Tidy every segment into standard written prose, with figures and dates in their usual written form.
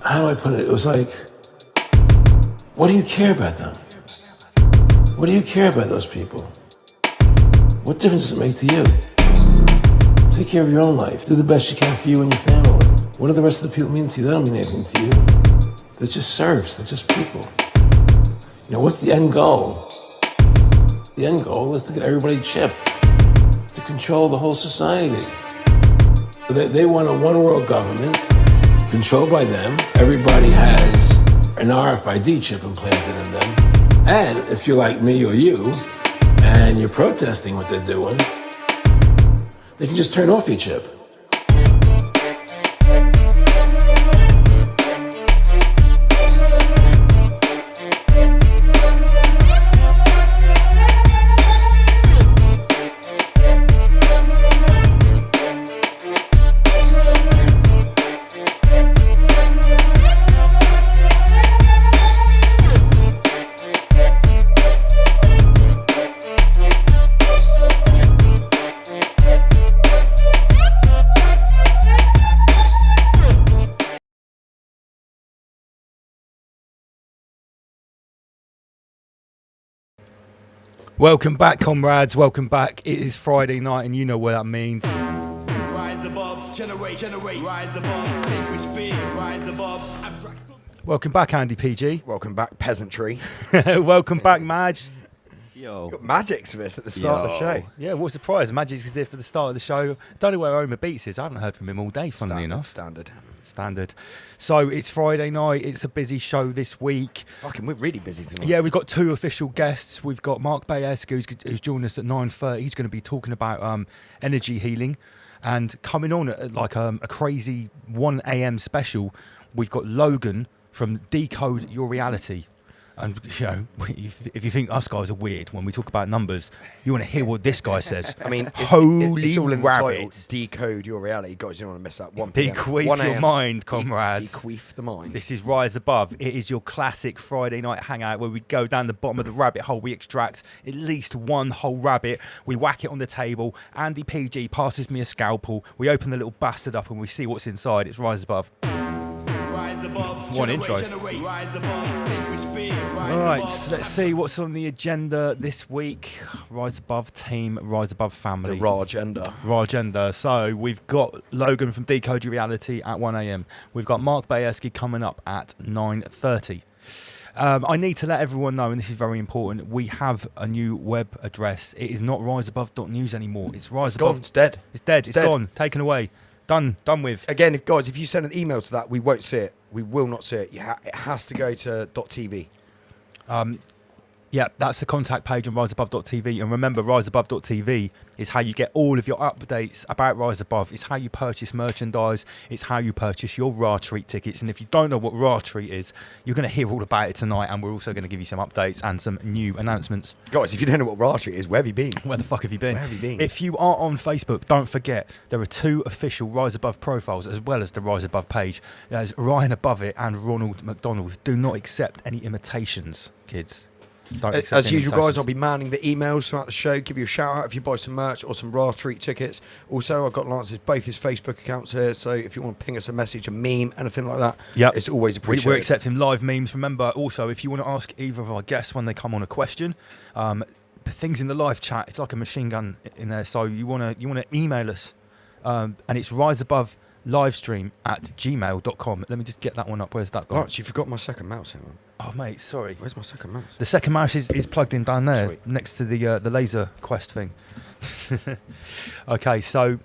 how do I put it? It was like, what do you care about them? What do you care about those people? What difference does it make to you? Take care of your own life. Do the best you can for you and your family. What do the rest of the people mean to you? They don't mean anything to you. They're just serfs. They're just people. You know, what's the end goal? The end goal is to get everybody chipped, to control the whole society. They want a one-world government controlled by them. Everybody has an RFID chip implanted in them. And if you're like me or you, and you're protesting what they're doing, they can just turn off your chip. Welcome back, comrades. Welcome back. It is Friday night, and you know what that means. Rise above, generate, rise above, distinguish fear, rise above, abstract. Welcome back, Andy PG. Welcome back, peasantry. Welcome back, Madge. Yo. Got Magic's for this at the start of the show. Yeah, what a surprise. Magic's is here for the start of the show. Don't know where Homer Beats is. I haven't heard from him all day, funnily enough. Standard. So it's Friday night. It's a busy show this week. Fucking, we're really busy tonight. Yeah, we've got two official guests. We've got Mark Bajerski, who's joining us at 9:30. He's going to be talking about energy healing. And coming on at like a crazy 1 a.m. special, we've got Logan from Decode Your Reality. And, you know, if you think us guys are weird when we talk about numbers, you want to hear what this guy says. I mean, holy it's all in the title. rabbits. Decode your reality. Guys, you don't want to miss that. 1 p.m. Bequeath 1 your a.m. mind, comrades. Bequeath the mind. This is Rise Above. It is your classic Friday night hangout where we go down the bottom of the rabbit hole. We extract at least one whole rabbit. We whack it on the table. Andy PG passes me a scalpel. We open the little bastard up and we see what's inside. It's Rise Above. Rise above, One intro. rise above, distinguish fear, rise All right, above, so let's see what's on the agenda this week. Rise Above team, Rise Above family. The raw agenda. Raw agenda. So we've got Logan from Decode Your Reality at 1 a.m. We've got Mark Bajerski coming up at 9:30. I need to let everyone know, and this is very important, we have a new web address. It is not riseabove.news anymore. It's Rise Above. Gone. It's dead. It's dead. It's dead. gone. Taken away. Done with. Again, guys, if you send an email to that, we won't see it. We will not see it. It has to go to .tv. Yeah, that's the contact page on riseabove.tv. And remember, riseabove.tv is how you get all of your updates about Rise Above. It's how you purchase merchandise. It's how you purchase your Raw Treat tickets. And if you don't know what Raw Treat is, you're going to hear all about it tonight. And we're also going to give you some updates and some new announcements. Guys, if you don't know what raw treat is, where have you been? Where the fuck have you been? Where have you been? If you are on Facebook, don't forget, there are two official Rise Above profiles as well as the Rise Above page. There's Ryan Above it and Ronald McDonald. Do not accept any imitations, kids. As usual, guys, I'll be manning the emails throughout the show. Give you a shout out if you buy some merch or some Raw Treat tickets. Also, I've got Lance's both his Facebook accounts here, so if you want to ping us a message, a meme, anything like that, it's always appreciated. We're accepting live memes. Remember, also, if you want to ask either of our guests when they come on a question, things in the live chat, it's like a machine gun in there. So you want to email us, and it's riseabovelivestream@gmail.com. Let me just get that one up. Where's that gone? Lance, you forgot my second mouse here, man. Oh, mate, sorry. Where's my second mouse? The second mouse is plugged in down there. Sweet. Next to the Laser Quest thing. Okay, so,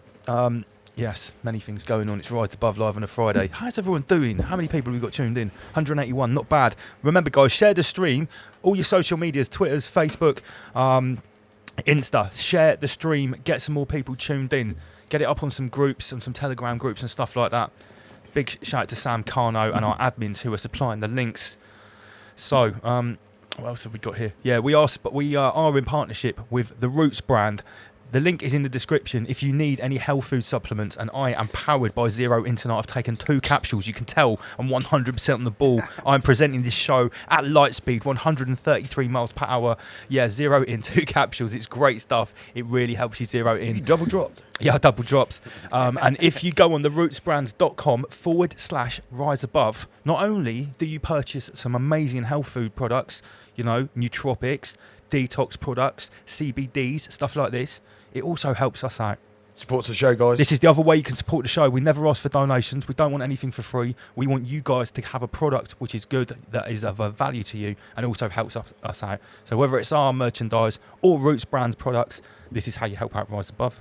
yes, many things going on. It's Rise Above Live on a Friday. How's everyone doing? How many people have we got tuned in? 181, not bad. Remember, guys, share the stream. All your social medias, Twitters, Facebook, Insta. Share the stream. Get some more people tuned in. Get it up on some groups, on some Telegram groups and stuff like that. Big shout out to Sam Carno and our admins who are supplying the links. So, what else have we got here? Yeah, we are in partnership with the Roots brand. The link is in the description if you need any health food supplements, and I am powered by Zero In tonight. I've taken 2 capsules. You can tell I'm 100% on the ball. I'm presenting this show at light speed, 133 miles per hour. Yeah, Zero In, 2 capsules. It's great stuff. It really helps you zero in. You double dropped. Yeah, double drops. And if you go on the rootsbrands.com/rise above, not only do you purchase some amazing health food products, you know, nootropics, detox products, CBDs, stuff like this, it also helps us out. Supports the show, guys. This is the other way you can support the show. We never ask for donations. We don't want anything for free. We want you guys to have a product which is good, that is of value to you, and also helps us out. So whether it's our merchandise or Roots Brands products, this is how you help out Rise Above.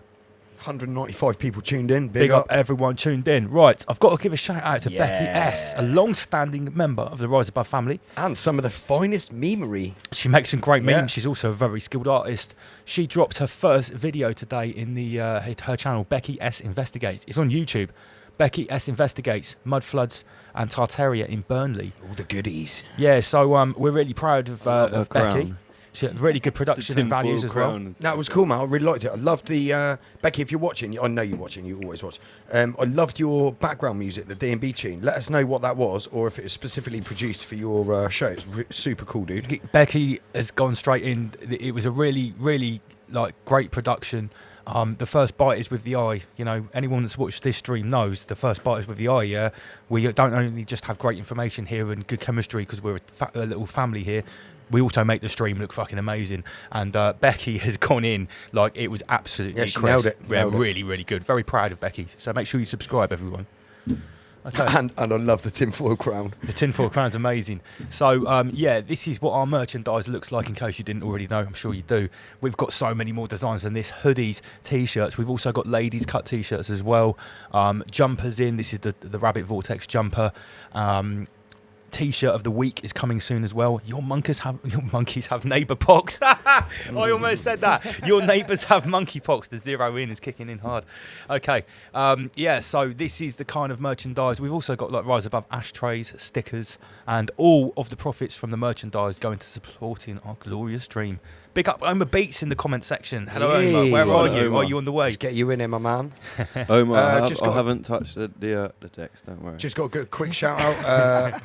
195 people tuned in. Big up everyone tuned in. Right, I've got to give a shout out to Becky S, a long-standing member of the Rise Above family. And some of the finest memery. She makes some great memes. She's also a very skilled artist. She dropped her first video today in the her channel, Becky S Investigates. It's on YouTube. Becky S Investigates Mud Floods and Tartaria in Burnley. All the goodies. Yeah, so we're really proud of Becky. She had really good production and values as well. That was cool, man. I really liked it. I loved the Becky. If you're watching, I know you're watching. You always watch. I loved your background music, the D&B tune. Let us know what that was, or if it was specifically produced for your show. It's super cool, dude. Becky has gone straight in. It was a really, really great production. The first bite is with the eye. You know, anyone that's watched this stream knows the first bite is with the eye. Yeah, we don't only just have great information here and good chemistry because we're a little family here. We also make the stream look fucking amazing. And Becky has gone in like it was absolutely she nailed it. Really, really good. Very proud of Becky. So make sure you subscribe, everyone. Okay. And I love the tinfoil crown. The tinfoil crown's amazing. So, this is what our merchandise looks like in case you didn't already know. I'm sure you do. We've got so many more designs than this. Hoodies, T-shirts. We've also got ladies' cut T-shirts as well. Jumpers in. This is the Rabbit Vortex jumper. T-shirt of the week is coming soon as well. Your monkeys have neighbour pox. I almost said that. Your neighbours have monkey pox. The Zero In is kicking in hard. Okay. So this is the kind of merchandise. We've also got Rise Above ashtrays, stickers, and all of the profits from the merchandise going to supporting our glorious dream. Big up Omar Beats in the comment section. Hello, Omar. Where are you? Are you on the way? Let's get you in here, my man. Omar, I haven't touched the text, don't worry. Just got a quick shout out.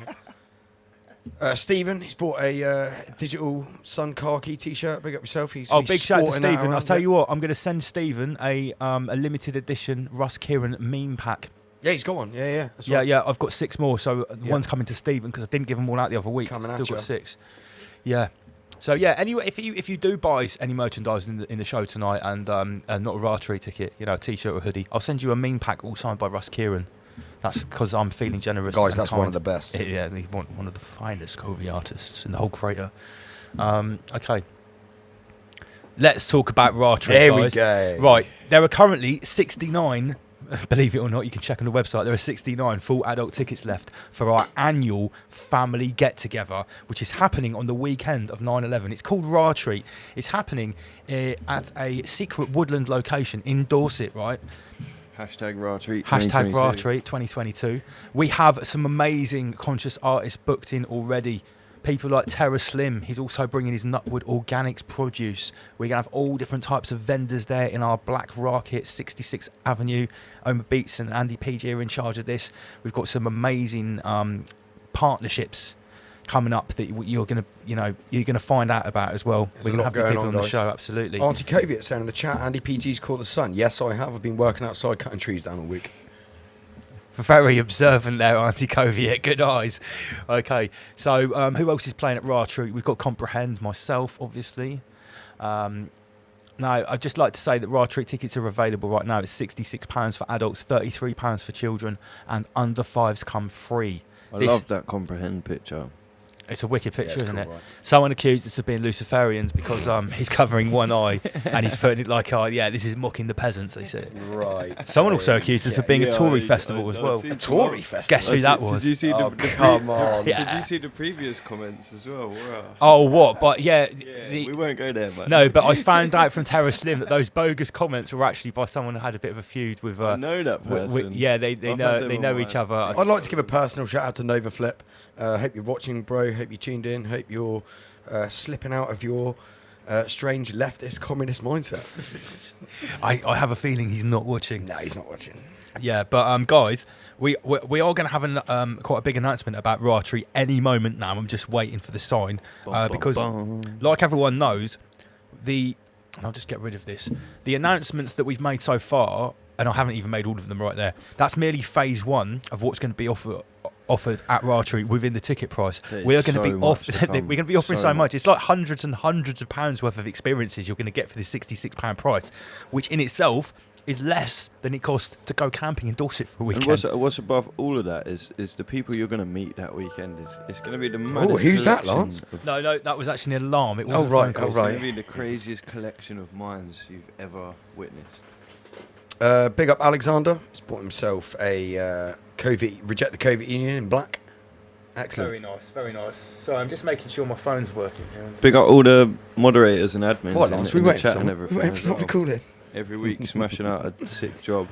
Stephen, he's bought a digital Sun khaki T-shirt. Big up yourself. Big shout out to Stephen. I'll tell you what, I'm going to send Stephen a limited edition Russ Kieran meme pack. Yeah, he's got one. Yeah. That's right. I've got 6 more. So one's coming to Stephen because I didn't give them all out the other week. Coming Still at got you. 6. Yeah. So anyway, if you do buy any merchandise in the show tonight and not a Ratari ticket, a T-shirt or hoodie, I'll send you a meme pack all signed by Russ Kieran. That's because I'm feeling generous. Guys, that's kind. One of the best. Yeah, he's one of the finest Covey artists in the whole crater. Okay. Let's talk about Ratari, There guys. we go. Right, there are currently 69, believe it or not, you can check on the website, there are 69 full adult tickets left for our annual family get-together, which is happening on the weekend of 9/11. It's called Ratari. It's happening at a secret woodland location in Dorset, right? Hashtag Ratari. Hashtag Ratari 2022. We have some amazing conscious artists booked in already. People like Terra Slim. He's also bringing his Nutwood Organics produce. We're going to have all different types of vendors there in our Black Rocket 66th Avenue. Omar Beats and Andy PG are in charge of this. We've got some amazing partnerships coming up that you're going to find out about as well. We're going to have the people on the show, absolutely. Auntie Koviet saying in the chat, Andy PG's caught the sun. Yes, I have. I've been working outside cutting trees down all week. Very observant there, Auntie Koviet. Good eyes. Okay, so who else is playing at Ratari? We've got Comprehend, myself, obviously. Now, I'd just like to say that Ratari tickets are available right now. It's £66 for adults, £33 for children, and under 5s come free. I love that Comprehend picture. It's a wicked picture, isn't it? Right. Someone accused us of being Luciferians because he's covering one eye and he's putting it like, this is mocking the peasants, they say. Right. Someone also accused us of being a Tory festival as well. A Tory festival? Guess who that was? Did you see come on. Did you see the previous comments as well? Wow. Oh, what? But we won't go there, man. No, but I found out from Terra Slim that those bogus comments were actually by someone who had a bit of a feud with... I know that person. They know each other. I'd like to give a personal shout out to Nova Flip. Hope you're watching, bro. Hope you tuned in. Hope you're slipping out of your strange leftist communist mindset. I have a feeling he's not watching. No, he's not watching. Yeah, but guys, we are going to have quite a big announcement about Ratri any moment now. I'm just waiting for the sign because, like everyone knows, and I'll just get rid of this. The announcements that we've made so far, and I haven't even made all of them right there. That's merely phase 1 of what's going to be offered at Ratri within the ticket price. We are going to be we're going to be offering so much. It's like hundreds and hundreds of pounds worth of experiences you're going to get for this £66 price, which in itself is less than it costs to go camping in Dorset for a weekend. And what's above all of that is the people you're going to meet that weekend. It's going to be the maddest. Oh, who's that, Lance? No, that was actually an alarm. It wasn't right. It's going to be the craziest collection of minds you've ever witnessed. Big up Alexander. He's bought himself a Reject the COVID Union in black. Excellent. Very nice, very nice. So I'm just making sure my phone's working here. Big up all the moderators and admins What, Lance? We in the waiting chat and everything. We waiting for someone to call in. Every week smashing out a sick job.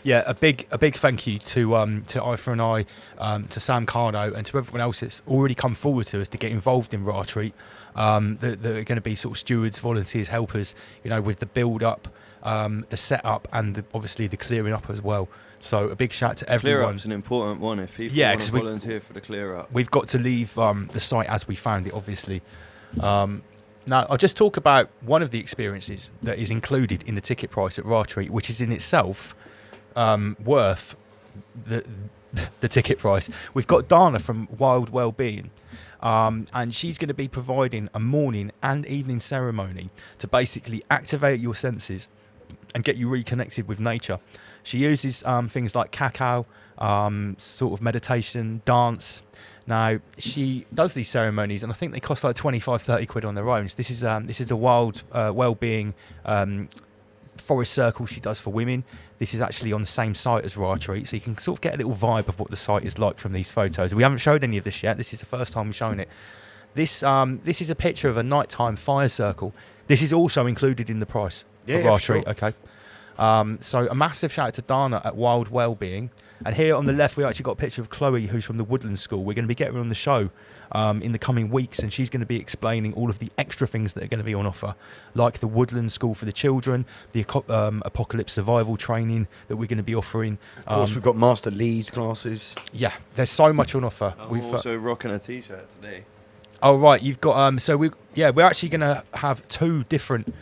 Yeah, a big thank you to Ifa and I, to Sam Carno, and to everyone else that's already come forward to us to get involved in Ratri. That are going to be sort of stewards, volunteers, helpers, with the build up, the setup, and obviously the clearing up as well. So a big shout to everyone. Clear up's an important one. If people want to volunteer for the clear up, we've got to leave the site as we found it, obviously. Now, I'll just talk about one of the experiences that is included in the ticket price at Ratri, which is in itself worth the ticket price. We've got Dana from Wild Wellbeing, and she's going to be providing a morning and evening ceremony to basically activate your senses and get you reconnected with nature. She uses things like cacao, sort of meditation, dance. Now, she does these ceremonies, and I think they cost like 25, 30 quid on their own. So this is a wild wellbeing forest circle she does for women. This is actually on the same site as Ratri, so you can sort of get a little vibe of what the site is like from these photos. We haven't showed any of this yet. This is the first time we've shown it. This is a picture of a nighttime fire circle. This is also included in the price of Ratri. Sure. Okay. So a massive shout out to Dana at Wild Wellbeing. And here on the left, we actually got a picture of Chloe, who's from the Woodland School. We're going to be getting her on the show in the coming weeks, and she's going to be explaining all of the extra things that are going to be on offer, like the Woodland School for the children, the apocalypse survival training that we're going to be offering. Of course, we've got Master Lee's classes. Yeah, there's so much on offer. I'm also rocking a t-shirt today. Oh right, you've got we're actually going to have 2 different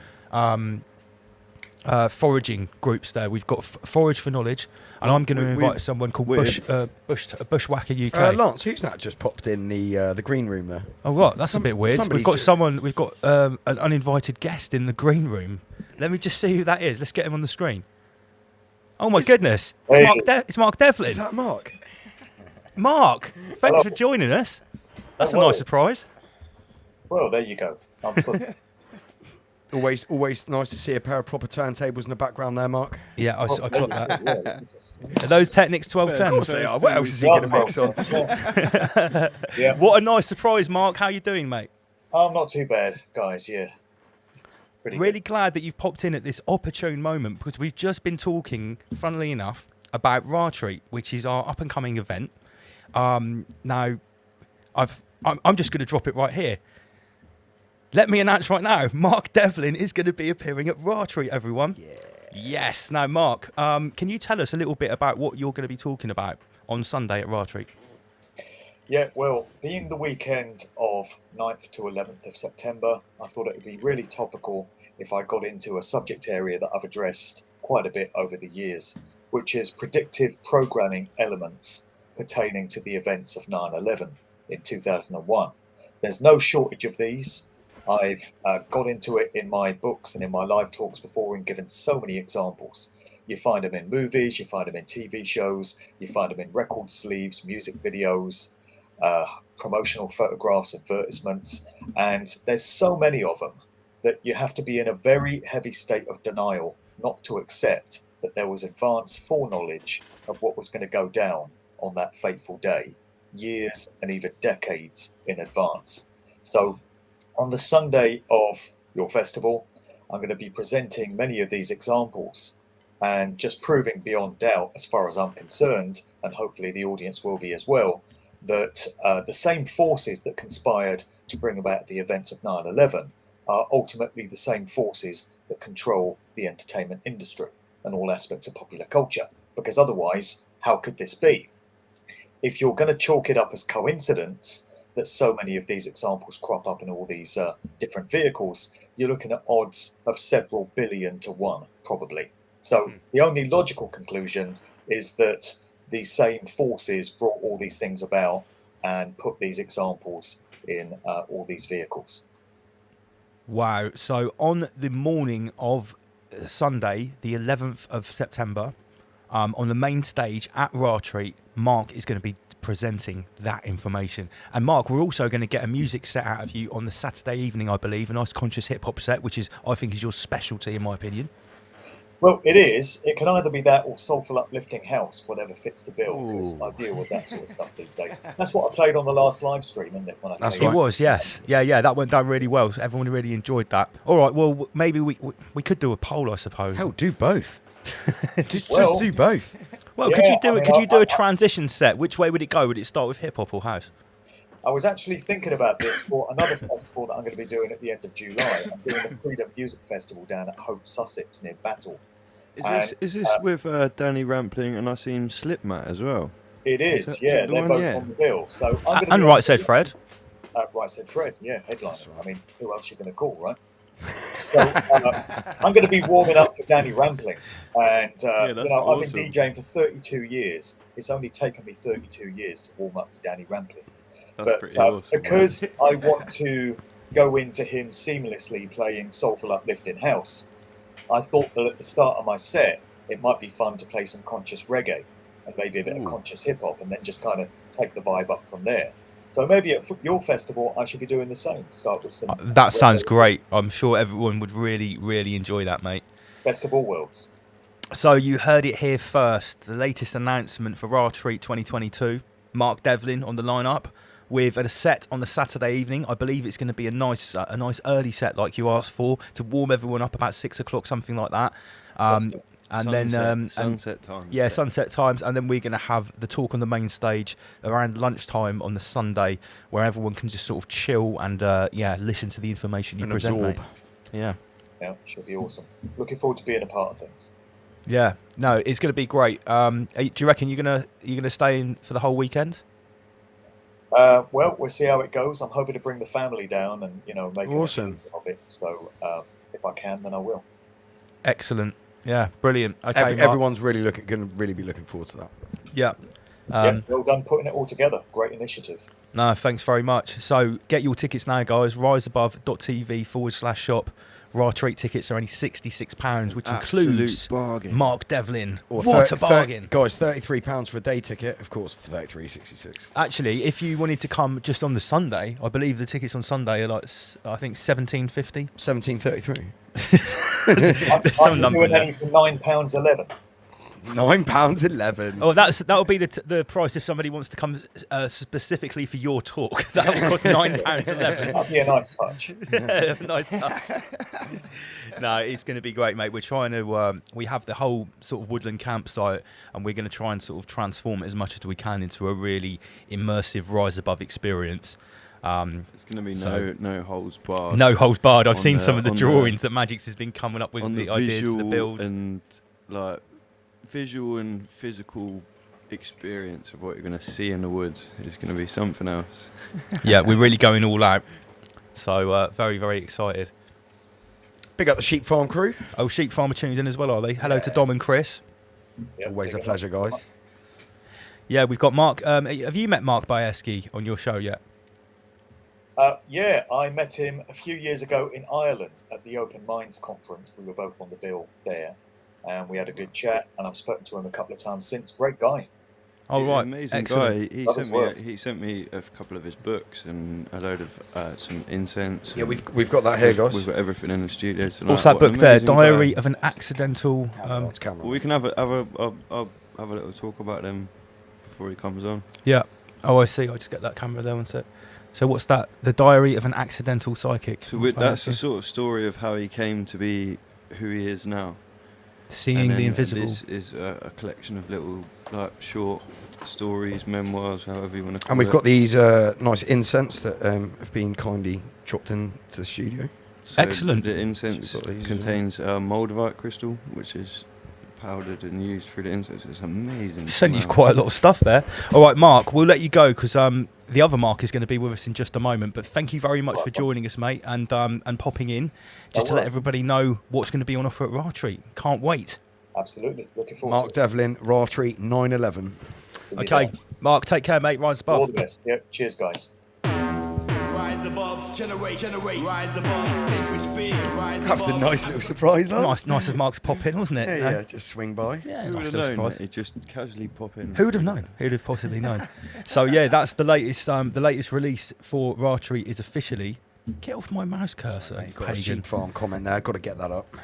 foraging groups there. We've got Forage for Knowledge, and I'm going to invite someone called Bushwhacker UK. Lance, who's that just popped in the green room there? Oh, what? That's a bit weird. We've got an uninvited guest in the green room. Let me just see who that is. Let's get him on the screen. Oh my goodness! It's Mark Devlin. Is that Mark? Mark, thanks for joining us. That's a nice surprise. Well, there you go. Always nice to see a pair of proper turntables in the background there, Mark. Yeah, I clocked that. Are those Technics 1210? Of course they are. What else is he going to mix on? Yeah. What a nice surprise, Mark. How you doing, mate? I'm not too bad, guys. Yeah. Really glad that you've popped in at this opportune moment, because we've just been talking, funnily enough, about Ratri, which is our up-and-coming event. Now, I'm just going to drop it right here. Let me announce right now, Mark Devlin is going to be appearing at Ratri, everyone. Yeah. Yes. Now, Mark, can you tell us a little bit about what you're going to be talking about on Sunday at Ratri? Yeah, well, being the weekend of 9th to 11th of September, I thought it would be really topical if I got into a subject area that I've addressed quite a bit over the years, which is predictive programming elements pertaining to the events of 9/11 in 2001. There's no shortage of these. I've got into it in my books and in my live talks before and given so many examples. You find them in movies, you find them in TV shows, you find them in record sleeves, music videos, promotional photographs, advertisements, and there's so many of them that you have to be in a very heavy state of denial not to accept that there was advanced foreknowledge of what was going to go down on that fateful day, years and even decades in advance. So on the Sunday of your festival, I'm going to be presenting many of these examples and just proving beyond doubt, as far as I'm concerned, and hopefully the audience will be as well, that the same forces that conspired to bring about the events of 9/11 are ultimately the same forces that control the entertainment industry and all aspects of popular culture. Because otherwise, how could this be? If you're going to chalk it up as coincidence that so many of these examples crop up in all these different vehicles, you're looking at odds of several billion to one, probably. So the only logical conclusion is that these same forces brought all these things about and put these examples in all these vehicles. Wow. So on the morning of Sunday, the 11th of September, on the main stage at Raw Treat, Mark is going to be presenting that information. And Mark, we're also going to get a music set out of you on the Saturday evening, I believe, a nice conscious hip-hop set, which is, I think, is your specialty, in my opinion. Well, it is. It can either be that or soulful uplifting house, whatever fits the bill, because I deal with that sort of stuff these days. That's what I played on the last live stream, isn't it? When I It was, yes. Yeah, that went down really well. Everyone really enjoyed that. All right, well, maybe we could do a poll, I suppose. Hell, do both. just do both. Well, yeah, could you do a transition set? Which way would it go? Would it start with hip-hop or house? I was actually thinking about this for another festival that I'm going to be doing at the end of July. I'm doing the Freedom Music Festival down at Hope, Sussex, near Battle. Is this with Danny Rampling and I seen Slipmat as well? It is, yeah. They're both on the bill. So I'm going to and Right Said Fred. Right Said Fred, yeah, headliner. I mean, who else are you going to call, right? So I'm going to be warming up for Danny Rampling, and I've been DJing for 32 years. It's only taken me 32 years to warm up for Danny Rampling. That's pretty awesome. Because I want to go into him seamlessly playing soulful uplifting house, I thought that at the start of my set it might be fun to play some conscious reggae and maybe a bit of conscious hip hop, and then just kind of take the vibe up from there. So maybe at your festival, I should be doing the same. Start with some. That sounds great. I'm sure everyone would really, really enjoy that, mate. Best of all worlds. So you heard it here first. The latest announcement for Raw Treat 2022. Mark Devlin on the lineup with a set on the Saturday evening. I believe it's going to be a nice early set, like you asked for, to warm everyone up about 6 o'clock, something like that. Sunset times. Yeah, sunset times, and then we're going to have the talk on the main stage around lunchtime on the Sunday, where everyone can just sort of chill and listen to the information you present. Absorb. Yeah, should be awesome. Looking forward to being a part of things. Yeah, no, it's going to be great. Do you reckon you're gonna stay in for the whole weekend? Well, we'll see how it goes. I'm hoping to bring the family down and make awesome of it. So if I can, then I will. Excellent. Yeah, brilliant. Okay, everyone's really going to really be looking forward to that. Yeah. Well done putting it all together. Great initiative. No, thanks very much. So get your tickets now, guys. riseabove.tv/shop. Raw Treat tickets are only £66, which includes bargain. Mark Devlin. Or what a bargain. Guys, £33 for a day ticket, of course, for £33.66. Actually, if you wanted to come just on the Sunday, I believe the tickets on Sunday are I think £17.50. £17.33. There's some number doing there. any for £9.11. £9.11. Oh, that'll be the price if somebody wants to come specifically for your talk. That will cost £9.11. That'd be a nice touch. Nice touch. No, it's going to be great, mate. We're trying to. We have the whole sort of woodland campsite, and we're going to try and sort of transform it as much as we can into a really immersive Rise Above experience. It's going to be no holds barred. No holds barred. I've seen some of the drawings that Magix has been coming up with, the ideas for the build, and like visual and physical experience of what you're going to see in the woods is going to be something else. Yeah, we're really going all out. So very, very excited. Big up the Sheep Farm crew. Oh, Sheep Farm are tuned in as well, are they? Hello to Dom and Chris. Yep, Always a pleasure, guys. Yeah, we've got Mark. Have you met Mark Bajerski on your show yet? Yeah, I met him a few years ago in Ireland at the Open Minds conference. We were both on the bill there, and we had a good chat, and I've spoken to him a couple of times since. Great guy. Oh, right. Amazing Excellent. guy. He sent me a couple of his books and a load of some incense. Yeah, we've got that here, guys. We've got everything in the studio tonight. What's that book there? Diary of an Accidental... Well, we can have a little talk about them before he comes on. Yeah. Oh, I see. I'll just get that camera there one sec. So what's that? The Diary of an Accidental Psychic. So that's the sort of story of how he came to be who he is now. Seeing And the then invisible. This is a collection of little like short stories, memoirs, however you want to call it. And we've got these nice incense that have been kindly dropped into the studio. So Excellent. The incense So we've got these as contains moldavite crystal, which is powdered and used through the incense. It's amazing. Sent you smell. quite a lot of stuff there. All right, Mark, we'll let you go because the other Mark is going to be with us in just a moment. But thank you very much for joining us, mate, and popping in just to let everybody know what's going to be on offer at Rattree. Can't wait. Absolutely. Looking forward Mark to it. Devlin, Rattree 911. Give me Okay, that. Mark, take care, mate. Rise All above. the best. Yep. Cheers, guys. Rise above, generate, rise above, extinguish fear, rise That was a above. nice little surprise, though. Nice of Mark's pop in, wasn't it? Yeah, just swing by. Yeah, Who would nice have little known surprise. that it just casually pop in? Who would have known? Who would have possibly known? So yeah, that's the latest. The latest release for Rattree is officially. Get off my mouse cursor, You've got a pagan. sheep farm comment there. Got to get that up.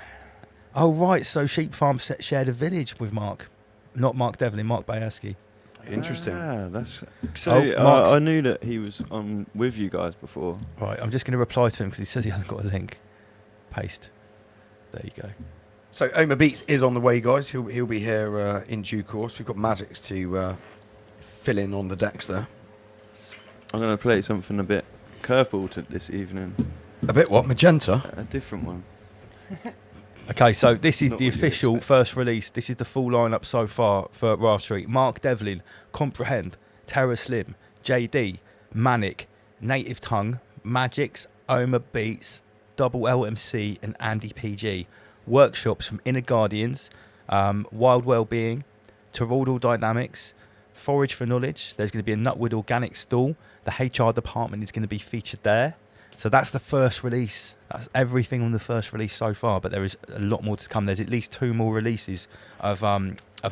Oh right, so Sheep Farm shared a village with Mark, not Mark Devlin, Mark Bajerski. Interesting. Ah, that's so. Mark's- I knew that he was on with you guys before. Right, I'm just going to reply to him because he says he hasn't got a link. Paste. There you go. So Omar Beats is on the way, guys. He'll be here in due course. We've got Magics to fill in on the decks there. I'm going to play something a bit curveball to this evening. A bit what? Magenta? A different one. Okay, so this is Not the what you official expect. first release. This is the full lineup so far for Rattree. Mark Devlin, Comprehend, Terra Slim, JD, Manic, Native Tongue, Magix, Omar Beats, Double LMC, and Andy PG. Workshops from Inner Guardians, Wild Wellbeing, Toroidal Dynamics, Forage for Knowledge. There's going to be a Nutwood Organic stall. The HR department is going to be featured there. So that's the first release. That's everything on the first release so far, but there is a lot more to come. There's at least 2 more releases of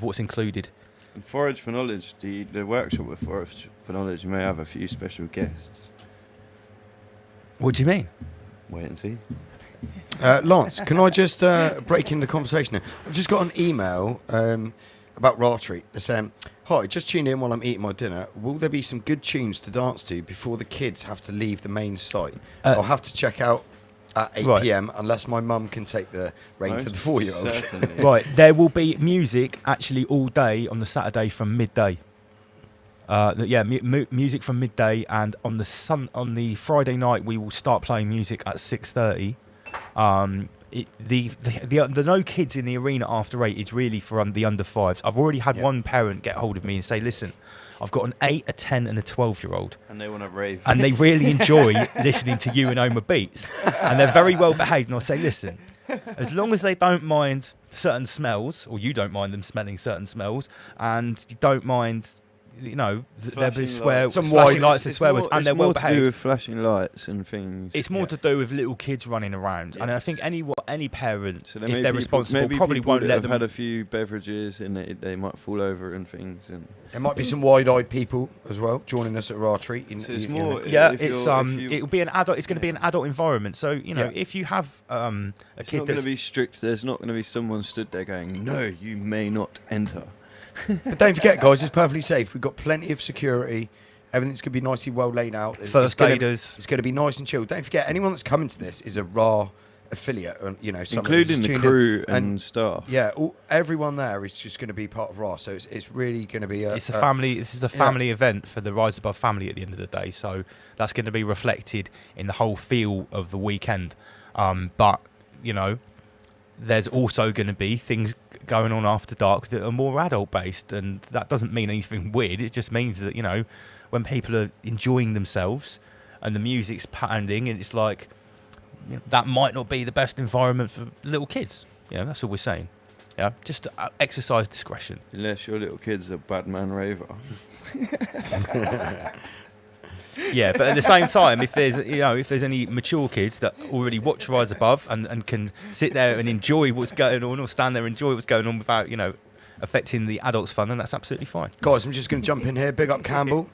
what's included. And Forage for Knowledge, the workshop with Forage for Knowledge may have a few special guests. What do you mean? Wait and see. Lance, can I just break in the conversation here? I've just got an email about Rattree. They're saying, hi, just tune in while I'm eating my dinner. Will there be some good tunes to dance to before the kids have to leave the main site? I'll have to check out at 8 Right. p.m. unless my mum can take the reins to the 4-year-old. Certainly. Right, there will be music actually all day on the Saturday from midday. Music from midday, and on the Friday night we will start playing music at 6:30. The no kids in the arena after 8 is really for the under 5s. I've already had one parent get hold of me and say, listen, I've got an 8, a 10 and a 12-year-old. And they want to rave. And they really enjoy listening to you and Omar Beats. And they're very well behaved. And I'll say, listen, as long as they don't mind certain smells, or you don't mind them smelling certain smells, and you don't mind, there'll be Flashing lights. Some flashing white- lights and swear words, and they're well It's more to do behaved. with flashing lights and things. It's more to do with little kids running around. And I think any parent, So there if may they're be responsible, maybe probably people won't that let have them. had a few beverages and they might fall over and things. And There might be some wide-eyed people as well joining us at Rattree. So it's more- Yeah, if it's you're- if you- it'll be an adult. It's going to be an adult environment. So Yeah. if you have a it's kid not going that's to be strict. There's not going to be someone stood there going, "No, you may not enter." But don't forget, guys, it's perfectly safe. We've got plenty of security. Everything's going to be nicely well laid out. First gonna- aiders. It's going to be nice and chilled. Don't forget, anyone that's coming to this is a RA affiliate, and someone Including that's the tuned in. crew and staff. Yeah, everyone there is just going to be part of RA. So it's really going to be a. It's a family. This is a yeah. family event for the Rise Above family at the end of the day. So that's going to be reflected in the whole feel of the weekend. But there's also going to be things going on after dark that are more adult based, and that doesn't mean anything weird. It just means that when people are enjoying themselves and the music's pounding, and it's like that might not be the best environment for little kids. That's all we're saying. Yeah, just exercise discretion. Unless your little kid's a bad man raver. Yeah, but at the same time, if there's any mature kids that already watch Rise Above and can sit there and enjoy what's going on, or stand there and enjoy what's going on without affecting the adults' fun, then that's absolutely fine. Guys, I'm just going to jump in here. Big up Campbell.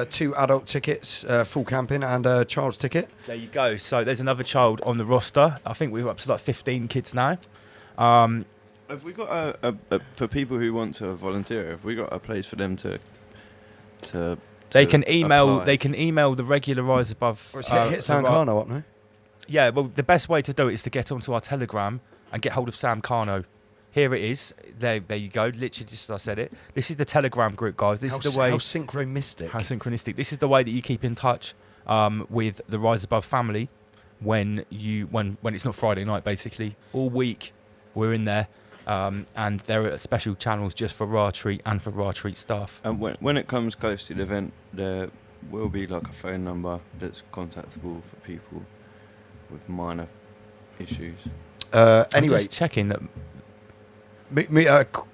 2 adult tickets, full camping, and a child's ticket. There you go. So there's another child on the roster. I think we're up to like 15 kids now. Have we got for people who want to volunteer? Have we got a place for them to They can email. apply? They can email the regular Rise Above. Or it's hit San the- Carno up now. Yeah, well, the best way to do it is to get onto our Telegram and get hold of Sam Carno. Here it is. There you go. Literally, just as I said it. This is the Telegram group, guys. This is the way. How synchronistic. How synchronistic. This is the way that you keep in touch with the Rise Above family when it's not Friday night, basically. All week we're in there, and there are special channels just for Raw Treat and for Raw Treat staff. And when it comes close to the event, there will be like a phone number that's contactable for people with minor issues. I'm Anyway, just checking that.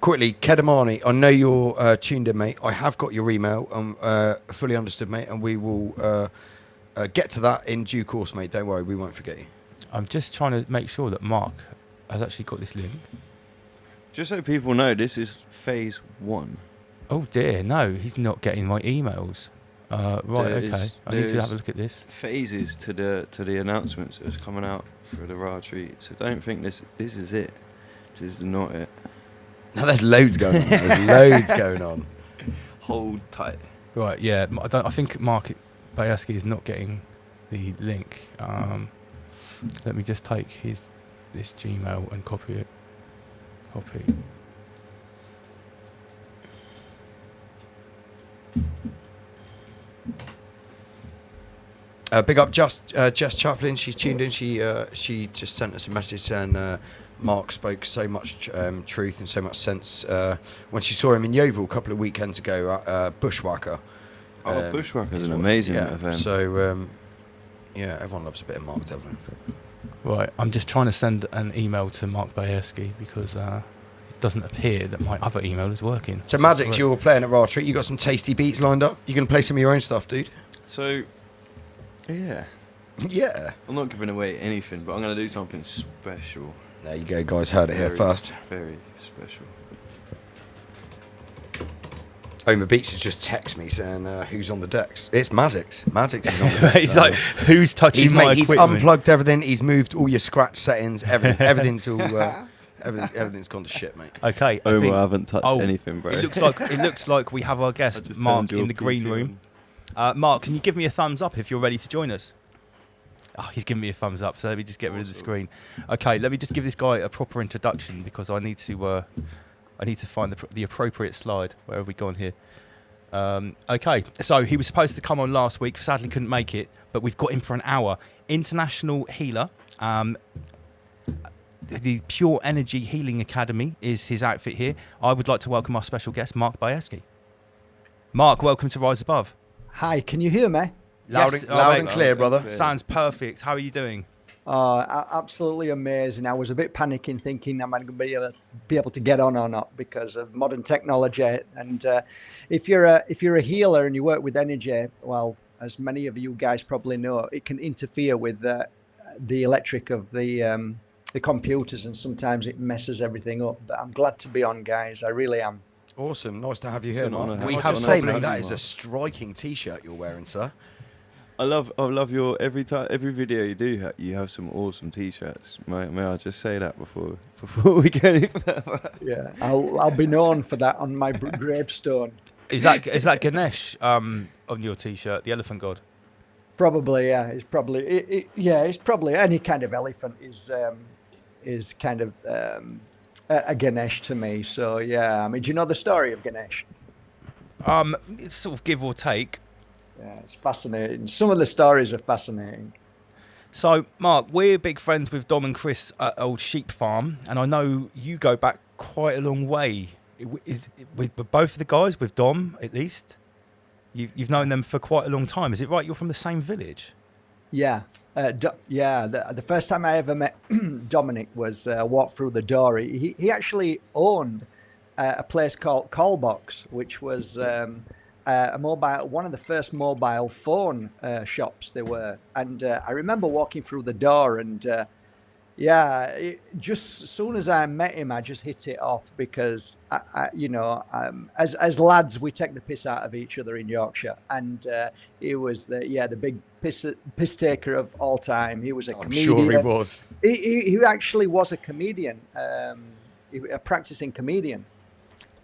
Quickly, Kedamani, I know you're tuned in, mate. I have got your email. Fully understood, mate, and we will get to that in due course, mate. Don't worry, we won't forget you. I'm just trying to make sure that Mark has actually got this link. Just so people know, this is phase 1. Oh dear, no, he's not getting my emails. Right, okay. I need to have a look at this. Phases to the announcements that's coming out for the Raw Treat. So don't think this is it. This is not it. No, there's loads going on. There's loads going on. Hold tight. Right, yeah. I think Mark Bajerski is not getting the link. Let me just take this Gmail and copy it. Copy. Big up, Jess Chaplin. She's tuned in. She just sent us a message saying Mark spoke so much truth and so much sense when she saw him in Yeovil a couple of weekends ago at Bushwhacker. Bushwhacker's an amazing event. So, everyone loves a bit of Mark Devlin. Right, I'm just trying to send an email to Mark Bajerski because it doesn't appear that my other email is working. So, Maddox, you're playing at Raw Treat. You got some tasty beats lined up. You going to play some of your own stuff, dude? So, yeah. Yeah. I'm not giving away anything, but I'm going to do something special. There you go, guys. Heard it here first. Very special. Homer Beats has just texted me saying who's on the decks. It's Maddox. Maddox is on the decks. He's like, who's touching my He's equipment? unplugged everything. He's moved all your scratch settings. Everything's all. Everything's gone to shit, mate. Okay. I haven't touched anything, bro. It looks like we have our guest Mark in the green room. Mark, can you give me a thumbs up if you're ready to join us? Oh, he's giving me a thumbs up, so let me just get rid of the screen. Okay, let me just give this guy a proper introduction because I need to find the appropriate slide. Where have we gone here? Okay, so he was supposed to come on last week, sadly couldn't make it, but we've got him for an hour. International healer. The Pure Energy Healing Academy is his outfit here. I would like to welcome our special guest, Mark Bajerski. Mark, welcome to Rise Above. Hi, can you hear me? Loud and clear, brother. Sounds perfect. How are you doing? Absolutely amazing. I was a bit panicking, thinking am I going to be able to get on or not because of modern technology. And if you're a healer and you work with energy, well, as many of you guys probably know, it can interfere with the electric of the computers, and sometimes it messes everything up. But I'm glad to be on, guys. I really am. Awesome. Nice to have you here, Mark. We I have just say, lovely mate, that Mark. is a striking T-shirt you're wearing, sir. I love your every video you do. You have some awesome T-shirts. May I just say that before we get any further? Yeah, I'll be known for that on my gravestone. Is that Ganesh on your T-shirt, the elephant god? Probably, yeah. It's probably any kind of elephant is kind of a Ganesh to me. So yeah, I mean, do you know the story of Ganesh? It's sort of give or take. Yeah, it's fascinating. Some of the stories are fascinating. So, Mark, we're big friends with Dom and Chris at Old Sheep Farm, and I know you go back quite a long way. With both of the guys, with Dom at least, you've known them for quite a long time. Is it right? You're from the same village? Yeah, The first time I ever met Dominic was walked through the door. He actually owned a place called Callbox, which was one of the first mobile phone shops there were. And I remember walking through the door, and just as soon as I met him, I just hit it off because as lads, we take the piss out of each other in Yorkshire, and he was the big piss taker of all time. He was a comedian. I'm sure he was. He actually was a comedian, a practicing comedian.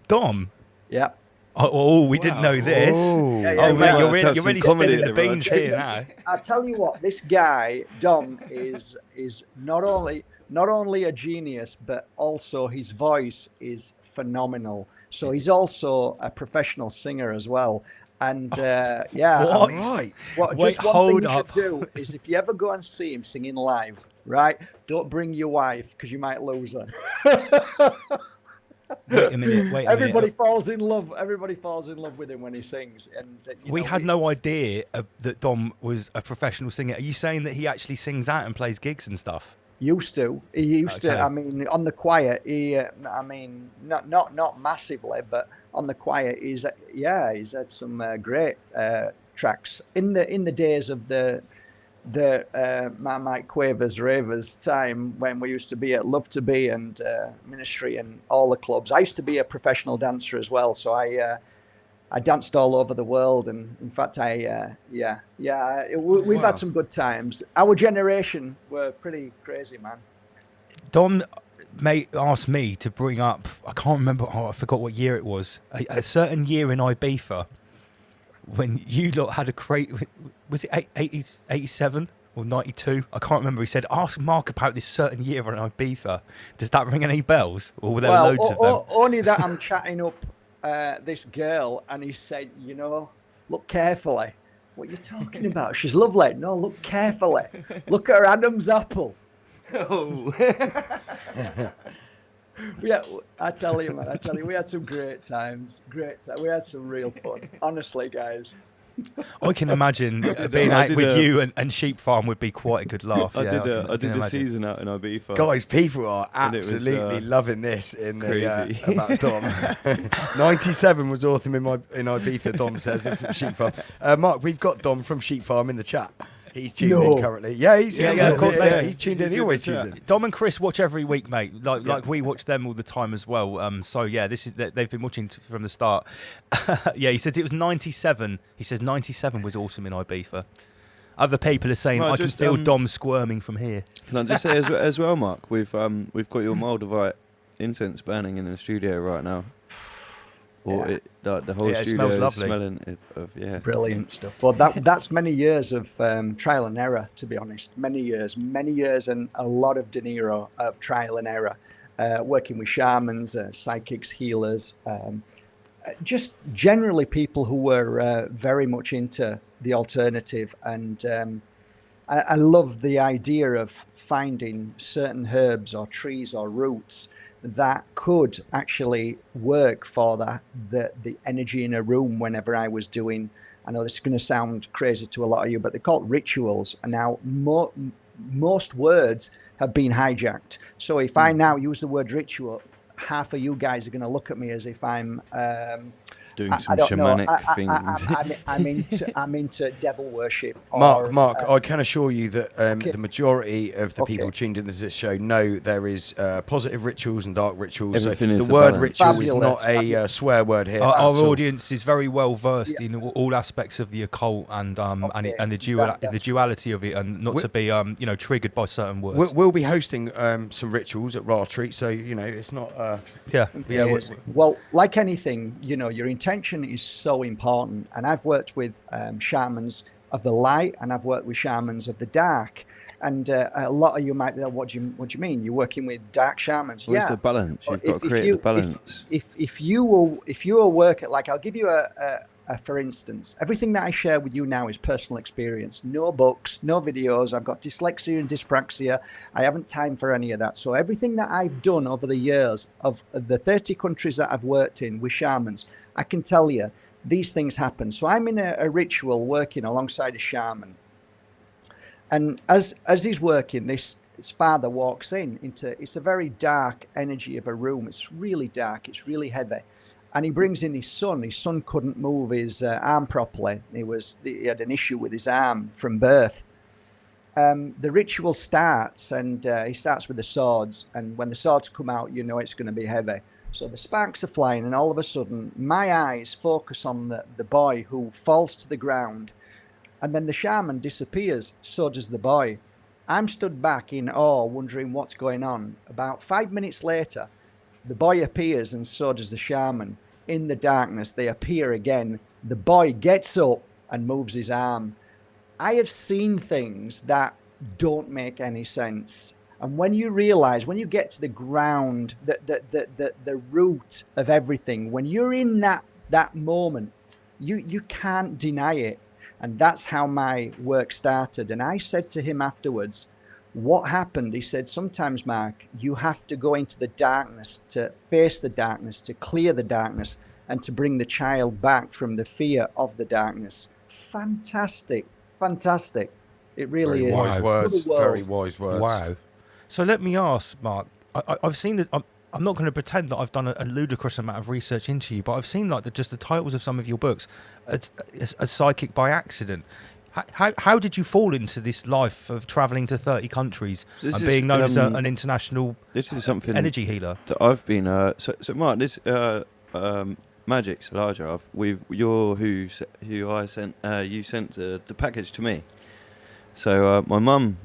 Dom? Yeah. Oh, we didn't know this. Mate, you're really spinning the beans here now. I'll tell you what, this guy, Dom, is not only... not only a genius, but also his voice is phenomenal. So he's also a professional singer as well. And yeah, What? What, Wait, just one hold thing you up. should do is if you ever go and see him singing live, right? Don't bring your wife because you might lose her. Wait a minute. Everybody falls in love. Everybody falls in love with him when he sings. And We had no idea that Dom was a professional singer. Are you saying that he actually sings out and plays gigs and stuff? He used to. I mean, on the quiet, I mean, not massively, but on the quiet, he's had some great tracks in the days of the Mike Quavers Ravers time when we used to be at Love to Be and Ministry and all the clubs. I used to be a professional dancer as well, so I danced all over the world, and in fact, we've had some good times. Our generation were pretty crazy, man. Dom asked me to bring up, I can't remember, I forgot what year it was, a certain year in Ibiza when you lot had a crate, was it 87 or 92? I can't remember. He said, ask Mark about this certain year in Ibiza. Does that ring any bells? Or were there loads of them? Only that I'm chatting up this girl, and he said, look carefully. What are you talking about? She's lovely. No, look carefully. Look at her Adam's apple. Oh. Yeah, I tell you, man. We had some great times. We had some real fun. Honestly, guys. I can imagine being out with you and Sheep Farm would be quite a good laugh. I did a season out in Ibiza. Guys, people are absolutely loving this in the about Dom. 97 was autumn in Ibiza, Dom says, from Sheep Farm. Mark, we've got Dom from Sheep Farm in the chat. He's tuned in currently. Yeah, he's of course. He's tuned in. He always tunes in. Dom and Chris watch every week, mate. Like we watch them all the time as well. So yeah, they've been watching from the start. Yeah, he said it was 97. He says 97 was awesome in Ibiza. Other people are saying I can feel Dom squirming from here. Can I just say as well, Mark? We've got your Moldavite incense burning in the studio right now. The whole studio is smelling of brilliant stuff. Well, that's many years of trial and error, to be honest. Many years, and a lot of dinero of trial and error, working with shamans, psychics, healers, just generally people who were very much into the alternative. And I love the idea of finding certain herbs or trees or roots that could actually work for the energy in a room whenever I was doing, I know this is going to sound crazy to a lot of you, but they're called rituals. And now most words have been hijacked. So if I now use the word ritual, half of you guys are going to look at me as if I'm doing some shamanic things. I'm into devil worship. Mark, I can assure you that the majority of the people tuned into this show know there is positive rituals and dark rituals. So the word ritual is not a swear word here. Our audience is very well versed in all aspects of the occult and the duality of it, and not to be triggered by certain words. We'll be hosting some rituals at Raw Treat, so it's not. Well, like anything, your intention is so important. And I've worked with shamans of the light, and I've worked with shamans of the dark. And a lot of you might be like, what do you mean? You're working with dark shamans? Where's the balance? You've got to create the balance. If you will work at, like, I'll give you for instance, everything that I share with you now is personal experience. No books, no videos. I've got dyslexia and dyspraxia. I haven't time for any of that. So everything that I've done over the years of the 30 countries that I've worked in with shamans, I can tell you these things happen. So I'm in a ritual working alongside a shaman. And as he's working, his father walks into, it's a very dark energy of a room. It's really dark. It's really heavy. And he brings in his son. His son couldn't move his arm properly. He had an issue with his arm from birth. The ritual starts, and he starts with the swords. And when the swords come out, it's going to be heavy. So the sparks are flying, and all of a sudden, my eyes focus on the boy who falls to the ground. And then the shaman disappears. So does the boy. I'm stood back in awe, wondering what's going on. About 5 minutes later, the boy appears, and so does the shaman. In the darkness, they appear again. The boy gets up and moves his arm. I have seen things that don't make any sense. And when you realize, when you get to the ground, the root of everything, when you're in that moment, you can't deny it. And that's how my work started. And I said to him afterwards, what happened? He said, sometimes, Mark, you have to go into the darkness, to face the darkness, to clear the darkness, and to bring the child back from the fear of the darkness. Fantastic. Fantastic. It really Very is. wise words. Very wise words. Wow. So let me ask, Mark, I've seen that. I'm not going to pretend that I've done a ludicrous amount of research into you, but I've seen like just the titles of some of your books, a psychic by accident. How did you fall into this life of travelling to 30 countries and being known as an international energy healer? That I've been. So Mark, this Magic's Elijah. Who I sent. You sent the package to me. So my mum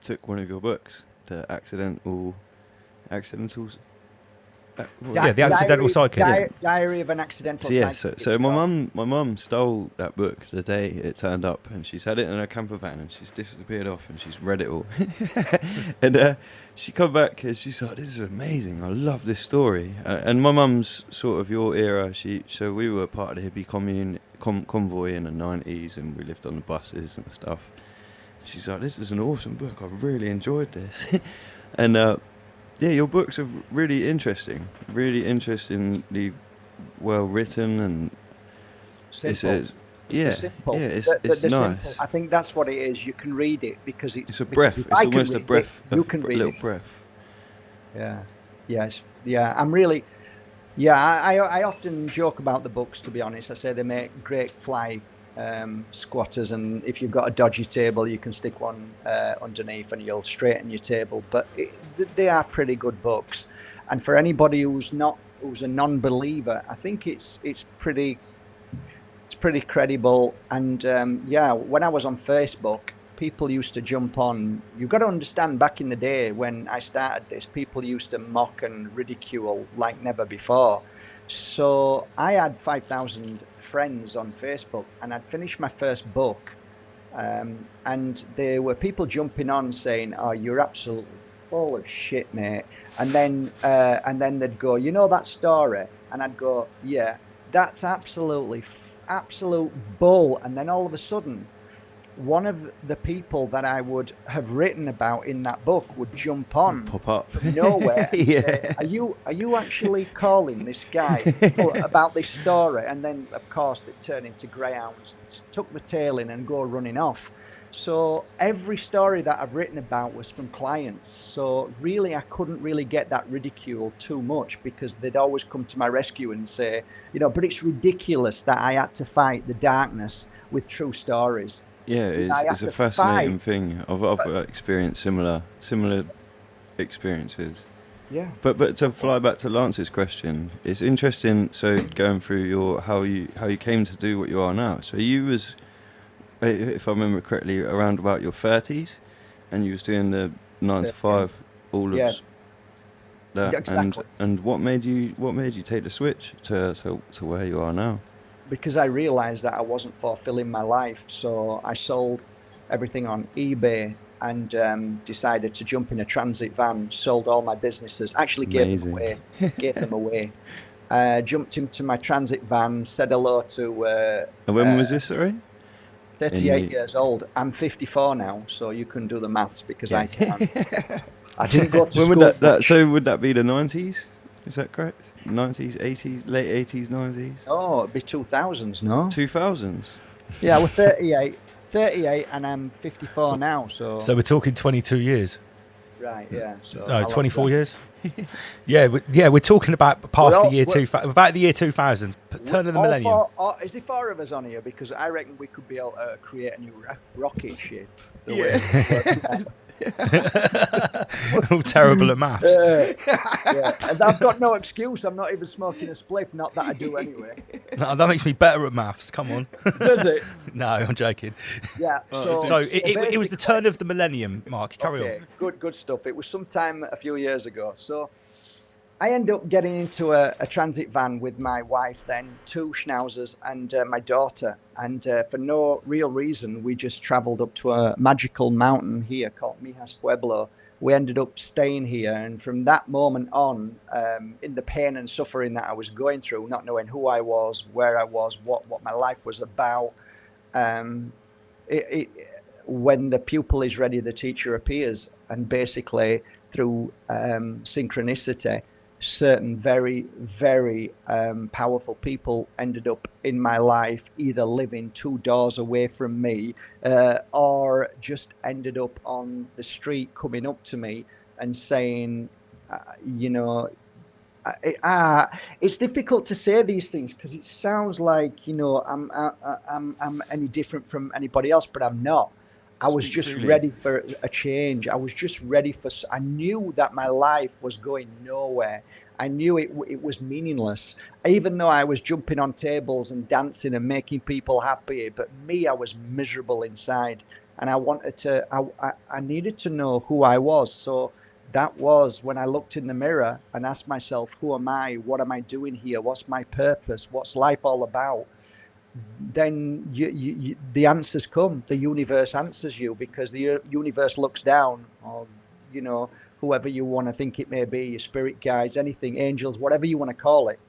took one of your books, the Accidentals. The Accidental Psychic. Diary of an Accidental Psychic. So my mum stole that book the day it turned up, and she's had it in her camper van, and she's disappeared off, and she's read it all. And she come back and she's like, "This is amazing. I love this story." And my mum's sort of your era. So we were part of the hippie convoy in the 90s, and we lived on the buses and stuff. She's like, "This is an awesome book. I've really enjoyed this." And yeah, your books are really interestingly well written, and simple. It's simple. It's They're nice. simple. I think that's what it is. You can read it because it's a breath. It's almost a breath. You can read little it. breath. Yeah. Yes. Yeah. I'm really. Yeah. I often joke about the books. To be honest, I say they make great fly squatters, and if you've got a dodgy table, you can stick one underneath and you'll straighten your table. But they are pretty good books, and for anybody who's a non-believer, I think it's pretty credible. And when I was on Facebook, people used to jump on. You've got to understand, back in the day when I started this, people used to mock and ridicule like never before. So I had 5,000 friends on Facebook, and I'd finished my first book, and there were people jumping on saying, "Oh, you're absolutely full of shit, mate." And then they'd go, "You know that story?" And I'd go, "Yeah, that's absolute bull." And then all of a sudden, one of the people that I would have written about in that book would jump on, pop up from nowhere and say, are you actually calling this guy about this story? And then, of course, they turn into greyhounds, tuck the tail in and go running off. So every story that I've written about was from clients. So really, I couldn't really get that ridicule too much, because they'd always come to my rescue and say, but it's ridiculous that I had to fight the darkness with true stories. Yeah, it's a fascinating thing. I've experienced similar experiences. Yeah. But to fly back to Lance's question, it's interesting. So going through how you came to do what you are now. So you was, if I remember correctly, around about your 30s, and you was doing the 9 to 5, all of that. Exactly. And what made you take the switch to where you are now? Because I realized that I wasn't fulfilling my life. So I sold everything on eBay and decided to jump in a transit van, sold all my businesses, actually gave them away. Jumped into my transit van, said hello to... and when was this, sorry? 38 years old. I'm 54 now, so you can do the maths, because I can't. I didn't go to school. So would that be the 90s? Is that correct? 90s, 80s, late 80s, 90s? Oh, it'd be 2000s, no? 2000s? Yeah, we're 38, and I'm 54 now, so... So we're talking 22 years? Right, yeah. So no, 24 years? we're talking about the year 2000, about the year 2000, turn of the millennium. Is there 4 of us on here? Because I reckon we could be able to create a new rocket ship. All terrible at maths. And I've got no excuse. I'm not even smoking a spliff. Not that I do anyway. No, that makes me better at maths. Come on. Does it? No, I'm joking. Yeah. So it was the turn of the millennium, Mark. Carry on. Good stuff. It was sometime a few years ago. So I end up getting into a transit van with my wife, then 2 schnauzers and my daughter. And for no real reason, we just traveled up to a magical mountain here called Mijas Pueblo. We ended up staying here. And from that moment on, in the pain and suffering that I was going through, not knowing who I was, where I was, what my life was about, when the pupil is ready, the teacher appears. And basically, through synchronicity, certain very, very powerful people ended up in my life, either living 2 doors away from me or just ended up on the street coming up to me and saying, it's difficult to say these things because it sounds like, I'm any different from anybody else, but I'm not. I was just ready for a change. I was just ready I knew that my life was going nowhere. I knew it was meaningless, even though I was jumping on tables and dancing and making people happy. But me, I was miserable inside, and I needed to know who I was. So that was when I looked in the mirror and asked myself, who am I? What am I doing here? What's my purpose? What's life all about? Then the answers come. The universe answers you, because the universe looks down, or whoever you want to think it may be, your spirit guides, anything, angels, whatever you want to call it.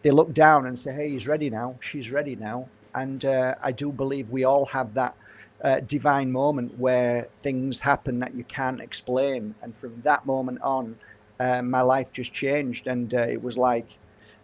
They look down and say, hey, he's ready now, she's ready now. And I do believe we all have that divine moment where things happen that you can't explain. And from that moment on, my life just changed. And it was like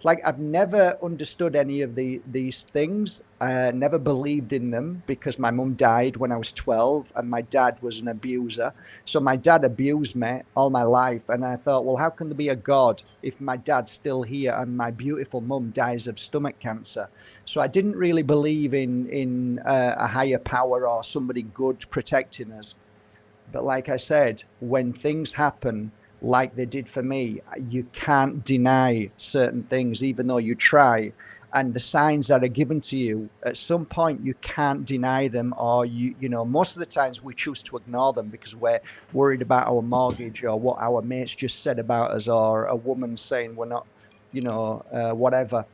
I've never understood any of these things. I never believed in them, because my mum died when I was 12 and my dad was an abuser. So my dad abused me all my life. And I thought, well, how can there be a God if my dad's still here and my beautiful mum dies of stomach cancer? So I didn't really believe in a higher power or somebody good protecting us. But like I said, when things happen like they did for me, you can't deny certain things, even though you try. And the signs that are given to you, at some point you can't deny them, or most of the times we choose to ignore them because we're worried about our mortgage or what our mates just said about us, or a woman saying we're not, whatever.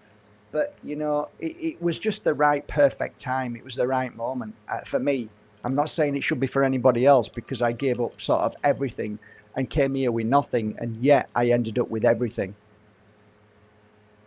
But it was just the right, perfect time. It was the right moment for me. I'm not saying it should be for anybody else, because I gave up sort of everything and came here with nothing, and yet I ended up with everything.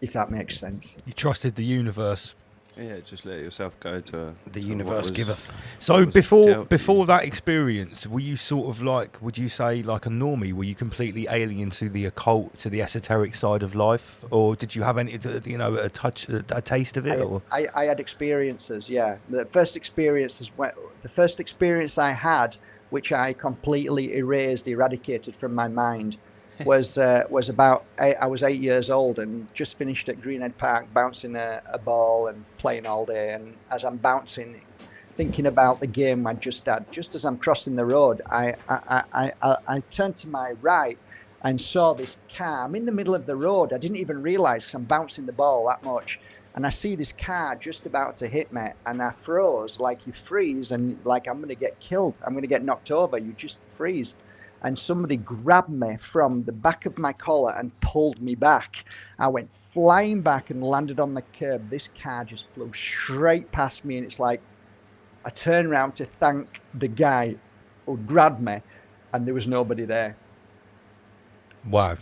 If that makes sense. You trusted the universe. Yeah, just let yourself go to the universe giveth. So before that experience, were you sort of like, would you say like a normie? Were you completely alien to the occult, to the esoteric side of life, or did you have any, a taste of it? I had experiences. Yeah, the first experience I had, which I completely eradicated from my mind, was about I was 8 years old and just finished at Greenhead Park bouncing a ball and playing all day. And as I'm bouncing, thinking about the game I'd just had, just as I'm crossing the road, I turned to my right and saw this car. I'm in the middle of the road. I didn't even realize, because I'm bouncing the ball that much. And I see this car just about to hit me, and I froze, like you freeze and like I'm going to get killed. I'm going to get knocked over. You just freeze. And somebody grabbed me from the back of my collar and pulled me back. I went flying back and landed on the curb. This car just flew straight past me, and it's like I turned around to thank the guy who grabbed me, and there was nobody there. Wow.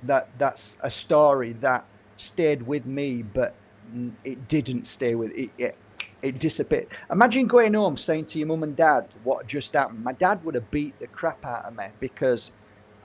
That's a story that stayed with me, but it didn't stay with it. It disappeared. Imagine going home saying to your mum and dad what just happened. My dad would have beat the crap out of me because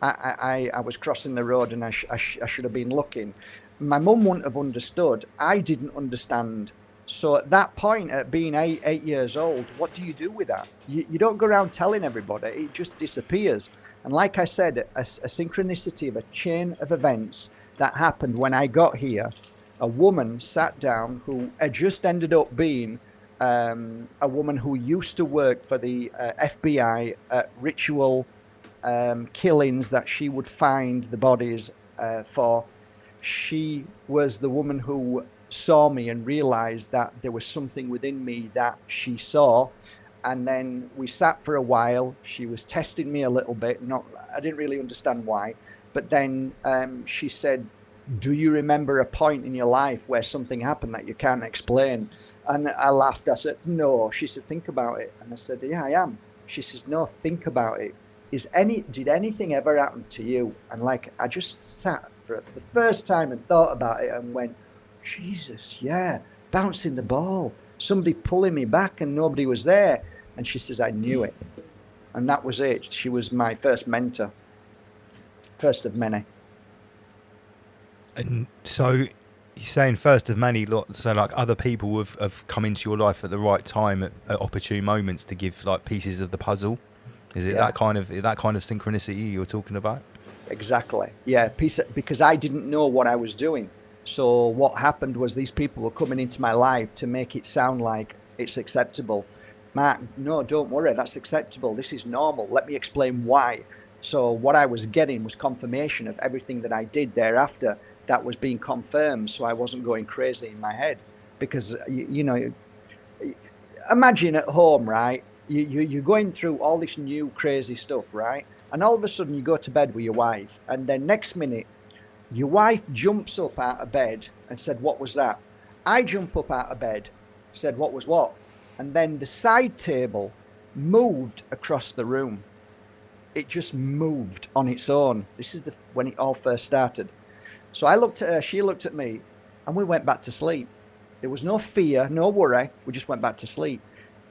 I was crossing the road and I should have been looking. My mum wouldn't have understood. I didn't understand. So at that point, at being eight years old, what do you do with that? You don't go around telling everybody. It just disappears. And like I said, a synchronicity of a chain of events that happened when I got here. A woman sat down who had just ended up being a woman who used to work for the FBI at ritual killings that she would find the bodies for. She was the woman who saw me and realized that there was something within me that she saw. And then we sat for a while. She was testing me a little bit. I didn't really understand why. But then she said, do you remember a point in your life where something happened that you can't explain? And I laughed. I said, no. She said, think about it. And I said, yeah, I am. She says, no, think about it. Did anything ever happen to you? And like, I just sat for the first time and thought about it and went, Jesus, yeah, bouncing the ball, somebody pulling me back and nobody was there. And she says, I knew it. And that was it. She was my first mentor, first of many. And so you're saying first of many, so like other people have come into your life at the right time at opportune moments to give like pieces of the puzzle. Is it that kind of synchronicity you're talking about? Exactly. Yeah, because I didn't know what I was doing. So what happened was these people were coming into my life to make it sound like it's acceptable. Mark, no, don't worry, that's acceptable. This is normal. Let me explain why. So what I was getting was confirmation of everything that I did thereafter that was being confirmed, so I wasn't going crazy in my head. Because, you know, imagine at home, right? You're going through all this new crazy stuff, right? And all of a sudden you go to bed with your wife, and then next minute, your wife jumps up out of bed and said, what was that? I jump up out of bed, said, what was what? And then the side table moved across the room. It just moved on its own. This is when it all first started. So I looked at her, she looked at me, and we went back to sleep. There was no fear, no worry. We just went back to sleep.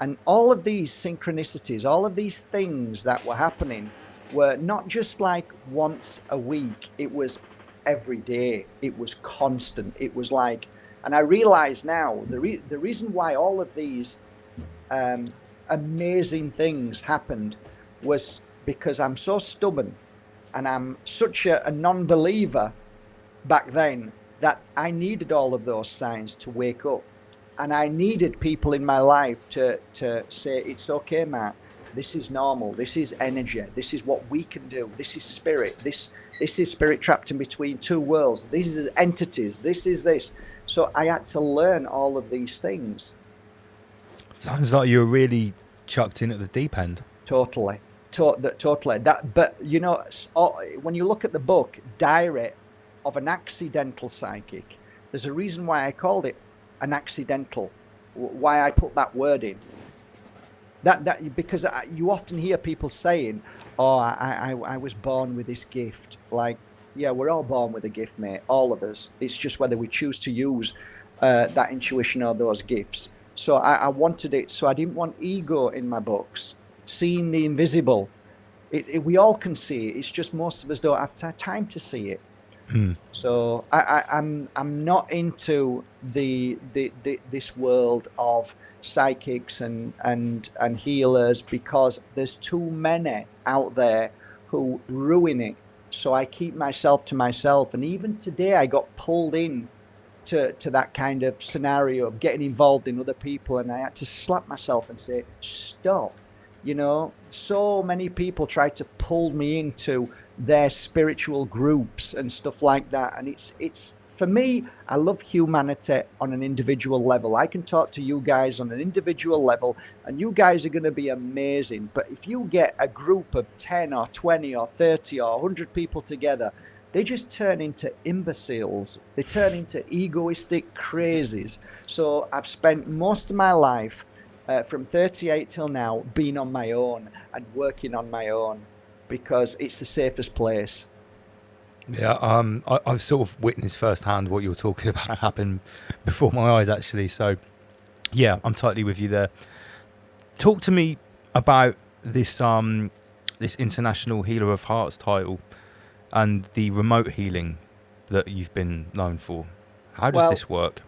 And all of these synchronicities, all of these things that were happening were not just like once a week. It was every day. It was constant. It was like, and I realize now the reason why all of these amazing things happened was because I'm so stubborn and I'm such a non-believer back then that I needed all of those signs to wake up. And I needed people in my life to say, it's okay, Matt. This is normal. This is energy. This is what we can do. This is spirit. This is spirit trapped in between two worlds. These are entities. This is this. So I had to learn all of these things. Sounds like you're really chucked in at the deep end. Totally. Totally. But, you know, when you look at the book, Diary of an Accidental Psychic, there's a reason why I called it an accidental, why I put that word in. That because you often hear people saying, oh, I was born with this gift. Like, yeah, we're all born with a gift, mate, all of us. It's just whether we choose to use that intuition or those gifts. So I wanted it, so I didn't want ego in my books. Seeing the invisible. We all can see it, it's just most of us don't have time to see it. So I'm not into this world of psychics and healers because there's too many out there who ruin it. So I keep myself to myself. And even today I got pulled in to that kind of scenario of getting involved in other people, and I had to slap myself and say, stop. You know, so many people try to pull me into their spiritual groups and stuff like that. And it's for me, I love humanity on an individual level. I can talk to you guys on an individual level, and you guys are going to be amazing. But if you get a group of 10 or 20 or 30 or 100 people together, they just turn into imbeciles. They turn into egoistic crazies. So I've spent most of my life from 38 till now being on my own and working on my own because it's the safest place. Yeah, I've sort of witnessed firsthand what you're talking about happen before my eyes, actually. So, yeah, I'm totally with you there. Talk to me about this this International Healer of Hearts title and the remote healing that you've been known for. How does this work?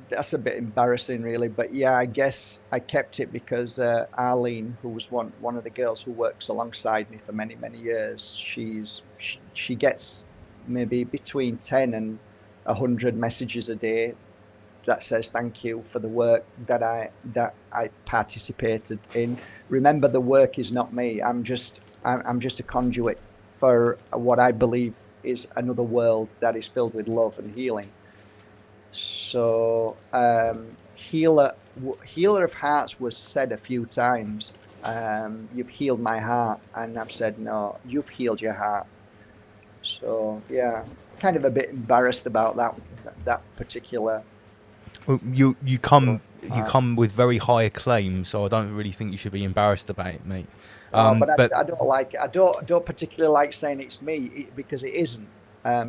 That's a bit embarrassing, really, but yeah, I guess I kept it because Arlene, who was one of the girls who works alongside me for many years, she gets maybe between 10 and 100 messages a day that says thank you for the work that I participated in. Remember, the work is not me. I'm just a conduit for what I believe is another world that is filled with love and healing. So healer of hearts was said a few times. You've healed my heart, and I've said no, you've healed your heart. So yeah, kind of a bit embarrassed about that particular. Well, you come with very high acclaim, so I don't really think you should be embarrassed about it, mate. But I don't like I don't particularly like saying it's me because it isn't.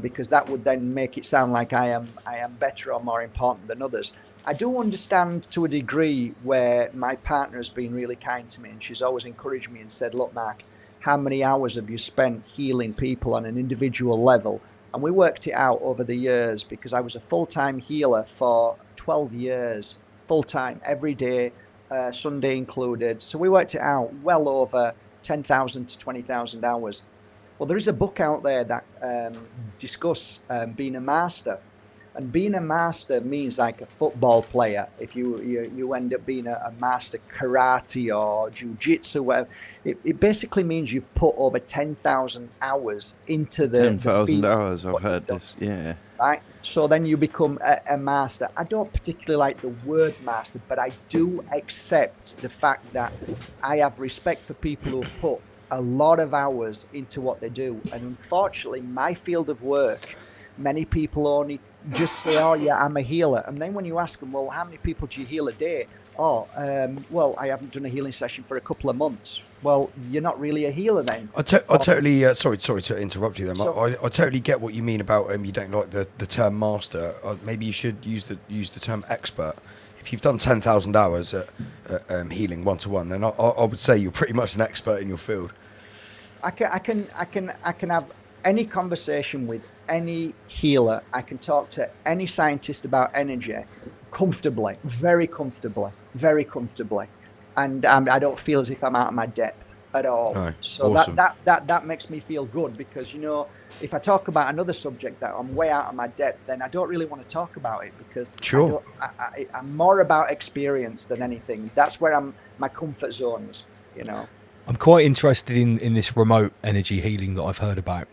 Because that would then make it sound like I am better or more important than others. I do understand to a degree where my partner has been really kind to me, and she's always encouraged me and said, "Look, Mark, how many hours have you spent healing people on an individual level?" And we worked it out over the years because I was a full-time healer for 12 years, full-time, every day, Sunday included. So we worked it out well over 10,000 to 20,000 hours. Well, there is a book out there that discuss being a master. And being a master means like a football player. If you end up being a master karate or jiu-jitsu, whatever, it basically means you've put over 10,000 hours into the 10,000 hours, I've heard this, yeah. Right? So then you become a master. I don't particularly like the word master, but I do accept the fact that I have respect for people who have put a lot of hours into what they do. And unfortunately, my field of work, many people only just say, "Oh yeah, I'm a healer." And then when you ask them, "Well, how many people do you heal a day?" "Oh, well, I haven't done a healing session for a couple of months." Well, you're not really a healer then. I totally sorry to interrupt you there. I totally get what you mean about you don't like the term master. Maybe you should use the term expert. If you've done 10,000 hours at healing one-to-one, then I would say you're pretty much an expert in your field. I can have any conversation with any healer. I can talk to any scientist about energy comfortably, very comfortably, and I don't feel as if I'm out of my depth at all. Right. So awesome. that makes me feel good, because if I talk about another subject that I'm way out of my depth, then I don't really want to talk about it, because sure. I'm more about experience than anything. That's where my comfort zones, I'm quite interested in this remote energy healing that I've heard about.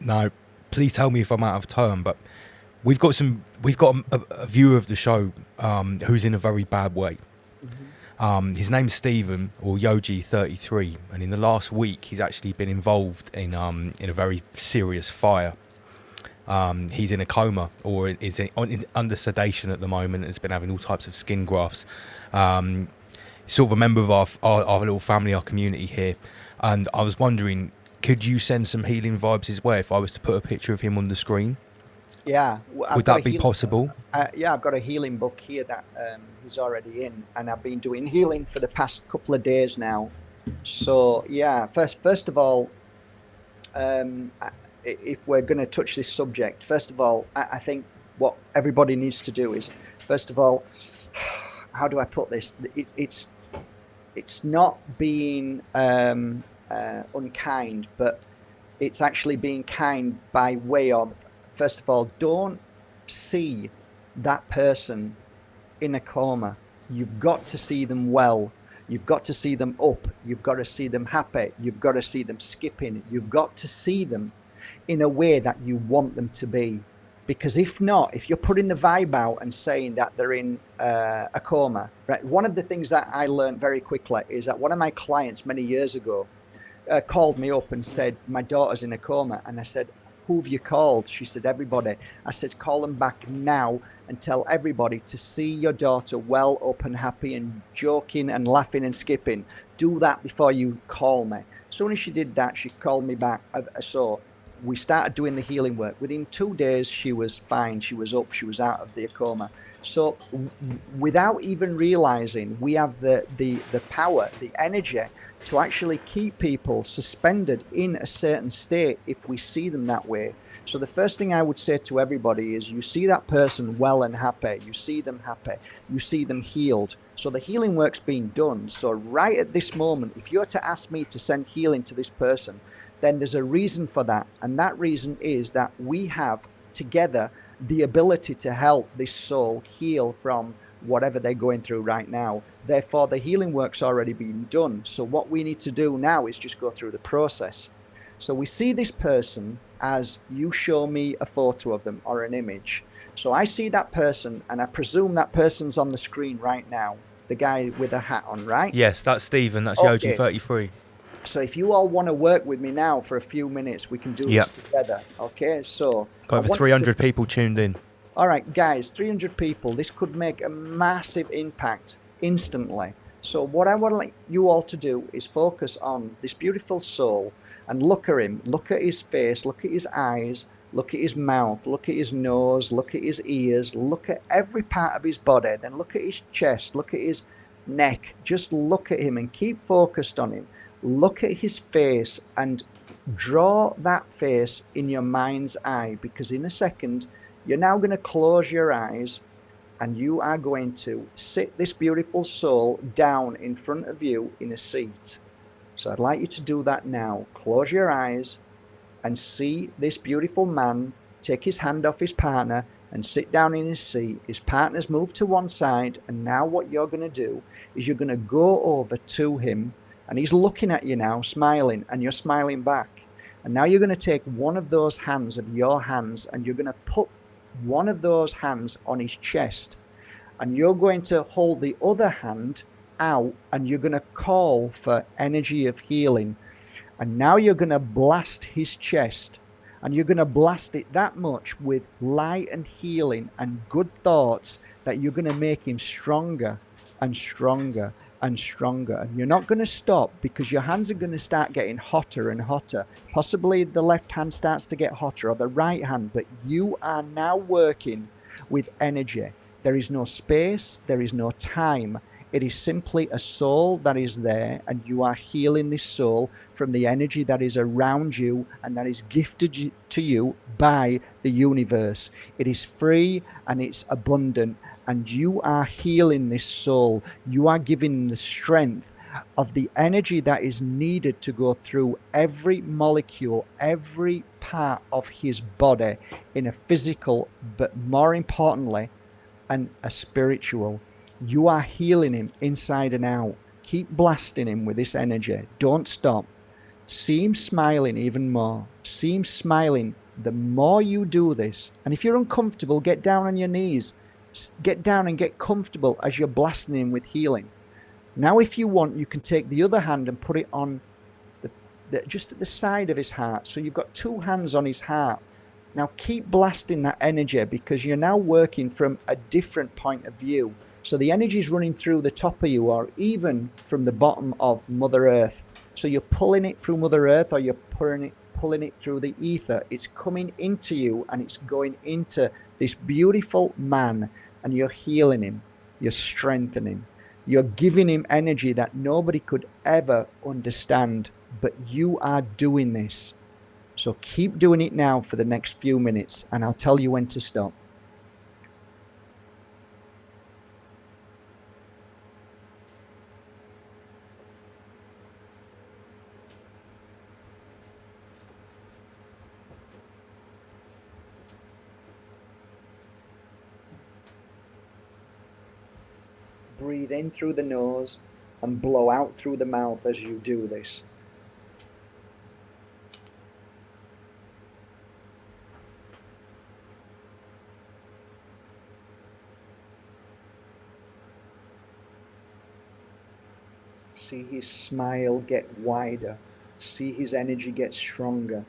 Now, please tell me if I'm out of turn, but we've got a viewer of the show who's in a very bad way. Mm-hmm. His name's Stephen, or Yogi33, and in the last week he's actually been involved in a very serious fire. He's in a coma, or is under sedation at the moment, and has been having all types of skin grafts. Sort of a member of our little family, our community here, and I was wondering, could you send some healing vibes his way if I was to put a picture of him on the screen? Yeah. Would that be possible? Yeah, I've got a healing book here that he's already in, and I've been doing healing for the past couple of days now. So yeah, first of all, if we're going to touch this subject, first of all, I think what everybody needs to do is, first of all, how do I put this? It's not being unkind, but it's actually being kind by way of, first of all, don't see that person in a coma. You've got to see them well. You've got to see them up. You've got to see them happy. You've got to see them skipping. You've got to see them in a way that you want them to be. Because if not, if you're putting the vibe out and saying that they're in a coma, right? One of the things that I learned very quickly is that one of my clients many years ago called me up and said, "My daughter's in a coma." And I said, "Who have you called?" She said, "Everybody." I said, "Call them back now and tell everybody to see your daughter well up and happy and joking and laughing and skipping. Do that before you call me." As soon as she did that, she called me back. So we started doing the healing work. Within 2 days, she was fine. She was up. She was out of the coma. So without even realizing, we have the power, the energy to actually keep people suspended in a certain state if we see them that way. So the first thing I would say to everybody is, you see that person well and happy. You see them happy. You see them healed. So the healing work's being done. So right at this moment, if you're to ask me to send healing to this person, then there's a reason for that. And that reason is that we have together the ability to help this soul heal from whatever they're going through right now. Therefore, the healing work's already been done. So what we need to do now is just go through the process. So we see this person as you show me a photo of them or an image. So I see that person, and I presume that person's on the screen right now. The guy with a hat on, right? Yes, that's Stephen. That's Okay. Yogi33. So if you all want to work with me now for a few minutes, we can do this together. Okay, so got over 300 people tuned in. All right, guys, 300 people. This could make a massive impact instantly. So what I want you all to do is focus on this beautiful soul and look at him. Look at his face. Look at his eyes. Look at his mouth. Look at his nose. Look at his ears. Look at every part of his body. Then look at his chest. Look at his neck. Just look at him and keep focused on him. Look at his face and draw that face in your mind's eye, because in a second, you're now going to close your eyes and you are going to sit this beautiful soul down in front of you in a seat. So I'd like you to do that now. Close your eyes and see this beautiful man take his hand off his partner and sit down in his seat. His partner's moved to one side, and now what you're going to do is you're going to go over to him, and he's looking at you now, smiling, and you're smiling back. And now you're going to take one of those hands of your hands and you're going to put one of those hands on his chest, and you're going to hold the other hand out and you're going to call for energy of healing. And now you're going to blast his chest, and you're going to blast it that much with light and healing and good thoughts that you're going to make him stronger and stronger and stronger. And you're not going to stop, because your hands are going to start getting hotter and hotter. Possibly the left hand starts to get hotter, or the right hand, but you are now working with energy. There is no space, there is no time. It is simply a soul that is there, and you are healing this soul from the energy that is around you and that is gifted to you by the universe. It is free and it's abundant, and you are healing this soul. You are giving the strength of the energy that is needed to go through every molecule, every part of his body, in a physical, but more importantly, and a spiritual. You are healing him inside and out. Keep blasting him with this energy. Don't stop. See him smiling even more. See him smiling the more you do this. And if you're uncomfortable, get down on your knees. Get down and get comfortable as you're blasting him with healing. Now, if you want, you can take the other hand and put it on just at the side of his heart. So you've got two hands on his heart. Now keep blasting that energy, because you're now working from a different point of view. So the energy is running through the top of you, or even from the bottom of Mother Earth. So you're pulling it through Mother Earth, or you're pulling it through the ether. It's coming into you and it's going into this beautiful man, and you're healing him. You're strengthening him. You're giving him energy that nobody could ever understand, but you are doing this. So keep doing it now for the next few minutes, and I'll tell you when to stop. Breathe in through the nose and blow out through the mouth as you do this. See his smile get wider. See his energy get stronger.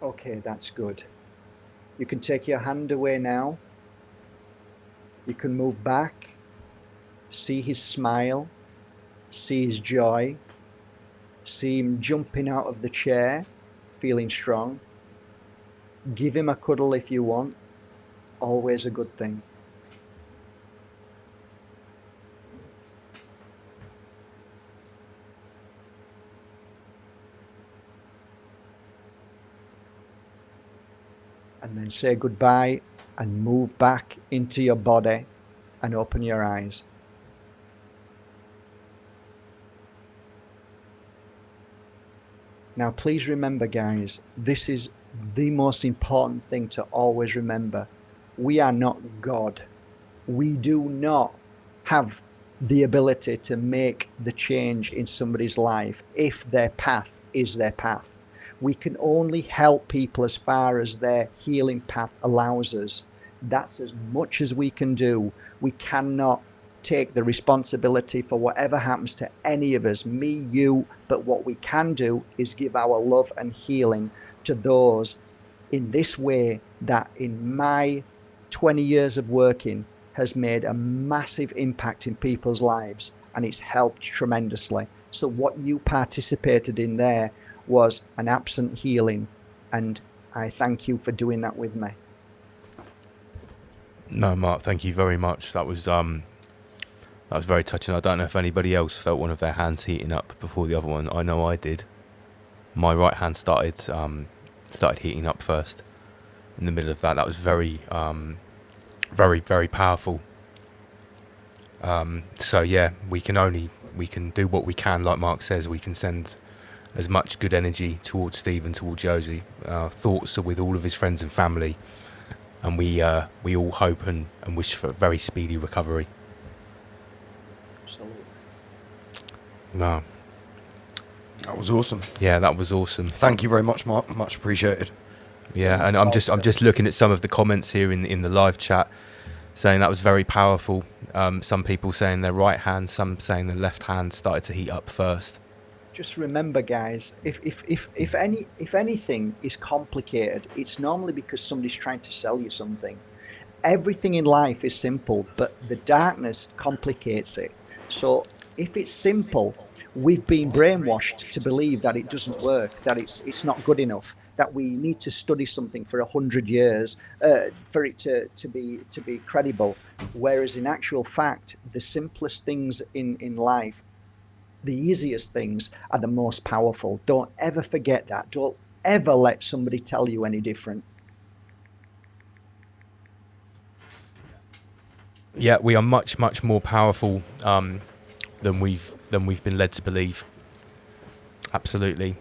Okay, that's good. You can take your hand away now. You can move back. See his smile. See his joy. See him jumping out of the chair, feeling strong. Give him a cuddle if you want. Always a good thing. And then say goodbye and move back into your body and open your eyes. Now, please remember, guys, this is the most important thing to always remember. We are not God. We do not have the ability to make the change in somebody's life if their path is their path. We can only help people as far as their healing path allows us. That's as much as we can do. We cannot take the responsibility for whatever happens to any of us, me, you, but what we can do is give our love and healing to those in this way that in my 20 years of working has made a massive impact in people's lives, and it's helped tremendously. So what you participated in there was an absent healing, and I thank you for doing that with me. No, Mark, thank you very much. That was very touching. I don't know if anybody else felt one of their hands heating up before the other one. I know I did. My right hand started heating up first in the middle of that. That was very, very powerful. So yeah, we can do what we can. Like Mark says, we can send as much good energy towards Steve and towards Josie. Thoughts are with all of his friends and family, and we all hope and wish for a very speedy recovery. Absolutely. No. That was awesome. Yeah, that was awesome. Thank you very much, Mark. Much appreciated. Yeah, and I'm just looking at some of the comments here in the live chat, saying that was very powerful. Some people saying their right hand, some saying their left hand started to heat up first. Just remember, guys, if anything is complicated, it's normally because somebody's trying to sell you something. Everything in life is simple, but the darkness complicates it. So if it's simple, we've been brainwashed to believe that it doesn't work, that it's not good enough, that we need to study something for 100 years for it to be credible. Whereas in actual fact, the simplest things in life, the easiest things are the most powerful. Don't ever forget that. Don't ever let somebody tell you any different. Yeah, we are much more powerful than we've been led to believe. Absolutely.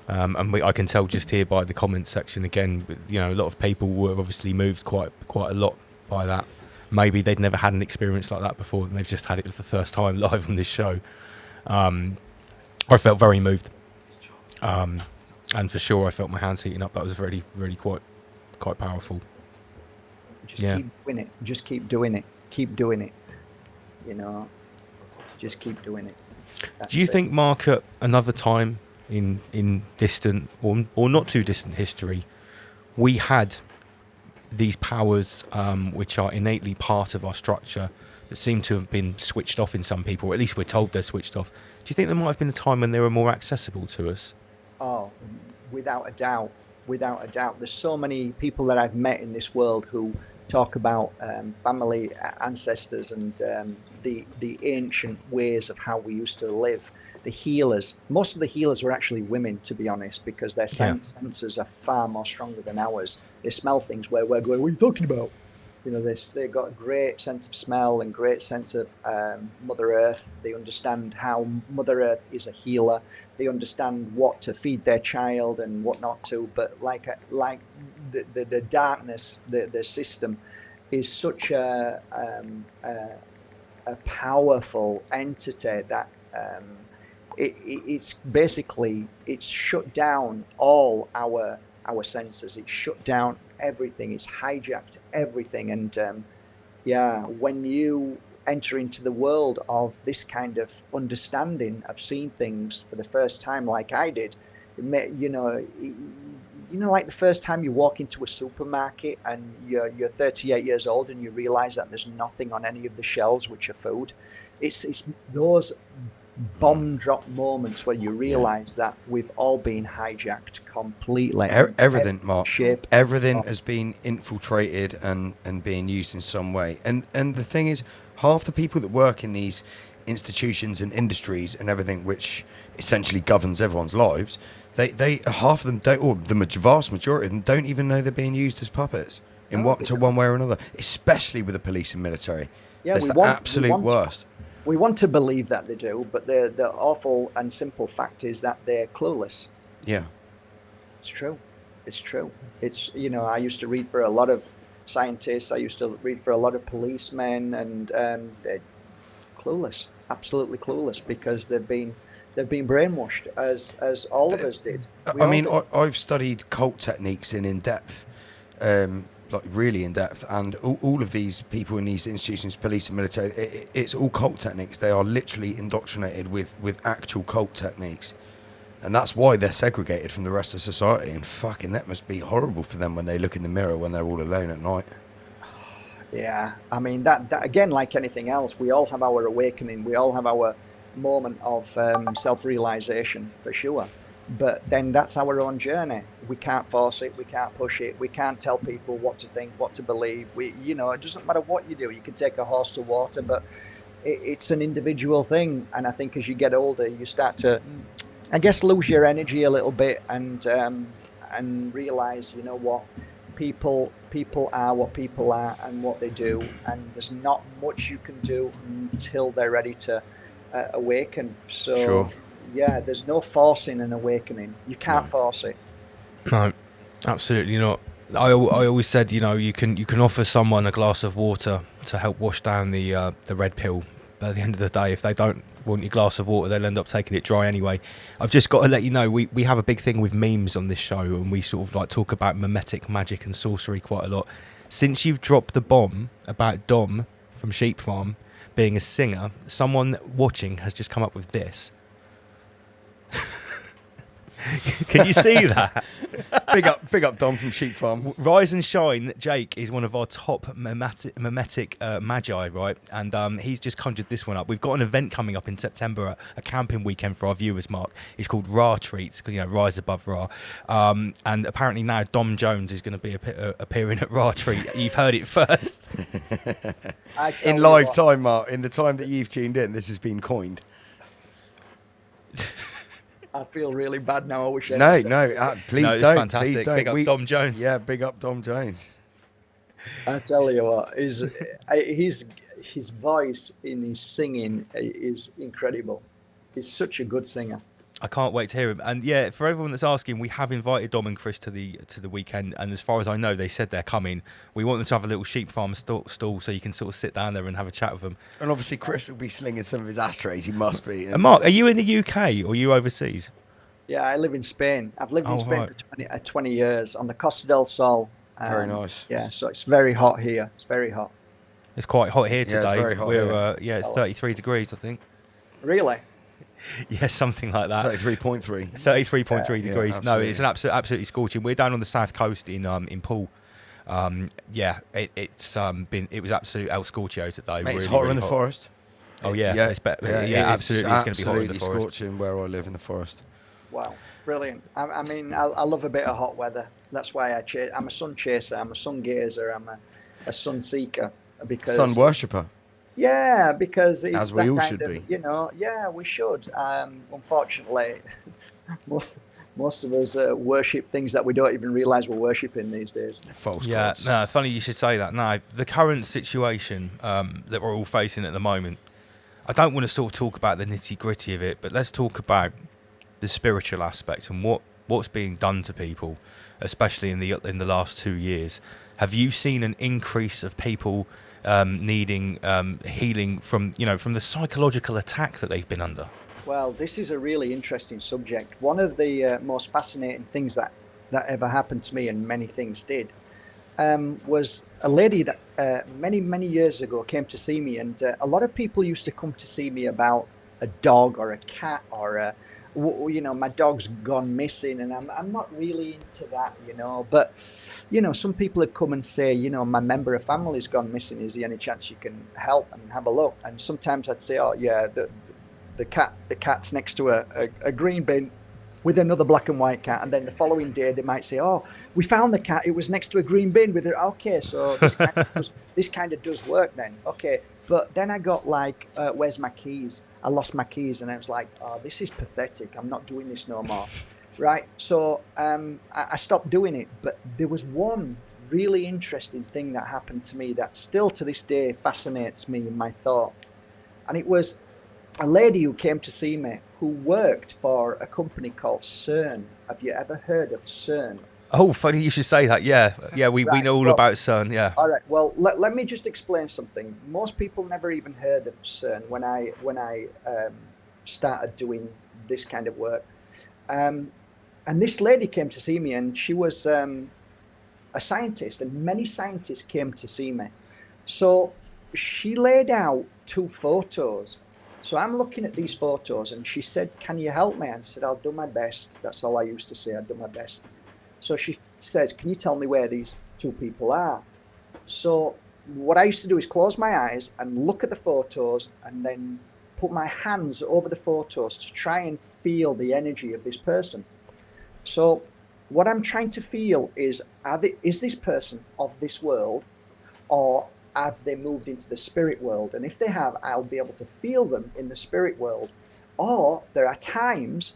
And I can tell just here by the comment section again, you know, a lot of people were obviously moved quite a lot by that. Maybe they'd never had an experience like that before, and they've just had it for the first time live on this show. I felt very moved, and for sure I felt my hands heating up. That was really quite powerful. Just keep doing it. Just keep doing it. Keep doing it. You know, just keep doing it. That's Do you it. think, Mark, at another time in distant or not too distant history, we had these powers which are innately part of our structure that seem to have been switched off in some people, or at least we're told they're switched off? Do you think there might have been a time when they were more accessible to us? Oh, without a doubt. Without a doubt. There's so many people that I've met in this world who talk about family ancestors and the ancient ways of how we used to live. The healers, most of the healers were actually women, to be honest, because their senses are far more stronger than ours. They smell things where we're going, what are you talking about? You know, they've got a great sense of smell and great sense of Mother Earth. They understand how Mother Earth is a healer. They understand what to feed their child and what not to. But like the darkness, the system is such a powerful entity that it's basically shut down all our senses. It's shut down everything. It's hijacked everything. And when you enter into the world of this kind of understanding of seeing things for the first time, like I did, you know, like the first time you walk into a supermarket and you're 38 years old and you realize that there's nothing on any of the shelves which are food. It's those bomb drop moments where you realize that we've all been hijacked completely. Everything, Mark. Everything has been infiltrated and being used in some way. And the thing is, half the people that work in these institutions and industries and everything, which essentially governs everyone's lives, they half of them don't, or the vast majority of them don't even know they're being used as puppets. one way or another, especially with the police and military. Yeah, That's the absolute worst. We want to believe that they do, but the awful and simple fact is that they're clueless. Yeah. It's true. It's true. It's, you know, I used to read for a lot of scientists. I used to read for a lot of policemen, and they're clueless, absolutely clueless, because they've been brainwashed, as all of us did. I've studied cult techniques in depth, like really in depth, and all of these people in these institutions, police and military, it's all cult techniques. They are literally indoctrinated with actual cult techniques. And that's why they're segregated from the rest of society. And fucking, that must be horrible for them when they look in the mirror when they're all alone at night. Yeah, I mean, that again, like anything else, we all have our awakening. We all have our moment of self-realization, for sure. But then that's our own journey. We can't force it. We can't push it. We can't tell people what to think, what to believe. You know, it doesn't matter what you do. You can take a horse to water, but it's an individual thing. And I think as you get older, you start to, I guess, lose your energy a little bit, and realize, you know what, people are what people are and what they do, and there's not much you can do until they're ready to awaken. So Sure. Yeah, there's no forcing an awakening. You can't force it. No, absolutely not. I always said, you know, you can offer someone a glass of water to help wash down the red pill. But at the end of the day, if they don't want your glass of water, they'll end up taking it dry anyway. I've just got to let you know, we have a big thing with memes on this show, and we sort of like talk about mimetic magic and sorcery quite a lot. Since you've dropped the bomb about Dom from Sheep Farm being a singer, someone watching has just come up with this. Can you see that? Big up Dom from Sheep Farm. Rise and Shine, Jake, is one of our top mimetic magi, right? And he's just conjured this one up. We've got an event coming up in September, a camping weekend for our viewers, Mark. It's called Ra Treats, because, you know, Rise Above Ra. And apparently now Dom Jones is going to be appearing at Ra Treat. You've heard it first. In live time, Mark, in the time that you've tuned in, this has been coined. I feel really bad now. I wish I No, had said please No, it's don't. fantastic. Please don't. Big up Dom Jones. Yeah, big up Dom Jones. I tell you what, his voice in his singing is incredible. He's such a good singer. I can't wait to hear him. And yeah, for everyone that's asking, we have invited Dom and Chris to the weekend, and as far as I know, they said they're coming. We want them to have a little sheep farm stall so you can sort of sit down there and have a chat with them. And obviously Chris will be slinging some of his ashtrays. He must be. And Mark, are you in the UK or are you overseas? Yeah, I live in Spain. I've lived in Spain right. for 20 years on the Costa del Sol. Very nice. Yeah, so it's very hot here. It's very hot. It's quite hot here today. Yeah, it's very hot We're it's 33 degrees, I think. Really? Yeah, something like that. 33.3. 33.3 degrees. Yeah, No, it's an absolutely scorching. We're down on the south coast in Poole. It was absolute El Scorchio today. Mate, it's really, hotter really in the hot. forest. Oh yeah, it's better. Yeah, absolutely. It's going to be hotter in the absolutely forest. scorching where I live in the forest. Wow, brilliant. I mean, I love a bit of hot weather. That's why I'm a sun chaser. I'm a sun gazer. I'm a sun seeker. Because Sun worshipper. Yeah, because it's as we that all kind should of, be. you know, yeah, we should. Unfortunately, most of us worship things that we don't even realize we're worshiping these days. False Yeah, gods. no, funny you should say that. No, the current situation that we're all facing at the moment, I don't want to sort of talk about the nitty gritty of it, but let's talk about the spiritual aspect and what's being done to people, especially in the last 2 years. Have you seen an increase of people needing healing from the psychological attack that they've been under? Well, this is a really interesting subject. One of the most fascinating things that ever happened to me, and many things did, was a lady that many years ago came to see me, and a lot of people used to come to see me about a dog or a cat or my dog's gone missing, and I'm not really into that, but some people would come and say, my member of family's gone missing, is there any chance you can help and have a look? And sometimes I'd say, oh yeah, the cat's next to a green bin with another black and white cat, and then the following day they might say, oh, we found the cat, it was next to a green bin with it. Okay, so this kind of does work then. Okay, but then I got like, where's my keys? I lost my keys, and I was like, oh, this is pathetic. I'm not doing this no more. Right, so I stopped doing it, but there was one really interesting thing that happened to me that still to this day fascinates me in my thought. And it was a lady who came to see me who worked for a company called CERN. Have you ever heard of CERN? Oh, funny you should say that. Yeah, we Right, know all about CERN. Yeah. All right. Well, let me just explain something. Most people never even heard of CERN when I started doing this kind of work. And this lady came to see me, and she was a scientist, and many scientists came to see me. So she laid out 2 photos. So I'm looking at these photos, and she said, "Can you help me?" And I said, "I'll do my best." That's all I used to say. I'll do my best. So she says, "Can you tell me where these 2 people are?" So what I used to do is close my eyes and look at the photos, and then put my hands over the photos to try and feel the energy of this person. So what I'm trying to feel is, is this person of this world, or have they moved into the spirit world? And if they have, I'll be able to feel them in the spirit world. Or there are times,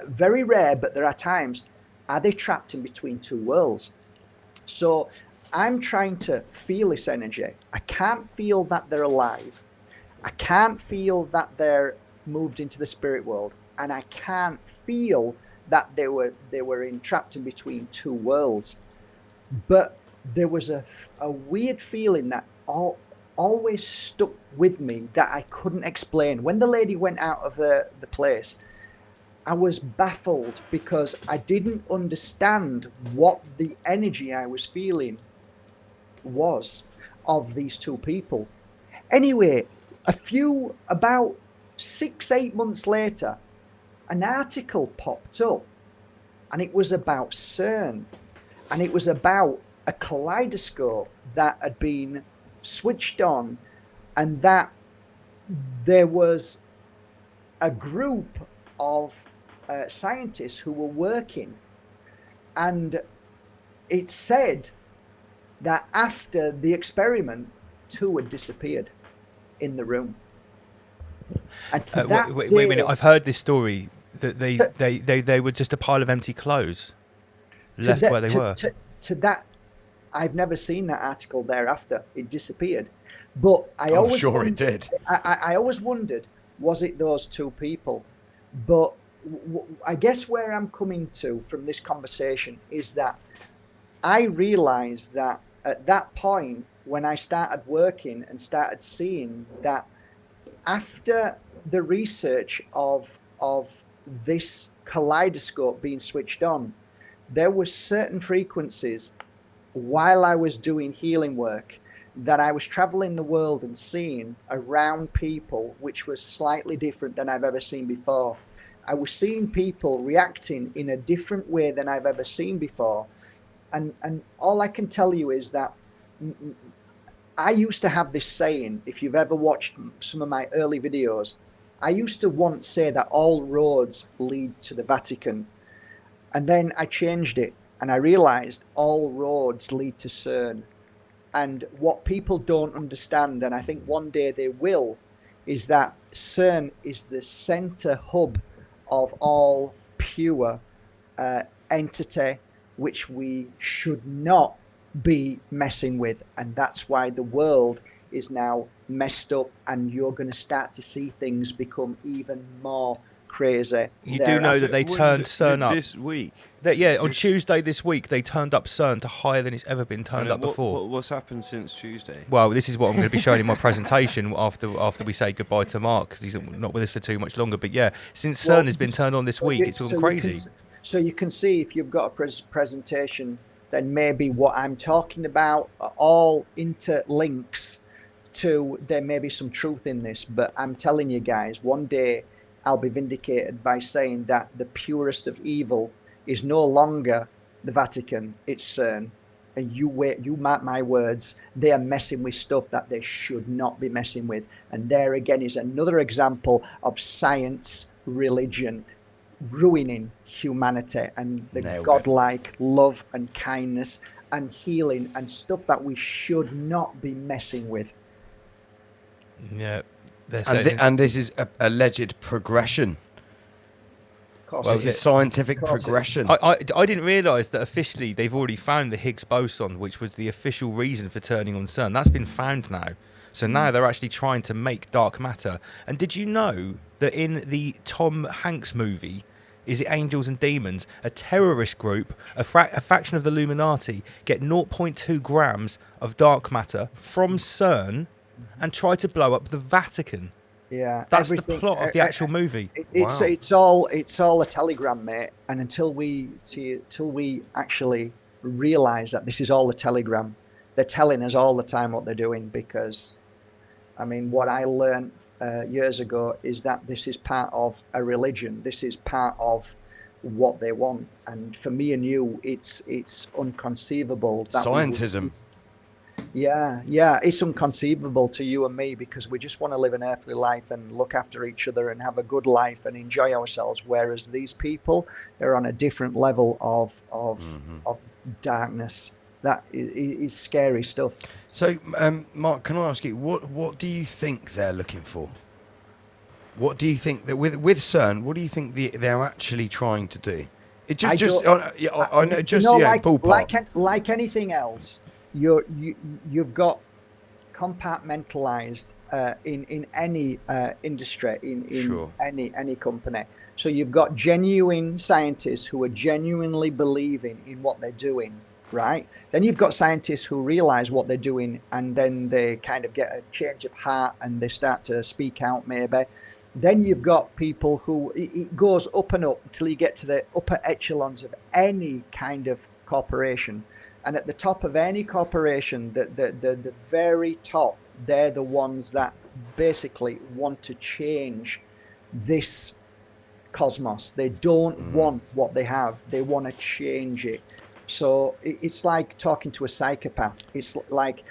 very rare, but there are times, are they trapped in between 2 worlds? So I'm trying to feel this energy. I can't feel that they're alive. I can't feel that they're moved into the spirit world, and I can't feel that they were trapped in between 2 worlds. But there was a weird feeling that always stuck with me that I couldn't explain. When the lady went out of the place, I was baffled because I didn't understand what the energy I was feeling was of these 2 people. Anyway, about 6-8 months later, an article popped up, and it was about CERN, and it was about a kaleidoscope that had been switched on, and that there was a group of scientists who were working, and it said that after the experiment, 2 had disappeared in the room. And to that wait day, a minute, I've heard this story that they were just a pile of empty clothes left where they were. To that, I've never seen that article thereafter. It disappeared. But I I'm sure it did. I always wondered, was it those 2 people? But I guess where I'm coming to from this conversation is that I realized that at that point, when I started working and started seeing that after the research of this kaleidoscope being switched on, there were certain frequencies while I was doing healing work that I was traveling the world and seeing around people, which was slightly different than I've ever seen before. I was seeing people reacting in a different way than I've ever seen before. And all I can tell you is that I used to have this saying, if you've ever watched some of my early videos, I used to once say that all roads lead to the Vatican. And then I changed it, and I realized all roads lead to CERN. And what people don't understand, and I think one day they will, is that CERN is the center hub of all pure entity, which we should not be messing with. And that's why the world is now messed up, and you're going to start to see things become even more crazy. You do know that they turned CERN up this week. On Tuesday this week, they turned up CERN to higher than it's ever been turned up before. What's happened since Tuesday? Well, this is what I'm going to be showing in my presentation after we say goodbye to Mark, because he's not with us for too much longer. But yeah, since CERN has been turned on this week, it's been crazy. So you can see, if you've got a presentation, then maybe what I'm talking about all interlinks to, there may be some truth in this. But I'm telling you guys, one day I'll be vindicated by saying that the purest of evil is no longer the Vatican, it's CERN. And you mark my words, they are messing with stuff that they should not be messing with. And there again is another example of science, religion, ruining humanity and the godlike love and kindness and healing and stuff that we should not be messing with. Yeah. And this is a alleged progression. course. This is scientific progression. I didn't realise that officially they've already found the Higgs boson, which was the official reason for turning on CERN. That's been found now. So now they're actually trying to make dark matter. And did you know that in the Tom Hanks movie, is it Angels and Demons, a terrorist group, a faction of the Illuminati, get 0.2 grams of dark matter from CERN and try to blow up the Vatican? Yeah, that's the plot of the actual movie. It's all a telegram, mate. And until we actually realise that this is all a telegram, they're telling us all the time what they're doing. Because, I mean, what I learned years ago is that this is part of a religion. This is part of what they want. And for me and you, it's unconceivable. That Scientism. Yeah, it's inconceivable to you and me, because we just want to live an earthly life and look after each other and have a good life and enjoy ourselves. Whereas these people, they're on a different level of darkness. That is scary stuff. So, Mark, can I ask you, what do you think they're looking for? What do you think that with CERN? What do you think they're actually trying to do? Ballpark. Like anything else, you've got compartmentalized in any industry, in any company. So you've got genuine scientists who are genuinely believing in what they're doing, right? Then you've got scientists who realize what they're doing, and then they kind of get a change of heart and they start to speak out, maybe. Then you've got people who, it goes up and up until you get to the upper echelons of any kind of corporation. And at the top of any corporation, the very top, they're the ones that basically want to change this cosmos. They don't want what they have. They want to change it. So it's like talking to a psychopath. It's like,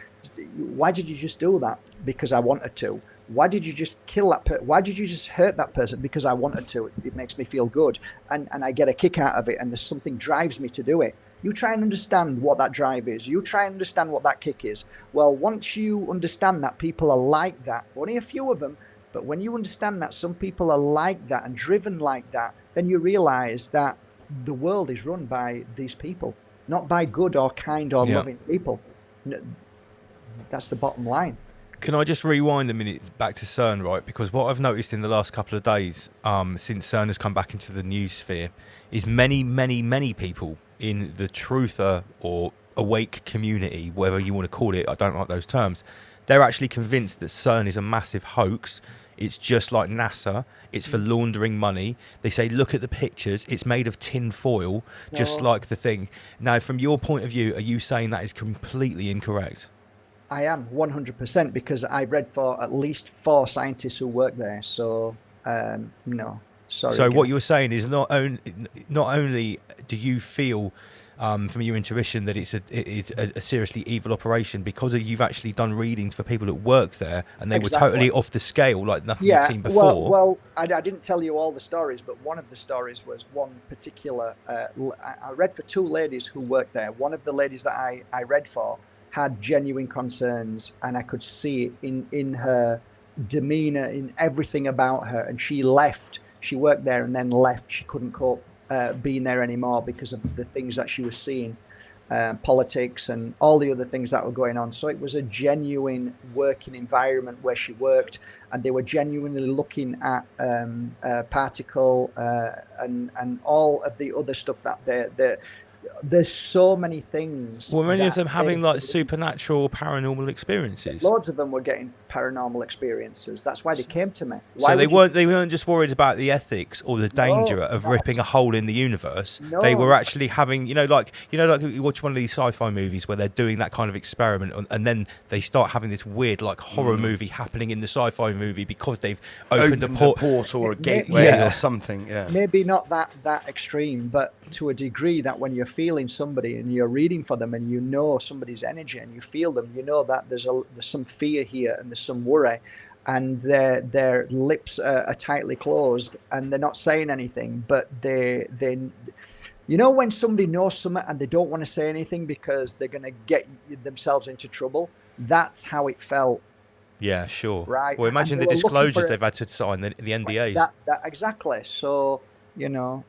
why did you just do that? Because I wanted to. Why did you just kill that person? Why did you just hurt that person? Because I wanted to. It makes me feel good. And I get a kick out of it, and there's something drives me to do it. You try and understand what that drive is. You try and understand what that kick is. Well, once you understand that people are like that, only a few of them, but when you understand that some people are like that and driven like that, then you realize that the world is run by these people, not by good or kind or loving people. That's the bottom line. Can I just rewind a minute back to CERN, right? Because what I've noticed in the last couple of days, since CERN has come back into the news sphere, is many, many, many people in the truther or awake community, whatever you want to call it, I don't like those terms, they're actually convinced that CERN is a massive hoax. It's just like NASA. It's for laundering money. They say, look at the pictures. It's made of tin foil, just like the thing. Now, from your point of view, are you saying that is completely incorrect? I am 100%, because I read for at least 4 scientists who work there. So, no, sorry. So what you're saying is not only do you feel from your intuition that it's a seriously evil operation, because you've actually done readings for people that work there, and they were totally off the scale, like nothing you've seen before. Well, I didn't tell you all the stories, but one of the stories was one particular. I read for 2 ladies who worked there. One of the ladies that I read for had genuine concerns, and I could see it in her demeanor, in everything about her. And she left. She worked there and then left. She couldn't cope being there anymore because of the things that she was seeing, politics and all the other things that were going on. So it was a genuine working environment where she worked, and they were genuinely looking at particle and all of the other stuff that there's so many things. Were many of them having like supernatural, paranormal experiences? Loads of them were getting paranormal experiences. That's why they came to me. So they weren't just worried about the ethics or the danger of ripping a hole in the universe. No. They were actually having, like you watch one of these sci-fi movies where they're doing that kind of experiment, and then they start having this weird like horror movie happening in the sci-fi movie because they've opened a portal or a gateway or something. Yeah. Maybe not that extreme, but to a degree that when you're feeling somebody and you're reading for them and you know somebody's energy and you feel them, you know that there's some fear here and there's some worry, and their lips are tightly closed and they're not saying anything, but they when somebody knows something and they don't want to say anything because they're going to get themselves into trouble. That's how it felt. Yeah, sure. Right. Well, imagine the disclosures they've had to sign, the NDAs. That exactly. So you know.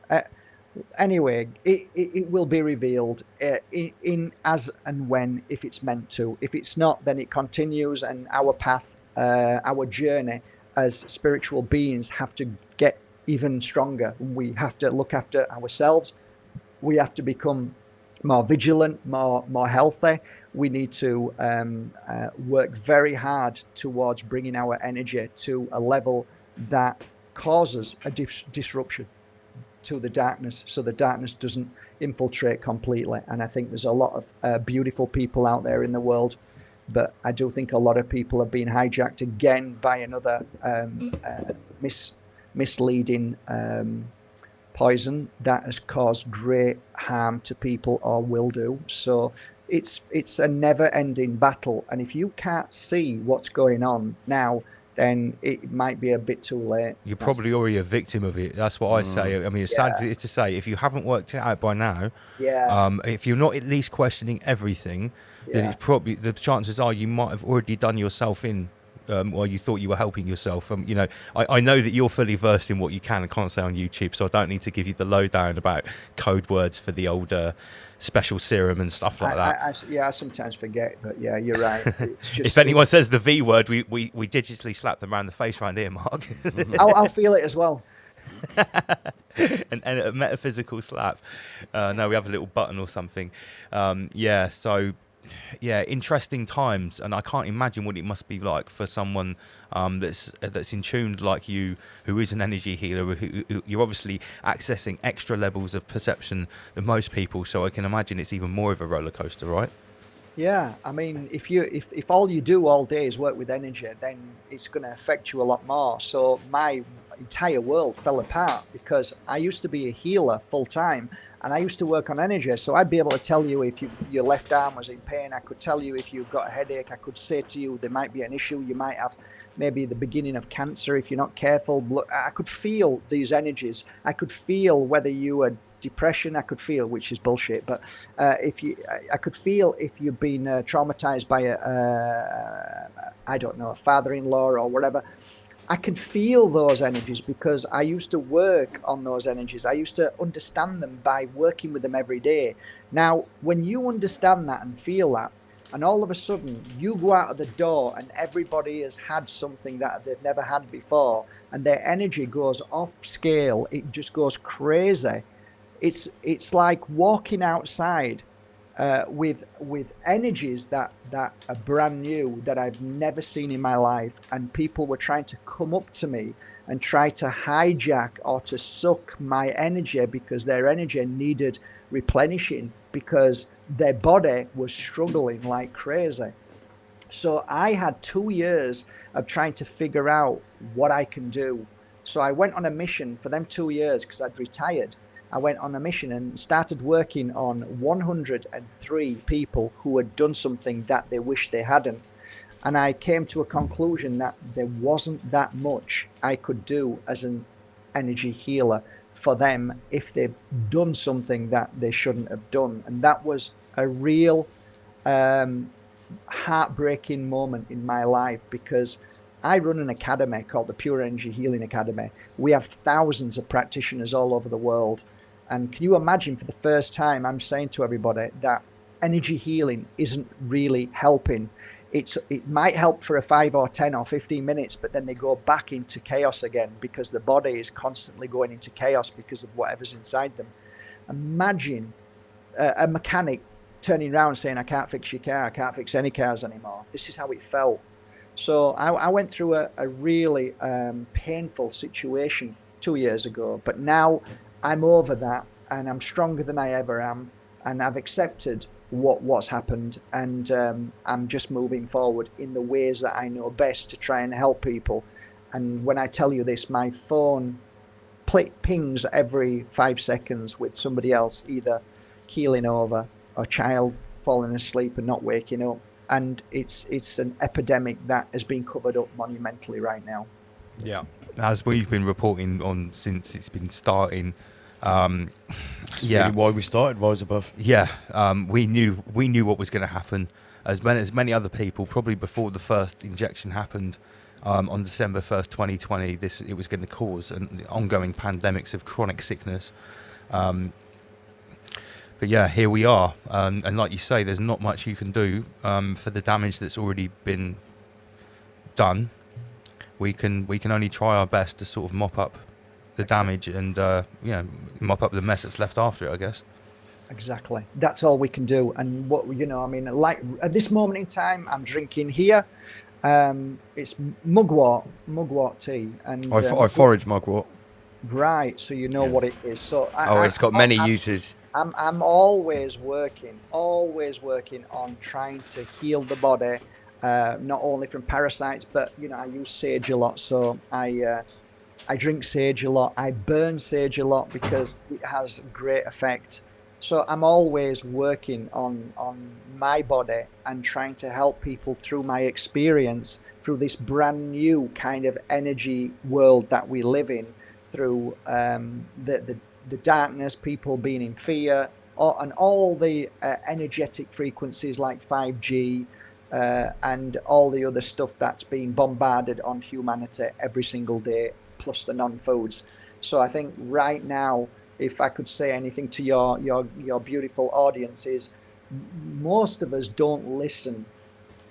Anyway, it will be revealed in as and when, if it's meant to. If it's not, then it continues, and our path, our journey as spiritual beings have to get even stronger. We have to look after ourselves. We have to become more vigilant, more healthy. We need to work very hard towards bringing our energy to a level that causes a disruption to the darkness, so the darkness doesn't infiltrate completely. And I think there's a lot of beautiful people out there in the world, but I do think a lot of people have been hijacked again by another misleading poison that has caused great harm to people, or will do. So it's a never-ending battle, and if you can't see what's going on now, then it might be a bit too late. You're probably already a victim of it. That's what I say. I mean, it's sad to say, if you haven't worked it out by now, if you're not at least questioning everything, then it's probably, the chances are you might have already done yourself in, or you thought you were helping yourself. You know, I know that you're fully versed in what you can and can't say on YouTube, so I don't need to give you the lowdown about code words for the older special serum and stuff like that. I sometimes forget, but yeah, you're right. It's just, if anyone says the V word, we digitally slap them around the face around here, Mark. I'll feel it as well. and a metaphysical slap. No, we have a little button or something. So interesting times, and I can't imagine what it must be like for someone that's in tune like you, who is an energy healer, who you're obviously accessing extra levels of perception than most people, so I can imagine it's even more of a roller coaster, right? Yeah, I mean, if all you do all day is work with energy, then it's going to affect you a lot more. So my entire world fell apart because I used to be a healer full time, and I used to work on energy. So I'd be able to tell you if your left arm was in pain. I could tell you if you've got a headache. I could say to you there might be an issue. You might have maybe the beginning of cancer if you're not careful. I could feel these energies. I could feel whether you were depression. I could feel, which is bullshit, but I could feel if you've been traumatized by a father-in-law or whatever. I can feel those energies because I used to work on those energies. I used to understand them by working with them every day. Now, when you understand that and feel that, and all of a sudden you go out of the door and everybody has had something that they've never had before, and their energy goes off scale, it just goes crazy. It's like walking outside with energies that are brand new, that I've never seen in my life, and people were trying to come up to me and try to hijack or to suck my energy because their energy needed replenishing because their body was struggling like crazy. So I had 2 years of trying to figure out what I can do. So I went on a mission for them 2 years because I'd retired. I went on a mission and started working on 103 people who had done something that they wished they hadn't. And I came to a conclusion that there wasn't that much I could do as an energy healer for them if they've done something that they shouldn't have done. And that was a real heartbreaking moment in my life, because I run an academy called the Pure Energy Healing Academy. We have thousands of practitioners all over the world. And can you imagine, for the first time, I'm saying to everybody that energy healing isn't really helping. It might help for a 5 or 10 or 15 minutes, but then they go back into chaos again because the body is constantly going into chaos because of whatever's inside them. Imagine a mechanic turning around saying, I can't fix your car, I can't fix any cars anymore. This is how it felt. So I went through a really painful situation 2 years ago, but now I'm over that and I'm stronger than I ever am, and I've accepted what's happened, and I'm just moving forward in the ways that I know best to try and help people. And when I tell you this, my phone pings every 5 seconds with somebody else either keeling over or child falling asleep and not waking up, and it's an epidemic that has been covered up monumentally right now. Yeah, as we've been reporting on since it's been starting. That's really why we started Rise Above. Yeah, we knew what was going to happen. As many other people, probably before the first injection happened, on December 1st, 2020, it was going to cause ongoing pandemics of chronic sickness. But yeah, here we are. And like you say, there's not much you can do for the damage that's already been done. We can only try our best to sort of mop up the damage and mop up the mess that's left after it, I guess. Exactly. That's all we can do. And what, I mean, like at this moment in time, I'm drinking here. It's mugwort tea. And I forage mugwort. Right. So you know what it is. So it's got many uses. I'm always working on trying to heal the body, not only from parasites, but I use sage a lot. So I drink sage a lot. I burn sage a lot because it has great effect. So I'm always working on my body and trying to help people through my experience, through this brand new kind of energy world that we live in, through the darkness, people being in fear, and all the energetic frequencies like 5G and all the other stuff that's being bombarded on humanity every single day, plus the non-foods. So I think right now, if I could say anything to your beautiful audience, is most of us don't listen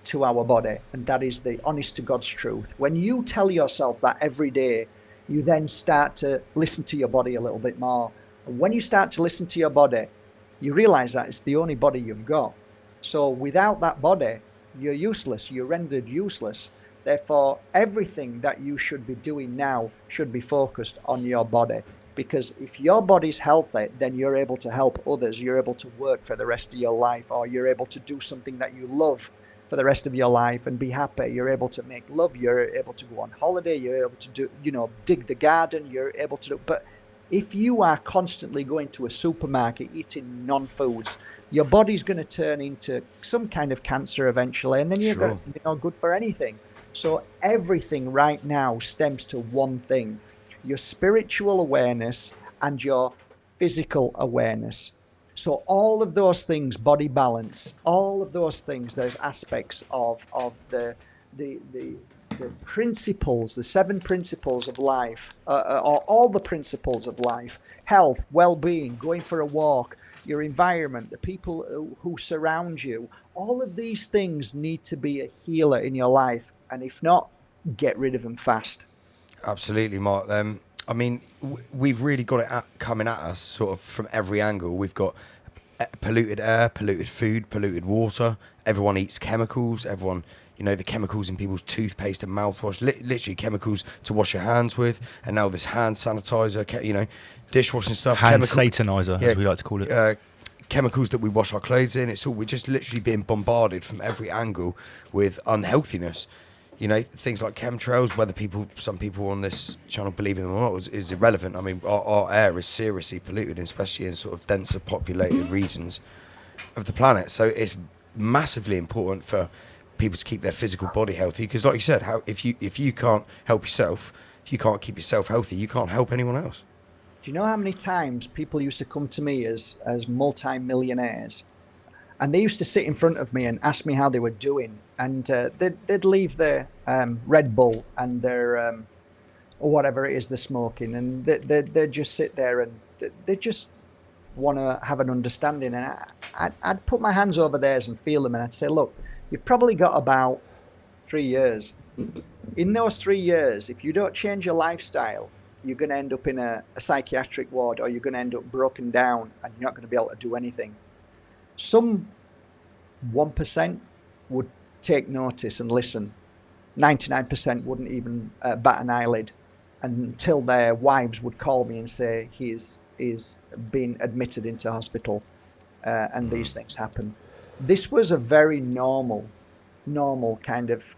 to our body, and that is the honest to God's truth. When you tell yourself that every day, you then start to listen to your body a little bit more. And when you start to listen to your body, you realize that it's the only body you've got. So without that body, you're useless, you're rendered useless. Therefore, everything that you should be doing now should be focused on your body. Because if your body's healthy, then you're able to help others. You're able to work for the rest of your life, or you're able to do something that you love for the rest of your life and be happy. You're able to make love. You're able to go on holiday. You're able to do, dig the garden. You're able to do. But if you are constantly going to a supermarket eating non-foods, your body's going to turn into some kind of cancer eventually, and then you're not good for anything. So everything right now stems to one thing: your spiritual awareness and your physical awareness. So all of those things, body balance, all of those things, there's aspects of the principles, the 7 principles of life, or all the principles of life: health, well-being, going for a walk, your environment, the people who surround you. All of these things need to be a healer in your life. And if not, get rid of them fast. Absolutely, Mark. I mean, we've really got it coming at us sort of from every angle. We've got polluted air, polluted food, polluted water. Everyone eats chemicals. Everyone, the chemicals in people's toothpaste and mouthwash, literally chemicals to wash your hands with. And now this hand sanitizer, dishwashing stuff. Hand satanizer, as we like to call it. Chemicals that we wash our clothes in. We're just literally being bombarded from every angle with unhealthiness. Things like chemtrails, whether some people on this channel believe in them or not, is irrelevant. I mean, our air is seriously polluted, especially in sort of denser populated regions of the planet. So it's massively important for people to keep their physical body healthy, because like you said, if you can't help yourself, if you can't keep yourself healthy, you can't help anyone else. Do you know how many times people used to come to me as multi-millionaires, and they used to sit in front of me and ask me how they were doing, and they'd leave their Red Bull and their or whatever it is they're smoking, and they'd just sit there and they just want to have an understanding. And I'd put my hands over theirs and feel them, and I'd say, look, you've probably got about 3 years. In those 3 years, if you don't change your lifestyle, you're going to end up in a psychiatric ward, or you're going to end up broken down and you're not going to be able to do anything. Some 1% would take notice and listen. 99% wouldn't even bat an eyelid, until their wives would call me and say he's been admitted into hospital, and these things happen. This was a very normal kind of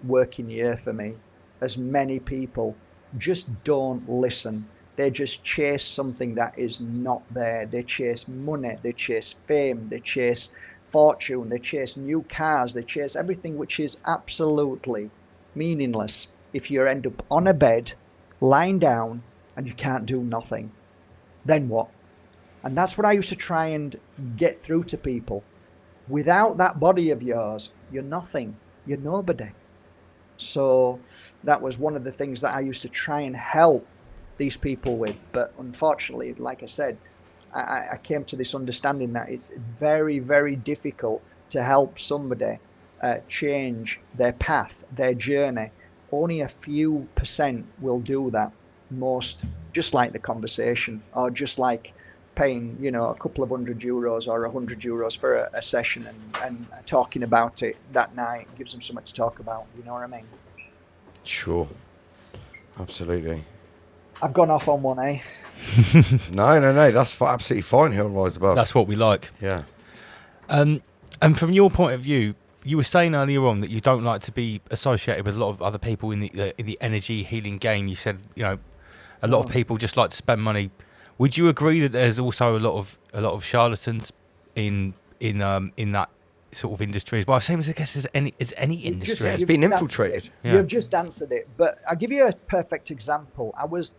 working year for me, as many people just don't listen. They just chase something that is not there. They chase money, they chase fame, they chase fortune, they chase new cars, they chase everything which is absolutely meaningless if you end up on a bed, lying down, and you can't do nothing. Then what? And that's what I used to try and get through to people. Without that body of yours, you're nothing. You're nobody. So that was one of the things that I used to try and help these people with. But unfortunately, like I said, I came to this understanding that it's very, very difficult to help somebody change their path, their journey. Only a few percent will do that. Most, just like the conversation, or just like paying, a couple of €100 or €100 for a session and talking about it that night gives them something to talk about. You know what I mean? Sure. Absolutely. I've gone off on one, eh? No. That's absolutely fine here on Rise Above. That's what we like. Yeah. And from your point of view, you were saying earlier on that you don't like to be associated with a lot of other people in the energy healing game. You said, a lot of people just like to spend money. Would you agree that there's also a lot of charlatans in that sort of industry as well? Same as I guess as any industry. It's been infiltrated. Yeah. You've just answered it, but I'll give you a perfect example.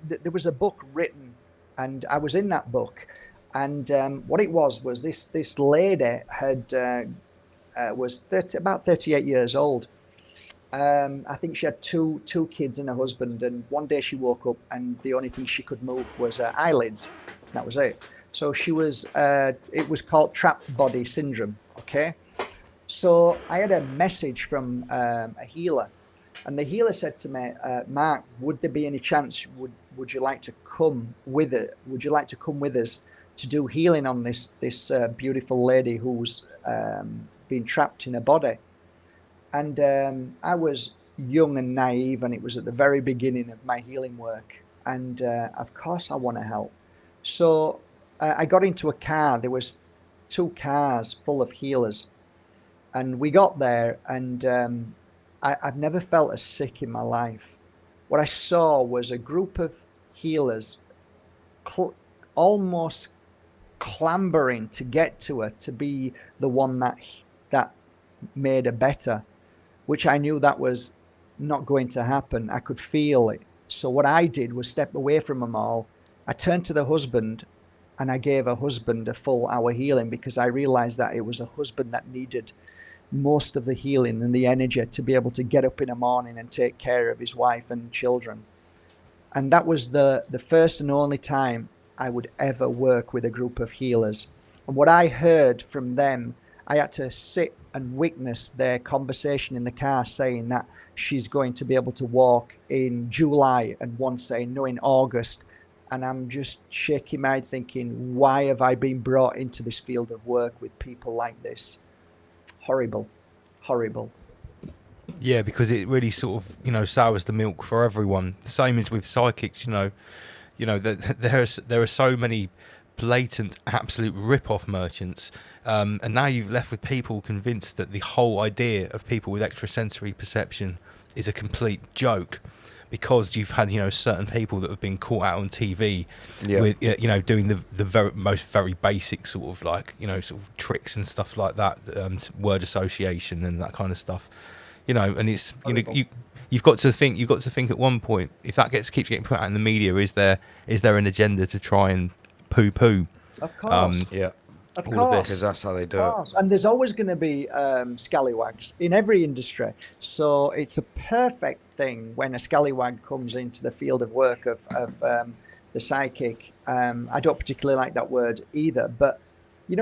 There was a book written, and I was in that book, and what it was this lady was about 38 years old. I think she had two kids and a husband, and one day she woke up and the only thing she could move was her eyelids. That was it. So she was, it was called trapped body syndrome. Okay. So I had a message from a healer, and the healer said to me, Mark, would there be any chance, would you like to come with it? Would you like to come with us to do healing on this beautiful lady who's been trapped in a body? And I was young and naive, and it was at the very beginning of my healing work. And of course I want to help. So I got into a car. There was 2 cars full of healers. And we got there, and I've never felt as sick in my life. What I saw was a group of healers almost clambering to get to her, to be the one that made her better, which I knew that was not going to happen. I could feel it. So what I did was step away from them all. I turned to the husband, and I gave her husband a full hour healing, because I realized that it was a husband that needed most of the healing and the energy to be able to get up in the morning and take care of his wife and children. And that was the first and only time I would ever work with a group of healers. And what I heard from them, I had to sit and witness their conversation in the car, saying that she's going to be able to walk in July, and one saying no, in August. And I'm just shaking my head thinking, why have I been brought into this field of work with people like this? Horrible. Yeah, because it really sort of, sours the milk for everyone. Same as with psychics, there are so many blatant, absolute rip-off merchants, and now you've left with people convinced that the whole idea of people with extrasensory perception is a complete joke, because you've had certain people that have been caught out on TV with doing the very basic sort of sort of tricks and stuff like that, word association and that kind of stuff, and it's you've got to think at one point, if that keeps getting put out in the media, is there an agenda to try and poo-poo? Of course. Of course, because that's how they do it. And there's always going to be scallywags in every industry. So it's a perfect thing when a scallywag comes into the field of work of the psychic. I don't particularly like that word either, but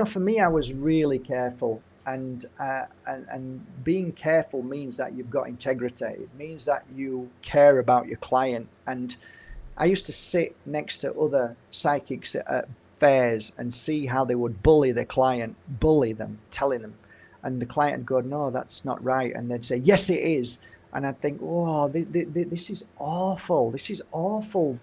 for me, I was really careful, and being careful means that you've got integrity. It means that you care about your client. And I used to sit next to other psychics at fairs and see how they would bully their client, bully them, telling them, and the client would go, no, that's not right, and they'd say, yes, it is. And I'd think, oh, this is awful. This is awful.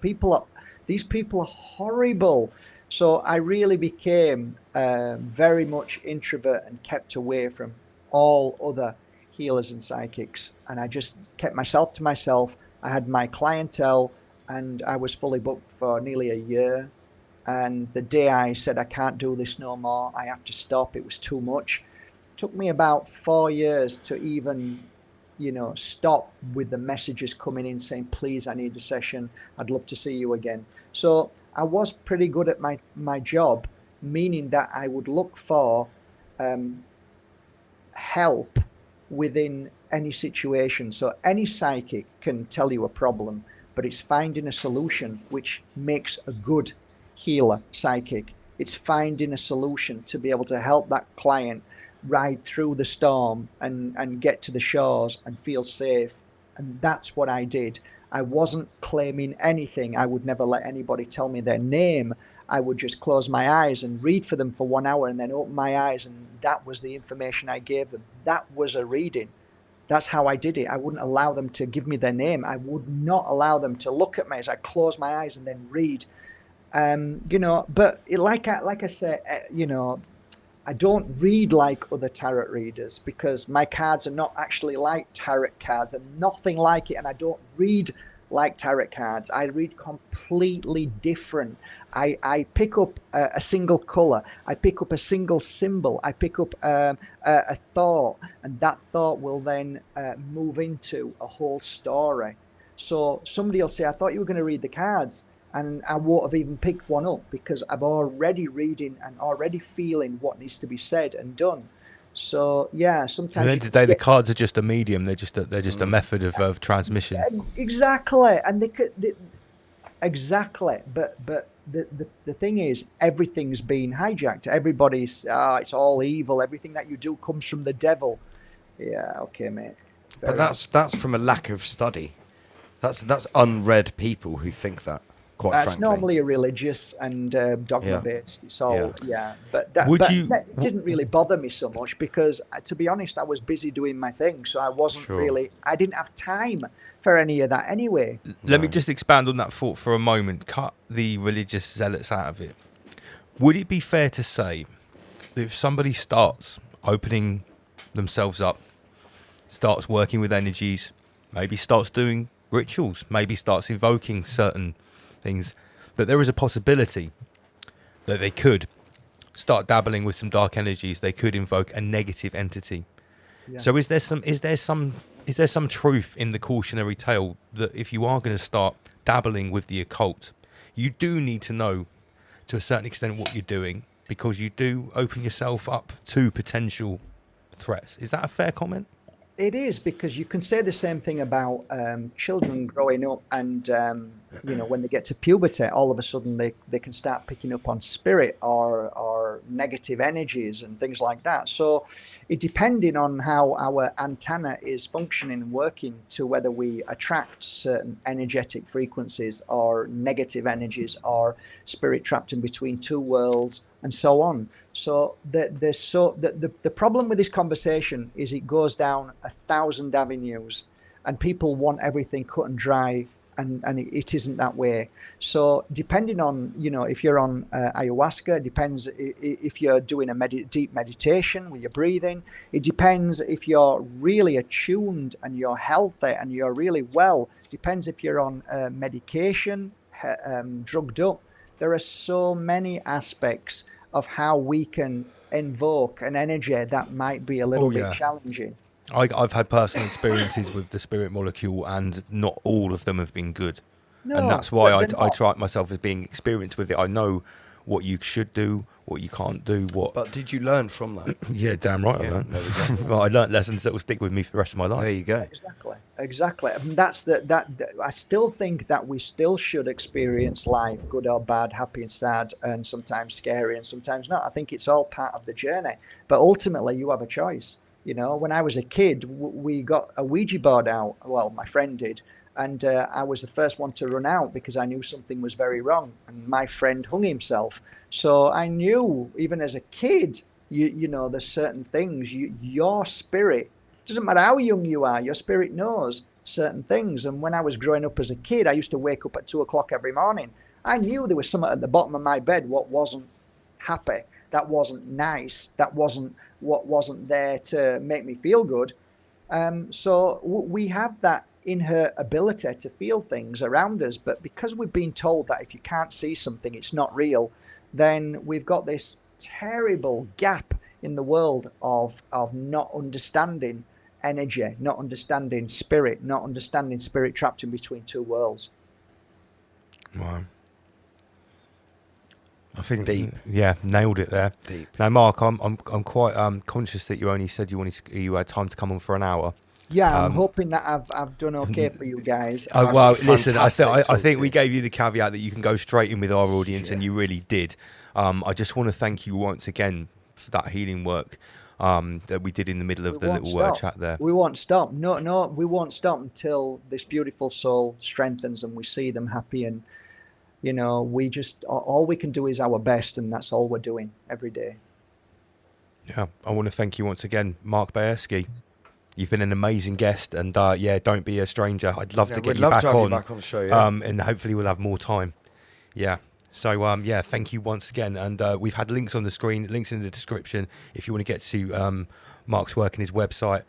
These people are horrible. So I really became very much introvert and kept away from all other healers and psychics, and I just kept myself to myself. I had my clientele, and I was fully booked for nearly a year. And the day I said, I can't do this no more, I have to stop, it was too much. It took me about 4 years to even, stop with the messages coming in saying, please, I need a session. I'd love to see you again. So I was pretty good at my job, meaning that I would look for help within any situation. So any psychic can tell you a problem, but it's finding a solution which makes a good healer psychic. It's finding a solution to be able to help that client ride through the storm and get to the shores and feel safe. And that's what I did. I wasn't claiming anything. I would never let anybody tell me their name. I would just close my eyes and read for them for 1 hour and then open my eyes, and that was the information I gave them. That was a reading. That's how I did it. I wouldn't allow them to give me their name. I would not allow them to look at me as I close my eyes and then read. But like I say, I don't read like other tarot readers because my cards are not actually like tarot cards. They're nothing like it, and I don't read like tarot cards. I read completely different. I pick up a single color. I pick up a single symbol. I pick up a thought, and that thought will then move into a whole story. So somebody will say, I thought you were going to read the cards, and I won't have even picked one up because I'm already reading and already feeling what needs to be said and done. So yeah, sometimes. At the end of the day, the cards are just a medium. They're just a method of transmission. Exactly, and exactly. But the thing is, everything's been hijacked. Everybody's it's all evil. Everything that you do comes from the devil. Yeah, okay, mate. But that's from a lack of study. That's unread people who think that. Quite That's frankly. normally a religious and dogma based. It's all but that it didn't really bother me so much because, to be honest, I was busy doing my thing, so I wasn't really. I didn't have time for any of that anyway. Let me just expand on that thought for a moment. Cut the religious zealots out of it. Would it be fair to say that if somebody starts opening themselves up, starts working with energies, maybe starts doing rituals, maybe starts invoking certain things, that there is a possibility that they could start dabbling with some dark energies, they could invoke a negative entity. So is there some truth in the cautionary tale that if you are going to start dabbling with the occult, you do need to know to a certain extent what you're doing, because you do open yourself up to potential threats? Is that a fair comment? It is, because you can say the same thing about children growing up and, when they get to puberty, all of a sudden they can start picking up on spirit or negative energies and things like that. So it depending on how our antenna is functioning and working to whether we attract certain energetic frequencies or negative energies or spirit trapped in between two worlds and so on. So the problem with this conversation is it goes down 1,000 avenues and people want everything cut and dry, and it isn't that way. So depending on, if you're on ayahuasca, it depends if you're doing a deep meditation with your breathing. It depends if you're really attuned and you're healthy and you're really well. Depends if you're on medication, drugged up. There are so many aspects of how we can invoke an energy that might be a little bit challenging. I've had personal experiences with the spirit molecule, and not all of them have been good. And that's why I try myself as being experienced with it. I know what you should do, what you can't do. But did you learn from that? Yeah, damn right I learned. I learned lessons that will stick with me for the rest of my life. There you go. Exactly. And that's I still think that we still should experience life, good or bad, happy and sad, and sometimes scary and sometimes not. I think it's all part of the journey. But ultimately, you have a choice. When I was a kid, we got a Ouija board out. Well, my friend did. And I was the first one to run out because I knew something was very wrong. And my friend hung himself. So I knew, even as a kid, there's certain things. Your spirit, doesn't matter how young you are, your spirit knows certain things. And when I was growing up as a kid, I used to wake up at 2:00 every morning. I knew there was something at the bottom of my bed what wasn't happy, that wasn't nice, that wasn't there to make me feel good. So we have that inherent ability to feel things around us, but because we've been told that if you can't see something, it's not real, then we've got this terrible gap in the world of not understanding energy, not understanding spirit, not understanding spirit trapped in between two worlds. Wow. I think deep. Yeah, nailed it there. Deep. Now, Mark, I'm quite conscious that you only said you had time to come on for an hour. Yeah, I'm hoping that I've done okay for you guys. Oh, well, listen, I fantastic think talk we to gave you the caveat that you can go straight in with our audience, and you really did. I just want to thank you once again for that healing work that we did in the middle of the little chat there. We won't stop. No, we won't stop until this beautiful soul strengthens and we see them happy. And, you know, we just, all we can do is our best, and that's all we're doing every day. Yeah, I want to thank you once again, Mark Bajerski. You've been an amazing guest, and yeah, don't be a stranger. I'd love to get you back on. The show, yeah. And hopefully we'll have more time. Yeah. So yeah, thank you once again. And we've had links on the screen, links in the description. If you want to get to Mark's work and his website,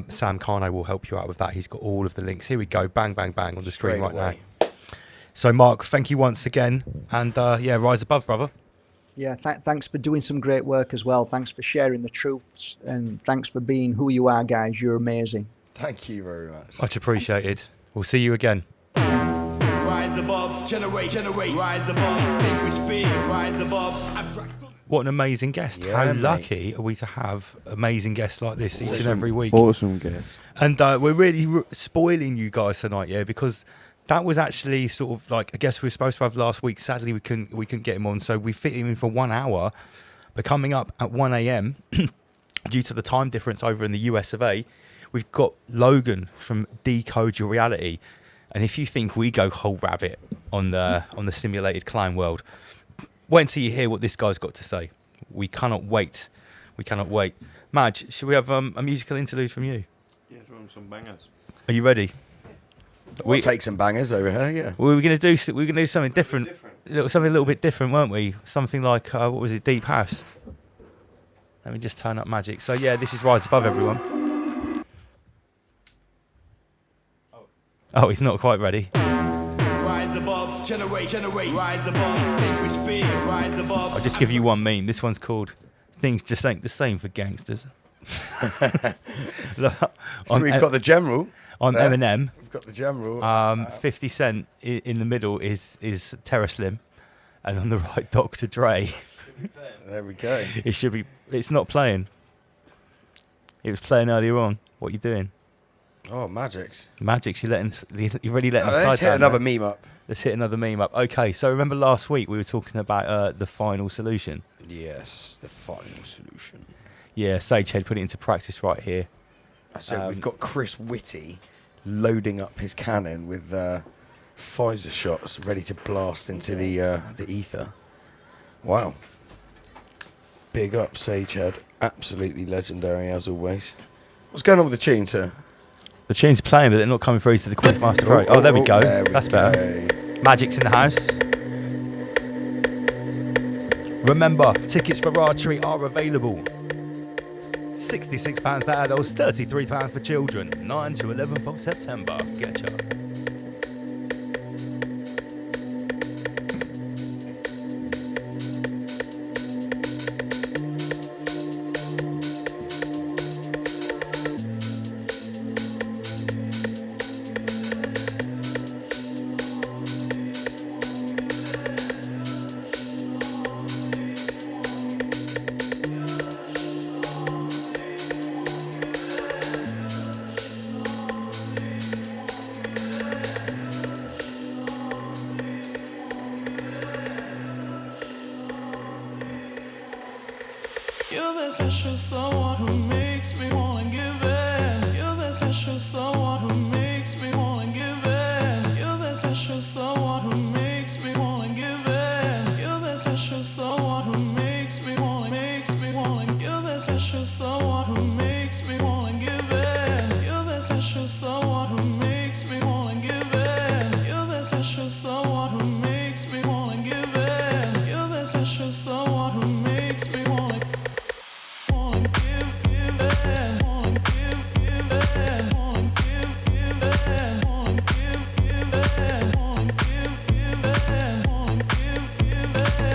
Sam Carno will help you out with that. He's got all of the links. Here we go, bang, bang, bang on the screen right now. So Mark, thank you once again, and yeah, rise above, brother. Yeah, thanks for doing some great work as well. Thanks for sharing the truths, and thanks for being who you are, guys. You're amazing. Thank you very much. Much appreciated. We'll see you again. Rise above, generate, rise above, distinguish fear, rise above, abstract. What an amazing guest. Yeah, How mate. lucky are we to have amazing guests like this each and every week. Awesome guest. And we're really spoiling you guys tonight, yeah, because that was actually sort of like a guest we were supposed to have last week. Sadly, we couldn't get him on, so we fit him in for 1 hour. But coming up at 1 a.m, due to the time difference over in the US of A, we've got Logan from Decode Your Reality. And if you think we go whole rabbit on the simulated clown world, wait until you hear what this guy's got to say. We cannot wait. We cannot wait. Madge, should we have a musical interlude from you? Yeah, drum some bangers. Are you ready? We'll take some bangers over here, yeah. We were going to do something different. Something a little bit different, weren't we? Something like what was it? Deep House. Let me just turn up magic. So yeah, this is Rise Above, everyone. Oh, he's not quite ready. Rise above, generate, rise above, distinguish fear, rise above. I'll just give you one meme. This one's called "Things Just Ain't the Same for Gangsters." Look, So we've got the general. On there. Eminem. We've got the general. 50 Cent in the middle is Terror Slim, and on the right, Dr. Dre. There we go. It should be. It's not playing. It was playing earlier on. What are you doing? Oh, Magic's. Magic's, you're really letting us slide Let's hit down another there. meme up. Let's hit another meme up. Okay, so remember last week we were talking about the final solution? Yes, the final solution. Yeah, Sagehead put it into practice right here. So we've got Chris Whitty loading up his cannon with Pfizer shots ready to blast into the ether. Wow. Big up, Sagehead. Absolutely legendary as always. What's going on with the tune, sir? The tune's playing, but they're not coming through to the Quizmaster Pro. Oh, there we go. That's better. Magic's in the house. Remember, tickets for archery are available. £66 for adults, £33 for children. 9 to 11th of September. Getcha. You're the special someone who makes me wanna give in. You're the special someone who makes me wanna give in. You're the special someone who makes me wanna give in. You're the special someone who makes me wanna. You're the special someone who makes me wanna give in. You're the special someone who makes me wanna give in. You're the special someone who makes me wanna give in. You're the special someone who makes me wanna.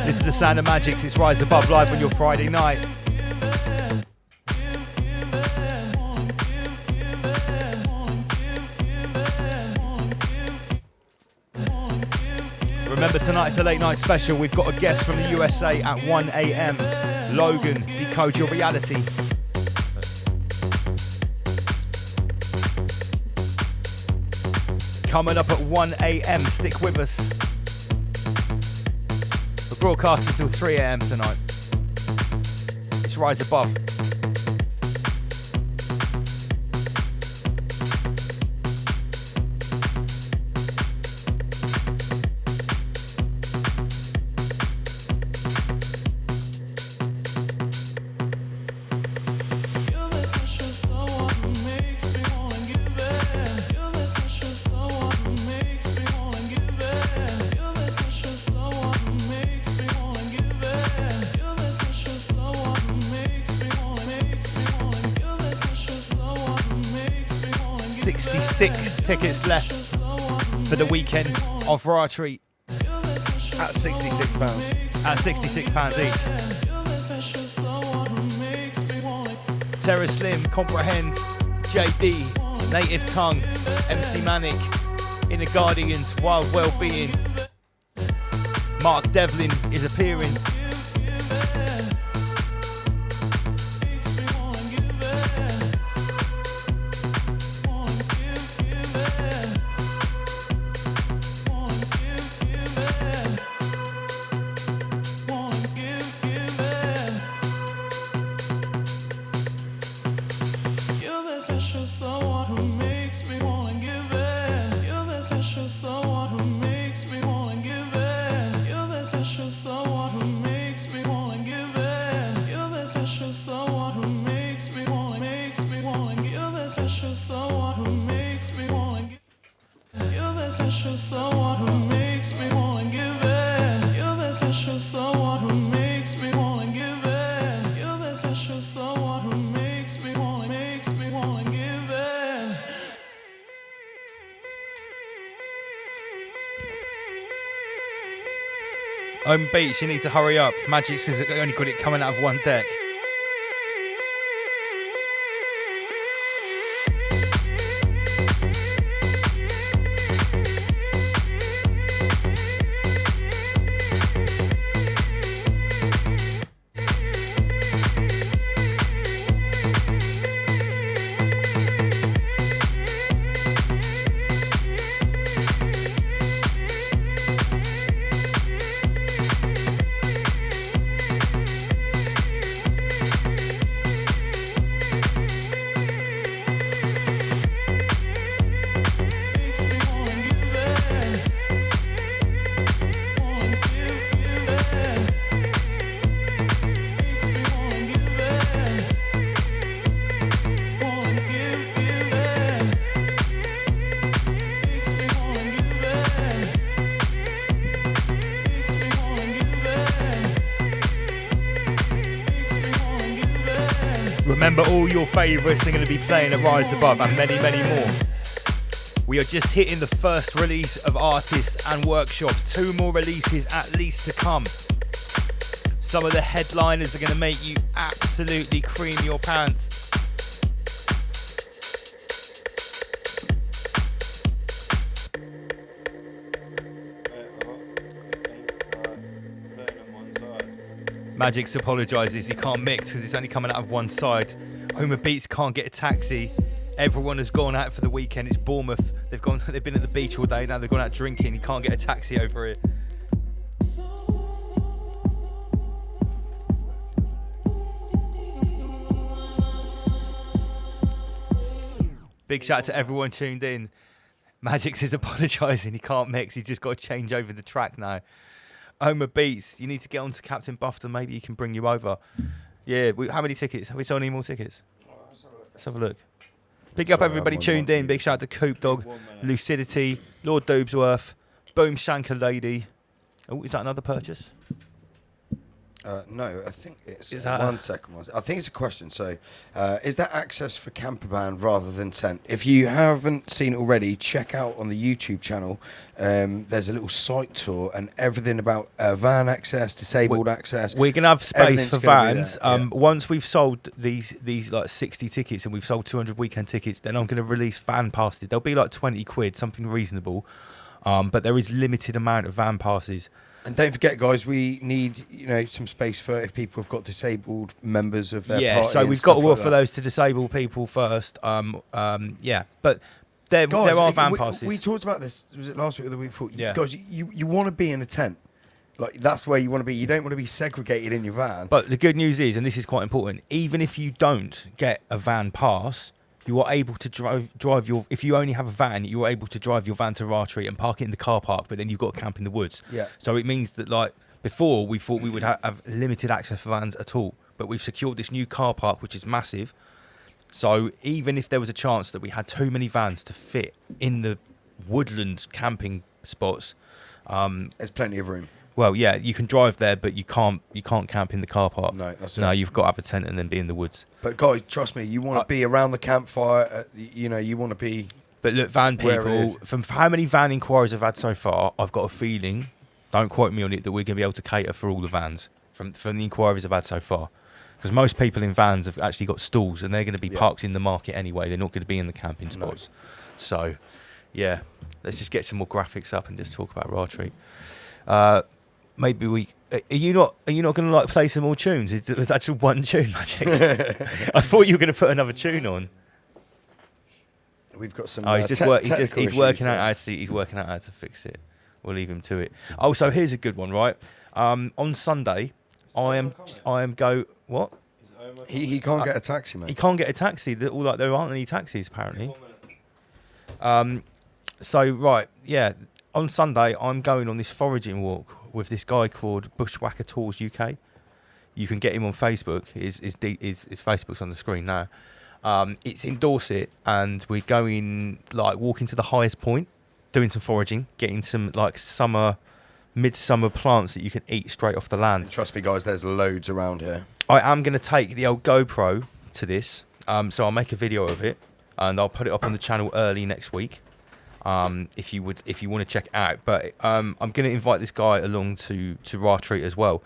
This is the sound of Magic's. It's Rise Above live on your Friday night. Remember, tonight's a late night special. We've got a guest from the USA at 1 a.m. Logan, Decode Your Reality. Coming up at 1 a.m. Stick with us. We're broadcasting until 3 a.m. tonight. It's Rise Above. Tickets left for the weekend of Raw Treat At £66. at £66 each. Terra Slim, Comprehend, JD, Native Tongue, MC Manic, Inner Guardians, Wild Wellbeing. Mark Devlin is appearing. Home Beach, you need to hurry up. Magic's has only got it coming out of one deck. Remember, all your favourites are going to be playing at Rise Above and many, many more. We are just hitting the first release of artists and workshops. 2 more releases at least to come. Some of the headliners are going to make you absolutely cream your pants. Magic's apologises, he can't mix because it's only coming out of one side. Homer Beats can't get a taxi. Everyone has gone out for the weekend. It's Bournemouth. They've been at the beach all day. Now they've gone out drinking. He can't get a taxi over here. Big shout out to everyone tuned in. Magic's is apologising. He can't mix. He's just got to change over the track now. Homer Beats, you need to get on to Captain Buffton. Maybe he can bring you over. Yeah, how many tickets? Have we sold any more tickets? Let's have a look. Big up everybody tuned in. Big shout out to Coop Dog, Lucidity, Lord Doobsworth, Boom Shanker Lady. Oh, is that another purchase? No, I think it's Is that one second. I think it's a question. So, is that access for campervan rather than tent? If you haven't seen it already, check out on the YouTube channel. There's a little site tour and everything about van access, disabled access. We're gonna have space for vans. Yeah. Once we've sold these like 60 tickets and we've sold 200 weekend tickets, then I'm gonna release van passes. They'll be like 20 quid, something reasonable. But there is limited amount of van passes. And don't forget, guys, we need some space for if people have got disabled members of their party. So we've got to offer those to disabled people first. But there Guys, are van passes. We talked about this. Was it last week or the week before? Yeah. Guys, you want to be in a tent. Like, that's where you want to be. You don't want to be segregated in your van. But the good news is, and this is quite important, even if you don't get a van pass, you are able to drive your. If you only have a van, you are able to drive your van to Rattree and park it in the car park. But then you've got to camp in the woods. Yeah. So it means that, like, before we thought we would have limited access for vans at all, but we've secured this new car park, which is massive. So even if there was a chance that we had too many vans to fit in the woodlands camping spots, there's plenty of room. well, yeah, you can drive there, but you can't camp in the car park. No, that's it. No, you've got to have a tent and then be in the woods. But guys, trust me, you want to be around the campfire. You know, you want to be. But look, van Where it people, from how many van inquiries I've had so far, I've got a feeling, don't quote me on it, that we're going to be able to cater for all the vans from the inquiries I've had so far. Because most people in vans have actually got stalls and they're going to be parked in the market anyway. They're not going to be in the camping spots. No. So, yeah, let's just get some more graphics up and just talk about Rattree. Maybe we. Are you not going to like play some more tunes? Is that actually one tune, Magic? I thought you were going to put another tune on. We've got some. Oh, he's working out how to fix it. We'll leave him to it. Oh, so here's a good one, right? On Sunday, I am what? He can't get a taxi, man. He can't get a taxi. There aren't any taxis apparently. So right, yeah. On Sunday, I'm going on this foraging walk with this guy called Bushwhacker Tours UK. You can get him on Facebook. His Facebook's on the screen now. It's in Dorset, and we're going walking to the highest point, doing some foraging, getting some midsummer plants that you can eat straight off the land. Trust me, guys, there's loads around here. I am going to take the old GoPro to this, so I'll make a video of it, and I'll put it up on the channel early next week. If you want to check it out, but I'm going to invite this guy along to Rattree as well.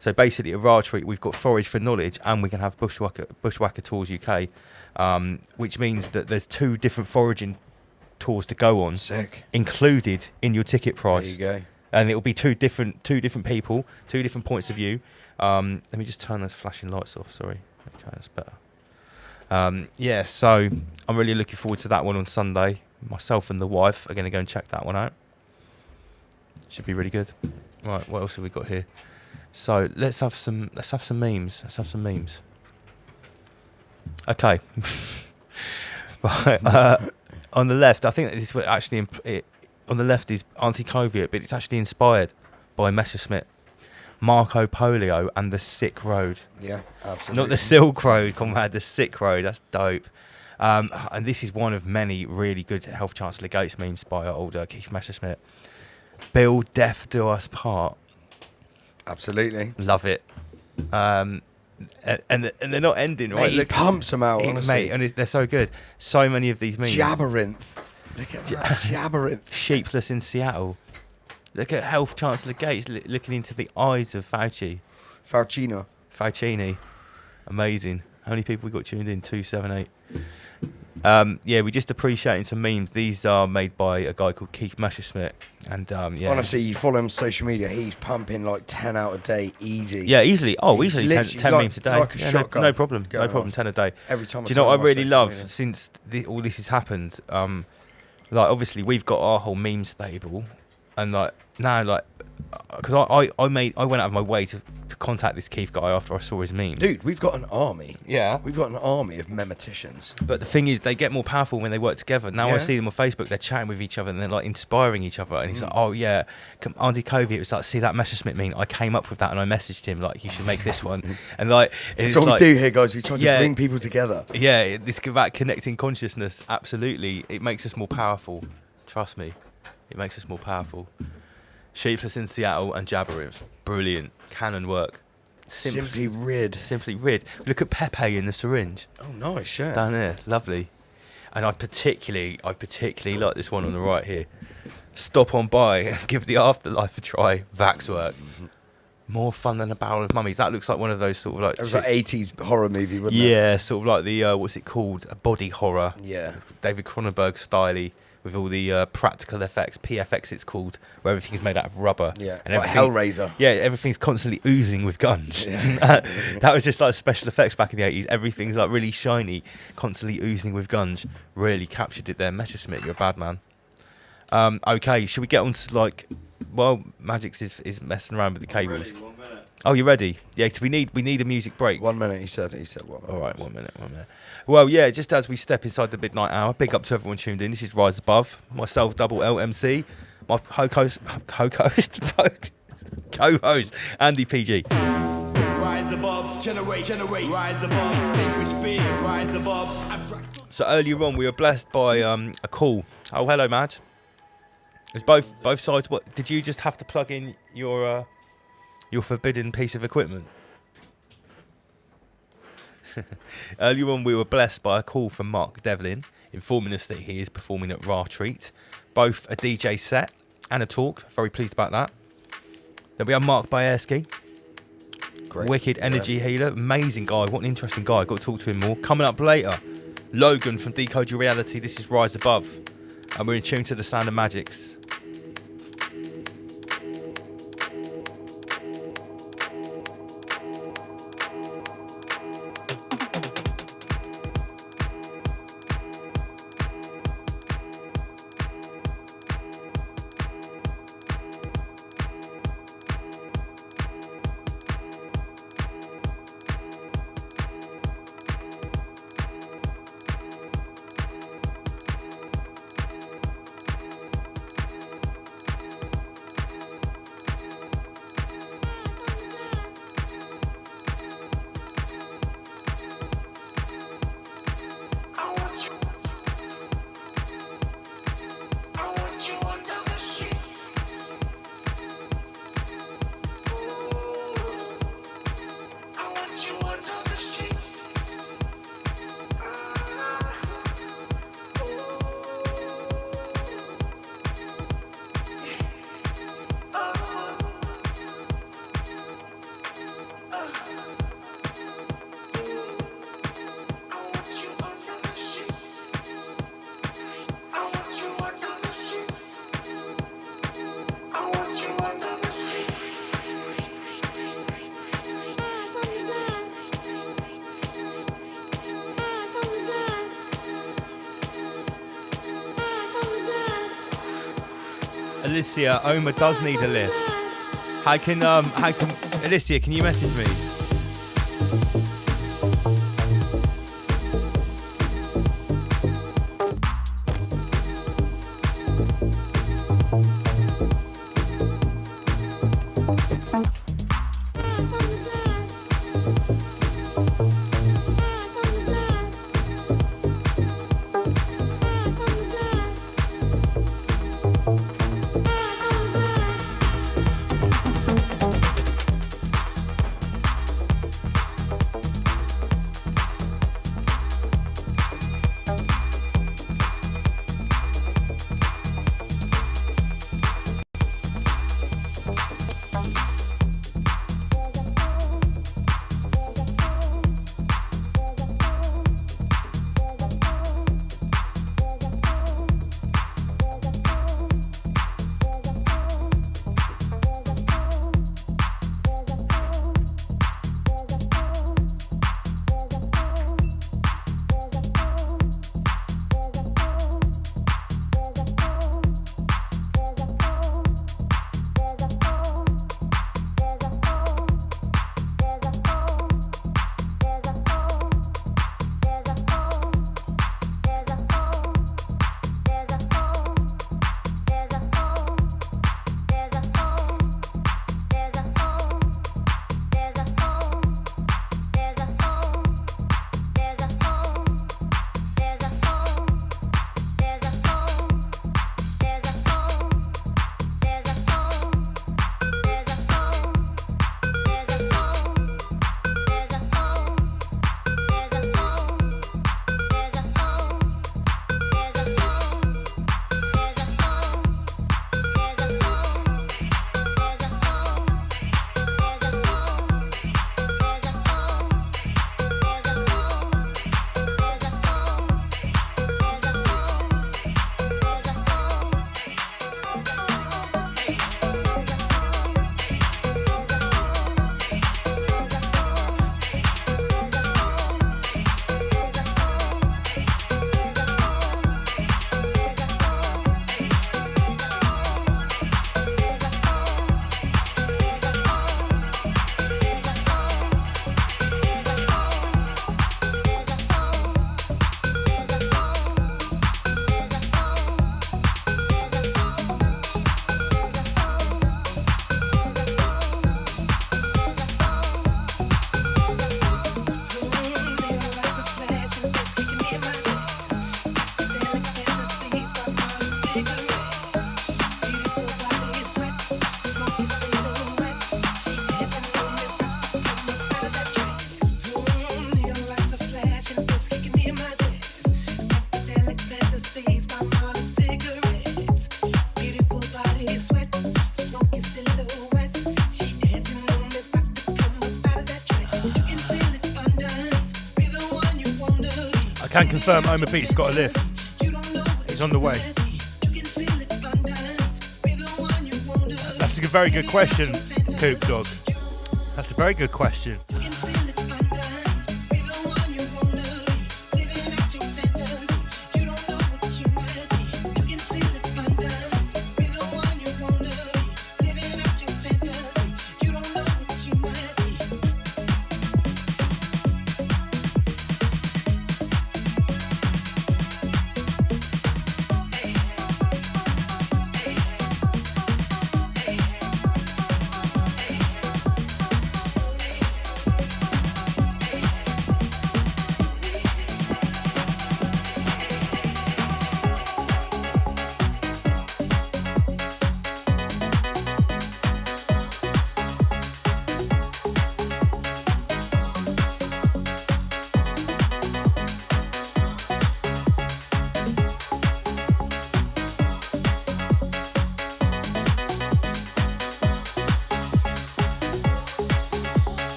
So basically, at Rattree, we've got Forage for Knowledge, and we can have Bushwhacker Tours UK, which means that there's 2 different foraging tours to go on, included in your ticket price. There you go. And it'll be two different people, 2 different points of view. Let me just turn those flashing lights off. Sorry, okay, that's better. Yeah, so I'm really looking forward to that one on Sunday. Myself and the wife are going to go and check that one out. Should be really good. Right, what else have we got here? So let's have some memes. Okay. Right. On the left, I think that this was actually on the left is Anti-Coviet, but it's actually inspired by Messerschmitt, Marco Polio, and the Silk Road. Yeah, absolutely. Not the Silk Road, comrade, the Silk Road. That's dope. And this is one of many really good Health Chancellor Gates memes by old Keith Messerschmitt. Build death do us part. Absolutely. Love it. And they're not ending, right? Mate, he pumps them out, honestly. Mate, and they're so good. So many of these memes. Jabberynth. Look at that, Jabberynth. Sheepless in Seattle. Look at Health Chancellor Gates looking into the eyes of Fauci. Faucini. Amazing. How many people we got tuned in? 278. Yeah, we're just appreciating some memes. These are made by a guy called Keith Messerschmitt. And yeah. Honestly, you follow him on social media, he's pumping like 10 out a day, easy. Yeah, easily. Oh, easily 10 memes a day. Like a shotgun. No problem. 10 a day. Every time. Do you know what I really love since all this has happened? Obviously we've got our whole meme stable, and now because I went out of my way to contact this Keith guy after I saw his memes. Dude, we've got an army. Yeah. We've got an army of memeticians. But the thing is, they get more powerful when they work together. Now I see them on Facebook, they're chatting with each other and they're inspiring each other. And he's like, oh yeah, Andy Covey, it was see that Messerschmitt meme? I came up with that and I messaged him you should make this one. And that's what we do here, guys. We try to bring people together. Yeah, this is about connecting consciousness. Absolutely. It makes us more powerful. Trust me. It makes us more powerful. Sheepless in Seattle and Jabberynth. Brilliant. Canon work. Simply rid. Look at Pepe in the syringe. Oh, nice, yeah. Down there. Lovely. And I particularly like this one on the right here. Stop on by and give the afterlife a try. Vax work. More fun than a barrel of mummies. That looks like one of those sort of It was 80s horror movie, wasn't it? Yeah, sort of like the, what's it called? A body horror. Yeah. David Cronenberg style with all the practical effects, PFX it's called, where everything is made out of rubber. Yeah, and like everything- Hellraiser. Yeah, everything's constantly oozing with gunge. That was just like special effects back in the 80s. Everything's like really shiny, constantly oozing with gunge. Really captured it there. Messerschmitt, you're a bad man. Okay, should we get on to like... Well, Magix is messing around with the cables. Ready, 1 minute. Oh, you ready? Yeah, because we need a music break. 1 minute, he said 1 minute. All right, 1 minute. Well, yeah, just as we step inside the midnight hour, big up to everyone tuned in. This is Rise Above. Myself, Double LMC. My co-host, Andy PG. Rise above, generate, rise above, extinguish fear, rise above, abstract. So earlier on, we were blessed by a call. Oh, hello, Madge. It's both sides. What did you just have to plug in your forbidden piece of equipment? Earlier on, we were blessed by a call from Mark Devlin informing us that he is performing at Raw Treat, both a DJ set and a talk. Very pleased about that. Then we have Mark Bajerski, Great. wicked energy healer, amazing guy. What an interesting guy. Got to talk to him more. Coming up later, Logan from Decode Your Reality. This is Rise Above, and we're in tune to the sound of Magix. Alicia, Oma does need a lift. How can Alicia, can you message me? Can confirm Omar Pete's got a lift. He's on the way. That's a very good question, Coop Dog. That's a very good question.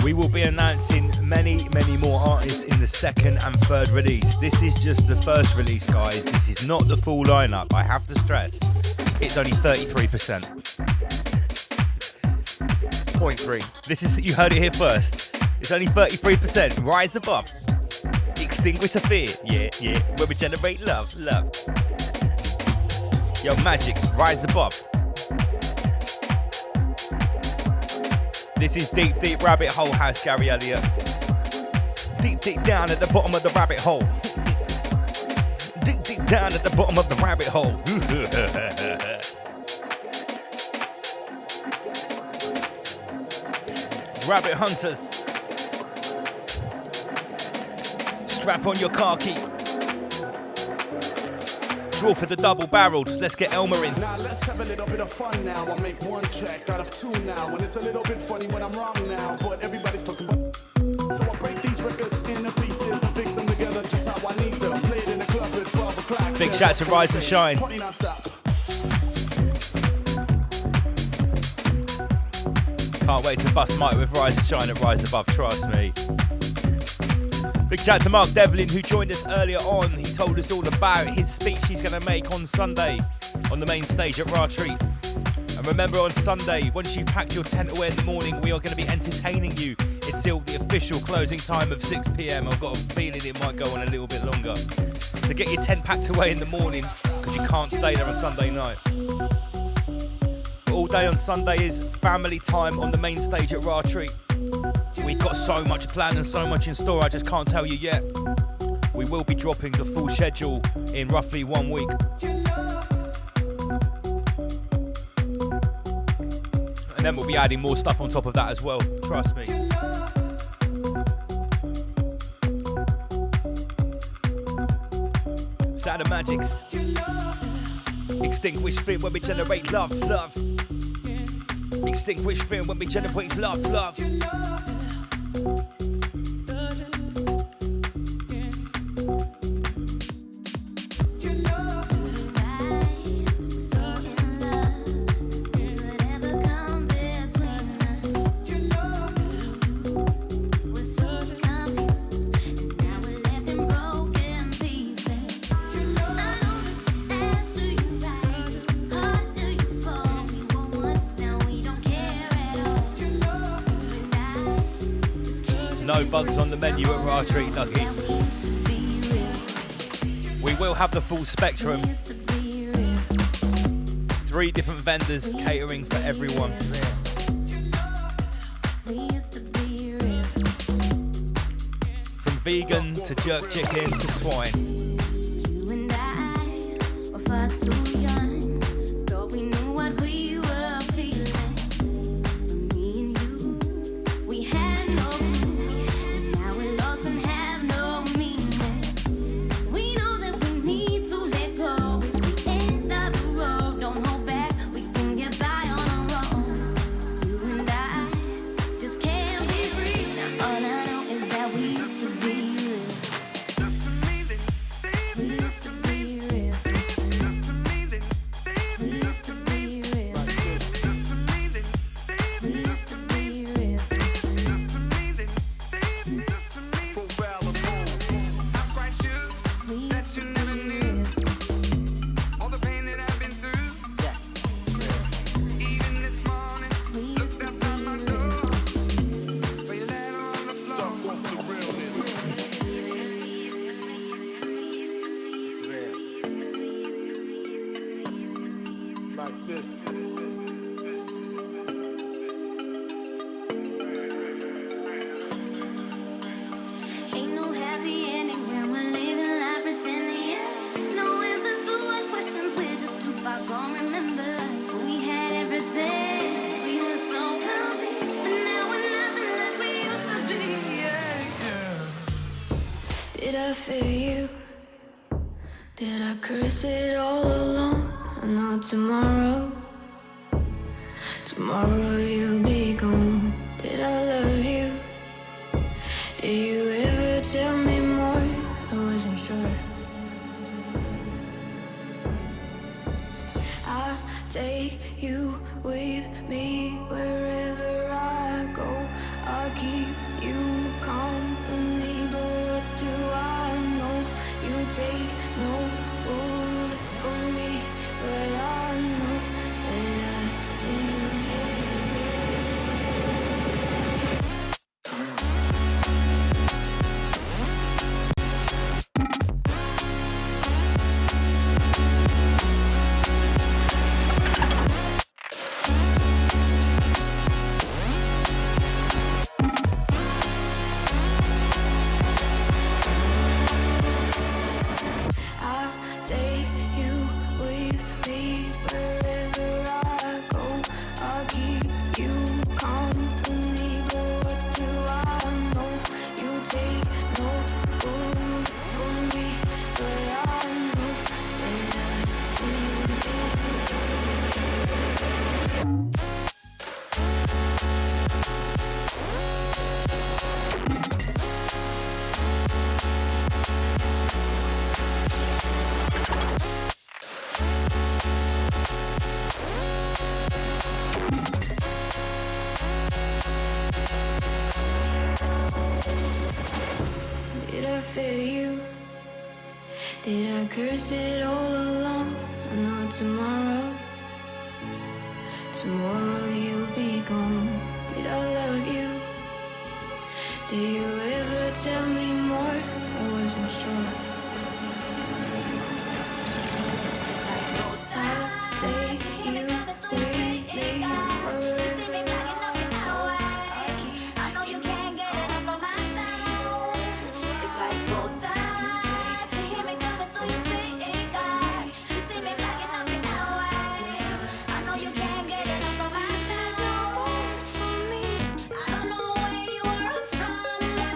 We will be announcing many more artists in the second and third release. This is just the first release, guys. This is not the full lineup. I have to stress, it's only 33%. 0.3. This is, you heard it here first. It's only 33%. Rise above. Extinguish a fear. Yeah. Where we generate love. Yo, Magic's Rise Above. This is deep rabbit hole house, Gary Elliott. Deep down at the bottom of the rabbit hole. Deep down at the bottom of the rabbit hole. Rabbit hunters. Strap on your car key. Draw for the double barreled. Let's get Elmer in. Now let's have a little bit of fun now. I'll make one track out of two now. And it's a little bit funny when I'm wrong now. But everybody's talking about. So I break these records into pieces and fix them together just how I need them. Play it in the club at 12 o'clock. Big shout to Rise and Shine. Party non-stop. Can't wait to bust Mike with Rise and Shine at Rise Above, trust me. Big shout to Mark Devlin, who joined us earlier on. He told us all about his speech he's going to make on Sunday on the main stage at Raw Treat. And remember, on Sunday, once you've packed your tent away in the morning, we are going to be entertaining you until the official closing time of 6 p.m. I've got a feeling it might go on a little bit longer. So get your tent packed away in the morning, because you can't stay there on Sunday night. But all day on Sunday is family time on the main stage at Raw Treat. We've got so much planned and so much in store, I just can't tell you yet. We will be dropping the full schedule in roughly 1 week. And then we'll be adding more stuff on top of that as well, trust me. Sound of Magics. Extinguish fear when we generate love. Extinguish fear when we generate love. bugs on the menu at Raw Treat Dougie. We will have the full spectrum. 3 different vendors catering for everyone. From vegan to jerk chicken to swine. You and I were far too young. Thought we knew what we were feeling. But me and you, we had no clue. And now we're lost and have no meaning. We know that we need to let go. It's the end of the road. Don't hold back. We can get by on our own. You and I just can't be free. All I know is that we used to be real. We used to be real. We used to be real. We used to be real. We used to be real. All the pain that I've been through. Even this morning, We looked used to outside my be door. real. For your letter on the floor. It's real. Like this. Ain't no happy ending when we're living life pretending, yeah. No answer to our questions, we're just too far gone. Remember, we had everything. We were so healthy, but now we're nothing like we used to be. Did I fail you? Did I curse it all along? I know tomorrow you'll be gone. Did I love you? Did you ever tell me more? I wasn't sure. I'll take you with me wherever I go. I'll keep you company, but what do I know? You take no bullet for me, but I know that I still care. I'll take you with me wherever I go. I'll keep you company, but what do I know? You take no bullet for me, but I know that I still Did I fail you? Did I curse it all along? I know tomorrow you'll be gone. Did I love you? Did you ever tell me more? I wasn't sure. I'll take you with me wherever I keep. I know you can't get enough of my sound. It's like both eyes to hear me coming through your speakers. You see me blacking up in hours. I know you can't get enough of my sound. I don't know where you were from, but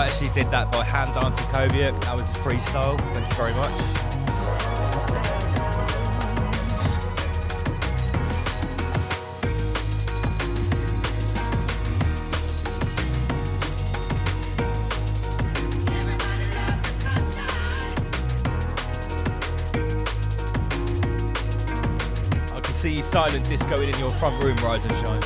I actually did that by hand dancing Cobia. That was a freestyle. Thank you very much. I can see you silent discoing in your front room, Rise and Shine.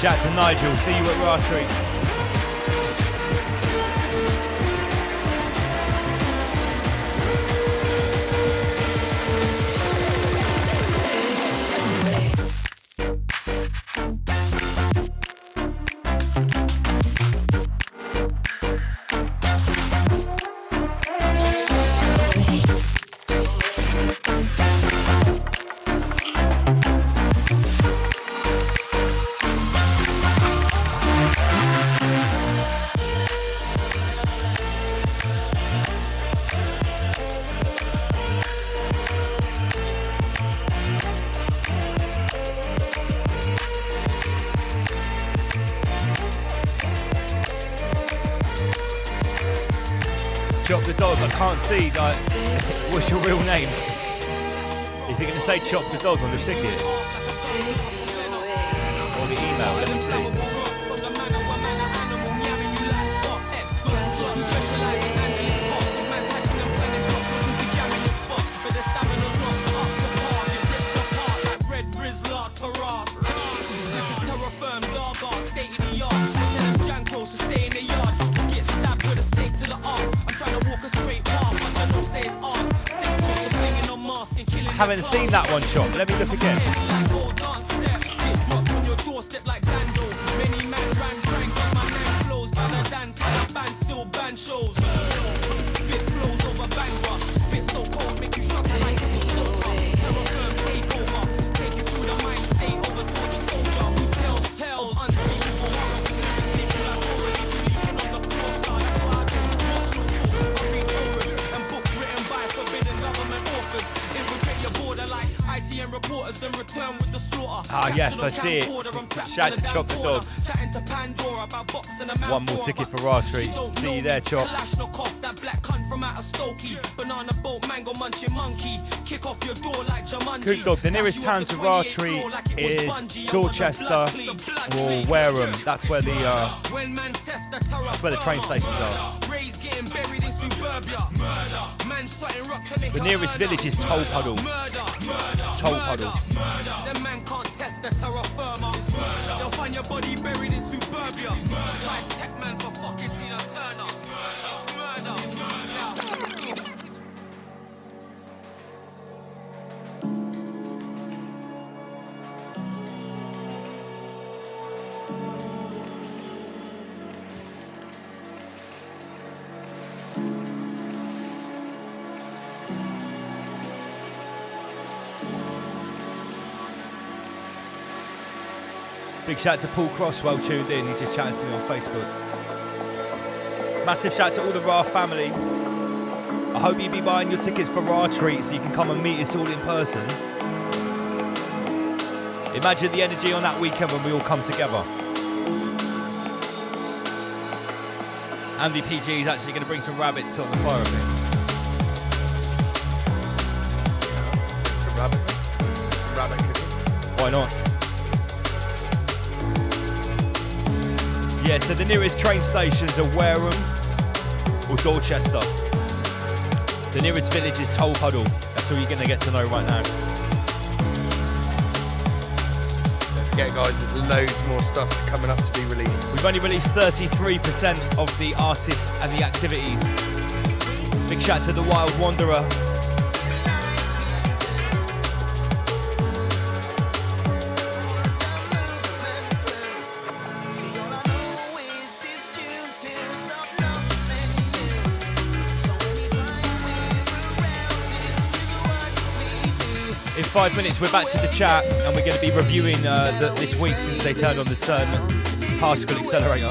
Shout to Nigel, see you at Raw Street. Chop the Dog, I can't see, like, what's your real name? Is it going to say Chop the Dog on the ticket? Or the email, let me see. I haven't seen that one, Chop. Let me look again. man shows. Spit flows over banger. Spit so cold, make you shut the light on the sofa. Terror take over. Take you through the mind state of a tortured soldier who tells tales of unspeakable horrors. Sleeping like already believing on the floor star. That's why I don't watch no talk. I read auras and books written by forbidden government authors. Infiltrate your border like ITN reporters, then return with the slaughter. Ah, yes, I see it. Shout out to Chop the Dog. Chatting to Pandora about boxing a man. One more ticket for Raw Treat. See you there, Chop. Kalashnikov, that black cunt from out of Stokey. Banana boat, mango munching monkey. Kick off your door like Jumanji. Good dog. The nearest town to Raw Treat is Dorchester or Wareham. That's where the train stations are. The nearest village is Toll Puddle. Toll Puddle. The man can't test the terra firma. They'll find your body buried in suburbia. Like tech man for fucking Tina Turner. It's murder. It's murder. Big shout out to Paul Cross, well tuned in. He's just chatting to me on Facebook. Massive shout out to all the Raw family. I hope you be buying your tickets for Raw Treat so you can come and meet us all in person. Imagine the energy on that weekend when we all come together. Andy PG is actually going to bring some rabbits to put on the fire a bit. Some rabbit cooking. Why not? Yeah, so the nearest train stations are Wareham or Dorchester. The nearest village is Toll Puddle. That's all you're going to get to know right now. Don't forget, guys, there's loads more stuff coming up to be released. We've only released 33% of the artists and the activities. Big shout out to the Wild Wanderer. In 5 minutes we're back to the chat and we're going to be reviewing this week since they turned on the CERN particle accelerator.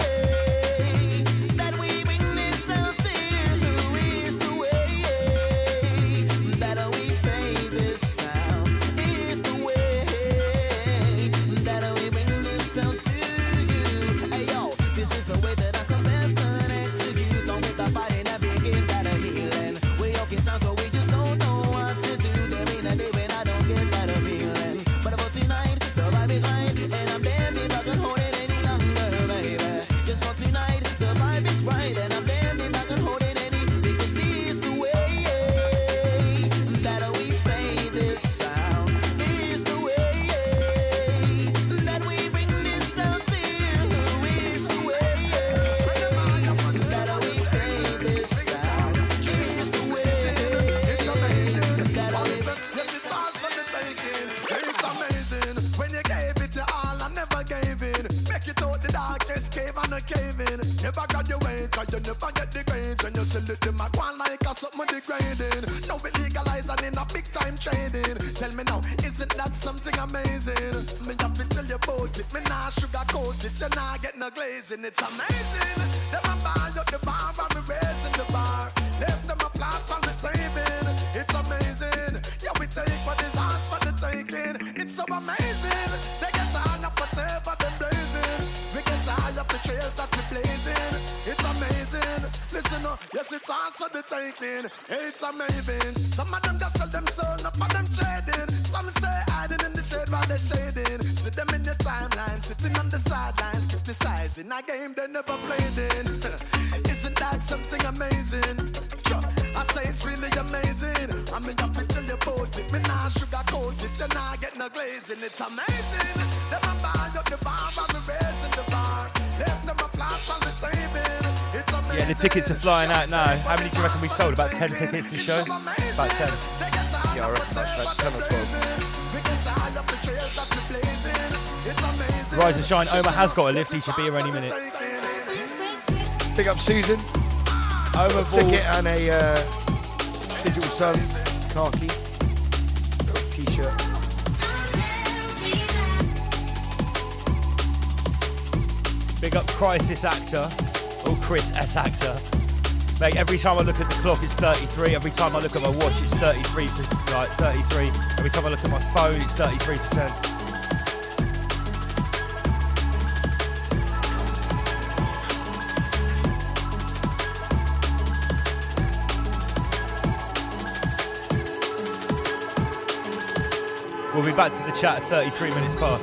It's amazing. Them a ball up the bar and we raising the bar. Left them a blast for me saving. It's amazing. Yeah, we take what is ours for the taking. It's so amazing. They get high up whatever them blazing. We get high up the trails that we blazing. It's amazing. Listen up, yes it's ours for the taking. It's amazing. Some of them just sell them soul, up on them trading. Some stay hiding in the shade while they're shading. See them in your timeline, sitting on the sidelines, criticizing a game they never played in. Isn't that something amazing? I say it's really amazing. I mean, you have to tell you about it. Me nah sugarcoat it, you nah get no glazing. It's amazing. Them a ball up the bar and we raising the bar. Left them a blast and we saving. It's amazing. Yeah, the tickets are flying out now. How many do you reckon we sold? About 10 tickets to show? About 10. Yeah, I reckon that's about 10 or 12. Rise and shine. Omar has got a lift. He should be here any minute. Pick up Susan. Over ticket and a Digital Sun khaki t-shirt. Big up Crisis Actor, or Chris S Actor. Mate, every time I look at the clock, it's 33. Every time I look at my watch, it's 33. Like 33. Every time I look at my phone, it's 33%. We'll be back to the chat at 33 minutes past.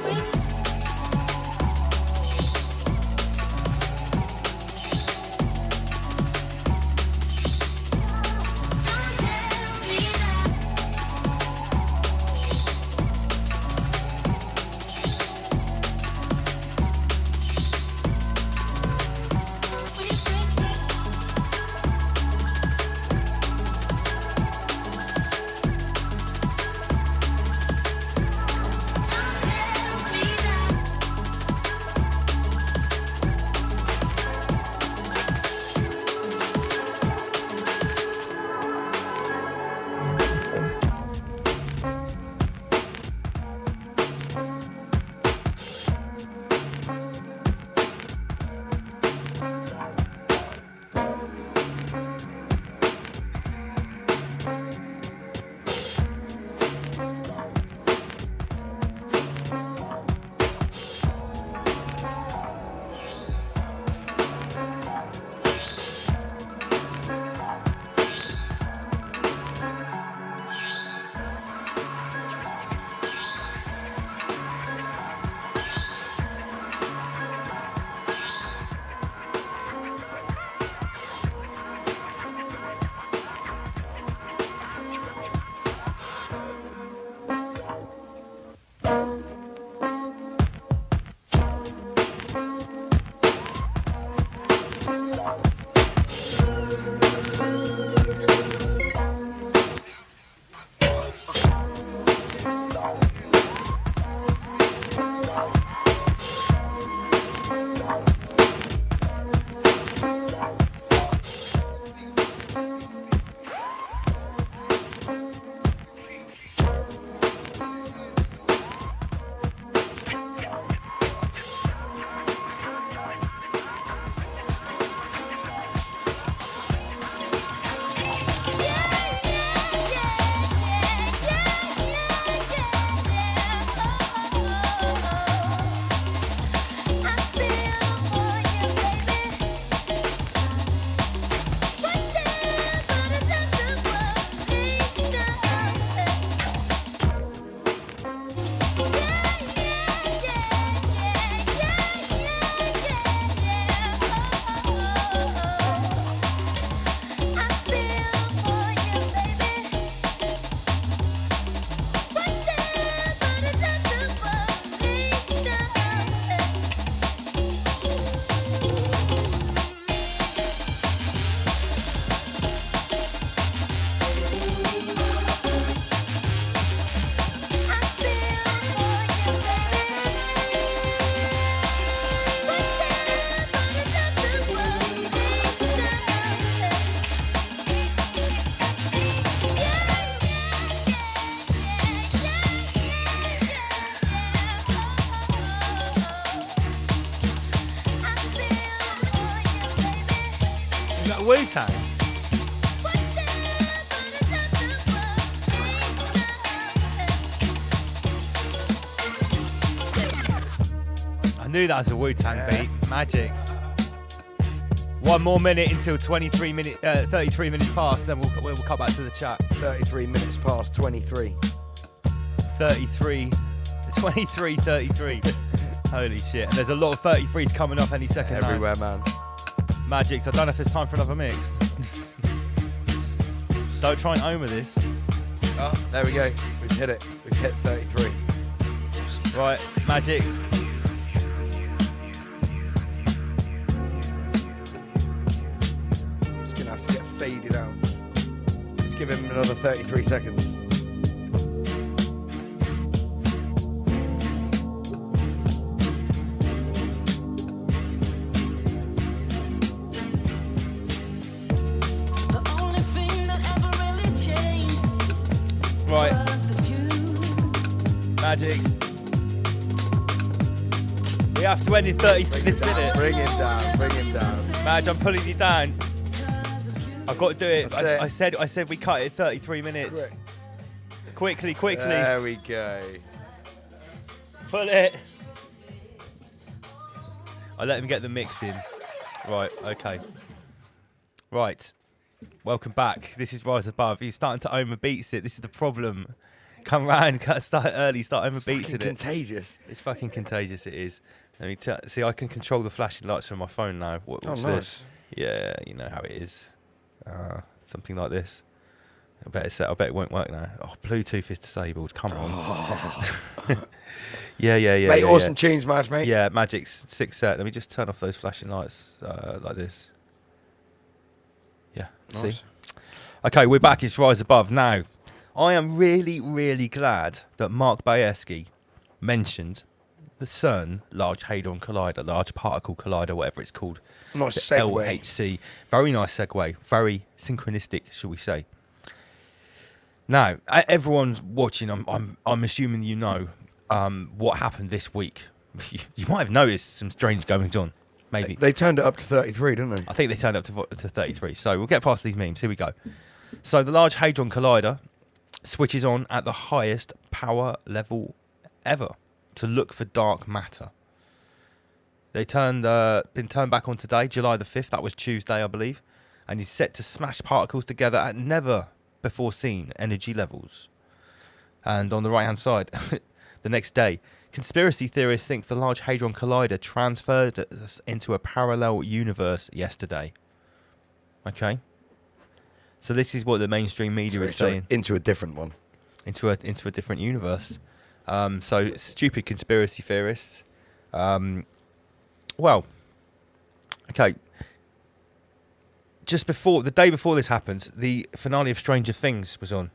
Wu-Tang. I knew that was a Wu-Tang beat. Magics. One more minute until 33 minutes past, then we'll cut back to the chat. 33 minutes past 23. 33. Holy shit. And there's a lot of 33s coming up any second now. Everywhere, man. Magics. I don't know if it's time for another mix. Don't try and own with this. Oh, there we go. We've hit it. We've hit 33. Right, Magics. Just gonna have to get faded out. Let's give him another 33 seconds. Right. Magics. We have to end in 30 this minute. Bring him down. Bring him down. Madge, I'm pulling you down. I've got to do it. That's it. I said we cut it at 33 minutes. Quickly. There we go. Pull it. I let him get the mix in. Right, okay. Right. Welcome back. This is Rise Above. He's starting to overbeats it. This is the problem. Come round, start early, start overbeats it. Contagious. It's fucking contagious, it is. Let me see, I can control the flashing lights from my phone now. What's this? Yeah, you know how it is. Something like this. I bet it won't work now. Oh, Bluetooth is disabled. Come on. Yeah. Mate, awesome tunes, Madge, mate. Yeah, Magic's 6 set. Let me just turn off those flashing lights like this. Yeah, nice. See? Okay, we're back. It's Rise Above. Now, I am really, really glad that Mark Bajerski mentioned the CERN Large Hadron Collider, Large Particle Collider, whatever it's called. Nice the segue. LHC. Very nice segue. Very synchronistic, shall we say. Now, everyone's watching. I'm assuming you know what happened this week. You might have noticed some strange goings on. Maybe they turned it up to 33, didn't they? I think they turned up to 33. So we'll get past these memes. Here we go. So the Large Hadron Collider switches on at the highest power level ever to look for dark matter. They been turned back on today, July the 5th. That was Tuesday, I believe, and is set to smash particles together at never before seen energy levels. And on the right hand side, the next day, conspiracy theorists think the Large Hadron Collider transferred us into a parallel universe yesterday. Okay, so this is what the mainstream media is saying. Into a different one. Into a different universe. So stupid conspiracy theorists. Well, okay. Just before, the day before this happens, the finale of Stranger Things was on.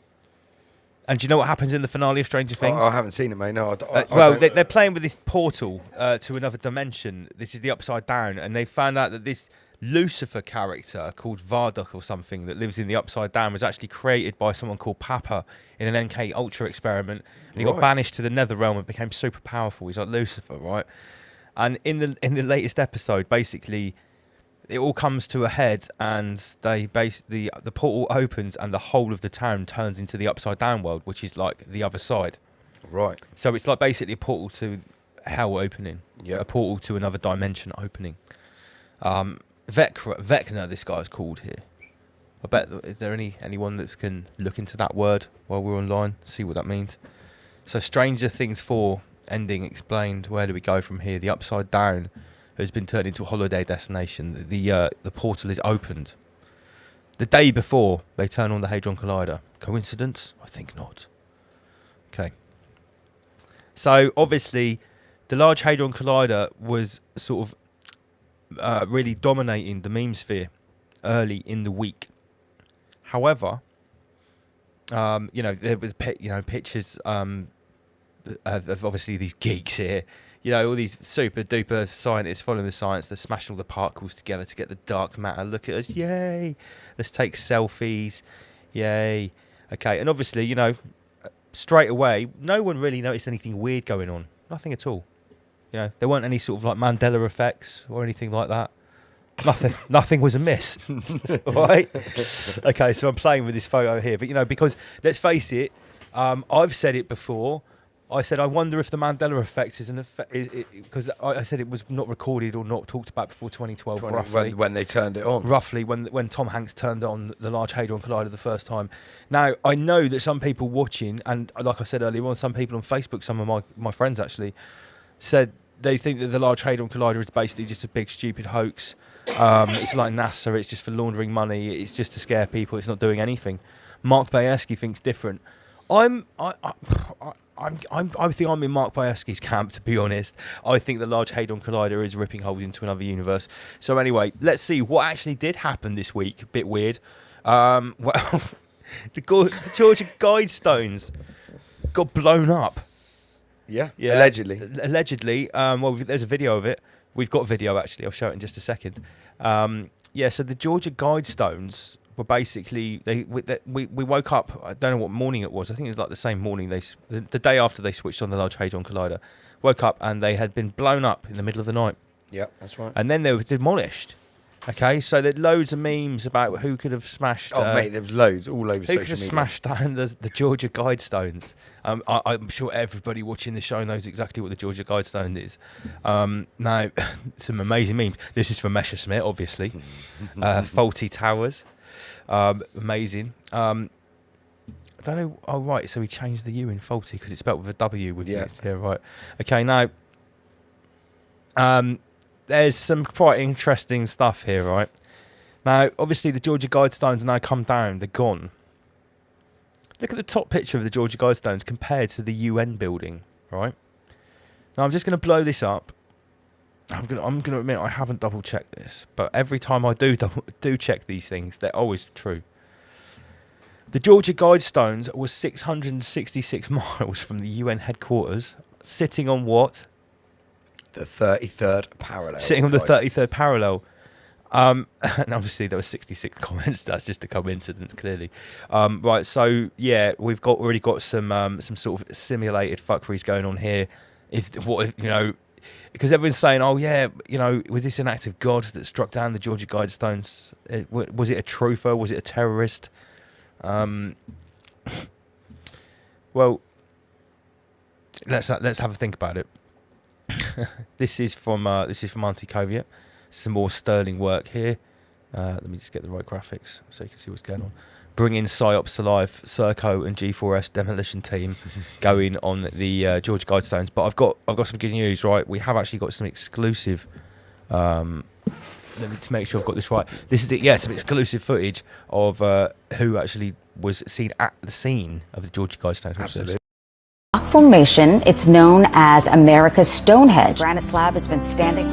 And do you know what happens in the finale of Stranger Things? I haven't seen it, mate. No, they're playing with this portal to another dimension. This is the Upside Down, and they found out that this Lucifer character called Varduk or something that lives in the Upside Down was actually created by someone called Papa in an NK Ultra experiment, and he got banished to the Nether Realm and became super powerful. He's like Lucifer, right? And in the latest episode, basically, it all comes to a head, and the portal opens, and the whole of the town turns into the Upside Down world, which is like the other side. Right. So it's like basically a portal to hell opening. Yeah. A portal to another dimension opening. Vecna, this guy's called here. I bet, is there anyone that can look into that word while we're online, see what that means? So Stranger Things 4 ending explained. Where do we go from here? The Upside Down has been turned into a holiday destination. The portal is opened. The day before they turn on the Hadron Collider. Coincidence? I think not. Okay. So obviously, the Large Hadron Collider was sort of really dominating the meme sphere early in the week. However, there was pictures of obviously these geeks here. All these super duper scientists following the science. They're smashing all the particles together to get the dark matter. Look at us, yay! Let's take selfies, yay! Okay, and obviously, straight away, no one really noticed anything weird going on. Nothing at all. There weren't any sort of like Mandela effects or anything like that. Nothing was amiss. All right. Okay, so I'm playing with this photo here, but because let's face it, I've said it before. I said I wonder if the Mandela effect is an effect because I said it was not recorded or not talked about before 2012. Roughly when they turned it on. Roughly when Tom Hanks turned on the Large Hadron Collider the first time. Now I know that some people watching, and like I said earlier on, some people on Facebook, some of my friends actually, said they think that the Large Hadron Collider is basically just a big stupid hoax. It's like NASA. It's just for laundering money. It's just to scare people. It's not doing anything. Mark Bajerski thinks different. I think I'm in Mark Bajerski's camp, to be honest. I think the Large Hadron Collider is ripping holes into another universe. So anyway, let's see what actually did happen this week. A bit weird. Well, the Georgia Guidestones got blown up. Yeah, allegedly. Allegedly. Well, there's a video of it. We've got video, actually. I'll show it in just a second. So the Georgia Guidestones were basically we woke up. I don't know what morning it was. I think it was like the same morning the day after they switched on the Large Hadron Collider. Woke up and they had been blown up in the middle of the night. Yep, that's right. And then they were demolished. Okay, so there's loads of memes about who could have smashed. Oh, mate, there was loads all over who social could have media. smashed down the Georgia Guidestones. I'm sure everybody watching the show knows exactly what the Georgia Guidestone is. Now, some amazing memes. This is from Messerschmitt, obviously. Faulty towers. Amazing. I don't know. Oh, right. So he changed the U in faulty because it's spelled with a W. With Yeah. Yeah, right. Okay, now. There's some quite interesting stuff here, right? Now, obviously, the Georgia Guidestones have now come down. They're gone. Look at the top picture of the Georgia Guidestones compared to the UN building, right? Now, I'm just going to blow this up. I'm going to admit I haven't double-checked this, but every time I do check these things, they're always true. The Georgia Guidestones was 666 miles from the UN headquarters, sitting on what? The 33rd parallel. Sitting on the guys. 33rd parallel. And obviously there were 66 comments. That's just a coincidence, clearly. Right, so yeah, we've already got some sort of simulated fuckeries going on here. Because everyone's saying, oh yeah, was this an act of God that struck down the Georgia Guidestones? Was it a truther? Was it a terrorist? Well, let's have a think about it. This is from Auntie Koviet. Some more sterling work here. Let me just get the right graphics so you can see what's going on. Bringing PSYOPs to life, Serco and G4S demolition team going on the Georgia Guidestones. But I've got some good news, right? We have actually got some exclusive. Let me just make sure I've got this right. This is some exclusive footage of who actually was seen at the scene of the Georgia Guidestones. Absolutely. Rock formation, it's known as America's Stonehenge. Granite slab has been standing.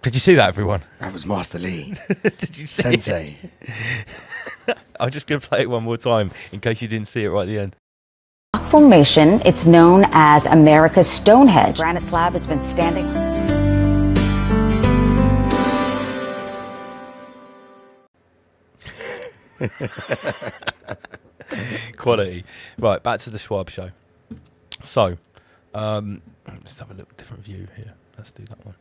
Did you see that, everyone? That was Master Lee. Did you see Sensei. I'm just going to play it one more time in case you didn't see it right at the end. Rock formation, it's known as America's Stonehenge. Granite slab has been standing. Quality. Right, back to the Schwab show. So, let's have a little different view here. Let's do that one.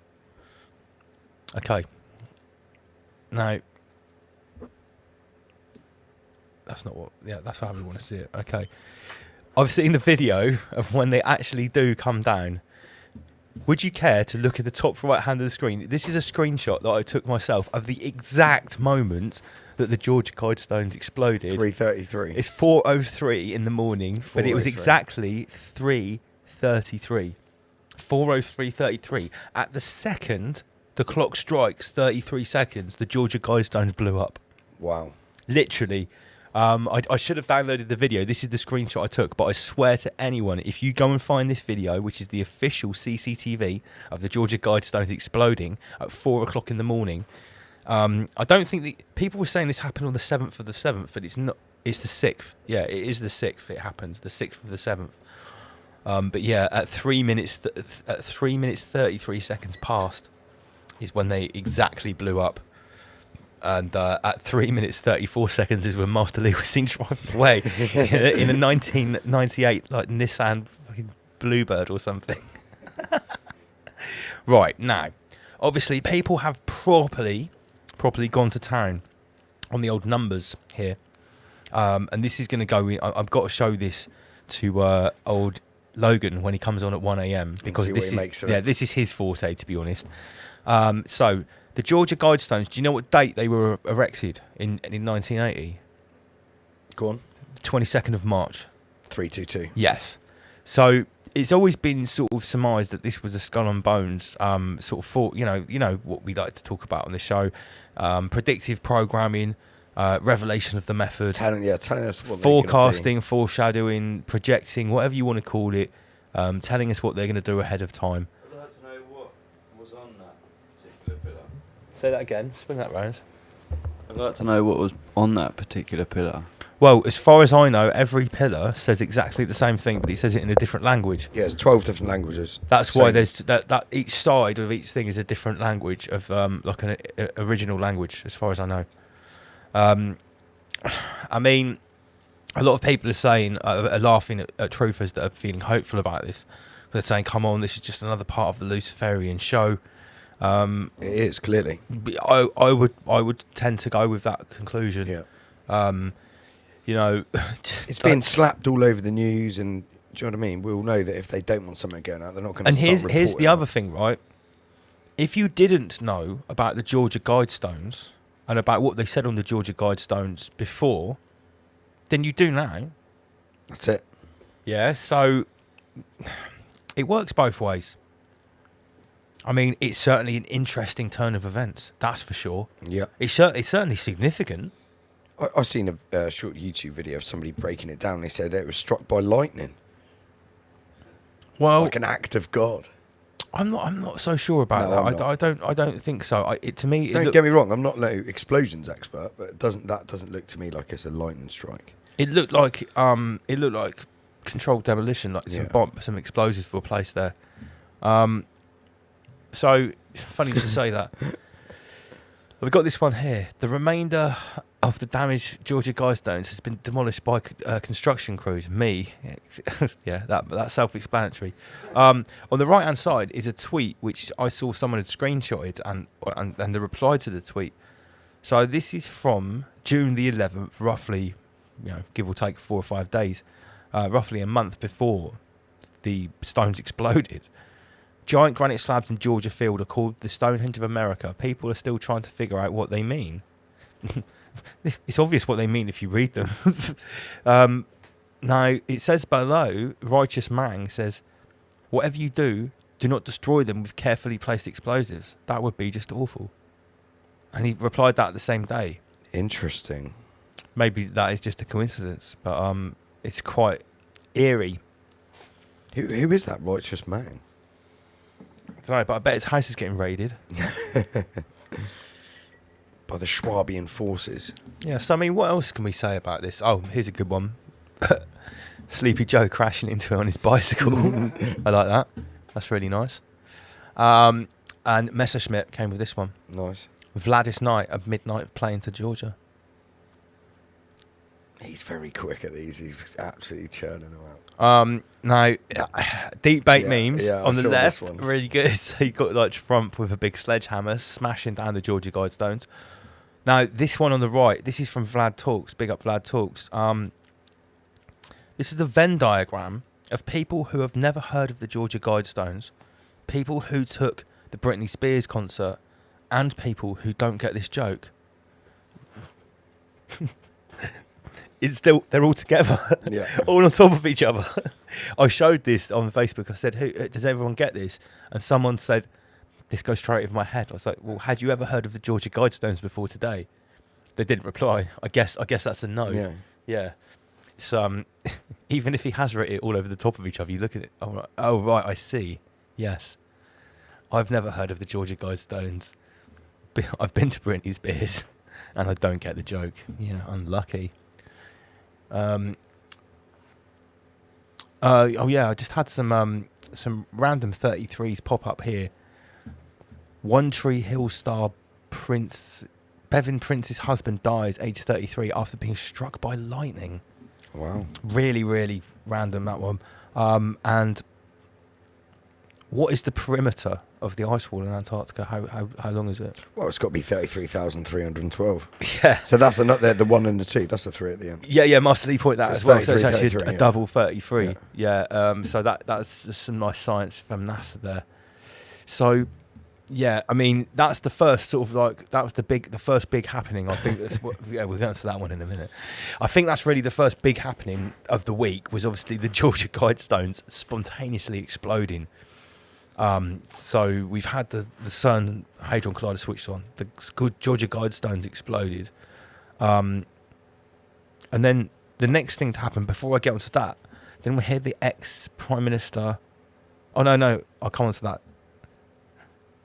Okay. Now, that's not what. Yeah, that's how we want to see it. Okay. I've seen the video of when they actually do come down. Would you care to look at the top right hand of the screen? This is a screenshot that I took myself of the exact moment that the Georgia Guidestones exploded. 3:33. It's 4:03 in the morning, but it was 4:03. exactly 3:33. 4:03:33. At the second the clock strikes 33 seconds, the Georgia Guidestones blew up. Wow. Literally. I should have downloaded the video. This is the screenshot I took, but I swear to anyone, if you go and find this video, which is the official CCTV of the Georgia Guidestones exploding at 4 o'clock in the morning, I don't think people were saying this happened on the 7th of the 7th, but it's not. It's the 6th. Yeah, it is the 6th. It happened, the 6th of the 7th. But yeah, at 3 minutes, at 3 minutes 33 seconds past, is when they exactly blew up. And at 3 minutes 34 seconds is when Master Lee was seen driving away in a 1998 like Nissan fucking Bluebird or something. Right, now, obviously people have properly gone to town on the old numbers here, and this is going to go in. I've got to show this to old Logan when he comes on at 1 a.m. because this is his forte, to be honest. So the Georgia Guidestones, do you know what date they were erected in 1980? Go on. 22nd of March. 322. Yes. So it's always been sort of surmised that this was a skull and bones sort of thought, you know what we like to talk about on the show, predictive programming, revelation of the method, telling us what forecasting, foreshadowing, projecting, whatever you want to call it, telling us what they're going to do ahead of time. I'd like to know what was on that particular pillar. Say that again. Spin that round. I'd like to know what was on that particular pillar. Well, as far as I know, every pillar says exactly the same thing, but he says it in a different language. Yeah, it's 12 different languages. That's why there's that each side of each thing is a different language of like an original language, as far as I know. I mean, a lot of people are saying, are laughing at truthers that are feeling hopeful about this. They're saying, "Come on, this is just another part of the Luciferian show." It is clearly. I would tend to go with that conclusion. Yeah. You know, it's been slapped all over the news, and do you know what I mean? We all know that if they don't want something going out, they're not going to. And here's the other thing, right? If you didn't know about the Georgia Guidestones and about what they said on the Georgia Guidestones before, then you do now. That's it. Yeah, so it works both ways. I mean, it's certainly an interesting turn of events, that's for sure. Yeah. It's certainly significant. I've seen a short YouTube video of somebody breaking it down. They said it was struck by lightning. Well, like an act of God. I'm not so sure about that. I don't think so. To me, don't get me wrong. I'm not no explosions expert, but that doesn't look to me like it's a lightning strike. It looked like controlled demolition, like some explosives were placed there. So funny to say that. We've got this one here. The remainder of the damaged Georgia Guidestones has been demolished by construction crews. Me, yeah, that's self-explanatory. On the right-hand side is a tweet which I saw someone had screenshotted, and the reply to the tweet. So this is from June the 11th, roughly, give or take 4 or 5 days, roughly a month before the stones exploded. Giant granite slabs in Georgia Field are called the Stonehenge of America. People are still trying to figure out what they mean. It's obvious what they mean if you read them. Now, it says below, Righteous Mang says, whatever you do, do not destroy them with carefully placed explosives. That would be just awful. And he replied that the same day. Interesting. Maybe that is just a coincidence, but it's quite eerie. Who is that Righteous Mang? I don't know, but I bet his house is getting raided. By the Schwabian forces. Yeah, so I mean, what else can we say about this? Oh, here's a good one. Sleepy Joe crashing into it on his bicycle. I like that. That's really nice. And Messerschmitt came with this one. Nice. Vladis Knight at midnight playing to Georgia. He's very quick at these. He's absolutely churning them out. Now, deep bait memes on the left, really good. So you got like Trump with a big sledgehammer smashing down the Georgia Guidestones. Now, this one on the right, this is from Vlad Talks. Big up Vlad Talks. This is a Venn diagram of people who have never heard of the Georgia Guidestones, people who took the Britney Spears concert, and people who don't get this joke. They're all together, all on top of each other. I showed this on Facebook. I said, does everyone get this? And someone said, this goes straight over my head. I was like, well, had you ever heard of the Georgia Guidestones before today? They didn't reply. I guess that's a no. Yeah. So even if he has written it all over the top of each other, you look at it. Oh right, I see. Yes, I've never heard of the Georgia Guidestones. I've been to Britney Spears, and I don't get the joke. Unlucky. I just had some random 33s pop up here. One Tree Hill star Bevan Prince's husband dies age 33 after being struck by lightning. Wow. Really, really random, that one. And what is the perimeter of the ice wall in Antarctica? How long is it? Well, it's got to be 33,312. Yeah. So that's the 1 and the 2. That's the 3 at the end. Yeah, Master Lee point that as well. So it's actually 33, a double 33. Yeah. So that's some nice science from NASA there. So, yeah, I mean, that's the first sort of the first big happening. I think that's we're going to that one in a minute. I think that's really the first big happening of the week was obviously the Georgia Guidestones spontaneously exploding. So we've had the CERN Hadron Collider switched on. The good Georgia Guidestones exploded. And then the next thing to happen, before I get onto that, then we hear the ex-Prime Minister... Oh, no, I'll come on to that.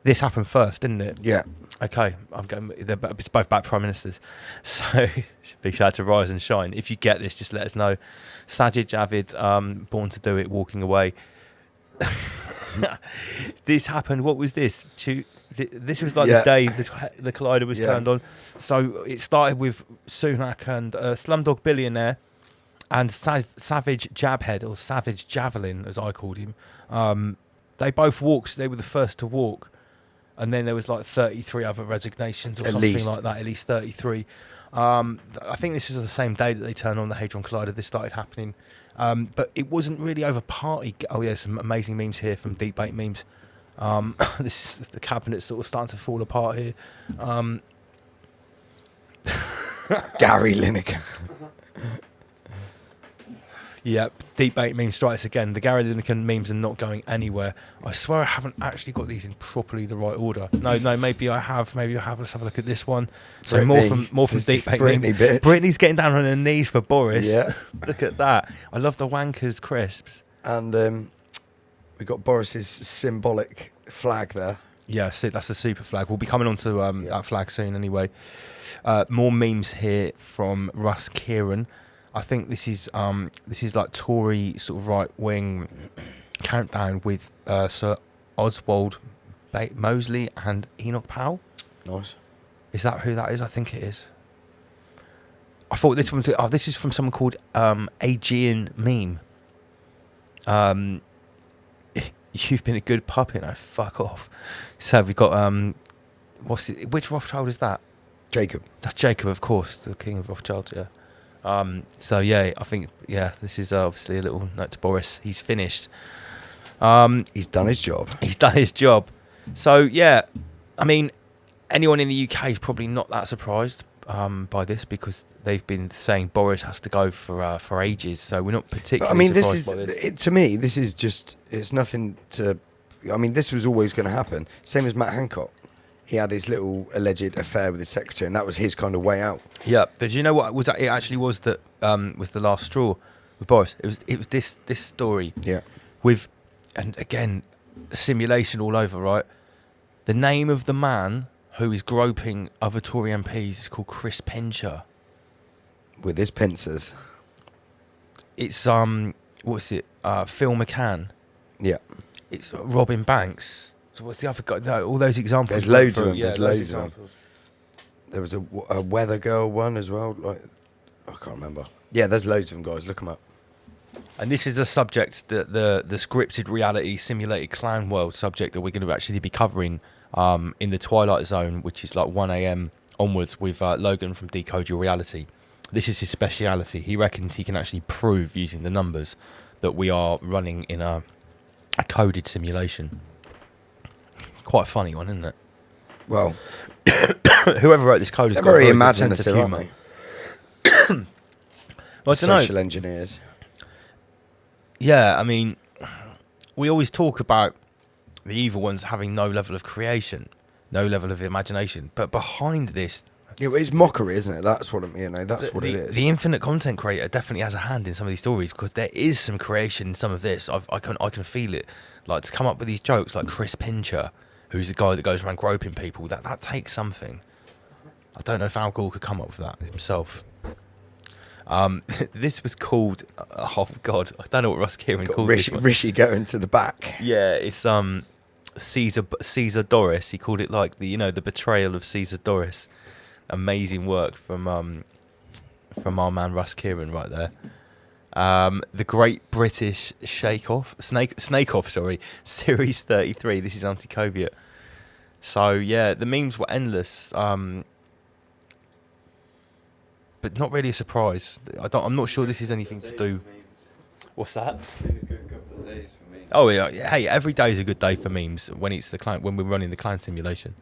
this happened first, didn't it? Yeah. Okay, it's both back prime ministers, so big shout out to Rise and Shine. If you get this, just let us know. Sajid Javid, Born to Do It, Walking Away. This happened. What was this? This was like the day the collider was turned on. So it started with Sunak and Slumdog Billionaire and Savage Jabhead, or Savage Javelin, as I called him. They both walked. They were the first to walk. And then there was like 33 other resignations or something like that, at least 33. I think this was the same day that they turned on the Hadron Collider. This started happening. But it wasn't really over party. Oh, yeah, some amazing memes here from Deep Bait Memes. This is the cabinet sort of starting to fall apart here. Gary Lineker. Yep, Deep Bait Meme strikes again. The Gary Lineker memes are not going anywhere. I swear I haven't actually got these in properly the right order. No, maybe I have. Let's have a look at this one. So Britney. more from Deep Bait Britney Meme. bitch. Britney's getting down on her knees for Boris. Yeah. Look at that. I love the wankers crisps. And we got Boris's symbolic flag there. Yeah, see, that's the super flag. We'll be coming on to that flag soon anyway. More memes here from Russ Kieran. I think this is like Tory sort of right wing countdown with Sir Oswald Mosley and Enoch Powell. Nice. Is that who that is? I think it is. I thought this one. This is from someone called Aegean Meme. You've been a good puppet. No, fuck off. So we've got which Rothschild is that? Jacob. That's Jacob, of course, the king of Rothschild. Yeah. So yeah, I think this is obviously a little note to Boris. He's finished. He's done his job. He's done his job. So yeah, I mean, anyone in the UK is probably not that surprised by this, because they've been saying Boris has to go for ages. So we're not particularly surprised by this. To me, this is just, it's nothing to. I mean, this was always going to happen. Same as Matt Hancock. He had his little alleged affair with his secretary, and that was his kind of way out. Yeah, but you know what? It actually was that was the last straw with Boris. It was this story. Yeah. With, and again, simulation all over, right? The name of the man who is groping other Tory MPs is called Chris Pincher. With his pincers. It's what's it? Phil McCann. Yeah. It's Robin Banks. So what's the other guy? No, all those examples. There's loads of them. Yeah, There's loads of them. There was a Weather Girl one as well. Like, I can't remember. Yeah, there's loads of them, guys. Look them up. And this is a subject that the scripted reality simulated clown world subject that we're going to actually be covering in the Twilight Zone, which is like 1 a.m. onwards, with Logan from Decode Your Reality. This is his speciality. He reckons he can actually prove using the numbers that we are running in a coded simulation. Quite a funny one, isn't it? Well, whoever wrote this code has got very a very good sense of imaginative, humour. aren't they? Well, I don't know. Social engineers. Yeah, I mean, we always talk about the evil ones having no level of creation, no level of imagination, but behind this, Yeah, well, it's mockery, isn't it? That's what that's what it is. The infinite content creator definitely has a hand in some of these stories, because there is some creation in some of this. I can feel it. Like, to come up with these jokes, like Chris Pincher, who's the guy that goes around groping people, that takes something. I don't know if Al Gore could come up with that himself. This was called, oh God, I don't know what Russ Kieran called this one. Rishi going to the back. Yeah, it's Caesar Doris. He called it like the betrayal of Caesar Doris. Amazing work from our man Russ Kieran right there. The Great British Snake Off, Series 33. This is anti-Coviot. So yeah, the memes were endless, but not really a surprise. I'm not sure this is anything to do. What's that? It's been a good couple of days for me. Oh yeah, hey, every day is a good day for memes when it's when we're running the clown simulation.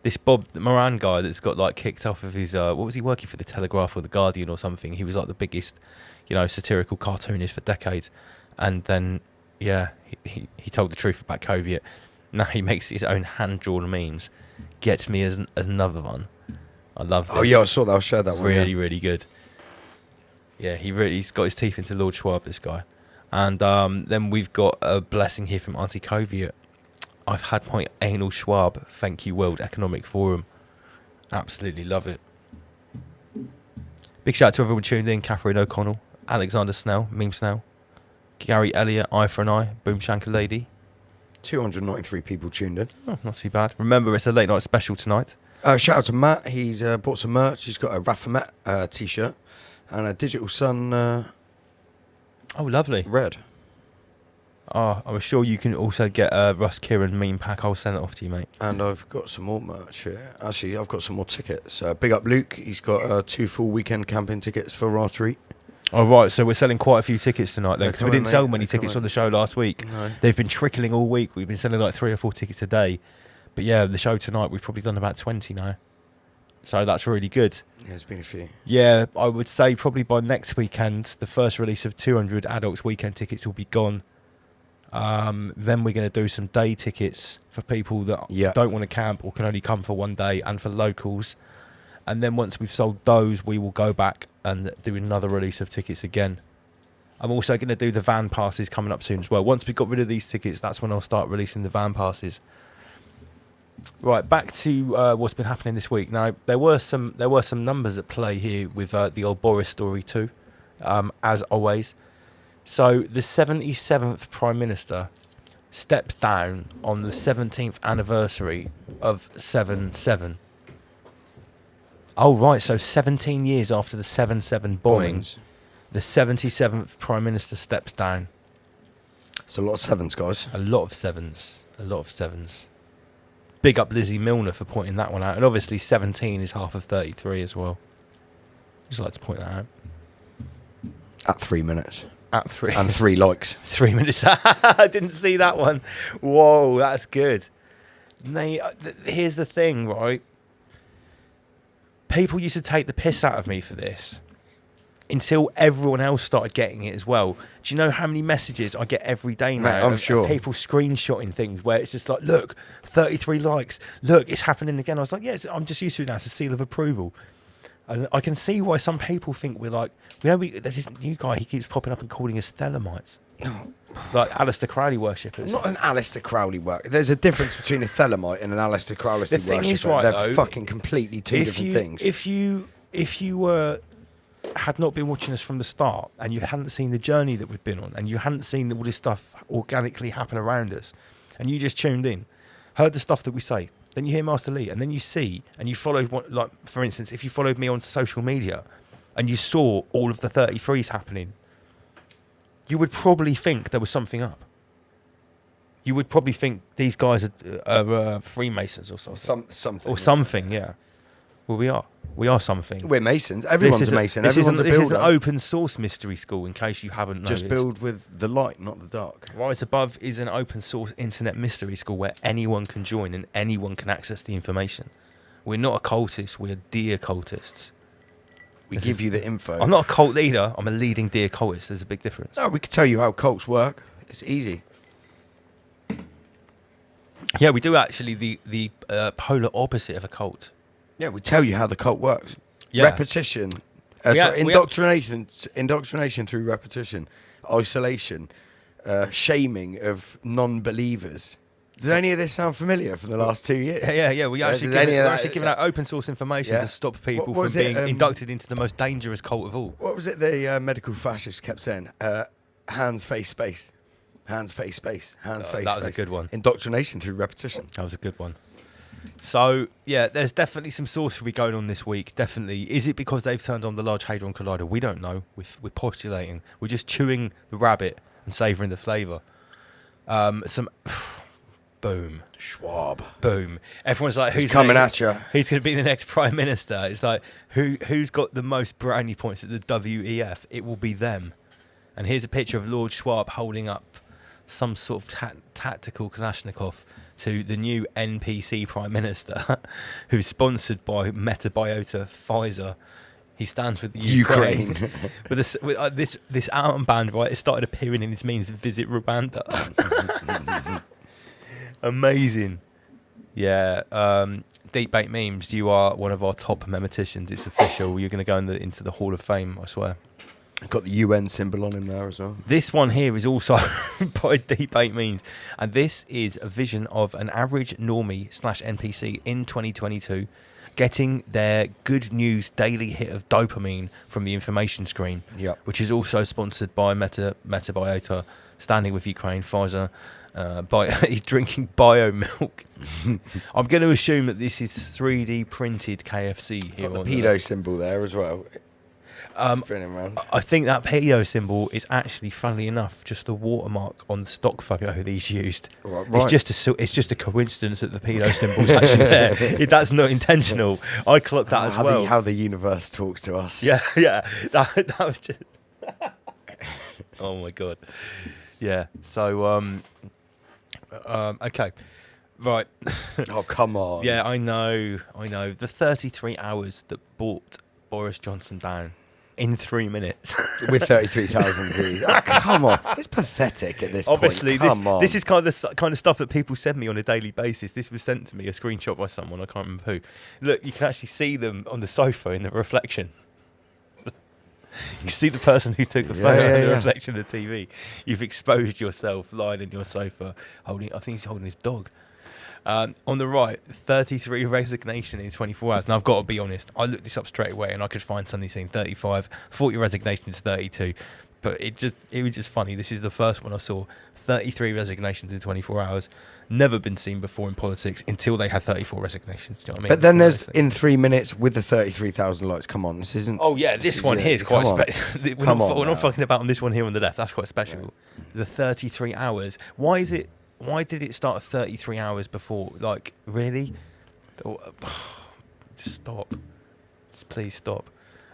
This Bob Moran guy that's got like kicked off of his what was he working for, the Telegraph or the Guardian or something? He was like the biggest, satirical cartoonist for decades, and then he told the truth about Coviot. Now he makes his own hand-drawn memes. Get me as another one. I love this. Oh yeah, I saw that. I'll share that one. Really, really good. Yeah, he's got his teeth into Lord Schwab, this guy. And then we've got a blessing here from Auntie Covey. I've had my anal Schwab. Thank you, World Economic Forum. Absolutely love it. Big shout out to everyone tuned in. Catherine O'Connell, Alexander Snell, Meme Snell, Gary Elliott, Eye for an Eye, Boom Shanker Lady. 293 people tuned in. Oh, not too bad. Remember, it's a late night special tonight. Shout out to Matt. He's bought some merch. He's got a Raffamet t-shirt and a Digital Sun Oh, lovely. red. Oh, I'm sure you can also get a Russ Kieran meme pack. I'll send it off to you, mate. And I've got some more merch here. Actually, I've got some more tickets. Big up Luke. He's got 2 full weekend camping tickets for Ratreat. Oh, right. So we're selling quite a few tickets tonight, then, They're because we didn't coming, sell mate. many They're tickets coming. on the show last week. No. They've been trickling all week. We've been selling like 3 or 4 tickets a day. But yeah, the show tonight, we've probably done about 20 now. So that's really good. Yeah, there's been a few. Yeah, I would say probably by next weekend, the first release of 200 adults weekend tickets will be gone. Then we're going to do some day tickets for people that don't want to camp or can only come for one day, and for locals. And then once we've sold those, we will go back and do another release of tickets again. I'm also going to do the van passes coming up soon as well. Once we've got rid of these tickets, that's when I'll start releasing the van passes. Right, back to what's been happening this week. Now, there were some numbers at play here with the old Boris story too, as always. So the 77th Prime Minister steps down on the 17th anniversary of 7/7. Oh, right, so 17 years after the 7/7 bombings, the 77th Prime Minister steps down. It's a lot of sevens, guys. A lot of sevens. A lot of sevens. Big up Lizzie Milner for pointing that one out. And obviously 17 is half of 33 as well. Just like to point that out. At 3 minutes. At 3. And 3 likes. 3 minutes. I didn't see that one. Whoa, that's good. Here's the thing, right? People used to take the piss out of me for this until everyone else started getting it as well. Do you know how many messages I get every day now? Mate, I'm of sure. people screenshotting things where it's just like, look, 33 likes. Look, it's happening again. I was like, yes, I'm just used to it now. It's a seal of approval. And I can see why some people think we're like, there's this new guy, he keeps popping up and calling us Thelemites. Like Aleister Crowley worshippers. Not an Aleister Crowley work. There's a difference between a Thelemite and an Aleister Crowley The thing worshipper. is, right, They're though, fucking completely two different things. If you had not been watching us from the start, and you hadn't seen the journey that we've been on, and you hadn't seen all this stuff organically happen around us, and you just tuned in, heard the stuff that we say, then you hear Master Lee, and then you see, and you followed, like, for instance, if you followed me on social media, and you saw all of the 33s happening, you would probably think there was something up. You would probably think these guys are Freemasons or something. Something. Or something, yeah. Well, we are. We are something. We're Masons. Everyone's a Mason. Everyone's a This is builder. an open source mystery school, in case you haven't noticed. Just build with the light, not the dark. Right above is an open source internet mystery school where anyone can join and anyone can access the information. We're not occultists, we're de-occultists. We give you the info. I'm not a cult leader, I'm a leading de-occultist. There's a big difference. No, we can tell you how cults work. It's easy. Yeah, we do actually the polar opposite of a cult. Yeah, we tell you how the cult works. Yeah. Repetition. Indoctrination through repetition. Isolation. Shaming of non-believers. Does any of this sound familiar from the last 2 years? Yeah. We're actually giving out open source information to stop people from being inducted into the most dangerous cult of all. What was it the medical fascists kept saying? Hands, face, space. Hands, face, space. Hands, face, that was space. a good one. Indoctrination through repetition. That was a good one. So, yeah, there's definitely some sorcery going on this week. Definitely. Is it because they've turned on the Large Hadron Collider? We don't know. We're postulating. We're just chewing the rabbit and savouring the flavour. Boom. Schwab. Boom. Everyone's like, who's coming at you? Who's going to be the next Prime Minister? It's like, who's got the most brownie points at the WEF? It will be them. And here's a picture of Lord Schwab holding up some sort of tactical Kalashnikov to the new NPC Prime Minister, who's sponsored by Meta Biota Pfizer. He stands with the Ukraine. With this armband, right, it started appearing in its memes, visit Rwanda. Amazing. Yeah. Deep Bait Memes, you are one of our top memeticians. It's official. You're going to go into the Hall of Fame, I swear. Got the UN symbol on him there as well. This one here is also by Deep 8 Memes, and this is a vision of an average normie / NPC in 2022 getting their good news daily hit of dopamine from the information screen, which is also sponsored by Metabiota, standing with Ukraine, Pfizer. He's drinking bio milk. I'm going to assume that this is 3D printed KFC here. Got the pedo symbol there as well. Spinning around. I think that pedo symbol is actually, funnily enough, just the watermark on the stock photo that he's used. Right. It's just a coincidence that the pedo symbol's actually there. That's not intentional. I clocked that as well. How the universe talks to us. Yeah. That was just. Oh my god. Yeah. So okay. Right. Oh come on. Yeah, I know. The 33 hours that brought Boris Johnson down in 3 minutes with 33,000 views. Oh, come on, it's pathetic at this Obviously, point. this is kind of stuff that people send me on a daily basis. This was sent to me, a screenshot by someone, I can't remember who. Look, you can actually see them on the sofa in the reflection. You can see the person who took the photo in the reflection of the TV. You've exposed yourself lying in your sofa, I think he's holding his dog. On the right, 33 resignation in 24 hours. Now, I've got to be honest, I looked this up straight away and I could find something saying 35, 40 resignations, 32. But it was just funny. This is the first one I saw. 33 resignations in 24 hours. Never been seen before in politics until they had 34 resignations. Do you know what I mean? But then there's in 3 minutes with the 33,000 likes. Come on, this isn't. Oh yeah, this one here is quite special. We're not fucking about on this one here on the left. That's quite special. Yeah. The 33 hours. Why did it start 33 hours before? Like, really? Just stop. Just please stop.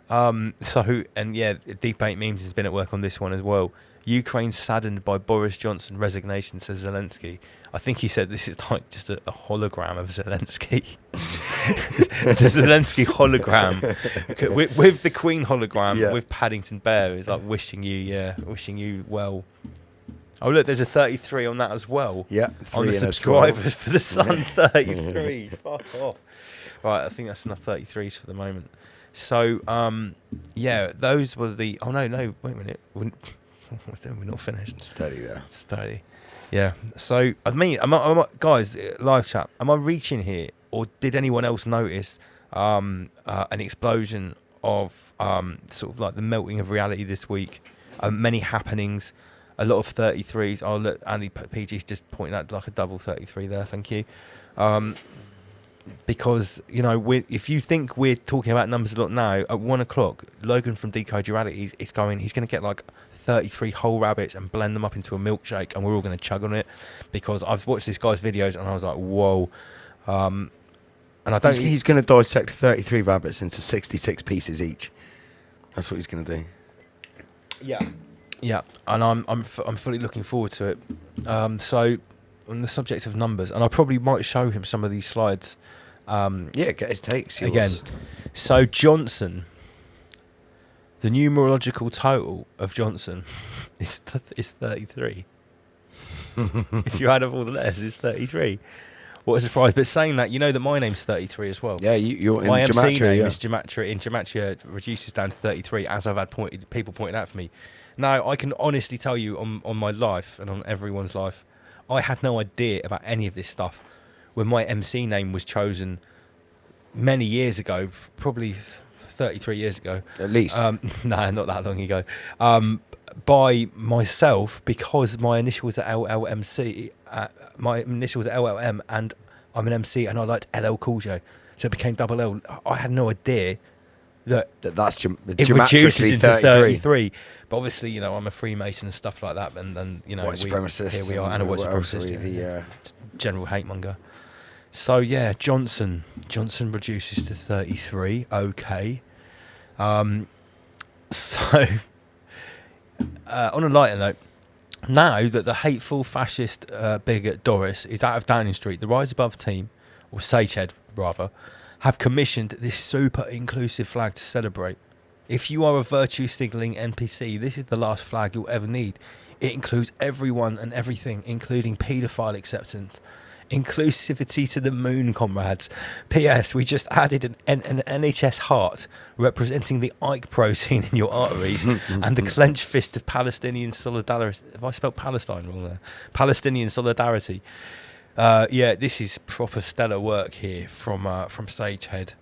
Deep 8 Memes has been at work on this one as well. Ukraine saddened by Boris Johnson resignation, says Zelensky. I think he said this is like just a hologram of Zelensky. The Zelensky hologram with the Queen hologram with Paddington Bear is like wishing you well. Oh look, there's a 33 on that as well. Yeah, on the subscribers for the Sun. 33. Fuck off. Right, I think that's enough 33s for the moment. So those were the. Oh no, wait a minute. We're not finished. Steady. Yeah. So I mean, guys, live chat. Am I reaching here, or did anyone else notice an explosion of sort of like the melting of reality this week? Many happenings. A lot of 33s. Oh, look, Andy PG's just pointing out like a double 33 there. Thank you. Because, if you think we're talking about numbers a lot now, at 1 o'clock, Logan from Decode Reality he's going to get like 33 whole rabbits and blend them up into a milkshake, and we're all going to chug on it, because I've watched this guy's videos and I was like, whoa. And I don't. He's going to dissect 33 rabbits into 66 pieces each. That's what he's going to do. Yeah, and I'm fully looking forward to it. So, on the subject of numbers, and I probably might show him some of these slides. Get his takes again. So Johnson, the numerological total of Johnson is 33. If you add up all the letters, it's 33. What a surprise! But saying that, that my name's 33 as well. Yeah, you're in my gematria. MC name is gematria. In gematria, reduces down to 33, as I've had people pointing out for me. Now, I can honestly tell you on my life and on everyone's life, I had no idea about any of this stuff when my MC name was chosen many years ago, probably 33 years ago. At least. No, not that long ago. By myself, because my initials are LLMC, LLM, and I'm an MC, and I liked LL Cool J, so it became double L. I had no idea that's it reduces into 33. But obviously, I'm a Freemason and stuff like that, and white supremacist. Here we are, and a white supremacist, general hate monger. So yeah, Johnson reduces to 33. Okay. So on a lighter note, now that the hateful fascist bigot Doris is out of Downing Street, the Rise Above team, or Sagehead rather, have commissioned this super inclusive flag to celebrate. If you are a virtue signalling NPC, this is the last flag you'll ever need. It includes everyone and everything, including paedophile acceptance. Inclusivity to the moon, comrades. P.S. We just added an NHS heart representing the Ike protein in your arteries and the clenched fist of Palestinian solidarity. Have I spelled Palestine wrong there? Palestinian solidarity. Yeah, this is proper stellar work here from Stagehead.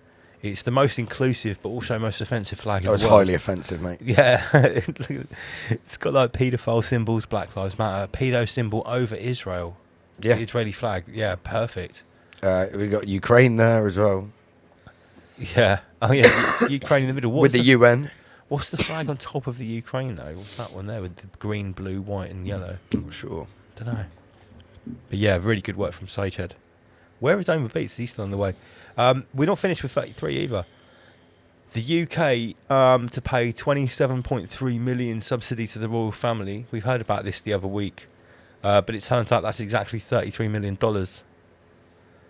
It's the most inclusive but also most offensive flag in the world. It's highly offensive, mate. Yeah. It's got like paedophile symbols, Black Lives Matter, pedo symbol over Israel. Yeah. The Israeli flag. Yeah, perfect. We've got Ukraine there as well. Yeah. Oh, yeah. Ukraine in the middle. With the UN. What's the flag on top of the Ukraine, though? What's that one there with the green, blue, white, and yellow? Not sure. Don't know. But yeah, really good work from Sagehead. Where is Homer Beats? Is he still on the way? We're not finished with 33 either. The UK to pay 27.3 million subsidy to the royal family. We've heard about this the other week. But it turns out that's exactly $33 million.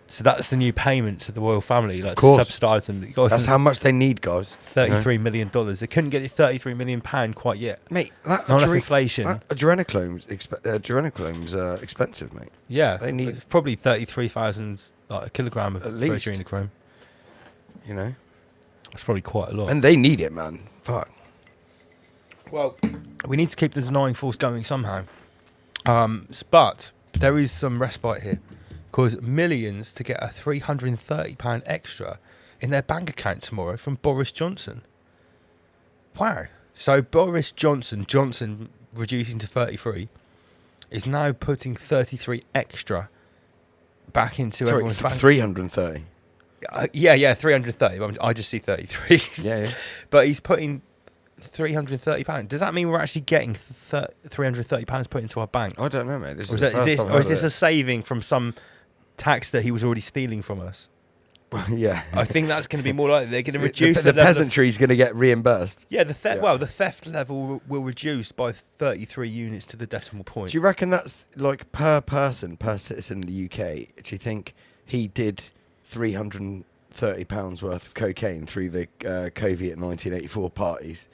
So that's the new payment to the royal family. Like, of course. To subsidise them. That's how much they need, guys. $33 million. They couldn't get it £33 million pound yet. Mate, that not enough inflation. Adrenochrome is expensive, mate. Yeah. They need probably 33,000 like a kilogram of adrenochrome. You know? That's probably quite a lot. And they need it, man. Fuck. Well, we need to keep the denying force going somehow. But there is some respite here, because millions to get a £330 extra in their bank account tomorrow from Boris Johnson. Wow. So Boris Johnson reducing to 33, is now putting 33 extra back into everyone's bank. 330. Yeah, 330. I just see 33. Yeah. But he's putting £330. Does that mean we're actually getting £330 put into our bank? I don't know, mate. This Or is this a saving from some tax that he was already stealing from us? Yeah. I think that's going to be more likely. They're going to reduce the peasantry is going to get reimbursed. Yeah, the theft level will reduce by 33 units to the decimal point. Do you reckon that's like per person, per citizen in the UK? Do you think he did £330 worth of cocaine through the COVID 1984 parties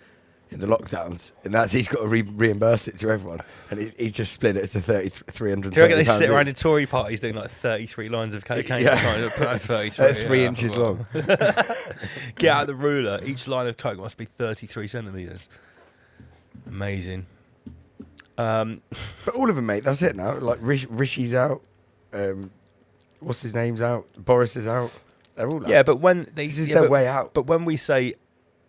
in the lockdowns, and that's he's got to reimburse it to everyone, and he's just split it to £330. Do you reckon they sit around in Tory parties doing like 33 lines of cocaine, trying to put out 33? 3 inches long. Get out the ruler. Each line of coke must be 33 centimetres. Amazing. But all of them, mate. That's it now. Like Rishi's out. What's his name's out. Boris is out. They're all out. Yeah, but when this is their way out. But when we say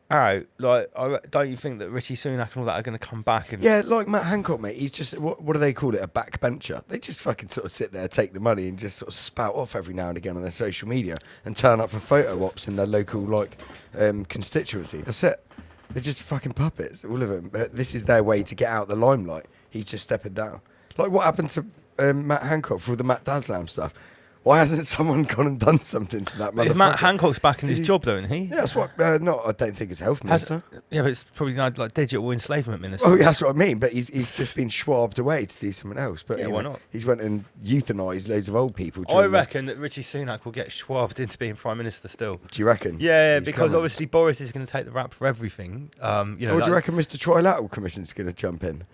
out, like, don't you think that Rishi Sunak and all that are going to come back? And yeah, like Matt Hancock, mate. He's just what do they call it? A backbencher. They just fucking sort of sit there, take the money, and just sort of spout off every now and again on their social media and turn up for photo ops in their local constituency. That's it. They're just fucking puppets, all of them. But this is their way to get out the limelight. He's just stepping down. Like what happened to Matt Hancock for all the Matt Daslam stuff? Why hasn't someone gone and done something to that motherfucker? Matt Hancock's back in his job, though, isn't he? Yeah, that's what. No, I don't think it's health minister. Yeah, but it's probably not like digital enslavement minister. Oh, yeah, that's what I mean. But he's just been schwabbed away to do something else. But yeah, why not? He's went and euthanised loads of old people. I reckon that Rishi Sunak will get schwabbed into being prime minister still. Do you reckon? Yeah, because obviously Boris is going to take the rap for everything. Or do you reckon Mr. Trilateral Commission's going to jump in?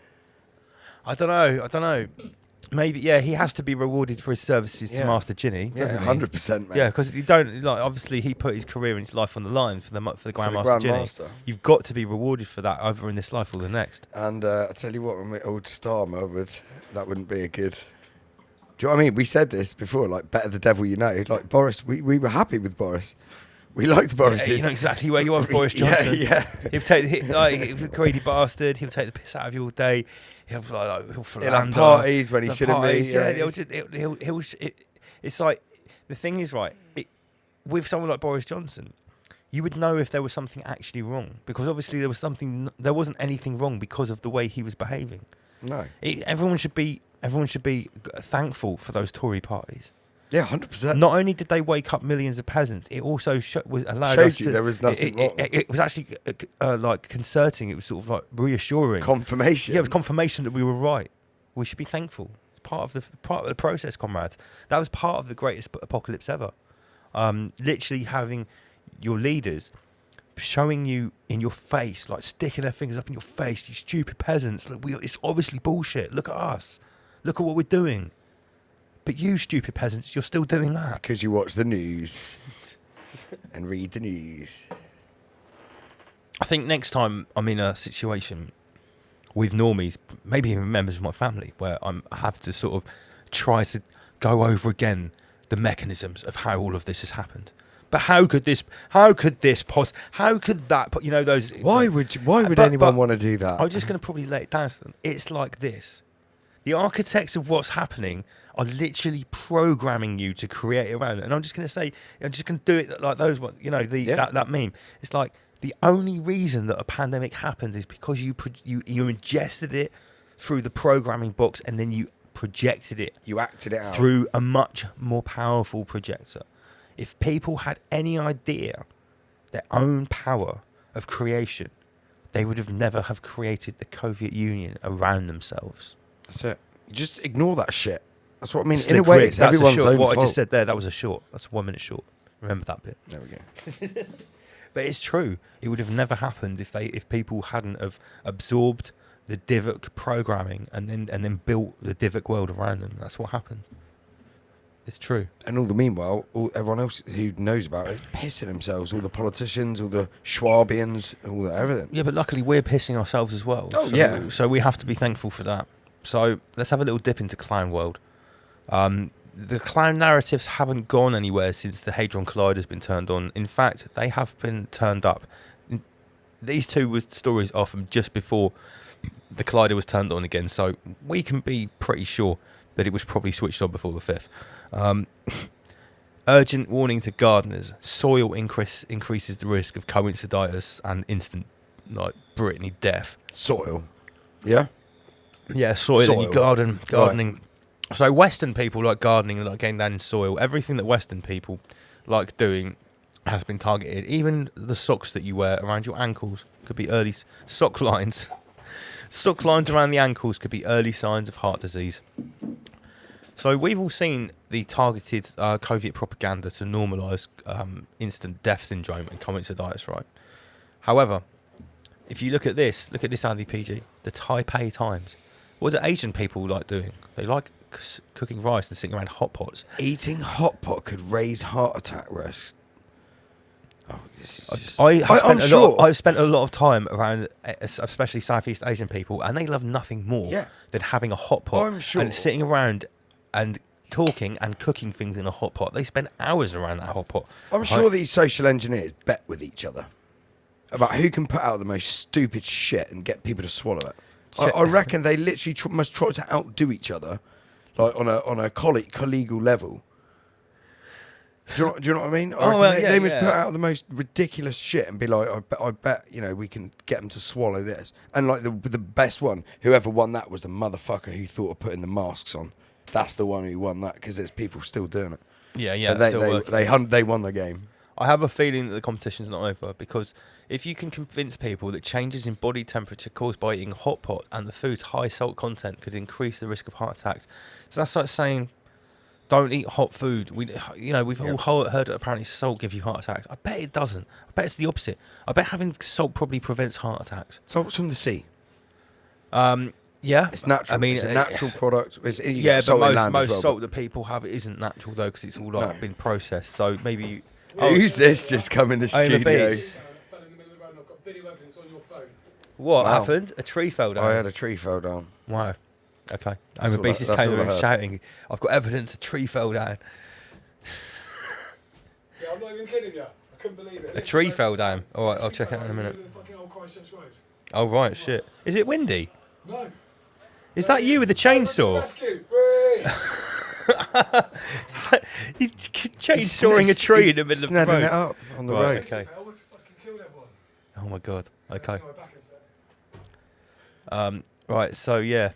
I don't know. Maybe, yeah, he has to be rewarded for his services to Master Ginny. Yeah, 100%, mate. Yeah, because you don't, like, obviously he put his career and his life on the line for the Grandmaster Ginny. You've got to be rewarded for that either in this life or the next. And I tell you what, my old Starmer that wouldn't be a good. Do you know what I mean? We said this before, like, better the devil you know. Like, Boris, we were happy with Boris. We liked Boris. Yeah, you know exactly where you are with Boris Johnson. Yeah. He's a greedy bastard. He'll take the piss out of you all day. He'll have parties when he shouldn't be. Yeah, it's like, the thing is, right, with someone like Boris Johnson, you would know if there was something actually wrong, because obviously there wasn't anything wrong because of the way he was behaving. No. Everyone should be thankful for those Tory parties. Yeah, 100%. Not only did they wake up millions of peasants, it also showed you there was nothing wrong. It was actually like concerting. It was sort of like reassuring. Confirmation. Yeah, it was confirmation that we were right. We should be thankful. It's part of the process, comrades. That was part of the greatest apocalypse ever. Literally having your leaders showing you in your face, like sticking their fingers up in your face, you stupid peasants. Look, it's obviously bullshit. Look at us. Look at what we're doing. But you stupid peasants, you're still doing that. Because you watch the news and read the news. I think next time I'm in a situation with normies, maybe even members of my family, where I have to sort of try to go over again the mechanisms of how all of this has happened. But how could that, you know, those... Why would anyone want to do that? I'm just going to probably let it down to them. It's like this. The architects of what's happening are literally programming you to create around it. And I'm just going to say, I'm just going to do it like those ones, you know, that meme. It's like the only reason that a pandemic happened is because you ingested it through the programming box and then you projected it. You acted it out. Through a much more powerful projector. If people had any idea their own power of creation, they would have never have created the Soviet Union around themselves. That's it. You just ignore that shit. That's what I mean. Slick in a way, Rick, it's that's everyone's a short. own What fault. I just said there, that was a short. That's a 1 minute short. Remember that bit. There we go. But it's true. It would have never happened if people hadn't have absorbed the Divok programming and then built the Divok world around them. That's what happened. It's true. And all the meanwhile, everyone else who knows about it is pissing themselves. All the politicians, all the Schwabians, all that, everything. Yeah, but luckily we're pissing ourselves as well. Oh, yeah. So we have to be thankful for that. So let's have a little dip into clown world. The clown narratives haven't gone anywhere since the Hadron Collider has been turned on. In fact, they have been turned up. These two stories are from just before the Collider was turned on again, so we can be pretty sure that it was probably switched on before the 5th. Urgent warning to gardeners. Soil increases the risk of coinciditis and instant, like, Brittany death. Soil? Yeah? Yeah, soil. In your gardening. Right. So Western people like gardening and like getting down in soil. Everything that Western people like doing has been targeted. Even the socks that you wear around your ankles could be early sock lines. Sock lines around the ankles could be early signs of heart disease. So we've all seen the targeted COVID propaganda to normalise instant death syndrome and coinciditis, right? However, if you look at this Andy PG, the Taipei Times. What do Asian people like doing? They like cooking rice and sitting around hot pots. Eating hot pot could raise heart attack risk. Oh, this is just... I've spent a lot of time around, especially Southeast Asian people, and they love nothing more than having a hot pot and sitting around and talking and cooking things in a hot pot. They spend hours around that hot pot. I'm sure these social engineers bet with each other about who can put out the most stupid shit and get people to swallow it. I reckon they literally must try to outdo each other, like on a collegial level. Do you know what I mean? They must put out the most ridiculous shit and be like, I bet we can get them to swallow this. And like the best one, whoever won that was the motherfucker who thought of putting the masks on. That's the one who won that because there's people still doing it. Yeah. They won the game. I have a feeling that the competition's not over because if you can convince people that changes in body temperature caused by eating a hot pot and the food's high salt content could increase the risk of heart attacks, so that's like saying don't eat hot food. We've all heard that apparently salt gives you heart attacks. I bet it doesn't. I bet it's the opposite. I bet having salt probably prevents heart attacks. Salt's from the sea. Yeah, it's natural. I mean, it's a natural product. But most salt that people have isn't natural though because it's all been processed. So maybe. Who's this just come in the studio? What happened? A tree fell down. I had a tree fell down. Wow. Okay. Homer Beast just came over shouting, "I've got evidence a tree fell down." Yeah, I'm not even kidding you. I couldn't believe it. A tree fell down. All right, I'll check it out in a minute. Oh right, shit. Is it windy? No. Is that you with the chainsaw? He's chainsawing a tree in the middle of the road. It up on the road. Okay. Oh my god. Okay. Right. So yeah,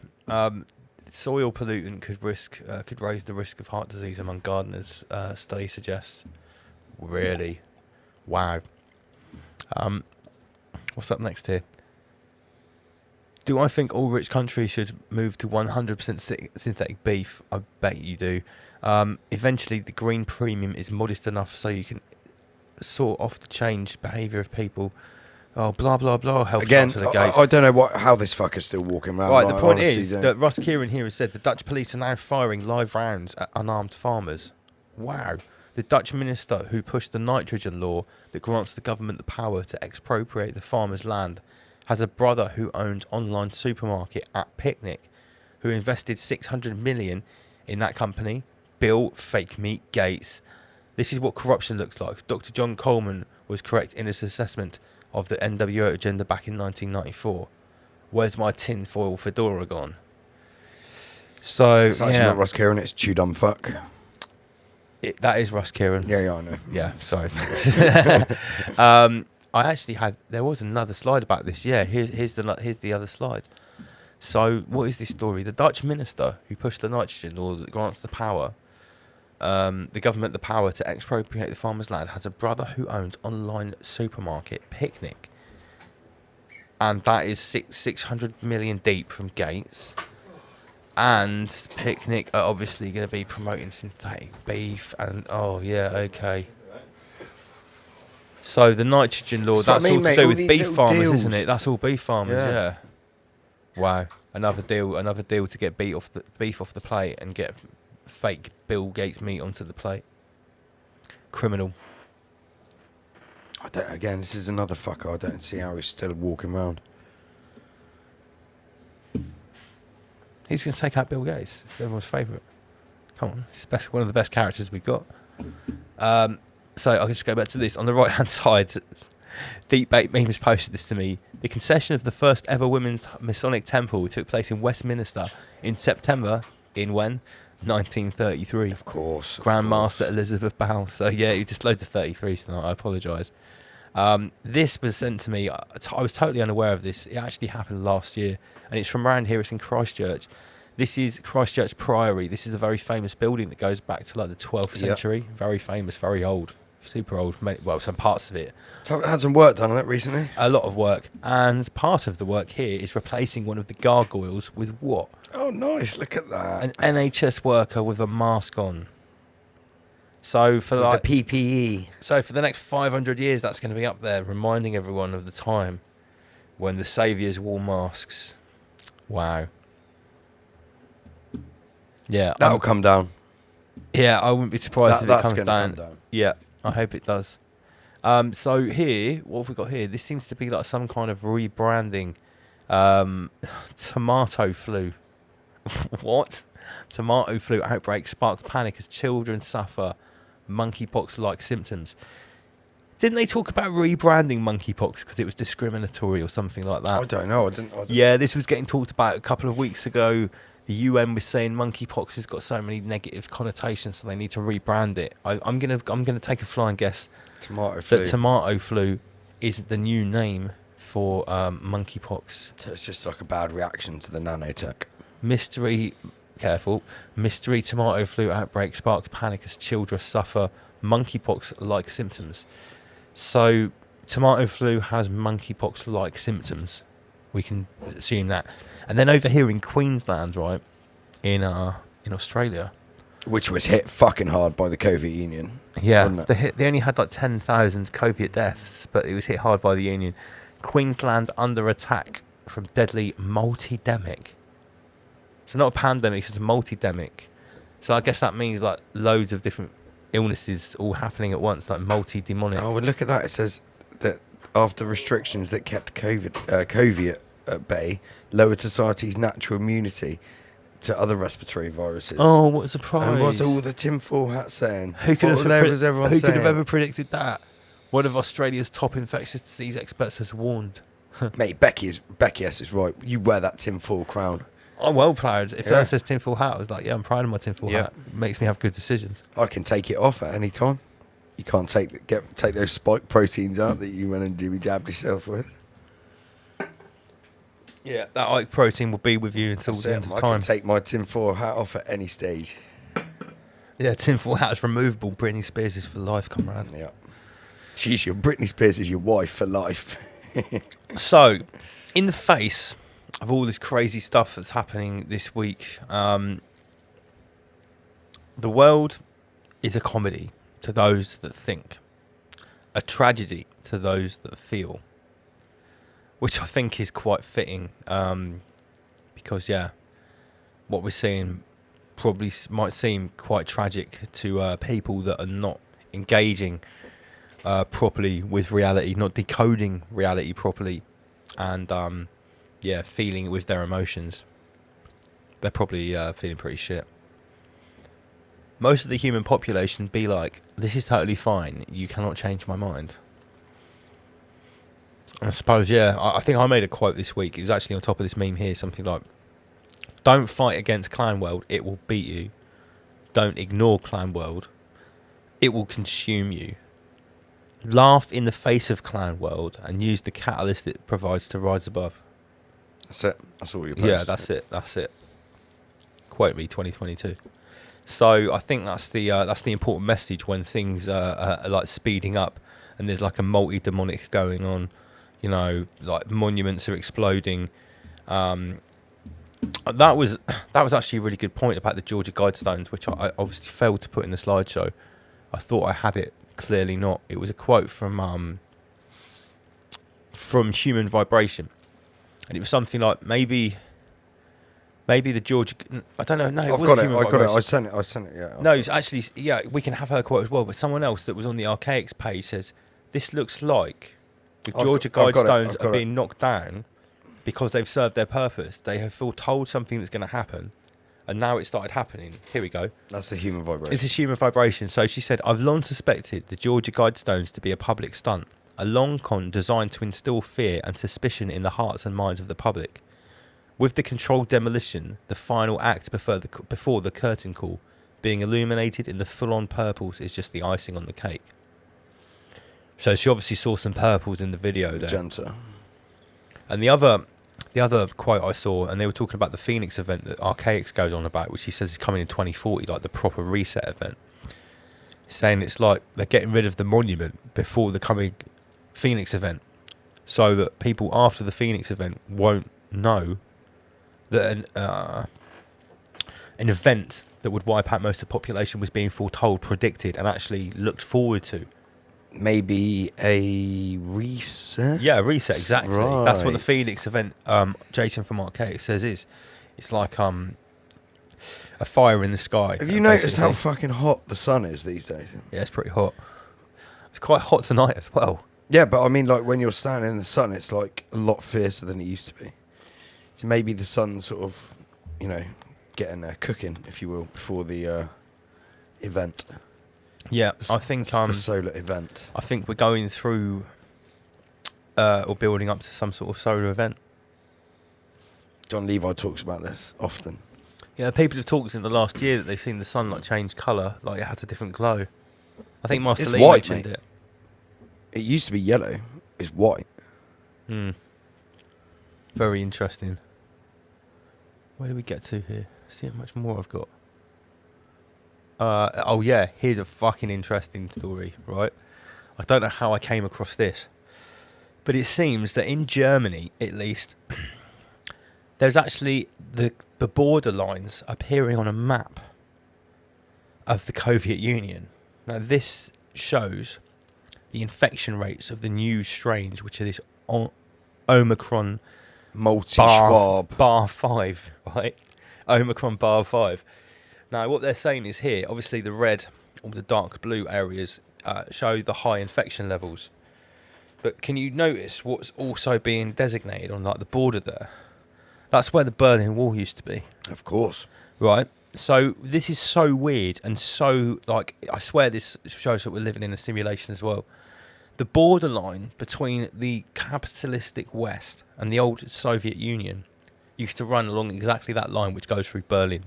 soil pollutant could raise the risk of heart disease among gardeners. Study suggests. Really? Wow. What's up next here? Do I think all rich countries should move to 100% synthetic beef? I bet you do. Eventually, the green premium is modest enough so you can sort off the changed behaviour of people Oh, blah, blah, blah. Help Again, to the gates. I don't know how this fucker's still walking around. Right, the I point honestly is don't. that Russ Kieran here has said the Dutch police are now firing live rounds at unarmed farmers. Wow. The Dutch minister who pushed the nitrogen law that grants the government the power to expropriate the farmer's land has a brother who owned online supermarket at Picnic, who invested 600 million in that company, Bill Fake Meat Gates. This is what corruption looks like. Dr. John Coleman was correct in his assessment of the NWO agenda back in 1994. Where's my tinfoil fedora gone? So, It's actually not Russ Kieran, it's Chew Dumb Fuck. That is Russ Kieran. Yeah, I know. Yeah, sorry. I actually had. There was another slide about this. Yeah, here's the other slide. So, what is this story? The Dutch minister who pushed the nitrogen law that grants the power, the government the power to expropriate the farmer's land, has a brother who owns online supermarket Picnic, and that is 600 million deep from Gates. And Picnic are obviously going to be promoting synthetic beef, and oh yeah, okay. So the nitrogen law, that's all to do with beef farmers, isn't it? That's all beef farmers, yeah. Wow, another deal to get beef off the plate and get fake Bill Gates meat onto the plate. Criminal. Again, this is another fucker. I don't see how he's still walking around. He's going to take out Bill Gates. It's everyone's favourite. Come on, it's one of the best characters we've got. So I'll just go back to this. On the right-hand side, Deep Bait Memes posted this to me. The concession of the first ever women's Masonic temple took place in Westminster in September, in when? 1933. Of course. Grandmaster Elizabeth Bow. So yeah, you just load the 33s tonight. I apologise. This was sent to me. I was totally unaware of this. It actually happened last year, and it's from around here. It's in Christchurch. This is Christchurch Priory. This is a very famous building that goes back to like the 12th century. Very famous, very old, super old. Well, some parts of it. So had some work done on it recently. A lot of work, and part of the work here is replacing one of the gargoyles with what? Oh, nice! Look at that. An NHS worker with a mask on. So for with the PPE. So for the next 500 years, that's going to be up there, reminding everyone of the time when the saviours wore masks. Wow. Yeah, that'll come down. Yeah, I wouldn't be surprised if it comes down. Come down. Yeah, I hope it does. So here, what have we got here? This seems to be like some kind of rebranding. Tomato flu. What? Tomato flu outbreak sparks panic as children suffer monkeypox-like symptoms. Didn't they talk about rebranding monkeypox because it was discriminatory or something like that? I don't know. I didn't. Yeah, this was getting talked about a couple of weeks ago. The UN was saying monkeypox has got so many negative connotations, so they need to rebrand it. I'm gonna take a flying guess. Tomato flu. That tomato flu is the new name for monkeypox. So it's just like a bad reaction to the nanotech. Mystery tomato flu outbreak sparks panic as children suffer monkeypox-like symptoms. So tomato flu has monkeypox-like symptoms. We can assume that. And then over here in Queensland, right, in Australia, which was hit fucking hard by the COVID union. Yeah, they only had like 10,000 COVID deaths, but it was hit hard by the union. Queensland under attack from deadly multidemic. So not a pandemic, it's just a multidemic. So I guess that means like loads of different illnesses all happening at once, like multi-demonic. Oh, well, look at that. It says that after restrictions that kept COVID at bay, lowered society's natural immunity to other respiratory viruses. Oh, what a surprise. And what's all the tinfoil hats saying? Who could have ever predicted that? One of Australia's top infectious disease experts has warned. Mate, Becky S is right. You wear that tinfoil crown. I'm well proud. If that says tinfoil hat, I was like, yeah, I'm proud of my tinfoil hat. It makes me have good decisions. I can take it off at any time. You can't take those spike proteins out that you went and jabbed yourself with. Yeah, that Ike protein will be with you until the end of time. I can take my tinfoil hat off at any stage. Yeah, tinfoil hat is removable. Britney Spears is for life, comrade. Yeah. Britney Spears is your wife for life. So, in the face of all this crazy stuff that's happening this week, the world is a comedy to those that think, a tragedy to those that feel, which I think is quite fitting, because what we're seeing probably might seem quite tragic to people that are not engaging properly with reality, not decoding reality properly, and feeling it with their emotions. They're probably feeling pretty shit. Most of the human population be like, this is totally fine, you cannot change my mind. I suppose, I think I made a quote this week. It was actually on top of this meme here, something like, don't fight against Clan World, it will beat you. Don't ignore Clan World, it will consume you. Laugh in the face of Clan World and use the catalyst it provides to rise above. That's it. That's all you post. Yeah, that's it. Quote me, 2022. So I think that's the important message when things are like speeding up and there's like a multi-demonic going on, you know, like monuments are exploding. That was actually a really good point about the Georgia Guidestones, which I obviously failed to put in the slideshow. I thought I had it, clearly not. It was a quote from Human Vibration, and it was something like maybe the Georgia. I don't know. No, I've got it. I sent it. Yeah. No, it's actually, we can have her quote as well. But someone else that was on the Archaics page says this looks like the Georgia Guidestones are being knocked down because they've served their purpose. They have foretold something that's going to happen, and now it started happening. Here we go. That's the Human Vibration. This is Human Vibration. So she said, I've long suspected the Georgia Guidestones to be a public stunt, a long con designed to instill fear and suspicion in the hearts and minds of the public. With the controlled demolition, the final act before the curtain call, being illuminated in the full-on purples is just the icing on the cake. So she obviously saw some purples in the video there. Magenta. And the other quote I saw, and they were talking about the Phoenix event that Archaics goes on about, which he says is coming in 2040, like the proper reset event. He's saying it's like they're getting rid of the monument before the coming Phoenix event, so that people after the Phoenix event won't know that an event that would wipe out most of the population was being foretold, predicted, and actually looked forward to. Maybe a reset? Yeah, a reset, exactly. Right. That's what the Phoenix event, Jason from Archaic says is. It's like a fire in the sky. Have you noticed how fucking hot the sun is these days? Yeah, it's pretty hot. It's quite hot tonight as well. Yeah, but I mean, like, when you're standing in the sun, it's like a lot fiercer than it used to be. So maybe the sun's sort of, you know, getting cooking, if you will, before the event. Yeah, I think the solar event. I think we're going through or building up to some sort of solar event. John Levi talks about this often. Yeah, people have talked in the last year that they've seen the sun like change colour, like it has a different glow. I think Master Lee mentioned it. It used to be yellow. It's white. Very interesting. Where do we get to here? See how much more I've got. Oh yeah, here's a fucking interesting story, right? I don't know how I came across this, but it seems that in Germany, at least, there's actually the border lines appearing on a map of the Soviet Union. Now this shows the infection rates of the new strains, which are this Omicron multi-Schwab bar 5, right? Omicron bar 5. Now, what they're saying is here, obviously the red or the dark blue areas show the high infection levels. But can you notice what's also being designated on like the border there? That's where the Berlin Wall used to be. Of course. Right? So this is so weird and so, like, I swear this shows that we're living in a simulation as well. The borderline between the capitalistic West and the old Soviet Union used to run along exactly that line which goes through Berlin.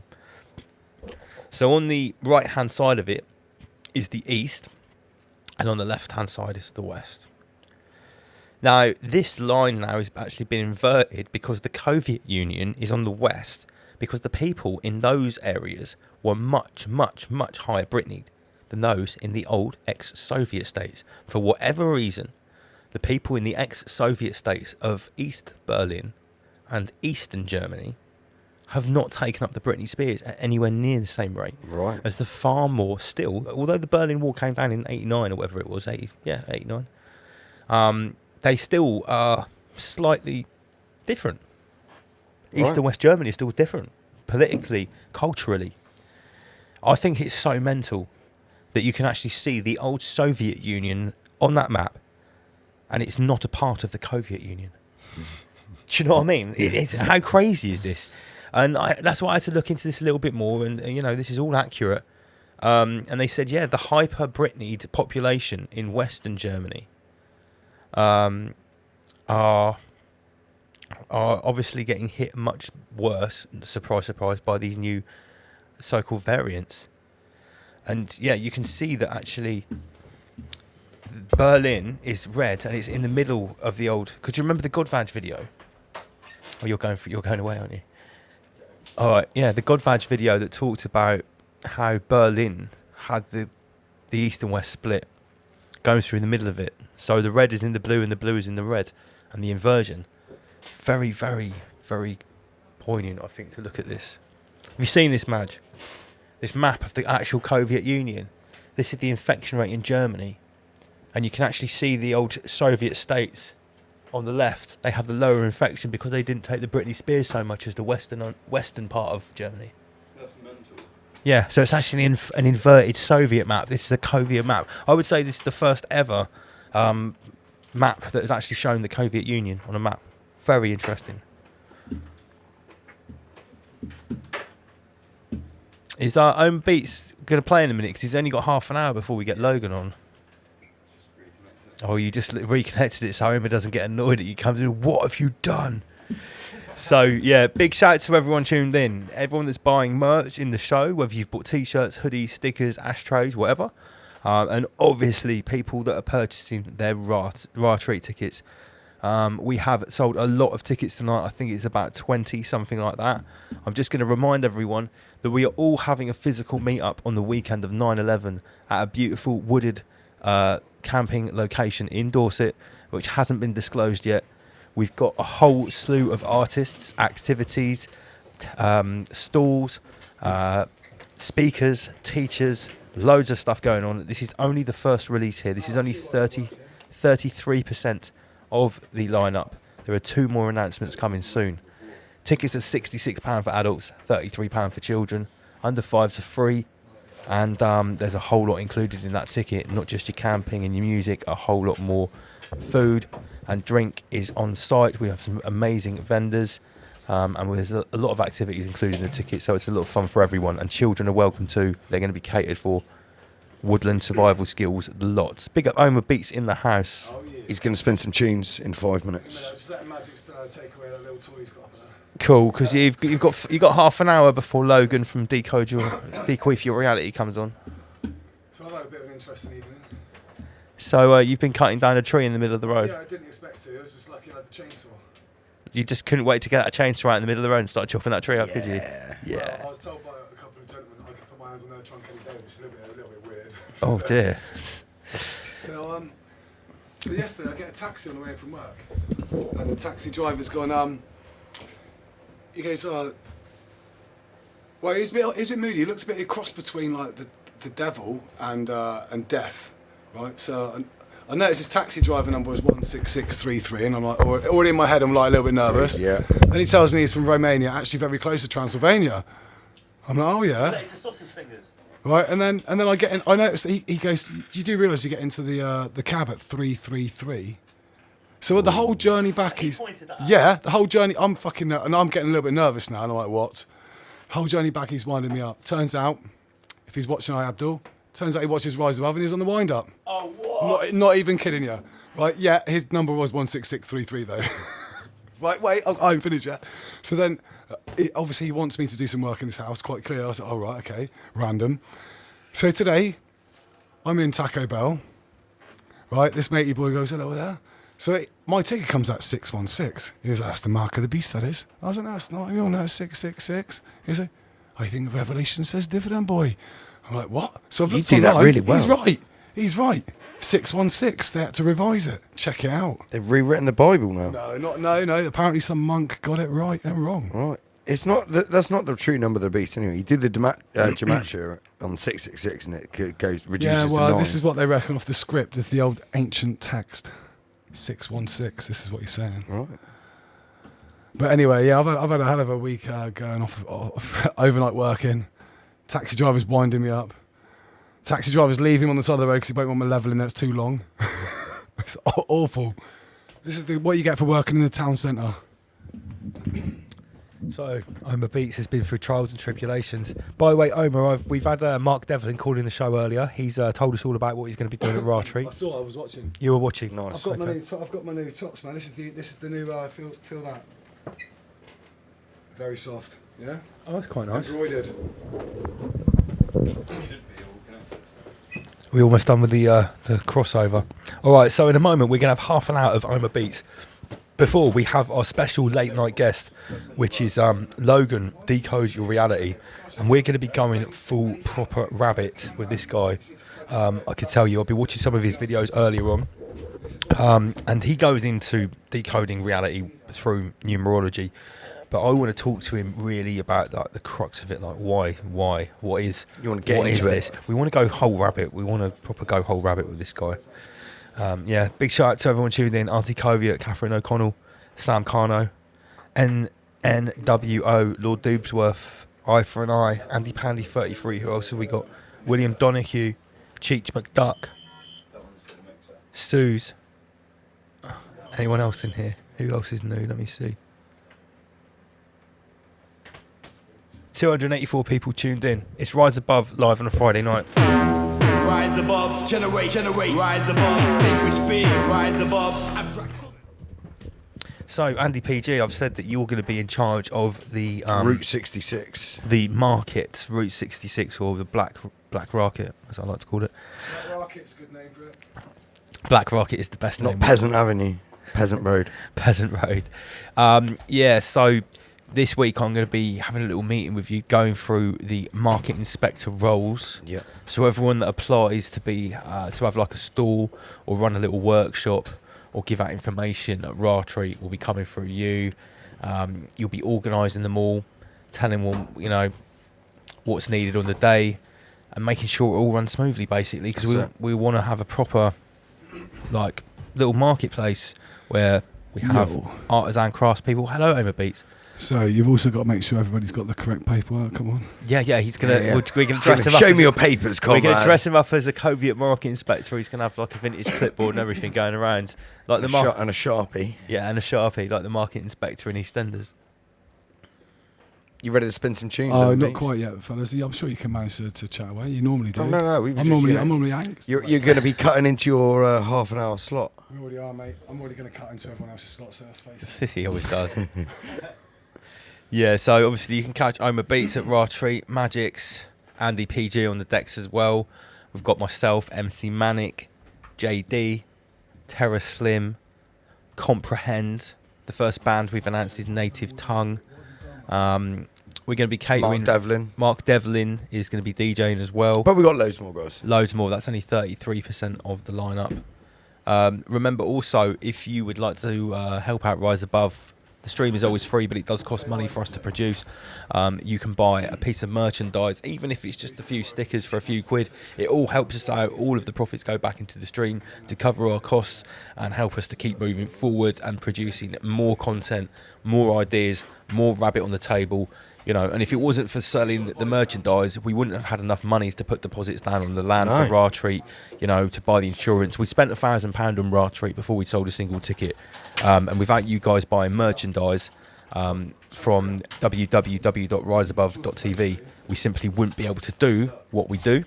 So on the right-hand side of it is the East, and on the left-hand side is the West. Now, this line now has actually been inverted because the Soviet Union is on the West, because the people in those areas were much, much, much higher Brittany than those in the old ex-Soviet states. For whatever reason, the people in the ex-Soviet states of East Berlin and Eastern Germany have not taken up the Britney Spears at anywhere near the same rate. Right. As the far more still, although the Berlin Wall came down in 89 or whatever it was, 89, they still are slightly different. East Right. and West Germany are still different, politically, culturally. I think it's so mental that you can actually see the old Soviet Union on that map, and it's not a part of the Soviet Union. Do you know what I mean? It's, how crazy is this? And that's why I had to look into this a little bit more, and you know, this is all accurate. And they said, yeah, the hyper-Britneyed population in Western Germany are obviously getting hit much worse, surprise, surprise, by these new so-called variants. And yeah, you can see that actually Berlin is red, and it's in the middle of the old. Could you remember the Godvag video? Oh, you're going away, aren't you? All right, yeah, the Godvag video that talked about how Berlin had the east and west split, going through the middle of it. So the red is in the blue, and the blue is in the red, and the inversion. Very, very, very poignant, I think, to look at this. Have you seen this, Madge? This map of the actual Soviet Union. This is the infection rate in Germany. And you can actually see the old Soviet states on the left. They have the lower infection because they didn't take the Britney Spears so much as the western part of Germany. That's mental. Yeah, so it's actually an inverted Soviet map. This is a Soviet map. I would say this is the first ever map that has actually shown the Soviet Union on a map. Very interesting. Is our own Beats going to play in a minute? Because he's only got half an hour before we get Logan on. Oh, you just reconnected it so Omer doesn't get annoyed at you. Comes in, what have you done? So, yeah, big shout out to everyone tuned in. Everyone that's buying merch in the show, whether you've bought T-shirts, hoodies, stickers, ashtrays, whatever. And obviously people that are purchasing their Raw Treat tickets. We have sold a lot of tickets tonight. I think it's about 20, something like that. I'm just going to remind everyone that we are all having a physical meet-up on the weekend of 9/11 at a beautiful wooded camping location in Dorset, which hasn't been disclosed yet. We've got a whole slew of artists, activities, stalls, speakers, teachers, loads of stuff going on. This is only the first release here. This is only 33% of the lineup. There are 2 more announcements coming soon. Tickets are £66 for adults, £33 for children. Under 5s are free. And there's a whole lot included in that ticket, not just your camping and your music, a whole lot more. Food and drink is on site. We have some amazing vendors, and there's a lot of activities included in the ticket, so it's a lot of fun for everyone. And children are welcome too. They're going to be catered for. Woodland survival skills, lots. Big up Omer Beats in the house. Oh, yeah. He's going to spin some tunes in 5 minutes. Just let Magic take away that little toy he's got up there. Cool, because you've got half an hour before Logan from Decode Dequeef Your Reality comes on. So I've had a bit of an interesting evening. So you've been cutting down a tree in the middle of the road. Yeah, I didn't expect to. I was just lucky I had the chainsaw. You just couldn't wait to get that chainsaw out in the middle of the road and start chopping that tree up, could you? Yeah. Well, I was told by a couple of gentlemen that I could put my hands on their trunk any day, which is a little bit weird. Oh dear. So yesterday I get a taxi on the way from work, and the taxi driver's gone. He goes, well, he's a bit moody. He looks a bit a cross between like the devil and death, right? So I noticed his taxi driver number was 16633, and I'm like, already in my head, I'm like a little bit nervous. Yeah. Then he tells me he's from Romania, actually very close to Transylvania. I'm like, oh yeah. Related to sausage fingers. Right, and then I get in. I notice he goes, you do realise you get into the cab at 333. So the whole journey back, the whole journey. I'm fucking, and I'm getting a little bit nervous now. And I'm like, what? Whole journey back, he's winding me up. Turns out, if he's watching I Abdul, turns out he watches Rise Above, and he was on the wind up. Oh what? Not even kidding you. Right? Yeah, his number was 16633 though. Right, wait, I haven't finished yet. So then, obviously he wants me to do some work in his house, quite clear. I was like, oh right, okay, random. So today, I'm in Taco Bell. Right, this matey boy goes, hello there. So my ticket comes out 616. He goes, that's the mark of the beast, that is. I was like, no, it's not. We all know it's 666. He goes, I think Revelation says dividend boy. I'm like, what? So I've looked You do that online. really well. He's right. 616. They had to revise it. Check it out. They've rewritten the Bible now. No. Apparently some monk got it right and wrong. Right. It's not. That's not the true number of the beast anyway. He did the gematria on 666, and it goes reduces to 9. This is what they reckon off the script. It's the old ancient text. 616. This is what he's saying. Right. But anyway, yeah, I've had a hell of a week going off overnight working. Taxi drivers winding me up. Taxi drivers leaving on the side of the road because he won't want my level in there. It's too long. It's awful. This is what you get for working in the town centre. So, Omar Beats has been through trials and tribulations. By the way, Omar, we've had Mark Devlin calling the show earlier. He's told us all about what he's going to be doing at Ratry. I saw. I was watching. You were watching. Nice. I've got my new tops, man. This is the new. Feel that. Very soft. Yeah. Oh, that's quite nice. Embroidered. We're almost done with the crossover. All right, so in a moment we're going to have half an hour of Omar Beats. Before we have our special late night guest, which is Logan, Decode Your Reality, and we're going to be going full proper rabbit with this guy. I could tell you, I've been watching some of his videos earlier on, and he goes into decoding reality through numerology. But I want to talk to him really about like the crux of it, like why, what is, you want to get what into is it. this? We want to go whole rabbit. We want to proper go whole rabbit with this guy. Yeah, big shout out to everyone tuned in. Auntie Covia, Catherine O'Connell, Sam Carno, NWO, Lord Doobsworth, Eye for an Eye, Andy Pandy 33. Who else have we got? William Donahue, Cheech McDuck, Suze. Anyone else in here? Who else is new? Let me see. 284 people tuned in. It's Rise Above live on a Friday night. Rise above, generate, rise above, extinguish fear, rise above, abstract. So, Andy PG, I've said that you're going to be in charge of the Route 66, the market, Route 66, or the Black Rocket, as I like to call it. Black Rocket's a good name for it. Black Rocket is the best name. not Peasant Avenue, Peasant Road. Peasant Road. Yeah, so this week I'm going to be having a little meeting with you, going through the market inspector roles. Yeah. So everyone that applies to be to have like a stall or run a little workshop or give out information at Ratry will be coming through you. You'll be organising them all, telling them, you know, what's needed on the day, and making sure it all runs smoothly, basically, because we want to have a proper like little marketplace where we have artisan craftspeople. Hello, Omar Beats. So you've also got to make sure everybody's got the correct paperwork. Come on. Yeah, he's gonna. We're gonna dress him up. Show me your papers, comrade. We're gonna dress him up as a Coviet market inspector. He's gonna have like a vintage clipboard and everything going around, like and a Sharpie. Yeah, and a Sharpie, like the market inspector in EastEnders. You ready to spin some tunes? Oh, not quite yet, fellas. I'm sure you can manage to chat away. You normally do. Oh, no. I'm normally angst. You're going to be cutting into your half an hour slot. We already are, mate. I'm already going to cut into everyone else's slot, so let's face it. He always does. Yeah, so obviously you can catch Omar Beats at Ratry, Magix, Andy PG on the decks as well. We've got myself, MC Manic, JD, Terra Slim, Comprehend. The first band we've announced is Native Tongue. We're going to be catering. Mark Devlin is going to be DJing as well. But we've got loads more, guys. Loads more. That's only 33% of the lineup. Remember also, if you would like to help out Rise Above, the stream is always free, but it does cost money for us to produce. You can buy a piece of merchandise, even if it's just a few stickers for a few quid. It all helps us out. All of the profits go back into the stream to cover our costs and help us to keep moving forward and producing more content, more ideas, more rabbit on the table. You know, and if it wasn't for selling the merchandise, we wouldn't have had enough money to put deposits down on the land for Ratry, you know, to buy the insurance. We spent £1,000 on Ratry before we sold a single ticket. And without you guys buying merchandise from www.riseabove.tv, we simply wouldn't be able to do what we do.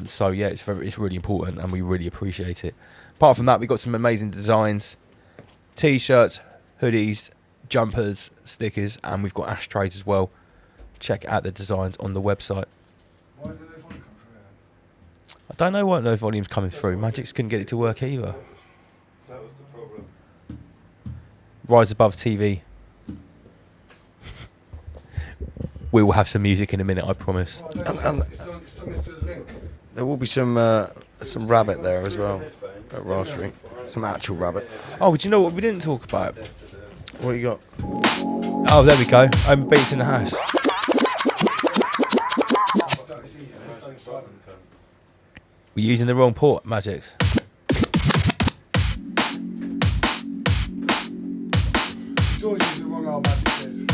So yeah, it's really important, and we really appreciate it. Apart from that, we've got some amazing designs, t-shirts, hoodies, jumpers, stickers, and we've got ashtrays as well. Check out the designs on the website. Why did no volume come through then? I don't know why no volume's coming through. Magix couldn't get it to work either. That was the problem. Rise Above TV. We will have some music in a minute, I promise. There will be some rabbit there as well at Ratry. Some actual rabbit. Oh, do you know what we didn't talk about? What you got? Oh, there we go. I'm Beats in the house. We're using the wrong port, Magix. George using the wrong arm magic quiz.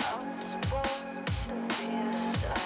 I was born to be a star.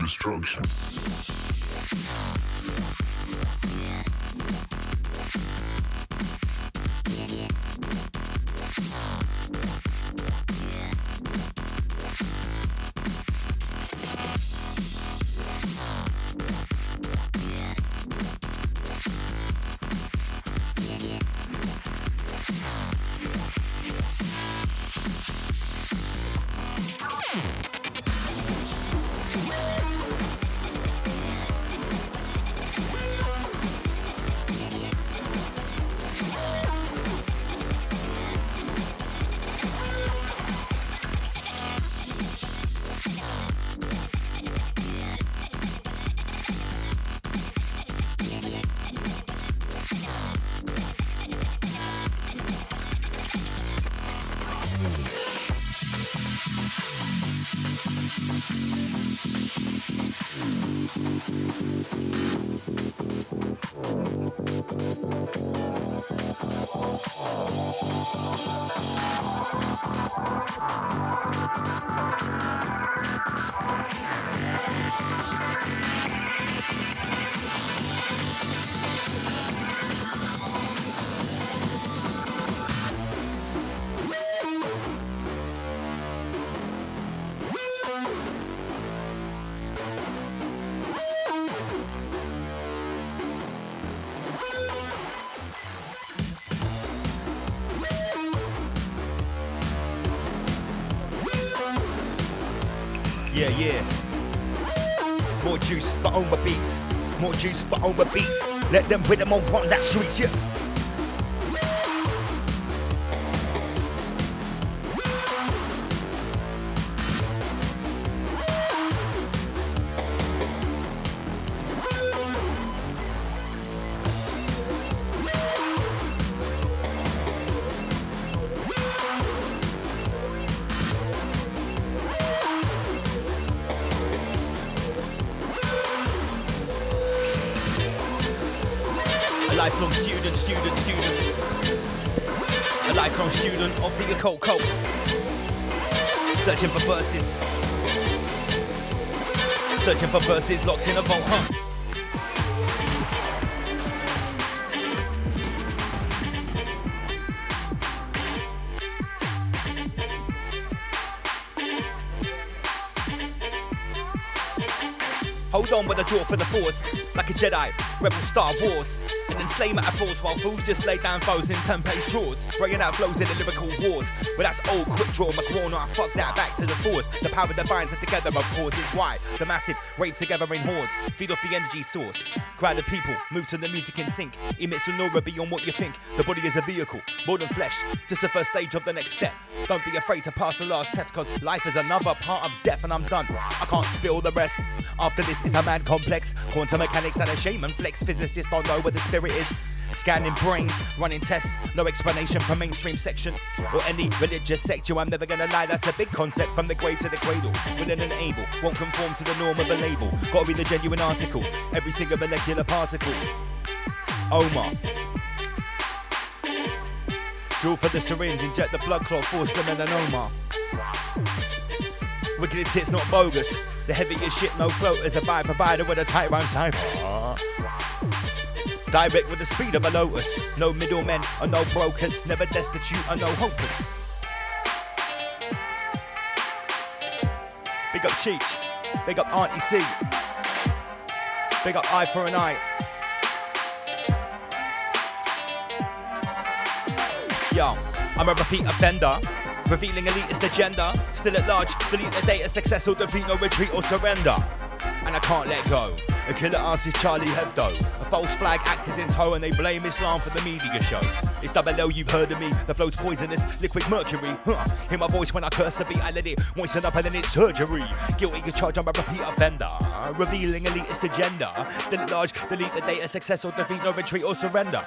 Destruction. Yeah, yeah. More juice for all my beats. More juice for all my beats. Let them rhythm on run that streets, yeah. Lifelong student. A lifelong student of the occult cult. Searching for verses. Searching for verses locked in a vault, huh? Hold on with a draw for the force, like a Jedi, rebel Star Wars. And then slay metaphors while fools just lay down foes in 10-page draws. Bringing out flows in the lyrical wars. But that's old quick draw, McGraw, I fuck that back to the force. The power that binds us together, of course, is why the massive rave together in hordes. Feed off the energy source. Crowd of people, move to the music in sync. Emit sonora beyond what you think. The body is a vehicle, more than flesh. Just the first stage of the next step. Don't be afraid to pass the last test, cause life is another part of death and I'm done. I can't spill the rest. After this is a mad complex. Quantum mechanics and a shaman flex. Physicists don't know where the spirit is. Scanning brains, running tests, no explanation from mainstream section or any religious sector. I'm never gonna lie, that's a big concept. From the grave to the cradle, willing and able, won't conform to the norm of a label. Gotta be the genuine article, every single molecular particle. Omar. Drill for the syringe, inject the blood clot, force the melanoma. Wickedest hits, not bogus. The heaviest shit, no floaters. A vibe provider with a tight rhyme cipher. Direct with the speed of a lotus. No middlemen or no brokers. Never destitute or no hopeless. Big up Cheech. Big up Auntie C. Big up Eye for an Eye. Yo, I'm a repeat offender. Revealing elitist agenda. Still at large, delete the data, success or defeat, no retreat or surrender. And I can't let go. A killer artist Charlie Hebdo. A false flag act is in tow and they blame Islam for the media show. It's double L, you've heard of me. The flow's poisonous, liquid mercury. Hear my voice when I curse the beat, I let it moisten up and then it's surgery. Guilty as charged, I'm a repeat offender. Revealing elitist agenda. Still at large, delete the data, success or defeat, no retreat or surrender.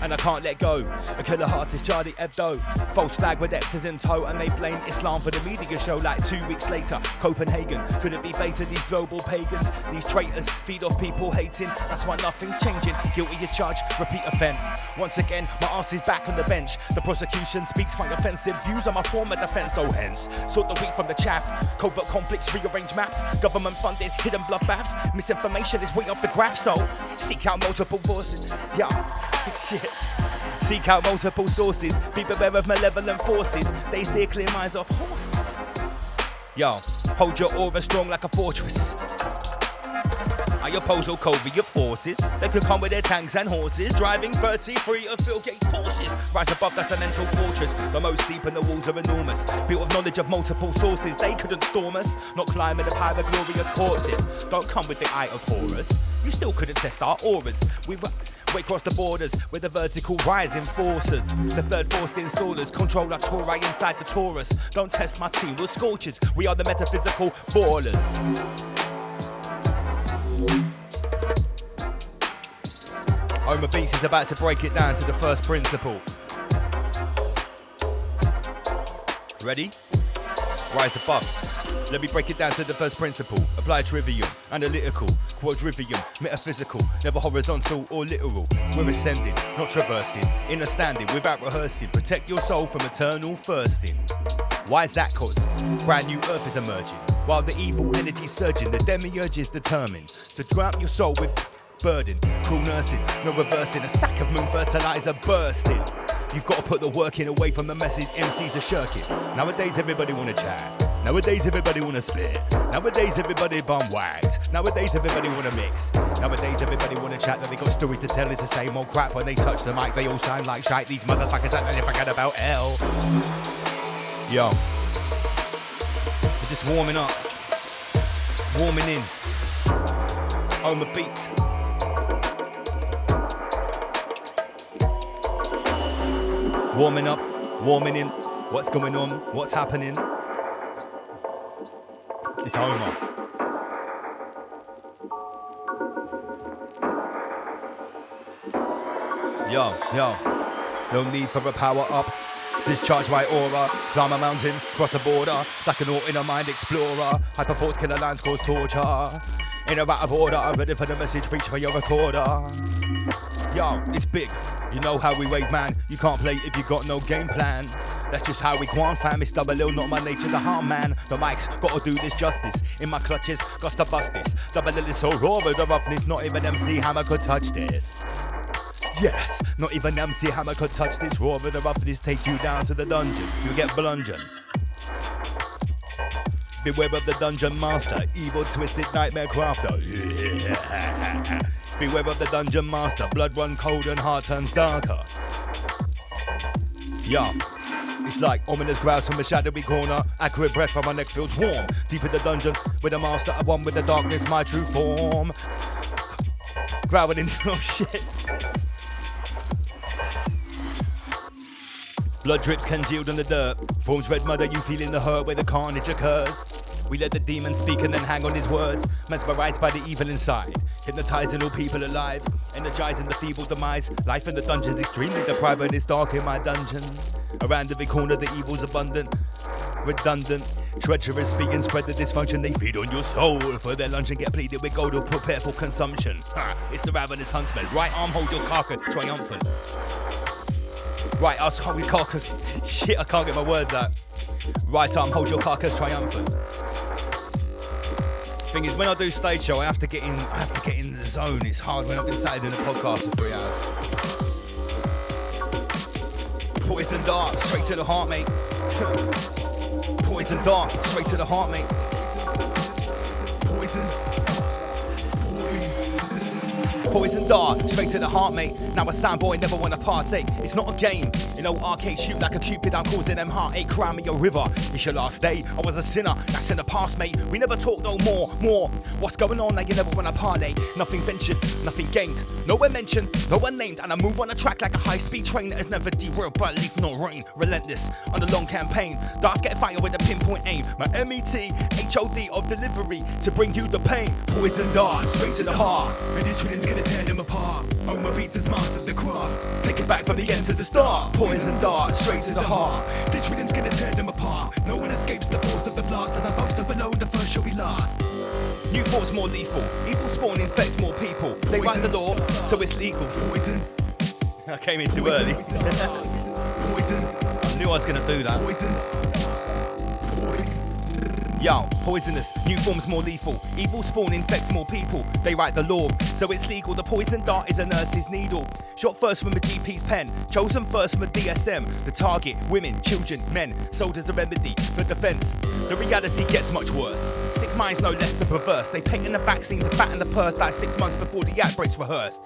and I can't let go. A killer heart is Charlie Hebdo. False flag with actors in tow, and they blame Islam for the media show. Like 2 weeks later, Copenhagen. Could it be beta? These global pagans, these traitors feed off people hating. That's why nothing's changing. Guilty is charged, repeat offence. Once again, my ass is back on the bench. The prosecution speaks my offensive views on my former defence. So hence, sort the wheat from the chaff. Covert conflicts, rearrange maps. Government funded, hidden bloodbaths. Misinformation is way off the graph. So seek out multiple forces. Yeah, shit. Seek out multiple sources. Be beware of malevolent forces. They steer clear minds off horses. Yo, hold your aura strong like a fortress. I oppose all covert forces. They could come with their tanks and horses, driving 33 of Phil Gates Porsches. Rise above, that's a mental fortress. The most deep and the walls are enormous. Built with knowledge of multiple sources. They couldn't storm us, not climbing the high of glorious corpses. Don't come with the eye of horrors. You still couldn't test our auras. We cross the borders with the vertical rise enforcers. The third forced installers control our Torah inside the Taurus. Don't test my team, we're scorchers. We are the metaphysical ballers. Homer Beats is about to break it down to the first principle. Ready? Rise above. Let me break it down to the first principle. Apply trivium, analytical, quadrivium, metaphysical, never horizontal or literal. We're ascending, not traversing, inner standing without rehearsing. Protect your soul from eternal thirsting. Why is that? Cause brand new earth is emerging. While the evil energy surging, the demiurge is determined to drown your soul with burden. Cruel nursing, no reversing, a sack of moon fertilizer bursting. You've got to put the work in away from the message MCs are shirking. Nowadays everybody wanna chat. Nowadays everybody wanna spit. Nowadays everybody bum wagged. Nowadays everybody wanna mix. Nowadays everybody wanna chat that they got story to tell. It's the same old crap. When they touch the mic they all sound like shite. These motherfuckers act like they forget about L. Yo, we're just warming up. Warming in. Homer Beats. Warming up, warming in. What's going on? What's happening? It's Homer. Yo, no need for a power up. Discharge my aura, climb a mountain, cross a border, Psychonaut in a mind explorer, hyper thoughts killer lines cause torture. In a out of order, ready for the message, reach for your recorder. Yo, it's big, you know how we wave, man. You can't play if you got no game plan. That's just how we go on, fam. It's double L, not my nature to harm, man. The mic's gotta do this justice. In my clutches, got to bust this. Double L is so raw with the roughness, not even MC Hammer could touch this. Yes, not even MC Hammer could touch this. Raw with the roughness, take you down to the dungeon. You get bludgeon. Beware of the dungeon master, evil twisted nightmare crafter. Yeah. Beware of the dungeon master, blood run cold and heart turns darker. Yeah. It's like ominous growls from a shadowy corner. Accurate breath from my neck feels warm. Deep in the dungeon with a master, I one with the darkness, my true form. Growling in, oh shit. Blood drips congealed on the dirt. Forms red mud, are you feeling the hurt where the carnage occurs? We let the demon speak and then hang on his words. Mesmerized by the evil inside. Hypnotizing all people alive. Energizing the feeble demise. Life in the dungeon's extremely deprived and it's dark in my dungeon. Around every corner the evil's abundant. Redundant. Treacherous speaking spread the dysfunction. They feed on your soul for their lunch and get pleaded with gold or prepare for consumption. It's the ravenous huntsman. Right arm hold your carcass triumphant. Right arm hold your carcass. Shit, I can't get my words out. Right arm hold your carcass triumphant. Thing is, when I do stage show, I have to get in the zone. It's hard when I've been sat doing a podcast for 3 hours. Poison dart, straight to the heart, mate. Poison dart, straight to the heart, mate. Poison dart, straight to the heart, mate. Now a sound boy, never wanna partake. It's not a game, you know, arcade shoot like a cupid. I'm causing them heartache, cry me a river. It's your last day, I was a sinner, that's in the past, mate. We never talk no more. What's going on now, you never wanna parlay. Nothing ventured, nothing gained. Nowhere mentioned, no one named. And I move on a track like a high-speed train that has never derailed, but leave no rain. Relentless, on the long campaign. Darts get fire with a pinpoint aim. My MET, HOD of delivery to bring you the pain. Poison dart, straight to the heart. Ready to gonna tear them apart. Oma Beats has mastered the craft. Take it back from the end to the start. Poison dart straight to the heart. This rhythm's gonna tear them apart. No one escapes the force of the blast. And above so below, the first shall be last. New thoughts more lethal. Evil spawn infects more people. They write the law, so it's legal. Poison. I came in too early. Poison. I knew I was gonna do that. Poison. Yo, poisonous, new forms more lethal. Evil spawn infects more people. They write the law, so it's legal. The poison dart is a nurse's needle. Shot first from a GP's pen. Chosen first from a DSM. The target, women, children, men. Sold as a remedy for defense. The reality gets much worse. Sick minds no less than perverse. They patent the vaccine to fatten the purse like 6 months before the outbreak's rehearsed.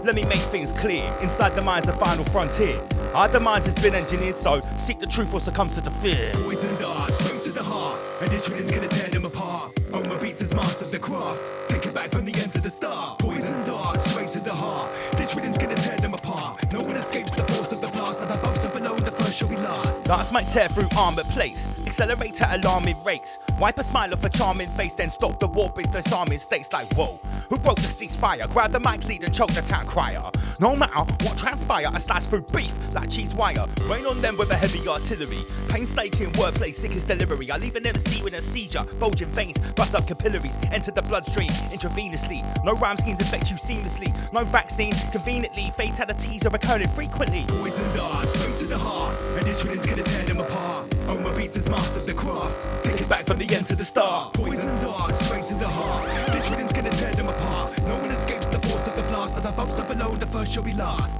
Let me make things clear. Inside the mind's the final frontier. Our demise has been engineered, so seek the truth or succumb to the fear. Poison dart, straight to the heart. And this rhythm's gonna tear them apart. Oma Beats has mastered the craft. Take it back from the end to the start. Poison dart, straight to the heart. This rhythm's gonna tear them apart. No one escapes the force of the blast. And above so below, the first shall be last. Darts might tear through armored plates. Accelerate at alarming rates. Wipe a smile off a charming face, then stop the war with disarming states like whoa. Who broke the ceasefire? Grab the mic lead and choke the town crier. No matter what transpire, I slice through beef like cheese wire. Rain on them with a heavy artillery. Painstaking wordplay, sick as delivery. I leave an MC with a seizure. Bulging veins, bust up capillaries. Enter the bloodstream intravenously. No rhyme schemes infect you seamlessly. No vaccine conveniently. Fatalities are occurring frequently. Poison dart, straight to the heart. And this rhythm's gonna tear them apart. Oma Beats has mastered the craft. Take it back from the end to the start. Poison dart, straight to the heart. This rhythm's gonna tear them apart. No one escapes the force of the blast. And above so below, the first shall be last.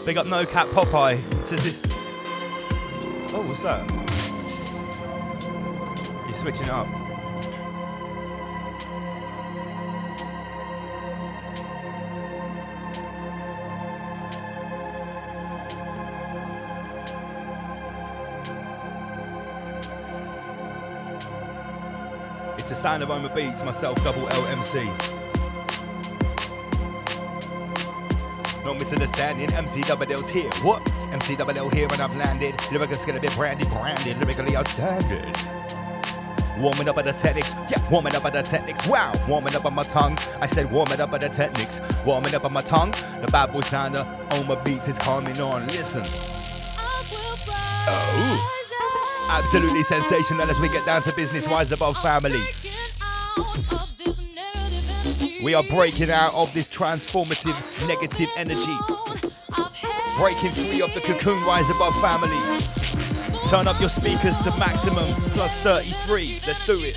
Big up No Cap Popeye. Says this. Oh, what's that? You're switching up. It's the sound of Oma Beats, myself, double LMC. Not misunderstanding, MC double L's here. What? MC double L here and I've landed. Lyric's gonna be branded, lyrically outstanding. Warming up at the techniques, yeah, warming up at the techniques. Wow, warming up on my tongue. I said warming up at the techniques. Warming up on my tongue. The bad boy sounder, Oma Beats is coming on. Listen. Oh. Absolutely sensational as we get down to business. Rise above family. We are breaking out of this transformative negative energy. Breaking free of the cocoon. Rise above family. Turn up your speakers to maximum plus 33. Let's do it.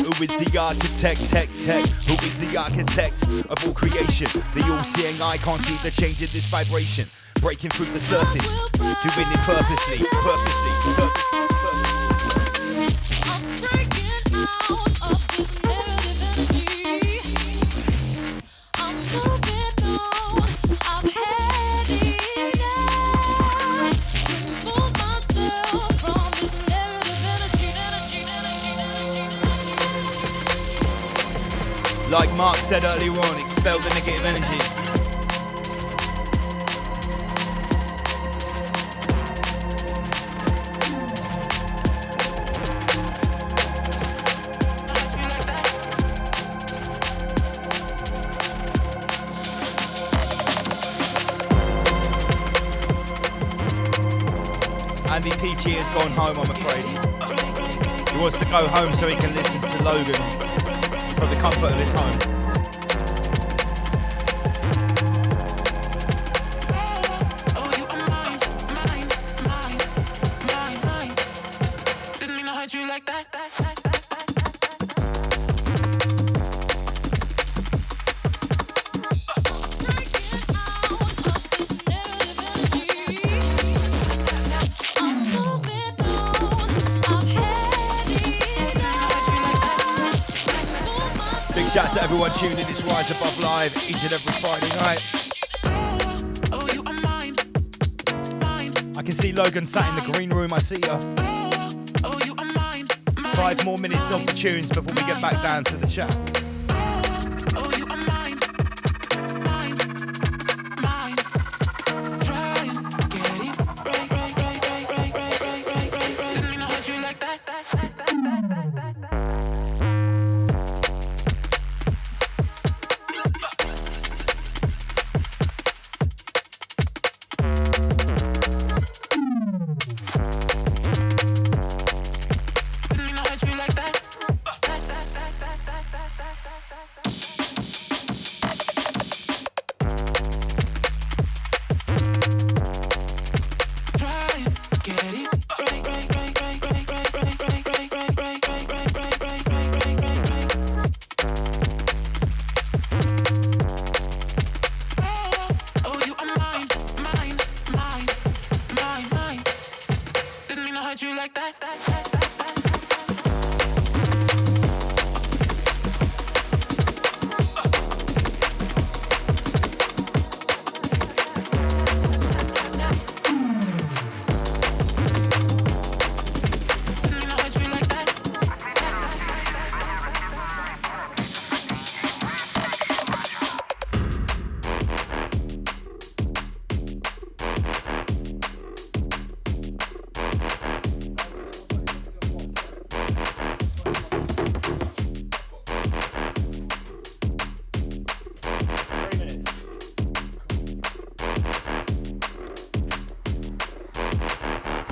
Who is the architect, tech? Who is the architect of all creation? The all-seeing eye can't see the change in this vibration. Breaking through the surface, doing it purposely. I'm breaking out of this negative energy. I'm moving on. I'm heading out to remove myself from this negative energy. Like Mark said earlier on, expel the negative energy. Andy Peachy has gone home, I'm afraid. He wants to go home so he can listen to Logan from the comfort of his home. Didn't mean to hurt you like that. Big shout out to everyone tuning in. It's Rise Above Live each and every Friday night. I can see Logan sat in the green room. I see ya. 5 more minutes of the tunes before we get back down to the chat.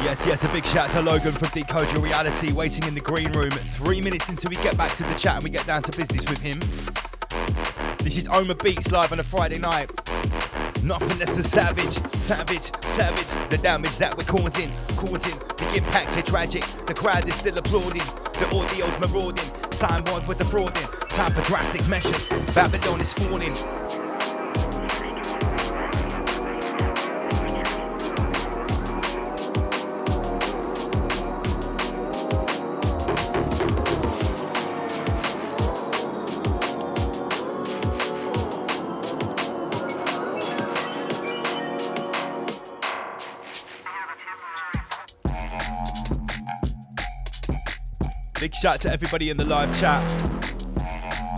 Yes, a big shout out to Logan from Decode Your Reality, waiting in the green room. 3 minutes until we get back to the chat and we get down to business with him. This is Oma Beats live on a Friday night. Nothing less than savage. The damage that we're causing. The impact is tragic. The crowd is still applauding. The audio's marauding. Sign one with the frauding. Time for drastic measures. Babylon is falling. Big shout out to everybody in the live chat.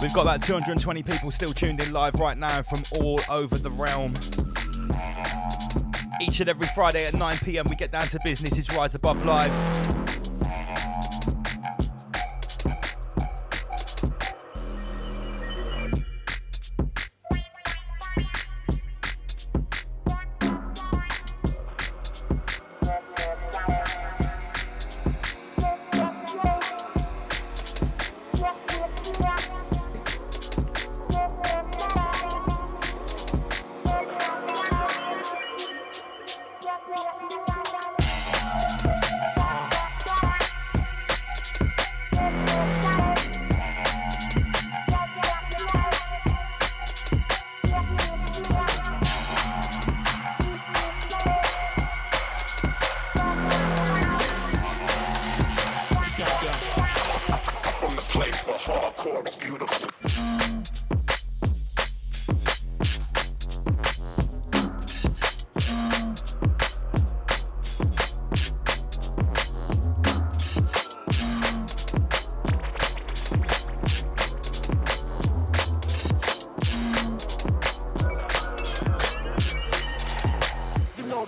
We've got about 220 people still tuned in live right now from all over the realm. Each and every Friday at 9 PM we get down to business. It's Rise Above Live.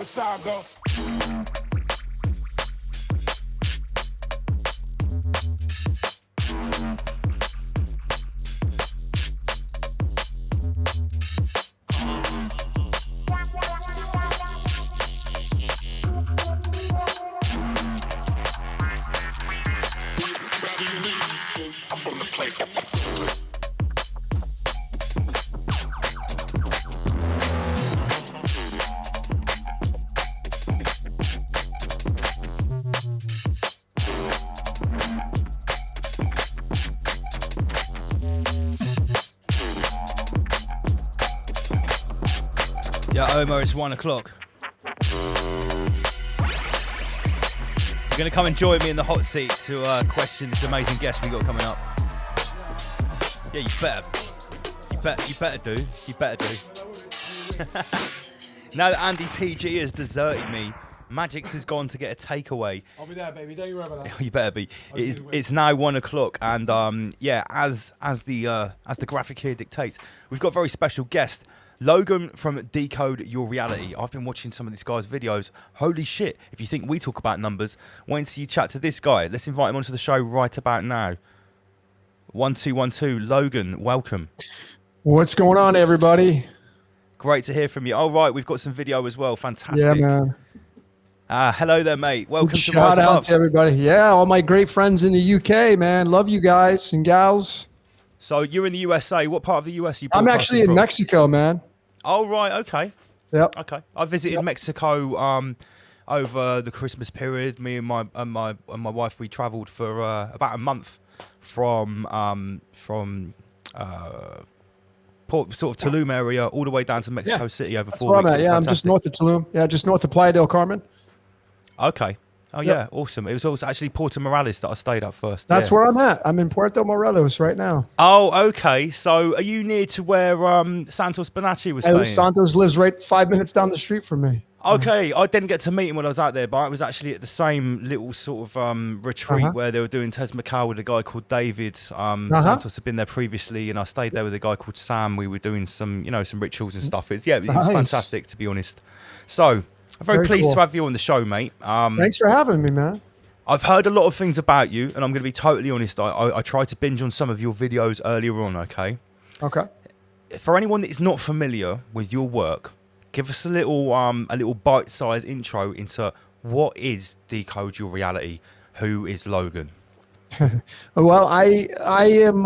Saga. Yeah, Omar, it's 1 o'clock. You're going to come and join me in the hot seat to question this amazing guest we got coming up. Yeah, you better do. You better do. Now that Andy PG has deserted me, Magix has gone to get a takeaway. I'll be there, baby. Don't you worry about that. You better be. It's now 1 o'clock, and yeah, as the graphic here dictates, we've got a very special guest, Logan from Decode Your Reality. I've been watching some of this guy's videos. Holy shit! If you think we talk about numbers, wait until you chat to this guy. Let's invite him onto the show right about now. 1212, Logan, welcome. What's going on, everybody? Great to hear from you. All right, we've got some video as well. Fantastic. Yeah, man. Hello there, mate. Welcome to Shout Rise out Above. to everybody. Yeah, all my great friends in the UK, man. Love you guys and gals. So you're in the USA. What part of the US are you? I'm actually in Mexico, man. Oh, right. Okay. Yep. Okay. I visited Mexico over the Christmas period. Me and my wife, we travelled for about a month from Port, sort of Tulum area, all the way down to Mexico City over 4 weeks. Where I'm at. Yeah, I'm just north of Tulum. Yeah, just north of Playa del Carmen. Okay. Oh, yeah. Awesome. It was also actually Puerto Morales that I stayed at first. That's where I'm at. I'm in Puerto Morelos right now. Oh, okay. So are you near to where Santos Bonacci was staying? Santos lives right 5 minutes down the street from me. Okay, I didn't get to meet him when I was out there, but I was actually at the same little sort of retreat where they were doing Tezmacao with a guy called David. Santos had been there previously, and I stayed there with a guy called Sam. We were doing some rituals and stuff. It was fantastic, to be honest. So I'm very pleased to have you on the show, mate. Thanks for having me, man. I've heard a lot of things about you, and I'm going to be totally honest. I tried to binge on some of your videos earlier on, okay? Okay. For anyone that is not familiar with your work, give us a little bite-sized intro into What is Decode Your Reality? Who is Logan? Well, I am.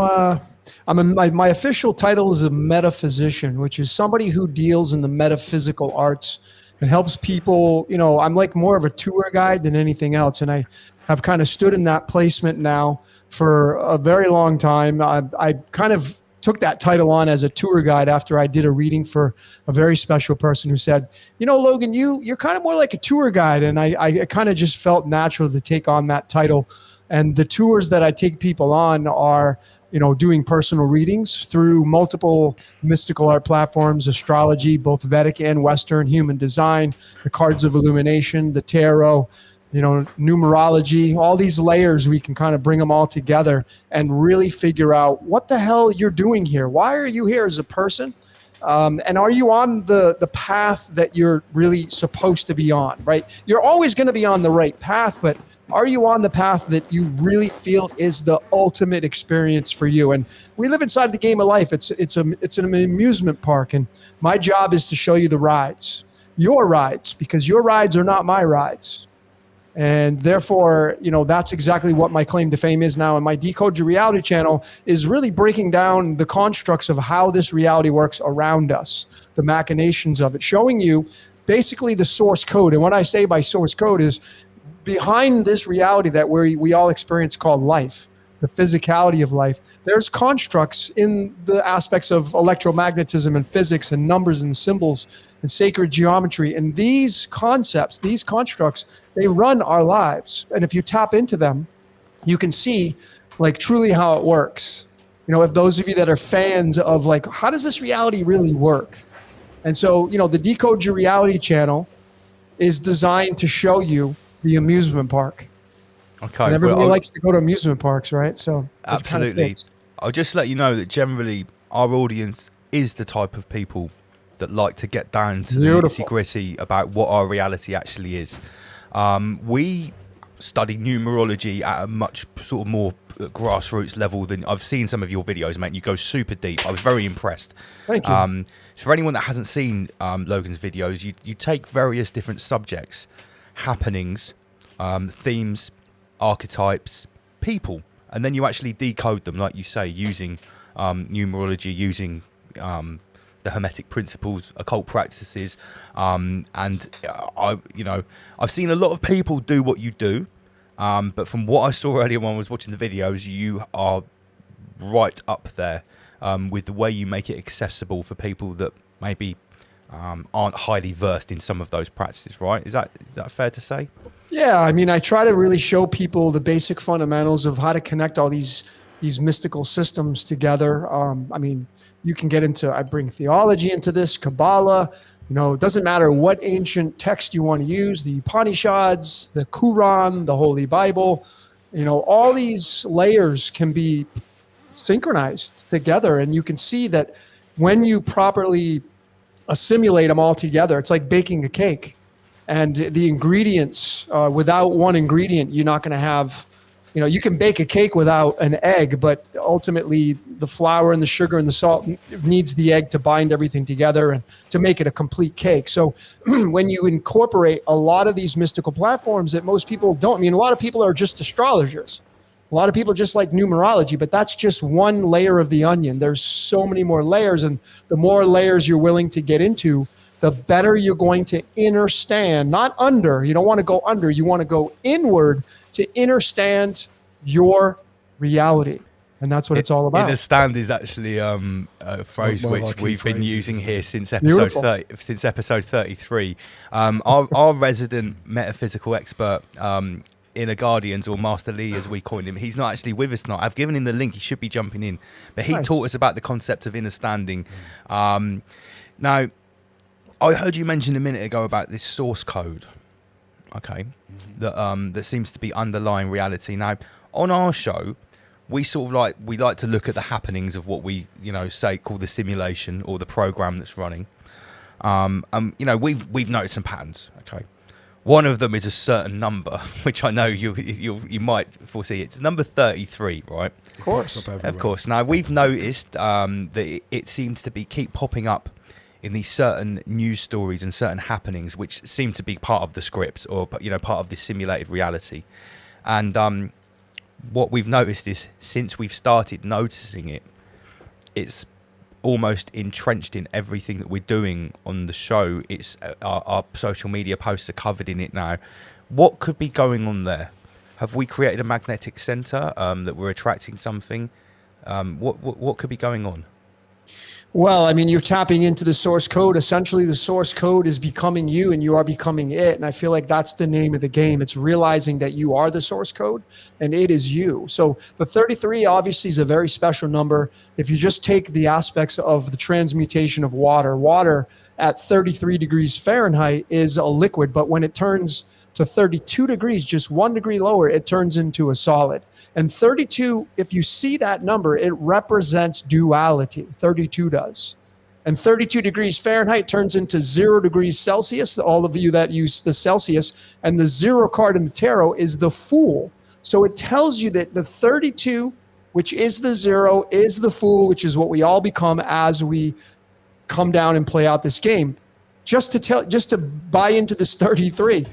My official title is a metaphysician, which is somebody who deals in the metaphysical arts and helps people. You know, I'm like more of a tour guide than anything else, and I have kind of stood in that placement now for a very long time. I kind of took that title on as a tour guide after I did a reading for a very special person who said, you know, Logan, you're kind of more like a tour guide, and I kind of just felt natural to take on that title. And the tours that I take people on are, you know, doing personal readings through multiple mystical art platforms, astrology, both Vedic and Western, human design, the cards of illumination, the tarot, you know, numerology, all these layers. We can kind of bring them all together and really figure out what the hell you're doing here. Why are you here as a person? And are you on the path that you're really supposed to be on, right? You're always going to be on the right path, but are you on the path that you really feel is the ultimate experience for you? And we live inside the game of life. It's an amusement park, and my job is to show you the rides, your rides, because your rides are not my rides. And therefore, you know, that's exactly what my claim to fame is now. And my Decode Your Reality channel is really breaking down the constructs of how this reality works around us, the machinations of it, showing you basically the source code. And what I say by source code is behind this reality that we all experience called life, the physicality of life, there's constructs in the aspects of electromagnetism and physics and numbers and symbols and sacred geometry. And these concepts, these constructs, they run our lives. And if you tap into them, you can see like truly how it works. You know, if those of you that are fans of like, how does this reality really work? And so, you know, the Decode Your Reality channel is designed to show you the amusement park. Okay. And everybody likes to go to amusement parks, right? So absolutely. I'll just let you know that generally our audience is the type of people that like to get down to the nitty-gritty about what our reality actually is. We study numerology at a much sort of more grassroots level than I've seen some of your videos, mate. You go super deep. I was very impressed. Thank you. So for anyone that hasn't seen Logan's videos, you take various different subjects, happenings, themes, archetypes, people, and then you actually decode them, like you say, using numerology, using the Hermetic principles, occult practices, and I've seen a lot of people do what you do, but from what I saw earlier when I was watching the videos, you are right up there with the way you make it accessible for people that maybe aren't highly versed in some of those practices, right? Is that fair to say? Yeah, I mean, I try to really show people the basic fundamentals of how to connect all these mystical systems together. I mean, you can get into, I bring theology into this, Kabbalah, you know, it doesn't matter what ancient text you want to use, the Upanishads, the Quran, the Holy Bible, you know, all these layers can be synchronized together. And you can see that when you properly assimilate them all together, it's like baking a cake. And the ingredients, without one ingredient, you're not going to have, you know, you can bake a cake without an egg, but ultimately the flour and the sugar and the salt needs the egg to bind everything together and to make it a complete cake. So when you incorporate a lot of these mystical platforms that most people don't, I mean, a lot of people are just astrologers. A lot of people just like numerology, but that's just one layer of the onion. There's so many more layers, and the more layers you're willing to get into, the better you're going to understand, not under. You don't want to go under. You want to go inward to understand your reality. And that's what it's all about. Understand is actually a phrase which we've been using here since episode 33. Our resident metaphysical expert, Inner Guardians, or Master Lee as we coined him, he's not actually with us tonight. I've given him the link. He should be jumping in. But he taught us about the concept of understanding. Now, I heard you mention a minute ago about this source code, okay, that seems to be underlying reality. Now, on our show, we like to look at the happenings of what we, say call the simulation or the program that's running. We've noticed some patterns, okay. One of them is a certain number, which I know you might foresee. It's number 33, right? Of course. Of course. Now, we've noticed that it seems to keep popping up in these certain news stories and certain happenings which seem to be part of the script or part of this simulated reality. And what we've noticed is since we've started noticing it, it's almost entrenched in everything that we're doing on the show. It's our social media posts are covered in it now. What could be going on there? Have we created a magnetic center that we're attracting something? What could be going on? Well, I mean, you're tapping into the source code. Essentially, the source code is becoming you and you are becoming it. And I feel like that's the name of the game. It's realizing that you are the source code and it is you. So the 33 obviously is a very special number. If you just take the aspects of the transmutation of water at 33 degrees Fahrenheit is a liquid, but when it turns to 32 degrees, just 1 degree lower, it turns into a solid. And 32, if you see that number, it represents duality. 32 does. And 32 degrees Fahrenheit turns into 0 degrees Celsius, all of you that use the Celsius, and the 0 card in the tarot is the Fool. So it tells you that the 32, which is the 0, is the Fool, which is what we all become as we come down and play out this game. Just to buy into this 33.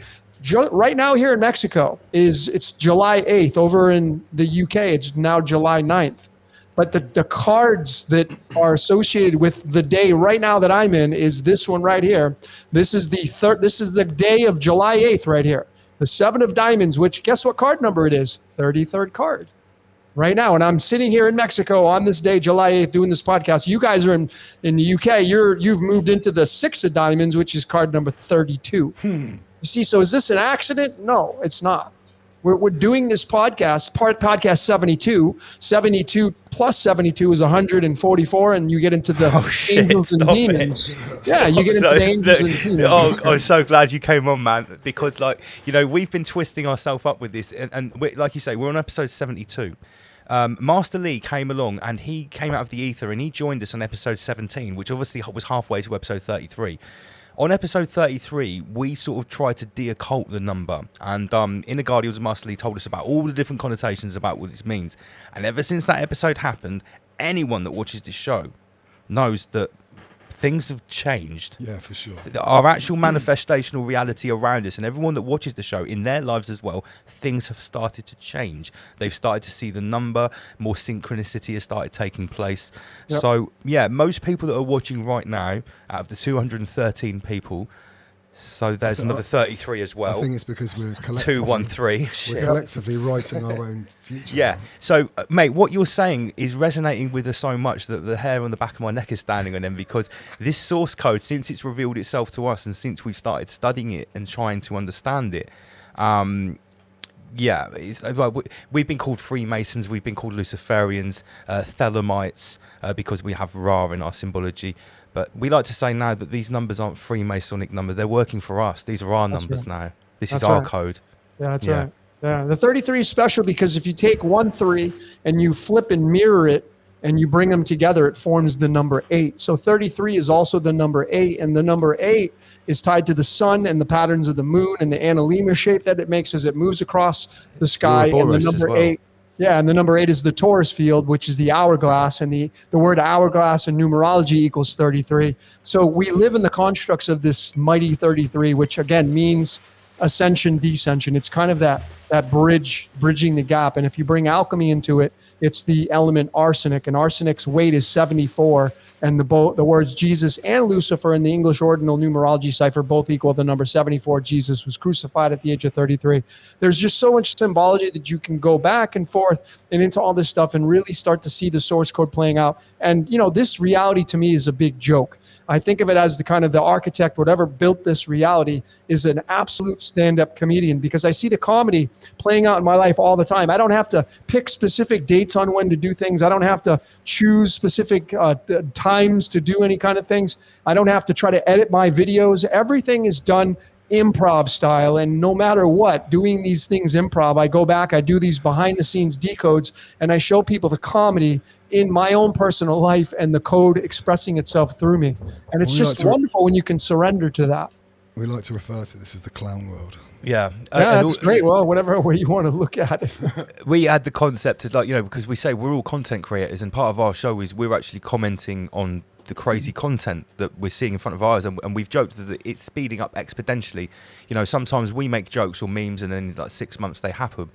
Right now here in Mexico it's July 8th. Over in the UK, it's now July 9th. But the cards that are associated with the day right now that I'm in is this one right here. This is the day of July 8th right here. The 7 of Diamonds, which guess what card number it is? 33rd card. Right now, and I'm sitting here in Mexico on this day, July 8th, doing this podcast. You guys are in the UK. You've moved into the 6 of Diamonds, which is card number 32. You see, so is this an accident? No, it's not. We're doing this podcast, podcast 72. 72 plus 72 is 144, and you get into the angels and demons. Yeah, you get into the angels and demons. I'm so glad you came on, man, because we've been twisting ourselves up with this, and like you say, we're on episode 72. Master Lee came along and he came out of the ether and he joined us on episode 17, which obviously was halfway to episode 33. On episode 33, we sort of tried to de-occult the number, and Inner Guardians of Master Lee told us about all the different connotations about what this means. And ever since that episode happened, anyone that watches this show knows that things have changed. Yeah, for sure. Our actual manifestational reality around us, and everyone that watches the show in their lives as well, things have started to change. They've started to see the number, more synchronicity has started taking place. Yep. So, yeah, most people that are watching right now, out of the 213 people, so there's another 33 as well. I think it's because we're collectively, 213. We're collectively writing our own future. Yeah. So, mate, what you're saying is resonating with us so much that the hair on the back of my neck is standing on end, because this source code, since it's revealed itself to us and since we've started studying it and trying to understand it, we've been called Freemasons, we've been called Luciferians, Thelemites, because we have Ra in our symbology. But we like to say now that these numbers aren't Freemasonic numbers. They're working for us. These are our numbers now. This is our code. Yeah, that's right. Yeah, the 33 is special because if you take 1 3 and you flip and mirror it and you bring them together, it forms the number 8. So 33 is also the number 8, and the number 8 is tied to the sun and the patterns of the moon and the analemma shape that it makes as it moves across the sky. And the number 8. Yeah, and the number 8 is the Taurus field, which is the hourglass, and the word hourglass in numerology equals 33. So we live in the constructs of this mighty 33, which again means ascension, descension. It's kind of that bridging the gap. And if you bring alchemy into it, it's the element arsenic, and arsenic's weight is 74. And the words Jesus and Lucifer in the English ordinal numerology cipher both equal the number 74. Jesus was crucified at the age of 33. There's just so much symbology that you can go back and forth and into all this stuff and really start to see the source code playing out. And, this reality to me is a big joke. I think of it as the architect, whatever built this reality, is an absolute stand-up comedian, because I see the comedy playing out in my life all the time. I don't have to pick specific dates on when to do things. I don't have to choose specific times to do any kind of things. I don't have to try to edit my videos. Everything is done improv style, and no matter what, doing these things improv, I go back, I do these behind the scenes decodes, and I show people the comedy in my own personal life and the code expressing itself through me. And it's just wonderful when you can surrender to that. We like to refer to this as the clown world. Yeah. That's great. Well, whatever way you want to look at it. We had the concept of because we say we're all content creators, and part of our show is we're actually commenting on the crazy content that we're seeing in front of our eyes, and we've joked that it's speeding up exponentially. You know, sometimes we make jokes or memes, and then in like 6 months they happen.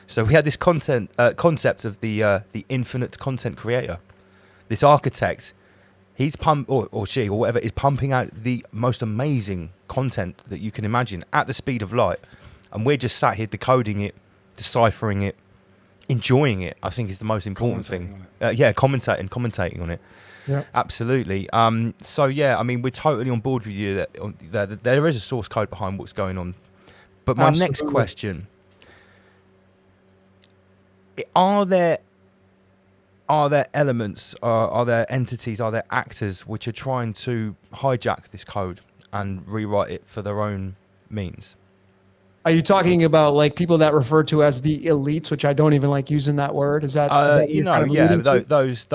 So we had this concept of the infinite content creator, this architect. He's or she or whatever is pumping out the most amazing content that you can imagine at the speed of light, and we're just sat here decoding it, deciphering it, enjoying it. I think is the most important thing. Commentating on it. Yeah, absolutely. So yeah, I mean, we're totally on board with you that there is a source code behind what's going on. But my next question: Are there elements, are there entities, are there actors which are trying to hijack this code and rewrite it for their own means? Are you talking about like people that refer to as the elites, which I don't even like using that word? Is that you know, those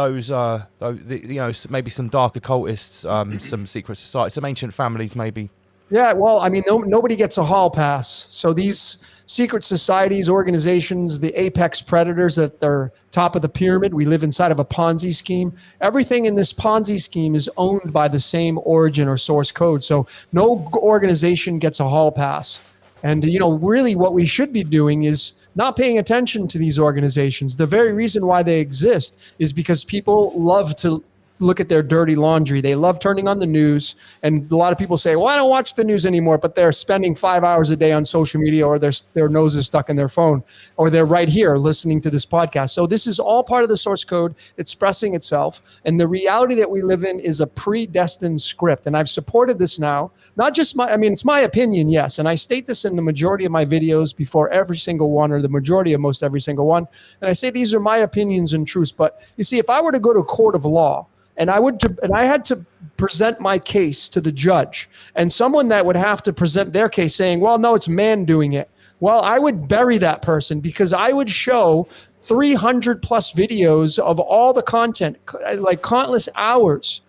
maybe some dark occultists, some secret societies, some ancient families, maybe. Yeah, well, I mean, nobody gets a hall pass. So these secret societies, organizations, the apex predators at their top of the pyramid, we live inside of a Ponzi scheme. Everything in this Ponzi scheme is owned by the same origin or source code. So no organization gets a hall pass. And, you know, really what we should be doing is not paying attention to these organizations. The very reason why they exist is because people love to look at their dirty laundry. They love turning on the news. And a lot of people say, well, I don't watch the news anymore, but they're spending 5 hours a day on social media, or their nose is stuck in their phone, or they're right here listening to this podcast. So this is all part of the source code expressing itself. And the reality that we live in is a predestined script. And I've supported this now, not just it's my opinion, yes. And I state this in the majority of my videos before every single one, or the majority of most every single one. And I say, these are my opinions and truths. But you see, if I were to go to a court of law, and I had to present my case to the judge, and someone that would have to present their case saying, well, no, it's man doing it. Well, I would bury that person, because I would show 300 plus videos of all the content, like countless hours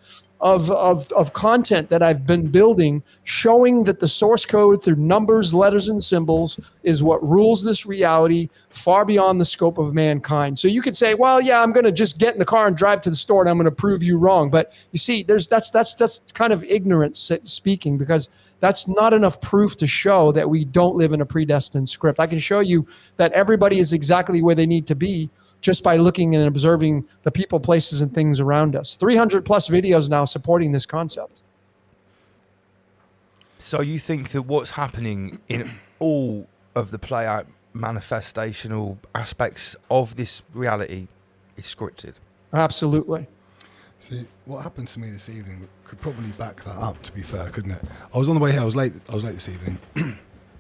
of content that I've been building, showing that the source code through numbers, letters, and symbols is what rules this reality far beyond the scope of mankind. So you could say, well, yeah, I'm going to just get in the car and drive to the store and I'm going to prove you wrong. But you see, that's kind of ignorance speaking, because that's not enough proof to show that we don't live in a predestined script. I can show you that everybody is exactly where they need to be just by looking and observing the people, places, and things around us. 300 plus videos now supporting this concept. So you think that what's happening in all of the play-out manifestational aspects of this reality is scripted? Absolutely. See, what happened to me this evening could probably back that up, to be fair, couldn't it? I was on the way here, I was late this evening.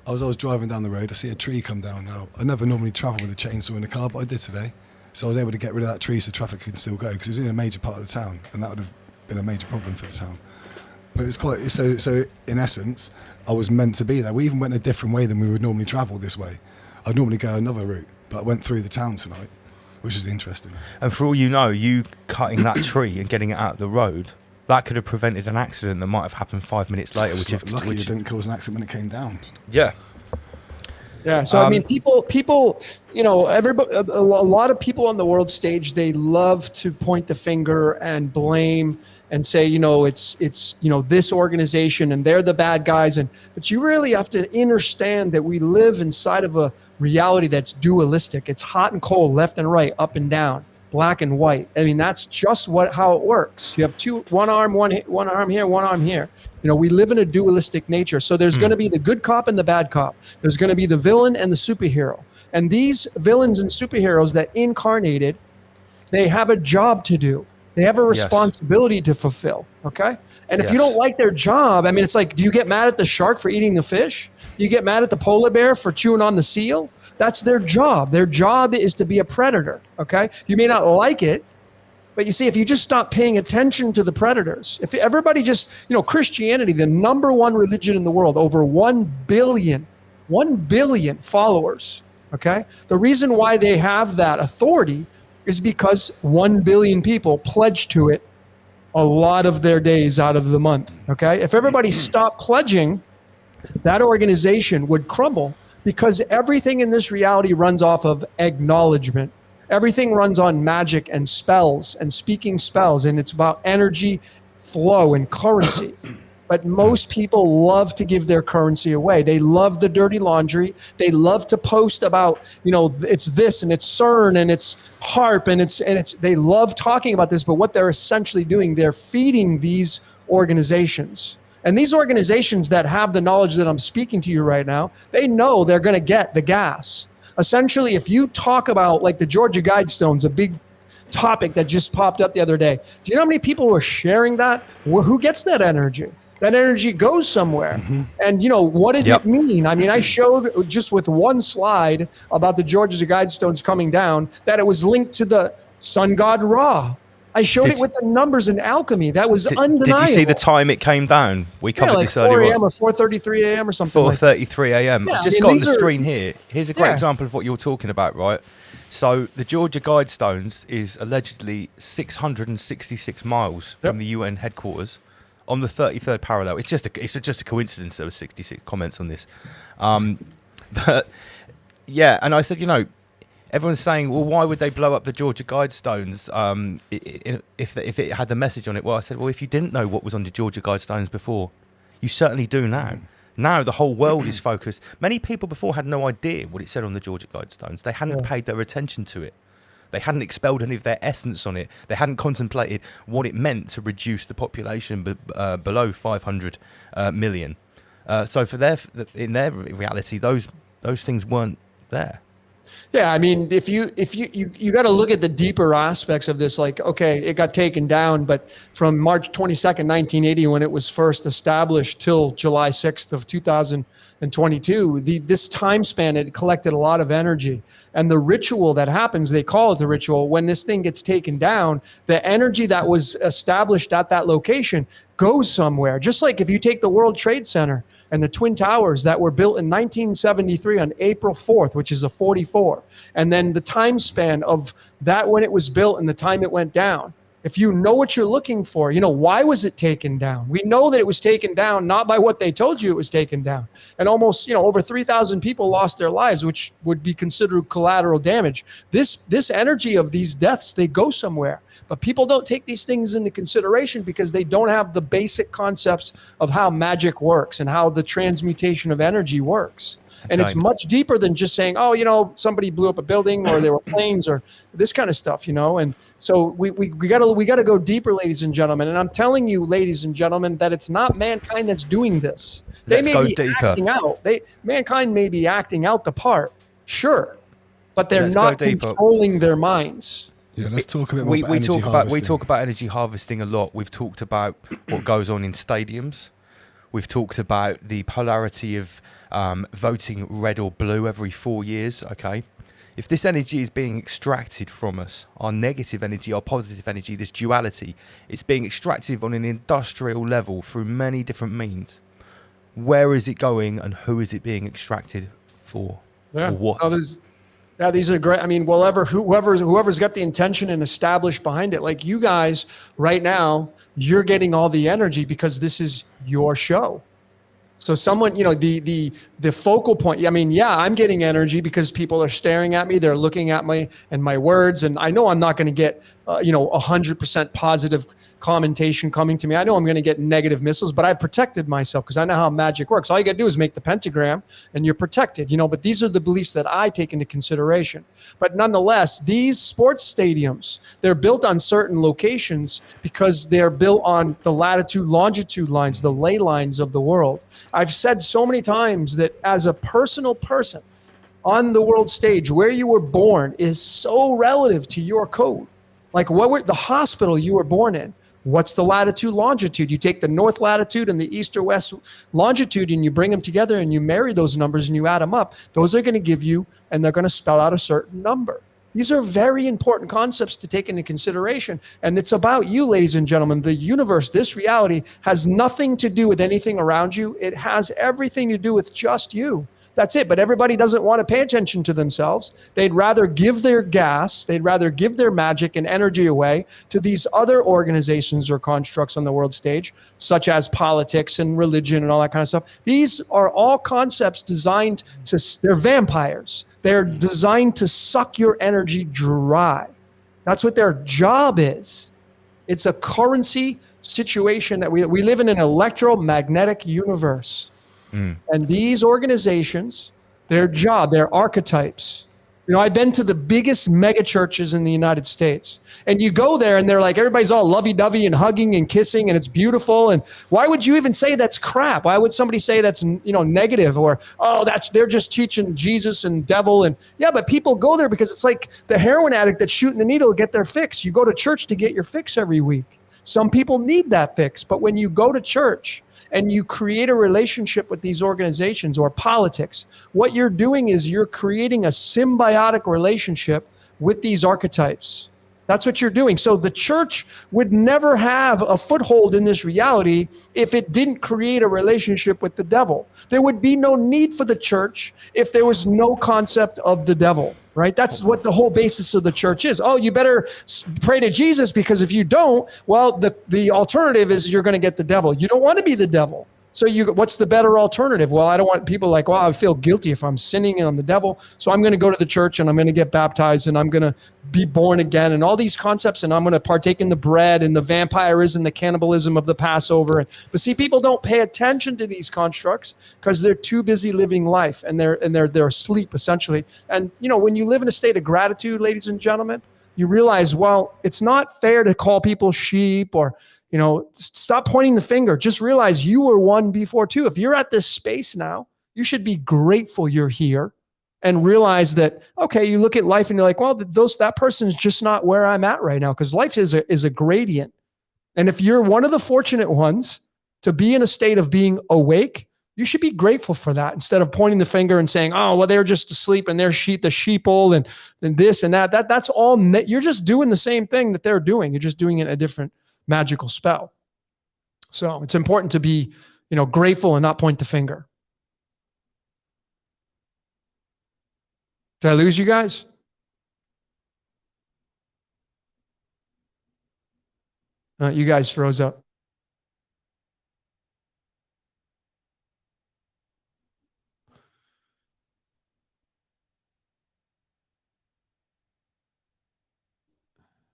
I was driving down the road, I see a tree come down now. I never normally travel with a chainsaw in the car, but I did today. So I was able to get rid of that tree so traffic could still go, because it was in a major part of the town, and that would have been a major problem for the town. But it's quite, so in essence, I was meant to be there. We even went a different way than we would normally travel this way. I'd normally go another route, but I went through the town tonight, which is interesting. And for all you know, you cutting that tree and getting it out of the road, that could have prevented an accident that might have happened 5 minutes later. Lucky it didn't cause an accident when it came down. Yeah. Yeah, so I mean, people, you know, everybody, a lot of people on the world stage, they love to point the finger and blame and say, you know, it's you know, this organization and they're the bad guys, but you really have to understand that we live inside of a reality that's dualistic. It's hot and cold, left and right, up and down, black and white. I mean, that's just how it works. You have one arm here, one arm here. You know, we live in a dualistic nature. So there's going to be the good cop and the bad cop. There's going to be the villain and the superhero. And these villains and superheroes that incarnated, they have a job to do. They have a responsibility to fulfill, okay? And if you don't like their job, I mean, it's like, do you get mad at the shark for eating the fish? Do you get mad at the polar bear for chewing on the seal? That's their job. Their job is to be a predator, okay? You may not like it, but you see, if you just stop paying attention to the predators, if everybody just, you know, Christianity, the number one religion in the world, over 1 billion followers, okay? The reason why they have that authority is because 1 billion people pledge to it a lot of their days out of the month, okay? If everybody stopped pledging, that organization would crumble, because everything in this reality runs off of acknowledgement. Everything runs on magic and spells and speaking spells, and it's about energy flow and currency. But most people love to give their currency away. They love the dirty laundry. They love to post about, it's this and it's CERN and it's HARP and it's they love talking about this, but what they're essentially doing, they're feeding these organizations. And these organizations that have the knowledge that I'm speaking to you right now, they know they're going to get the gas. Essentially, if you talk about like the Georgia Guidestones, a big topic that just popped up the other day, do you know how many people were sharing that? Who gets that energy? That energy goes somewhere. Mm-hmm. And, what did it mean? I mean, I showed just with one slide about the Georgia Guidestones coming down that it was linked to the sun god Ra. I showed it with the numbers in alchemy. That was undeniable. Did you see the time it came down? We covered this earlier. 4 a.m. or 4:33 a.m. or something. 4:33 a.m. I've just got on the screen here. Here's a great example of what you're talking about, right? So the Georgia Guidestones is allegedly 666 miles from the UN headquarters on the 33rd parallel. It's just a coincidence there were 66 comments on this. But yeah, and I said, everyone's saying, well, why would they blow up the Georgia Guidestones if it had the message on it? Well, I said, well, if you didn't know what was on the Georgia Guidestones before, you certainly do now. Now the whole world is focused. Many people before had no idea what it said on the Georgia Guidestones. They hadn't paid their attention to it. They hadn't expelled any of their essence on it. They hadn't contemplated what it meant to reduce the population below 500 million. So in their reality, those things weren't there. Yeah, I mean, if you got to look at the deeper aspects of this, like, okay, it got taken down, but from March 22nd, 1980, when it was first established till July 6th of 2022, this time span, it collected a lot of energy. And the ritual that happens, they call it the ritual, when this thing gets taken down, the energy that was established at that location goes somewhere. Just like if you take the World Trade Center and the Twin Towers that were built in 1973 on April 4th, which is a 44, and then the time span of that when it was built and the time it went down. If you know what you're looking for, why was it taken down? We know that it was taken down not by what they told you it was taken down. And almost, over 3,000 people lost their lives, which would be considered collateral damage. This energy of these deaths, they go somewhere. But people don't take these things into consideration because they don't have the basic concepts of how magic works and how the transmutation of energy works. And it's much deeper than just saying, somebody blew up a building or there were planes or this kind of stuff, And so we gotta go deeper, ladies and gentlemen. And I'm telling you, ladies and gentlemen, that it's not mankind that's doing this. They may be acting out. Mankind may be acting out the part, sure, but they're not controlling their minds. Yeah, let's talk a bit more about energy harvesting. We talk about energy harvesting a lot. We've talked about what goes on in stadiums. We've talked about the polarity of voting red or blue every 4 years, okay? If this energy is being extracted from us, our negative energy, our positive energy, this duality, it's being extracted on an industrial level through many different means. Where is it going and who is it being extracted for? Yeah. Or what? These are great. I mean, whoever's got the intention and established behind it, like you guys right now, you're getting all the energy because this is your show. So someone, the focal point, I'm getting energy because people are staring at me. They're looking at me and my words. And I know I'm not going to get, 100% positive commentation coming to me. I know I'm going to get negative missiles, but I protected myself because I know how magic works. All you got to do is make the pentagram and you're protected, but these are the beliefs that I take into consideration. But nonetheless, these sports stadiums, they're built on certain locations because they're built on the latitude, longitude lines, the ley lines of the world. I've said so many times that as a personal person on the world stage, where you were born is so relative to your code. Like the hospital you were born in, what's the latitude, longitude? You take the north latitude and the east or west longitude and you bring them together and you marry those numbers and you add them up. Those are going to give you, and they're going to spell out a certain number. These are very important concepts to take into consideration. And it's about you, ladies and gentlemen. The universe, this reality, has nothing to do with anything around you. It has everything to do with just you. That's it. But everybody doesn't want to pay attention to themselves. They'd rather give their gas, they'd rather give their magic and energy away to these other organizations or constructs on the world stage, such as politics and religion and all that kind of stuff. These are all concepts designed they're vampires. They're designed to suck your energy dry. That's what their job is. It's a currency situation that we live in an electromagnetic universe. And these organizations, their job, their archetypes. I've been to the biggest mega churches in the United States, and you go there and they're like, everybody's all lovey-dovey and hugging and kissing and it's beautiful. And why would you even say that's crap? Why would somebody say that's, negative, or, they're just teaching Jesus and devil? And yeah, but people go there because it's like the heroin addict that's shooting the needle to get their fix. You go to church to get your fix every week. Some people need that fix, but when you go to church and you create a relationship with these organizations or politics, what you're doing is you're creating a symbiotic relationship with these archetypes. That's what you're doing. So the church would never have a foothold in this reality if it didn't create a relationship with the devil. There would be no need for the church if there was no concept of the devil, right? That's what the whole basis of the church is. Oh, you better pray to Jesus, because if you don't, well, the alternative is you're going to get the devil. You don't want to be the devil. So what's the better alternative? Well, I don't want people like, well, I feel guilty if I'm sinning and I'm the devil. So I'm going to go to the church and I'm going to get baptized and I'm going to be born again and all these concepts. And I'm going to partake in the bread and the vampirism, the cannibalism of the Passover. But see, people don't pay attention to these constructs because they're too busy living life and they're asleep essentially. And when you live in a state of gratitude, ladies and gentlemen, you realize, well, it's not fair to call people sheep or stop pointing the finger. Just realize you were one before too. If you're at this space now, you should be grateful you're here and realize that, okay, you look at life and you're like, well, that person's just not where I'm at right now, because life is a gradient. And if you're one of the fortunate ones to be in a state of being awake, you should be grateful for that instead of pointing the finger and saying, oh, well, they're just asleep and they're the sheeple and this and that. That's all. You're just doing the same thing that they're doing. You're just doing it in a different magical spell. So it's important to be, grateful and not point the finger. Did I lose you guys? You guys froze up.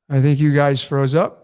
I think you guys froze up.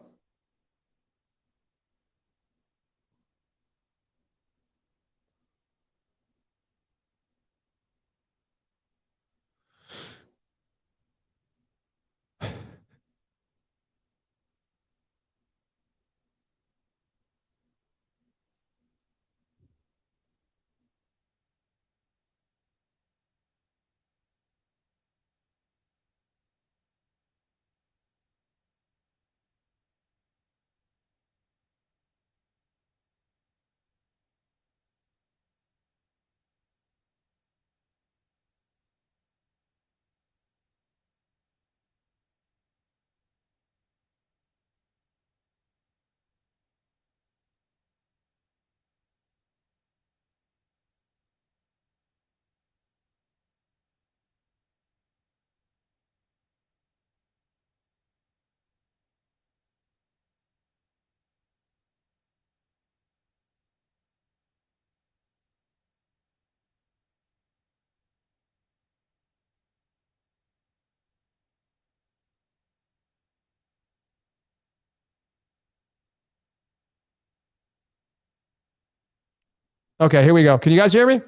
Okay, here we go. Can you guys hear me?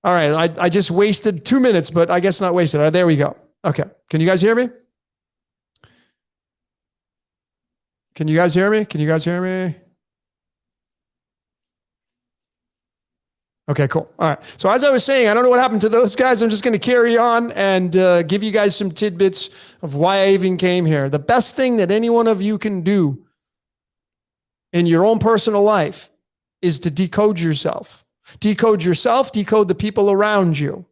All right, I just wasted 2 minutes, but I guess not wasted. All right, there we go. Okay, can you guys hear me? Can you guys hear me? Can you guys hear me? Okay, cool. All right. So as I was saying, I don't know what happened to those guys. I'm just going to carry on and give you guys some tidbits of why I even came here. The best thing that any one of you can do in your own personal life is to decode yourself. Decode yourself, decode the people around you.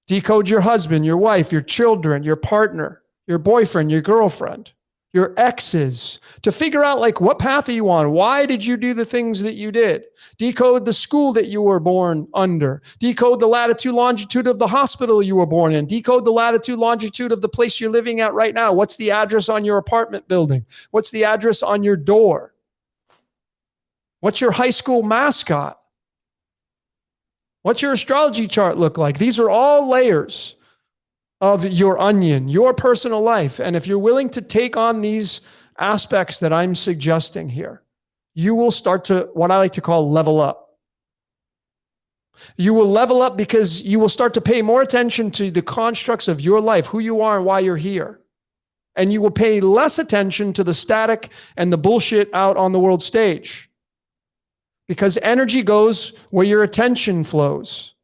Decode your husband, your wife, your children, your partner, your boyfriend, your girlfriend, your exes, to figure out like what path are you on? Why did you do the things that you did? Decode the school that you were born under. Decode the latitude, longitude of the hospital you were born in. Decode the latitude, longitude of the place you're living at right now. What's the address on your apartment building? What's the address on your door? What's your high school mascot? What's your astrology chart look like? These are all layers of your onion, your personal life. And if you're willing to take on these aspects that I'm suggesting here, you will start to, what I like to call, level up. You will level up because you will start to pay more attention to the constructs of your life, who you are and why you're here. And you will pay less attention to the static and the bullshit out on the world stage. Because energy goes where your attention flows.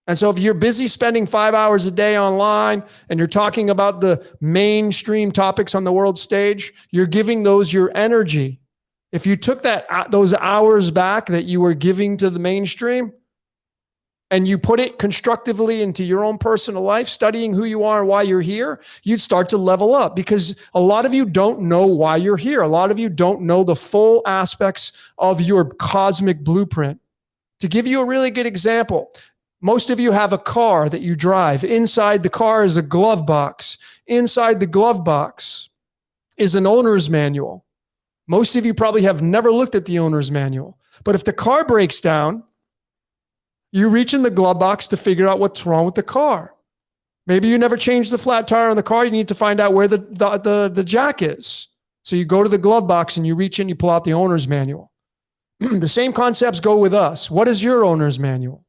And so if you're busy spending 5 hours a day online and you're talking about the mainstream topics on the world stage, you're giving those your energy. If you took those hours back that you were giving to the mainstream and you put it constructively into your own personal life, studying who you are and why you're here, you'd start to level up, because a lot of you don't know why you're here. A lot of you don't know the full aspects of your cosmic blueprint. To give you a really good example, most of you have a car that you drive. Inside the car is a glove box. Inside the glove box is an owner's manual. Most of you probably have never looked at the owner's manual. But if the car breaks down, you reach in the glove box to figure out what's wrong with the car. Maybe you never changed the flat tire on the car. You need to find out where the jack is. So you go to the glove box and you reach in, you pull out the owner's manual. The same concepts go with us. What is your owner's manual?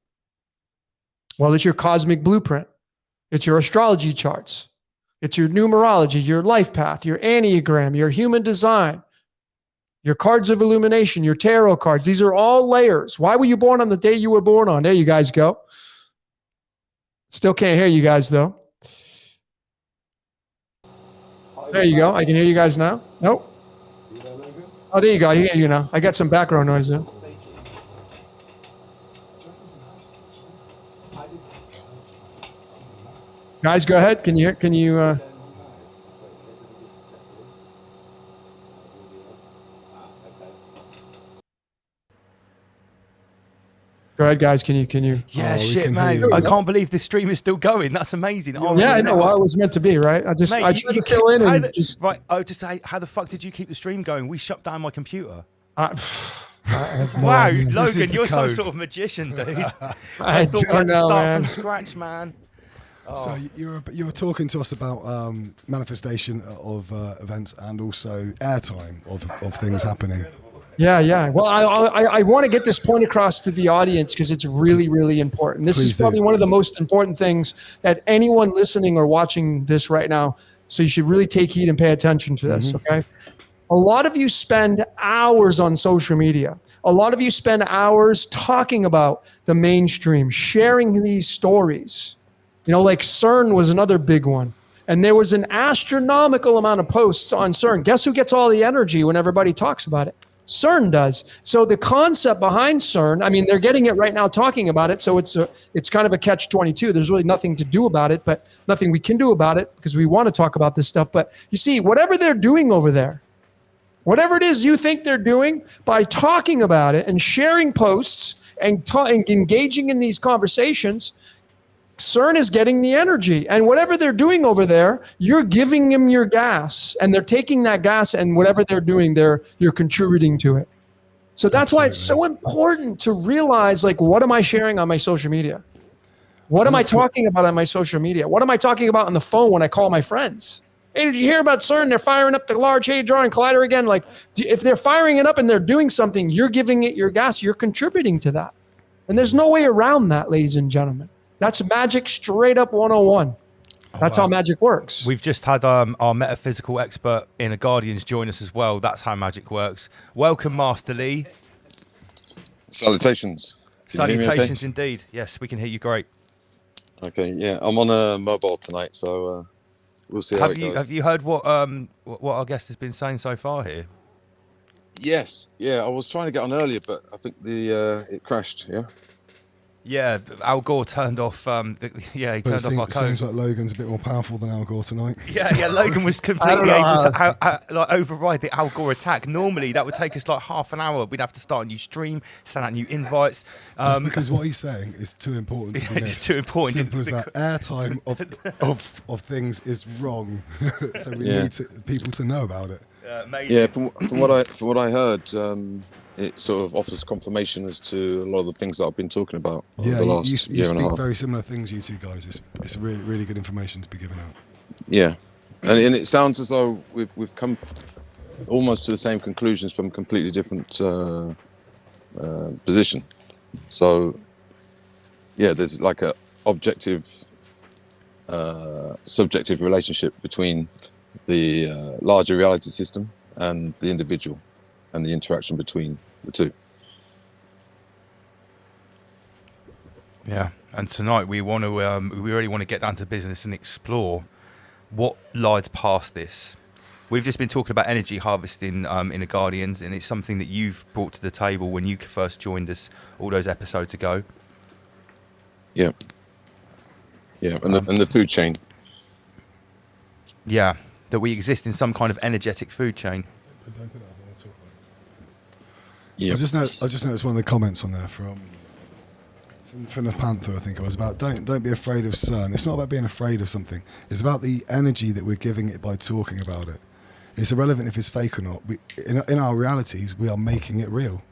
Well, it's your cosmic blueprint. It's your astrology charts. It's your numerology, your life path, your Enneagram, your human design, your cards of illumination, your tarot cards. These are all layers. Why were you born on the day you were born on? There you guys go. Still can't hear you guys, though. There you go. I can hear you guys now. Nope. Oh, there you go. I hear you now. I got some background noise there. Guys, go ahead. Can you Go ahead, guys. Can you? Yeah, shit, man. I can't believe this stream is still going. That's amazing. Oh, yeah, I know. Well, it was meant to be, right? I tried to fill in and just... Right, just say, how the fuck did you keep the stream going? We shut down my computer. Wow, Logan, you're some sort of magician, dude. I thought we had to start from scratch, man. Oh. So you were talking to us about manifestation of events and also airtime of things happening. Yeah. Well, I want to get this point across to the audience because it's really, really important. This is probably one of the most important things that anyone listening or watching this right now. So you should really take heed and pay attention to this, okay? A lot of you spend hours on social media. A lot of you spend hours talking about the mainstream, sharing these stories. You know, like CERN was another big one. And there was an astronomical amount of posts on CERN. Guess who gets all the energy when everybody talks about it? CERN does. So the concept behind CERN, I mean, they're getting it right now talking about it. So it's kind of a catch-22. There's really nothing to do about it, but nothing we can do about it because we want to talk about this stuff. But you see, whatever they're doing over there, whatever it is you think they're doing, by talking about it and sharing posts and engaging in these conversations, CERN is getting the energy. And whatever they're doing over there, you're giving them your gas. And they're taking that gas, and whatever they're doing, you're contributing to it. So that's why it's so important to realize, like, what am I sharing on my social media? What am I talking about on my social media? What am I talking about on the phone when I call my friends? Hey, did you hear about CERN? They're firing up the Large Hadron Collider again. Like, if they're firing it up and they're doing something, you're giving it your gas. You're contributing to that. And there's no way around that, ladies and gentlemen. That's magic straight up 101. That's how magic works. We've just had our metaphysical expert Inner Guardians join us as well. That's how magic works. Welcome, Master Lee. Salutations. Salutations indeed. Yes, we can hear you great. Okay, yeah. I'm on a mobile tonight, so we'll see how it goes. Have you heard what our guest has been saying so far here? Yes. Yeah, I was trying to get on earlier, but I think it crashed, yeah? Yeah, Al Gore turned off. He turned off our code. Seems like Logan's a bit more powerful than Al Gore tonight. Yeah. Logan was completely able to override the Al Gore attack. Normally, that would take us like half an hour. We'd have to start a new stream, send out new invites. That's because what he's saying is too important to be missed. Just too important. Simple as that. Airtime of things is wrong, so we need people to know about it. Yeah, from what I heard. It sort of offers confirmation as to a lot of the things that I've been talking about over the last year and a half. You speak very similar things, you two guys. It's really, really good information to be given out. Yeah, and it sounds as though we've come almost to the same conclusions from completely different position. So, yeah, there's like a objective, subjective relationship between the larger reality system and the individual, and the interaction between the two. Yeah, and tonight we want to, we really want to get down to business and explore what lies past this. We've just been talking about energy harvesting in the Guardians, and it's something that you've brought to the table when you first joined us all those episodes ago. Yeah, yeah, and the food chain. Yeah, that we exist in some kind of energetic food chain. Yeah, I just noticed one of the comments on there from the Panther, I think it was, about don't be afraid of CERN. It's not about being afraid of something. It's about the energy that we're giving it by talking about it. It's irrelevant if it's fake or not. In our realities, we are making it real.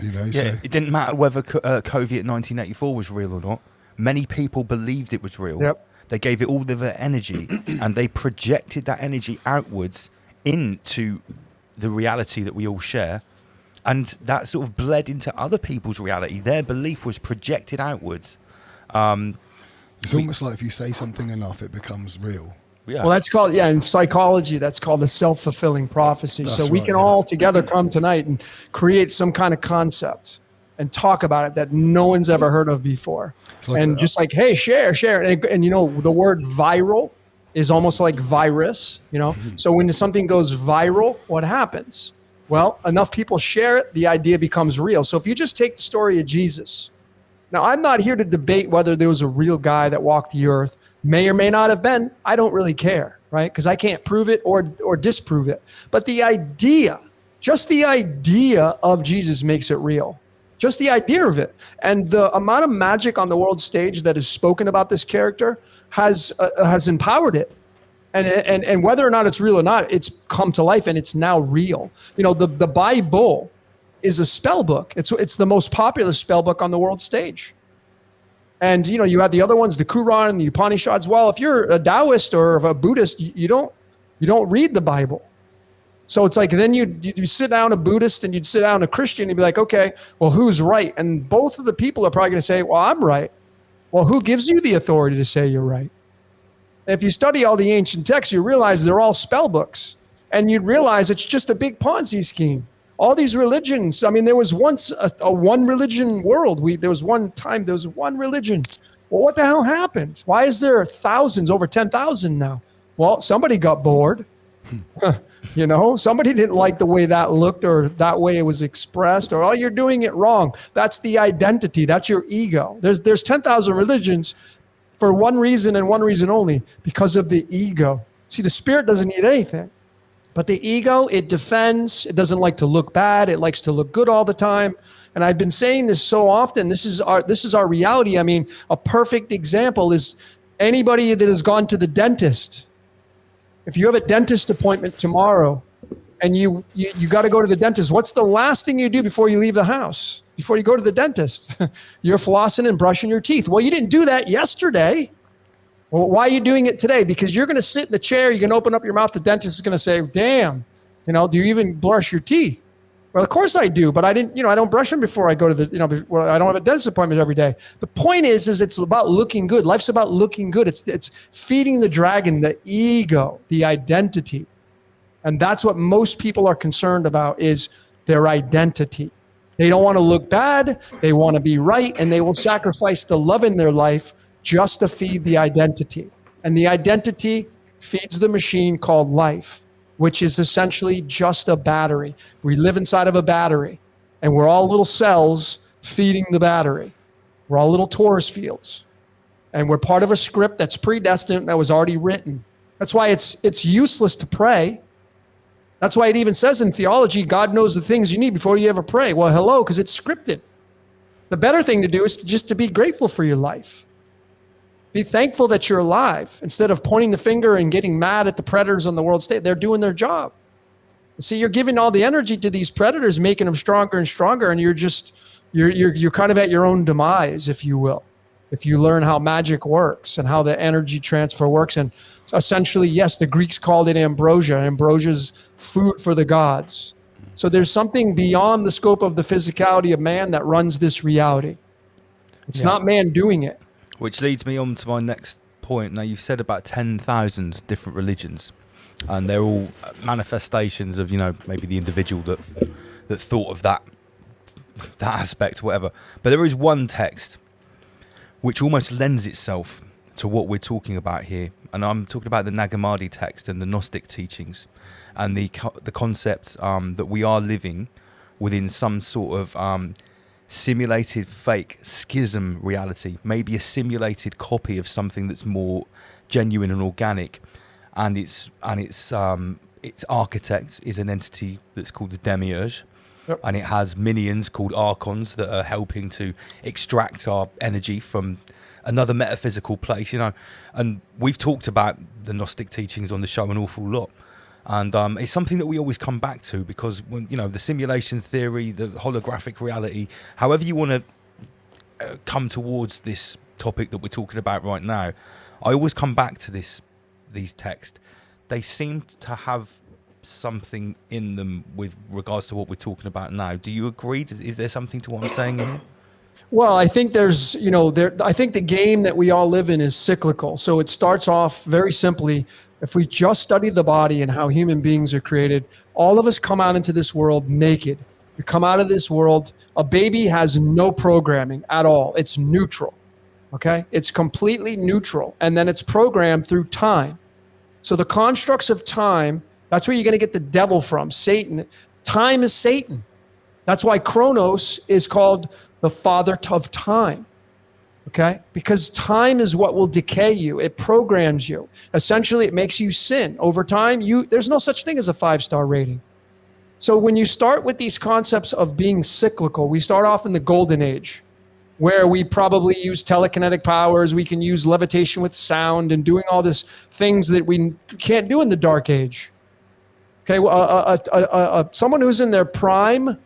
You know, Yeah, so it didn't matter whether COVID 1984 was real or not. Many people believed it was real. Yep. They gave it all of their energy, and they projected that energy outwards into the reality that we all share. And that sort of bled into other people's reality. Their belief was projected outwards. it's almost like if you say something enough, it becomes real. Yeah. Well, that's called, in psychology, that's called a self-fulfilling prophecy. That's So we right, can yeah. all together come tonight and create some kind of concept and talk about it that no one's ever heard of before. like And just like, hey, share. And you know, the word viral is almost like virus, you know? So when something goes viral, what happens? Well, enough people share it, the idea becomes real. So if you just take the story of Jesus. Now, I'm not here to debate whether there was a real guy that walked the earth. May or may not have been. I don't really care, right? Because I can't prove it or disprove it. But the idea, just the idea of Jesus makes it real. Just the idea of it. And the amount of magic on the world stage that is spoken about this character has empowered it. And whether or not it's real or not, it's come to life and it's now real. You know, the Bible is a spell book. It's the most popular spell book on the world stage. And, you know, you have the other ones, the Quran and the Upanishads. Well, if you're a Taoist or a Buddhist, you don't read the Bible. So it's like, then you sit down a Buddhist and you'd sit down a Christian and be like, okay, well, who's right? And both of the people are probably going to say, well, I'm right. Well, who gives you the authority to say you're right? And if you study all the ancient texts, you realize they're all spell books. And you'd realize it's just a big Ponzi scheme. All these religions, I mean, there was once a one religion world. There was one time, there was one religion. Well, what the hell happened? Why is there thousands, over 10,000 now? Well, somebody got bored. You know, somebody didn't like the way that looked or that way it was expressed, or, oh, you're doing it wrong. That's the identity. That's your ego. There's 10,000 religions for one reason and one reason only, because of the ego. See, the spirit doesn't need anything. But the ego, it defends. It doesn't like to look bad. It likes to look good all the time. And I've been saying this so often. This is our reality. I mean, a perfect example is anybody that has gone to the dentist. If you have a dentist appointment tomorrow and you got to go to the dentist, what's the last thing you do before you leave the house? Before you go to the dentist? You're flossing and brushing your teeth. Well, you didn't do that yesterday. Well, why are you doing it today? Because you're going to sit in the chair, you're going to open up your mouth, the dentist is going to say, damn, you know, do you even brush your teeth? Well, of course I do, but I didn't, you know, I don't brush them before I go to the, you know, I don't have a dentist appointment every day. The point is it's about looking good. Life's about looking good. It's feeding the dragon, the ego, the identity. And that's what most people are concerned about, is their identity. They don't want to look bad. They want to be right. And they will sacrifice the love in their life just to feed the identity. And the identity feeds the machine called life, which is essentially just a battery. We live inside of a battery, and we're all little cells feeding the battery. We're all little torus fields. And we're part of a script that's predestined, that was already written. That's why it's useless to pray. That's why it even says in theology, God knows the things you need before you ever pray. Well, hello, because it's scripted. The better thing to do is just to be grateful for your life. Be thankful that you're alive, instead of pointing the finger and getting mad at the predators on the world stage. They're doing their job. See, you're giving all the energy to these predators, making them stronger and stronger, and you're kind of at your own demise, if you will. if you learn how magic works and how the energy transfer works. And so essentially, yes, the Greeks called it ambrosia. Ambrosia's food for the gods. So there's something beyond the scope of the physicality of man that runs this reality. It's not man doing it. Which leads me on to my next point. Now, you've said about 10,000 different religions, and they're all manifestations of, maybe the individual that thought of that aspect, whatever. But there is one text which almost lends itself to what we're talking about here. And I'm talking about the Nag Hammadi text and the Gnostic teachings, and the concept that we are living within some sort of simulated fake schism reality, maybe a simulated copy of something that's more genuine and organic, and its architect is an entity that's called the Demiurge. Yep. And it has minions called archons that are helping to extract our energy from another metaphysical place, and we've talked about the Gnostic teachings on the show an awful lot. And it's something that we always come back to, because when the simulation theory, the holographic reality, however you want to come towards this topic that we're talking about right now, I always come back to these texts. They seem to have something in them with regards to what we're talking about now. Do you agree? Is there something to what I'm saying here? Well, I think there's, I think the game that we all live in is cyclical. So it starts off very simply. If we just study the body and how human beings are created, all of us come out into this world naked. We come out of this world, a baby has no programming at all. It's neutral, okay? It's completely neutral. And then it's programmed through time. So the constructs of time, that's where you're going to get the devil from, Satan. Time is Satan. That's why Kronos is called the father of time, okay? Because time is what will decay you. It programs you. Essentially, it makes you sin. Over time, there's no such thing as a 5-star rating. So when you start with these concepts of being cyclical, we start off in the golden age, where we probably use telekinetic powers, we can use levitation with sound and doing all these things that we can't do in the dark age. Okay, someone who's in their prime,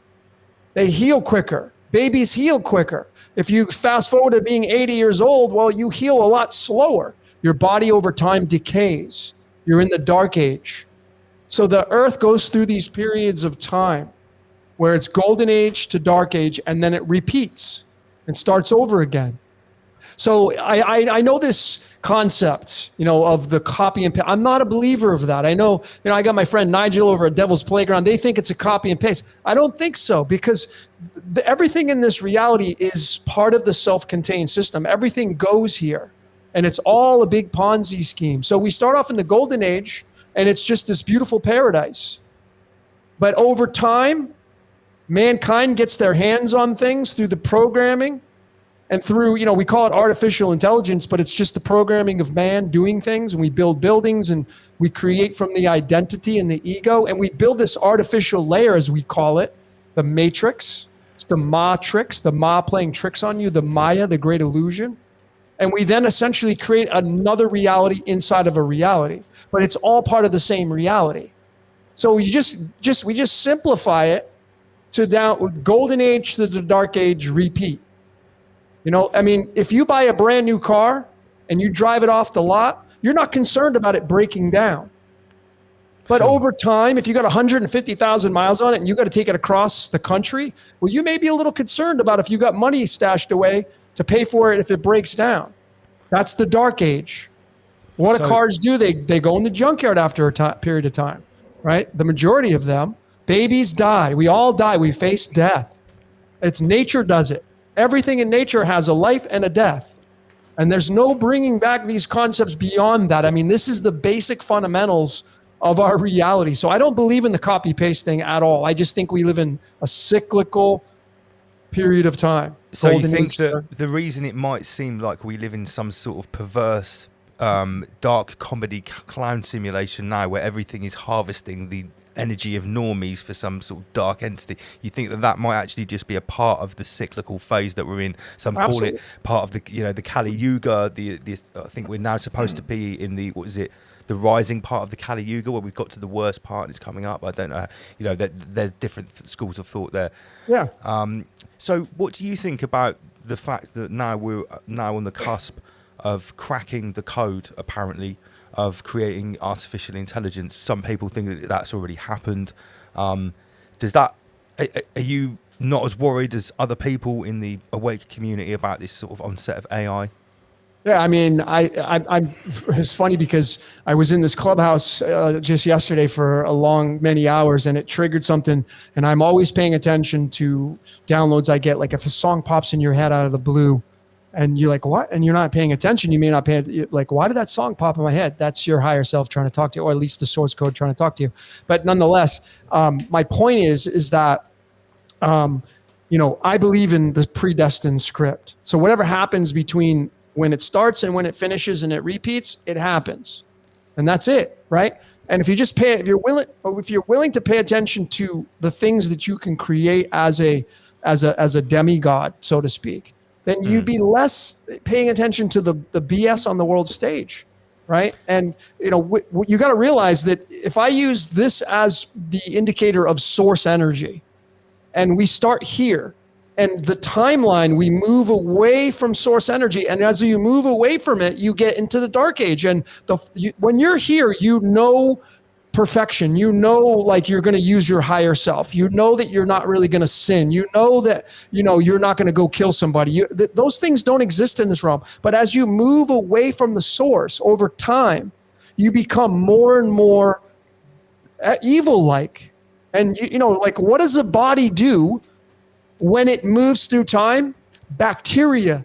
they heal quicker. Babies heal quicker. If you fast forward to being 80 years old, well, you heal a lot slower. Your body over time decays. You're in the dark age. So the earth goes through these periods of time where it's golden age to dark age, and then it repeats and starts over again. So I know this concept, of the copy and paste. I'm not a believer of that. I know, I got my friend Nigel over at Devil's Playground. They think it's a copy and paste. I don't think so, because everything in this reality is part of the self-contained system. Everything goes here, and it's all a big Ponzi scheme. So we start off in the golden age, and it's just this beautiful paradise. But over time, mankind gets their hands on things through the programming. And through, we call it artificial intelligence, but it's just the programming of man doing things. And we build buildings, and we create from the identity and the ego. And we build this artificial layer, as we call it, the matrix. It's the matrix, the ma playing tricks on you, the Maya, the great illusion. And we then essentially create another reality inside of a reality. But it's all part of the same reality. So we just simplify it to down golden age to the dark age, repeat. If you buy a brand new car and you drive it off the lot, you're not concerned about it breaking down. But over time, if you got 150,000 miles on it and you got to take it across the country, well, you may be a little concerned about if you got money stashed away to pay for it if it breaks down. That's the dark age. What do cars do? They go in the junkyard after a period of time, right? The majority of them, babies die. We all die. We face death. It's nature does it. Everything in nature has a life and a death. And there's no bringing back these concepts beyond that. This is the basic fundamentals of our reality. So I don't believe in the copy-paste thing at all. I just think we live in a cyclical period of time. So you think that the reason it might seem like we live in some sort of perverse, dark comedy clown simulation now, where everything is harvesting the energy of normies for some sort of dark entity, you think that might actually just be a part of the cyclical phase that we're in? Some call it part of the the Kali Yuga. I think we're now supposed to be in the the rising part of the Kali Yuga, where we've got to the worst part and it's coming up. I don't know. There are different schools of thought there. Yeah. So what do you think about the fact that now we're now on the cusp of cracking the code, apparently, of creating artificial intelligence. Some people think that that's already happened. Does that? Are you not as worried as other people in the awake community about this sort of onset of AI? Yeah, I mean, I'm. It's funny because I was in this clubhouse just yesterday for many hours, and it triggered something. And I'm always paying attention to downloads I get. Like if a song pops in your head out of the blue, and you're like, "What?" and you're not paying attention, you may not pay. Like, why did that song pop in my head? That's your higher self trying to talk to you, or at least the source code trying to talk to you. But nonetheless, my point is that. I believe in the predestined script. So whatever happens between when it starts and when it finishes and it repeats, it happens, and that's it, right? And if you're willing to pay attention to the things that you can create as a demigod, so to speak, then you'd be less paying attention to the BS on the world stage, right? And you got to realize that if I use this as the indicator of source energy, and we start here, and the timeline, we move away from source energy. And as you move away from it, you get into the dark age. And when you're here, perfection. Like you're going to use your higher self. That you're not really going to sin. That, you're not going to go kill somebody. Those things don't exist in this realm. But as you move away from the source over time, you become more and more evil-like. And, like, what does a body do when it moves through time? Bacteria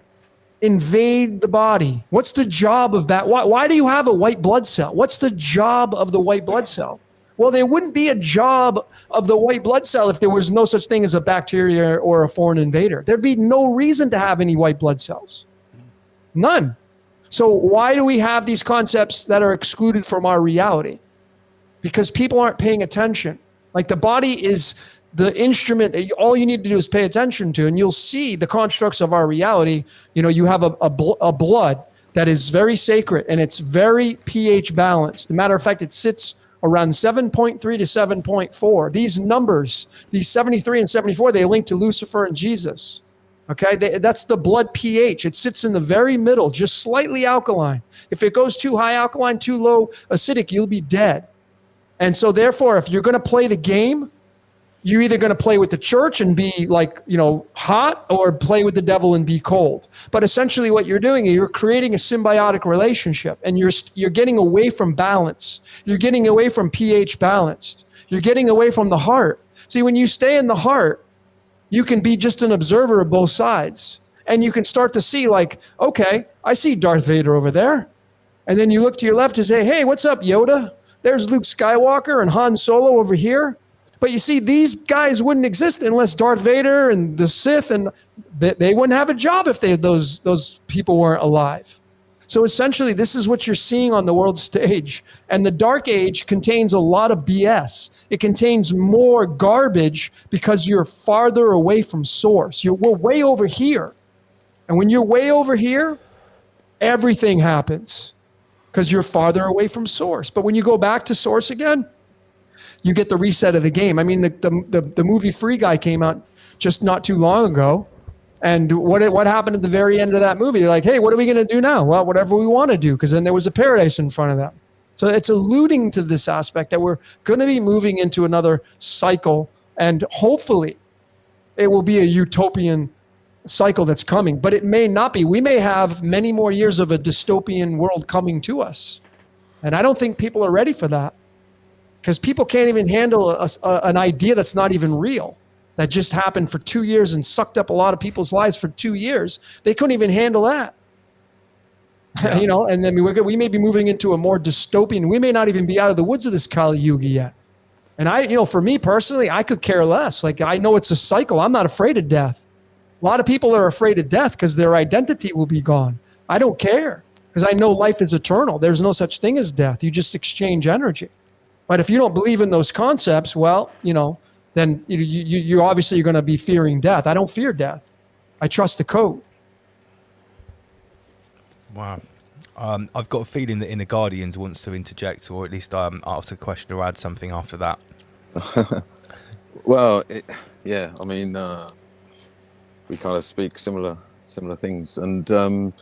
invade the body. What's the job of that? Why do you have a white blood cell? What's the job of the white blood cell? Well, there wouldn't be a job of the white blood cell if there was no such thing as a bacteria or a foreign invader. There'd be no reason to have any white blood cells. None. So why do we have these concepts that are excluded from our reality? Because people aren't paying attention. Like the body is the instrument that all you need to do is pay attention to, and you'll see the constructs of our reality. You have a blood that is very sacred, and it's very pH balanced. As a matter of fact, it sits around 7.3 to 7.4. These numbers, these 73 and 74, they link to Lucifer and Jesus. Okay, that's the blood pH. It sits in the very middle, just slightly alkaline. If it goes too high alkaline, too low acidic, you'll be dead. And so therefore, if you're going to play the game, you're either going to play with the church and be like, hot, or play with the devil and be cold. But essentially what you're doing is you're creating a symbiotic relationship, and you're getting away from balance. You're getting away from pH balanced. You're getting away from the heart. See, when you stay in the heart, you can be just an observer of both sides. And you can start to see like, okay, I see Darth Vader over there. And then you look to your left and say, hey, what's up, Yoda? There's Luke Skywalker and Han Solo over here. But you see, these guys wouldn't exist unless Darth Vader and the Sith, and they wouldn't have a job if those people weren't alive. So essentially, this is what you're seeing on the world stage. And the Dark Age contains a lot of BS. It contains more garbage because you're farther away from source. We're way over here. And when you're way over here, everything happens because you're farther away from source. But when you go back to source again, you get the reset of the game. I mean, the movie Free Guy came out just not too long ago. And what happened at the very end of that movie? They're like, hey, what are we going to do now? Well, whatever we want to do, because then there was a paradise in front of them. So it's alluding to this aspect that we're going to be moving into another cycle, and hopefully it will be a utopian cycle that's coming, but it may not be. We may have many more years of a dystopian world coming to us. And I don't think people are ready for that, because people can't even handle an idea that's not even real, that just happened for 2 years and sucked up a lot of people's lives for 2 years. They couldn't even handle that. Yeah. And then we may be moving into a more dystopian. We may not even be out of the woods of this Kali Yuga yet. And for me personally, I could care less. Like, I know it's a cycle. I'm not afraid of death. A lot of people are afraid of death because their identity will be gone. I don't care, because I know life is eternal. There's no such thing as death. You just exchange energy. But if you don't believe in those concepts, well, then you obviously you're going to be fearing death. I don't fear death. I trust the code. Wow. I've got a feeling that Inner Guardians wants to interject, or at least ask a question or add something after that. Well, I mean, we kind of speak similar similar things. And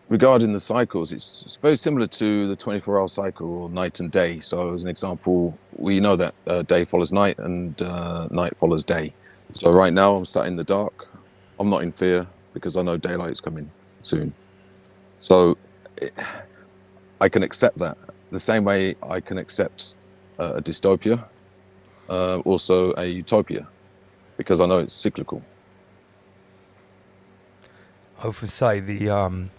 regarding the cycles, it's very similar to the 24-hour cycle, or night and day. So as an example, we know that day follows night and night follows day. So right now I'm sat in the dark. I'm not in fear because I know daylight's coming soon. So I can accept that the same way I can accept a dystopia, also a utopia, because I know it's cyclical. I often say the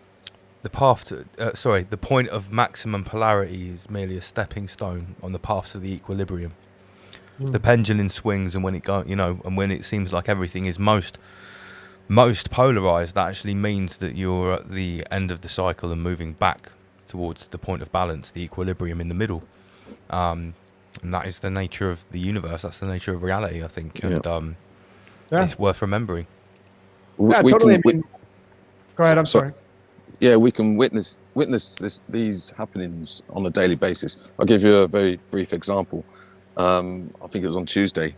path to the point of maximum polarity is merely a stepping stone on the path to the equilibrium. The pendulum swings, and when it and when it seems like everything is most polarized, that actually means that you're at the end of the cycle and moving back towards the point of balance, the equilibrium in the middle. And that is the nature of the universe. That's the nature of reality, I think. And it's worth remembering. Yeah, totally. Go ahead. I'm sorry. Yeah, we can witness these happenings on a daily basis. I'll give you a very brief example. I think it was on Tuesday.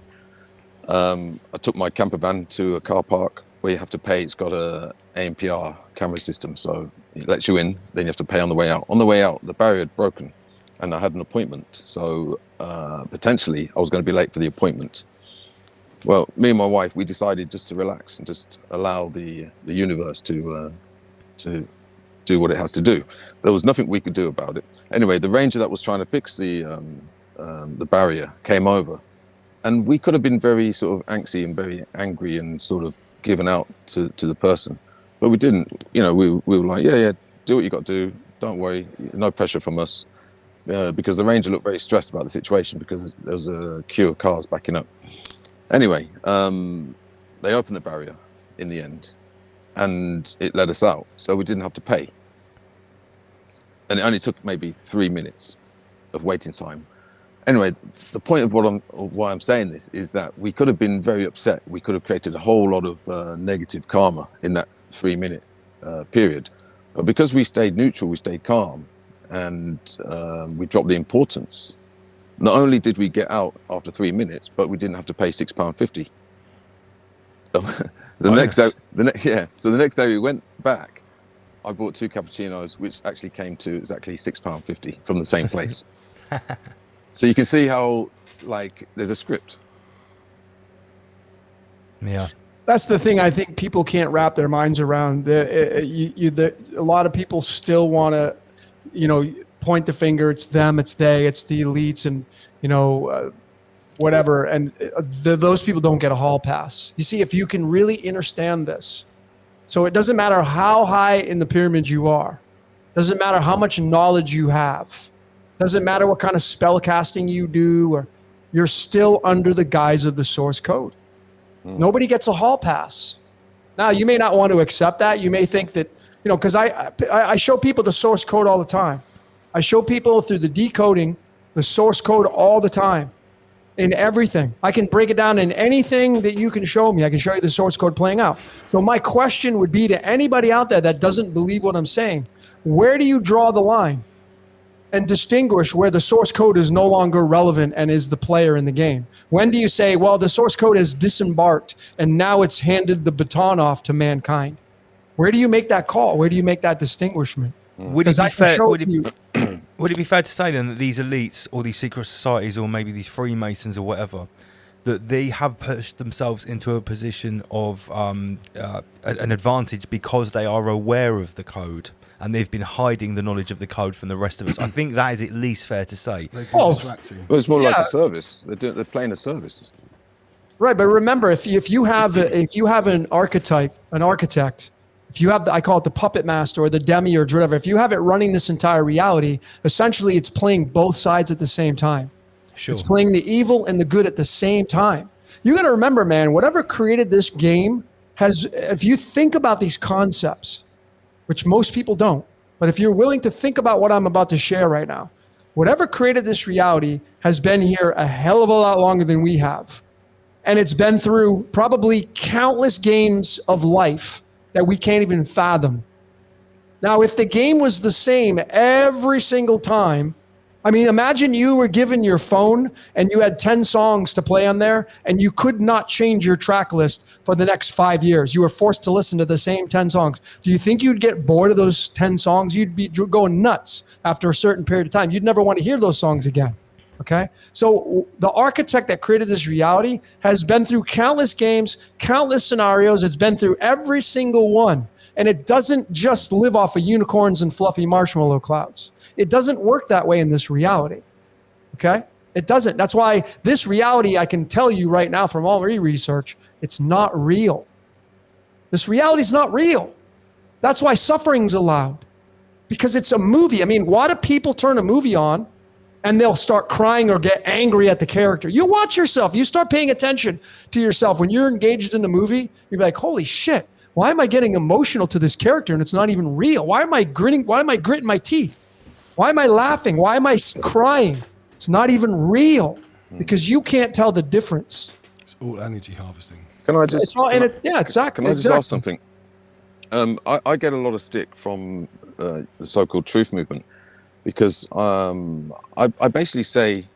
I took my camper van to a car park where you have to pay. It's got a ANPR camera system, so it lets you in, then you have to pay on the way out. On the way out, the barrier had broken, and I had an appointment, so potentially I was going to be late for the appointment. Well, me and my wife, we decided just to relax and just allow the universe to do what it has to do. There was nothing we could do about it. Anyway, the ranger that was trying to fix the barrier came over, and we could have been very sort of angsty and very angry and sort of given out to the person, but we didn't. We were like, yeah, do what you got to do. Don't worry, no pressure from us, because the ranger looked very stressed about the situation because there was a queue of cars backing up. Anyway, they opened the barrier in the end, and it let us out, so we didn't have to pay. And it only took maybe 3 minutes of waiting time. Anyway, the point of why I'm saying this is that we could have been very upset. We could have created a whole lot of negative karma in that 3-minute period. But because we stayed neutral, we stayed calm, and we dropped the importance. Not only did we get out after 3 minutes, but we didn't have to pay £6.50. So the next day we went back. I bought 2 cappuccinos, which actually came to exactly £6.50 from the same place. So you can see how, there's a script. Yeah. That's the thing I think people can't wrap their minds around. A lot of people still want to, point the finger. It's them, it's they, it's the elites, and, whatever. And those people don't get a hall pass. You see, if you can really understand this, so it doesn't matter how high in the pyramid you are, doesn't matter how much knowledge you have, doesn't matter what kind of spell casting you do, or you're still under the guise of the source code. Nobody gets a hall pass. Now, you may not want to accept that. You may think that, because I show people the source code all the time. I show people through the decoding the source code all the time in everything. I can break it down in anything that you can show me. I can show you the source code playing out. So my question would be to anybody out there that doesn't believe what I'm saying, where do you draw the line and distinguish where the source code is no longer relevant and is the player in the game? When do you say, well, the source code has disembarked and now it's handed the baton off to mankind? Where do you make that call? Where do you make that distinguishment? Would it be fair to say then that these elites or these secret societies or maybe these Freemasons or whatever, that they have pushed themselves into a position of an advantage because they are aware of the code and they've been hiding the knowledge of the code from the rest of us? I think that is at least fair to say. Well, it's more like a service. They're playing a service. Right, but remember, if you have an archetype, an architect, if you have I call it the puppet master or the demiurge, whatever, if you have it running this entire reality, essentially it's playing both sides at the same time. Sure. It's playing the evil and the good at the same time. You got to remember, man, whatever created this game if you think about these concepts, which most people don't, but if you're willing to think about what I'm about to share right now, whatever created this reality has been here a hell of a lot longer than we have. And it's been through probably countless games of life that we can't even fathom. Now, if the game was the same every single time, I mean, imagine you were given your phone and you had 10 songs to play on there and you could not change your track list for the next 5 years. You were forced to listen to the same 10 songs. Do you think you'd get bored of those 10 songs? You'd be going nuts after a certain period of time. You'd never want to hear those songs again. Okay? So the architect that created this reality has been through countless games, countless scenarios. It's been through every single one. And it doesn't just live off of unicorns and fluffy marshmallow clouds. It doesn't work that way in this reality, okay? It doesn't. That's why this reality, I can tell you right now from all research, it's not real. This reality is not real. That's why suffering's allowed, because it's a movie. I mean, why do people turn a movie on and they'll start crying or get angry at the character? You watch yourself. You start paying attention to yourself. When you're engaged in the movie, you're like, holy shit, why am I getting emotional to this character and it's not even real? Why am I grinning? Why am I gritting my teeth? Why am I laughing? Why am I crying? It's not even real because you can't tell the difference. It's all energy harvesting. Can I just? Yeah, exactly. Can I just ask something? I get a lot of stick from the so-called truth movement because I basically say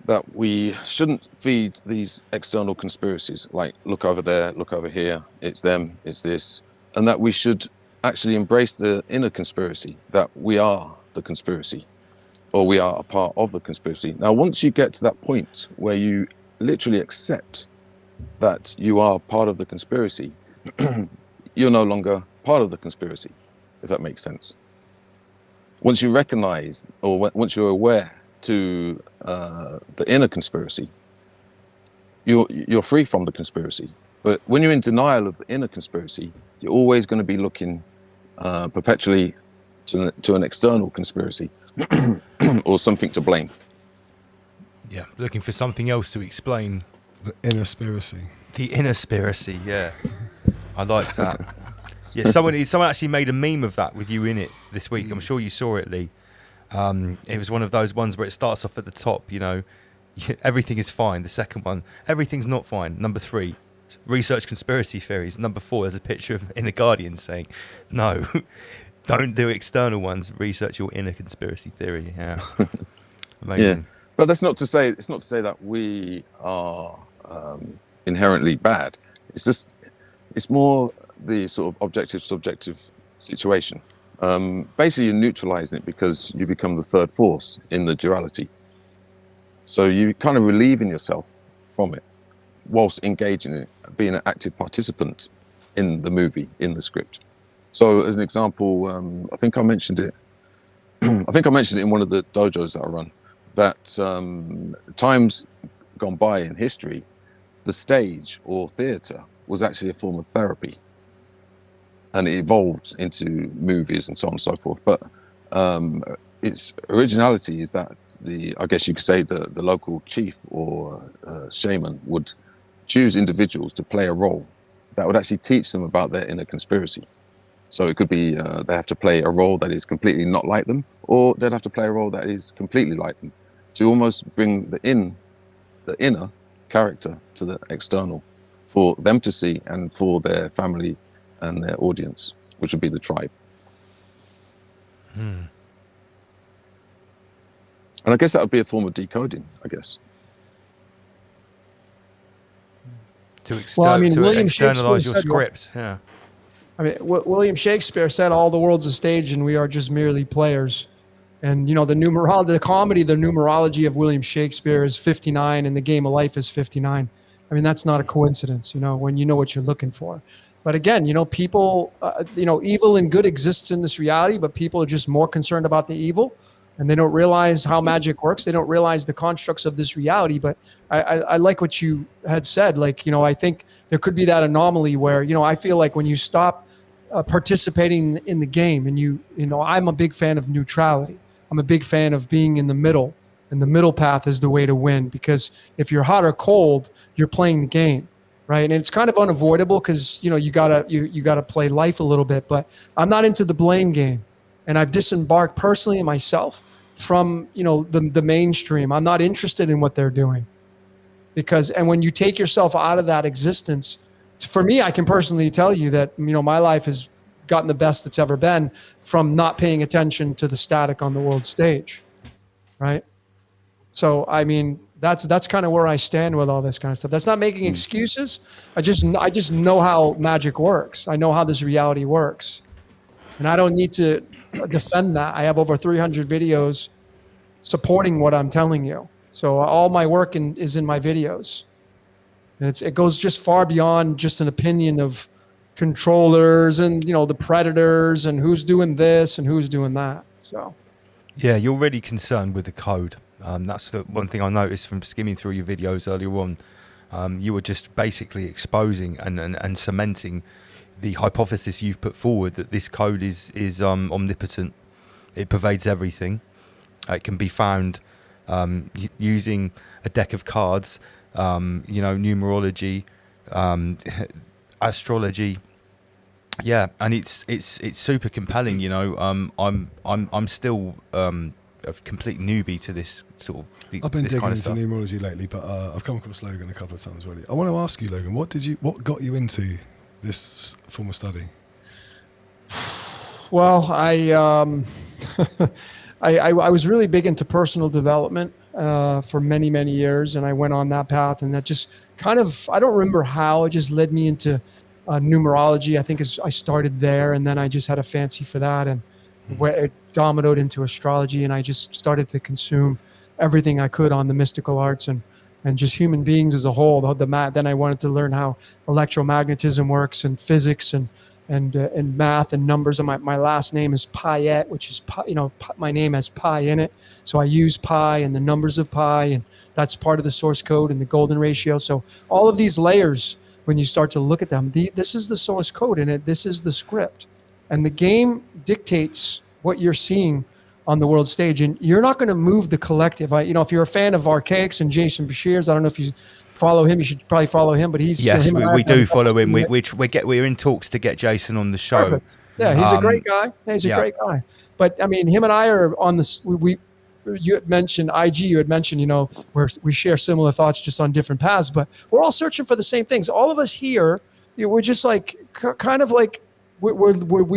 that we shouldn't feed these external conspiracies, like look over there, look over here, it's them, it's this, and that we should actually embrace the inner conspiracy, that we are the conspiracy, or we are a part of the conspiracy. Now, once you get to that point where you literally accept that you are part of the conspiracy, you're no longer part of the conspiracy, if that makes sense. Once you recognize, or once you're aware to the inner conspiracy, you're free from the conspiracy. But when you're in denial of the inner conspiracy, you're always going to be looking perpetually to an external conspiracy or something to blame. Yeah, looking for something else to explain. The inner spiracy. The inner spiracy, yeah. I like that. Yeah, someone actually made a meme of that with you in it this week. I'm sure you saw it, Lee. It was one of those ones where it starts off at the top, you know, everything is fine. The second one, everything's not fine. Number 3, research conspiracy theories. Number 4, there's a picture of in the Guardian saying, no, don't do external ones. Research your inner conspiracy theory. Yeah, amazing. Yeah, but that's not to say that we are inherently bad. It's more the sort of objective subjective situation. Basically, you're neutralizing it because you become the third force in the duality. So you kind of relieving yourself from it whilst engaging in it, being an active participant in the movie, in the script. So as an example, I think I mentioned it. I think I mentioned it in one of the dojos that I run, that times gone by in history, the stage or theatre was actually a form of therapy. And it evolved into movies and so on and so forth. But its originality is that I guess you could say the local chief or shaman would choose individuals to play a role that would actually teach them about their inner conspiracy. So it could be they have to play a role that is completely not like them, or they'd have to play a role that is completely like them, to almost bring the inner character to the external for them to see and for their family and their audience, which would be the tribe. And I guess that would be a form of decoding, I guess. To externalize your script, yeah. I mean, William Shakespeare said, all the world's a stage and we are just merely players. And, you know, the numerology of William Shakespeare is 59 and the game of life is 59. I mean, that's not a coincidence, you know, when you know what you're looking for. But again, you know, people, evil and good exists in this reality, but people are just more concerned about the evil and they don't realize how magic works. They don't realize the constructs of this reality. But I like what you had said. Like, you know, I think there could be that anomaly where, you know, I feel like when you stop participating in the game and you know, I'm a big fan of neutrality. I'm a big fan of being in the middle, and the middle path is the way to win, because if you're hot or cold, you're playing the game. Right. And it's kind of unavoidable because, you know, you gotta play life a little bit. But I'm not into the blame game. And I've disembarked personally myself from, you know, the mainstream. I'm not interested in what they're doing. And when you take yourself out of that existence, for me, I can personally tell you that, you know, my life has gotten the best it's ever been from not paying attention to the static on the world stage. right? So I mean, that's kind of where I stand with all this kind of stuff. That's not making excuses. I just know how magic works. I know how this reality works, and I don't need to defend that. I have over 300 videos supporting what I'm telling you. So all my work is in my videos, and it goes just far beyond just an opinion of controllers and the predators and who's doing this and who's doing that. So yeah, you're really concerned with the code. That's the one thing I noticed from skimming through your videos earlier on. You were just basically exposing and cementing the hypothesis you've put forward that this code is omnipotent. It pervades everything. It can be found using a deck of cards, numerology, astrology. Yeah, and it's super compelling. I'm still a complete newbie to this sort of. I've been this digging kind of into stuff. numerology lately, but I've come across Logan a couple of times already. I want to ask you, Logan, what got you into this form of study? Well, I was really big into personal development for many, many years, and I went on that path, and that just kind of, I don't remember how, it just led me into numerology. I think I started there, and then I just had a fancy for that, and it dominoed into astrology, and I just started to consume everything I could on the mystical arts and just human beings as a whole. Then I wanted to learn how electromagnetism works and physics and math and numbers. And my last name is Piette, which is my name has pi in it, so I use pi and the numbers of pi, and that's part of the source code and the golden ratio. So all of these layers, when you start to look at them, this is the source code in it. This is the script, and the game dictates what you're seeing on the world stage, and you're not going to move the collective. If you're a fan of Archaics and Jason Bashir's, I don't know if you follow him. You should probably follow him. But he's we do follow him. We're in talks to get Jason on the show. Perfect. Yeah, he's a great guy. He's a great guy. But I mean, him and I are on this. You had mentioned IG. You had mentioned we share similar thoughts, just on different paths. But we're all searching for the same things. All of us here, we're just like kind of like. We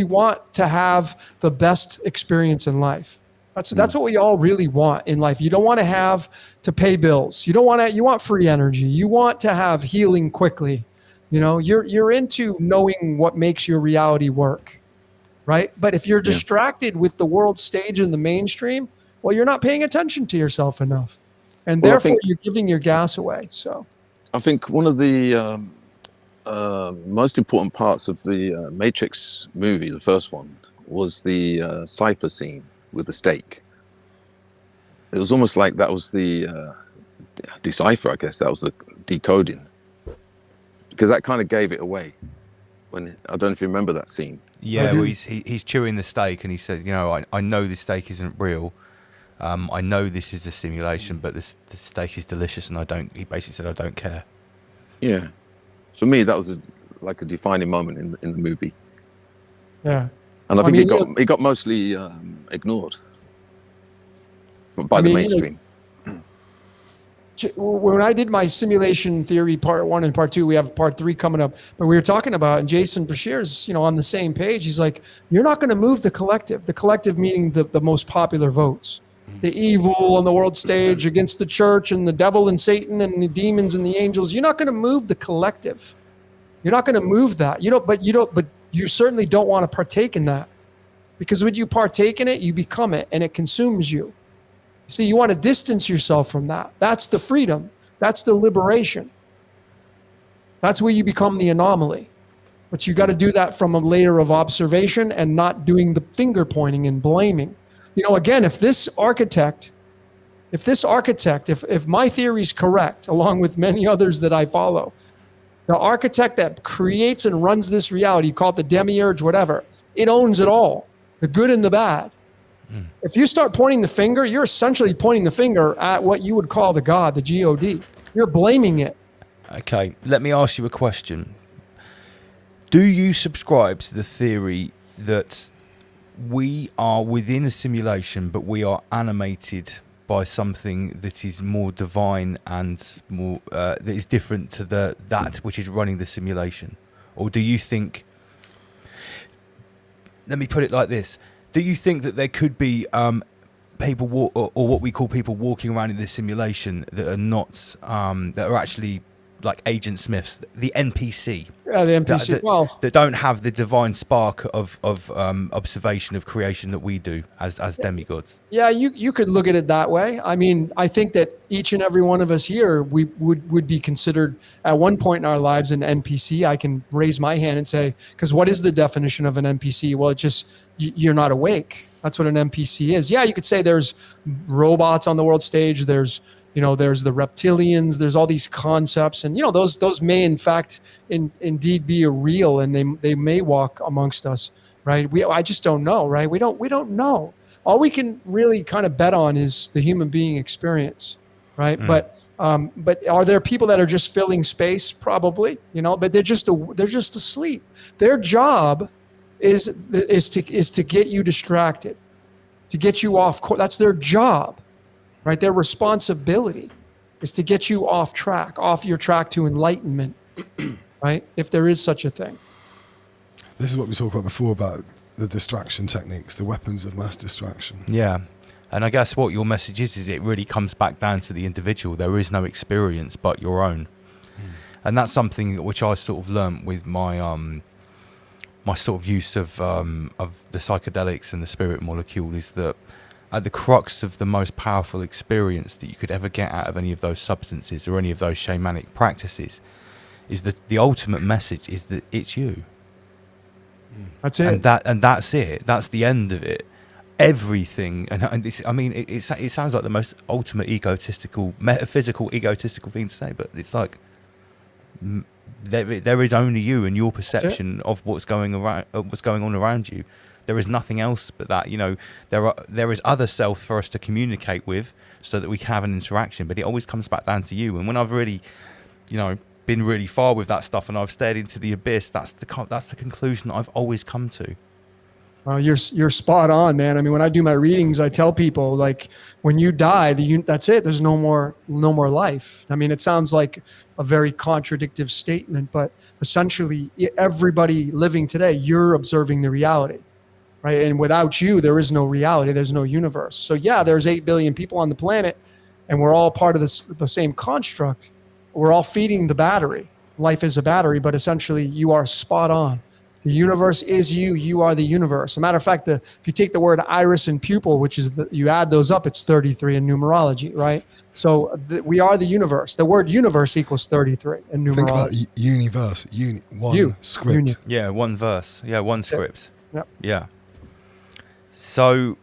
want to have the best experience in life. That's what we all really want in life. You don't want to have to pay bills. You want free energy. You want to have healing quickly. You're into knowing what makes your reality work, right? But if you're distracted with the world stage and the mainstream, well, you're not paying attention to yourself enough, and therefore you're giving your gas away. So, I think one of the most important parts of the Matrix movie, the first one, was the cipher scene with the stake. It was almost like that was the decipher, I guess. That was the decoding, because that kind of gave it away. I don't know if you remember that scene. Yeah, well, he's chewing the steak, and he said, I know this steak isn't real. I know this is a simulation, but the steak is delicious, and he basically said, I don't care. Yeah. For me, that was like a defining moment in the movie. Yeah, and I think it got mostly ignored by the mainstream. When I did my simulation theory part 1 and part 2, we have part 3 coming up. But we were talking about, and Jason Bashir's, on the same page. He's like, you're not going to move the collective. The collective meaning the most popular votes. The evil on the world stage against the church and the devil and Satan and the demons and the angels. You're not going to move the collective. You're not going to move that. But you certainly don't want to partake in that, because when you partake in it, you become it, and it consumes you. See, you want to distance yourself from that. That's the freedom. That's the liberation. That's where you become the anomaly. But you got to do that from a layer of observation and not doing the finger pointing and blaming. Again, if my theory is correct, along with many others that I follow, the architect that creates and runs this reality, call it the demiurge, whatever, it owns it all, the good and the bad. If you start pointing the finger, you're essentially pointing the finger at what you would call the God, the God. You're blaming it. Okay, let me ask you a question. Do you subscribe to the theory that we are within a simulation, but we are animated by something that is more divine and more that is different to that which is running the simulation? Or do you think, let me put it like this, do you think that there could be people walk, or what we call people walking around in this simulation that are not that are actually like Agent Smiths, the NPC. Yeah, the NPC. That don't have the divine spark of observation of creation that we do as demigods. Yeah, you could look at it that way. I mean, I think that each and every one of us here, we would be considered at one point in our lives an NPC. I can raise my hand and say, because what is the definition of an NPC? Well, it's just you're not awake. That's what an NPC is. Yeah, you could say there's robots on the world stage. There's there's the reptilians. There's all these concepts, and those may in fact indeed be real, and they may walk amongst us, right? I just don't know, right? We don't know. All we can really kind of bet on is the human being experience, right? But are there people that are just filling space? Probably, but they're just asleep. Their job is to get you distracted, to get you off course. That's their job, right? Their responsibility is to get you off your track to enlightenment, right? If there is such a thing. This is what we talked about before about the distraction techniques, the weapons of mass distraction. Yeah. And I guess what your message is it really comes back down to the individual. There is no experience but your own. And that's something which I sort of learnt with my my sort of use of the psychedelics and the spirit molecule, is that at the crux of the most powerful experience that you could ever get out of any of those substances or any of those shamanic practices is that the ultimate message is that it's you. That's it. And that's it. That's the end of it. Everything, and this, I mean, it sounds like the most ultimate egotistical, metaphysical, egotistical thing to say, but it's like there is only you and your perception of what's going on around you. There is nothing else but that. There is other self for us to communicate with, so that we can have an interaction. But it always comes back down to you. And when I've really, been really far with that stuff, and I've stared into the abyss, that's the conclusion that I've always come to. Well, you're spot on, man. I mean, when I do my readings, I tell people, like, when you die, that's it. There's no more life. I mean, it sounds like a very contradictive statement, but essentially, everybody living today, you're observing the reality, right? And without you, there is no reality. There's no universe. So yeah, there's 8 billion people on the planet, and we're all part of the same construct. We're all feeding the battery. Life is a battery, but essentially, you are spot on. The universe is you. You are the universe. As a matter of fact, if you take the word iris and pupil, which is you add those up, it's 33 in numerology, right? So we are the universe. The word universe equals 33 in numerology. Think about universe. One script. Yeah, one verse. Yeah, one script. Yep. Yeah. So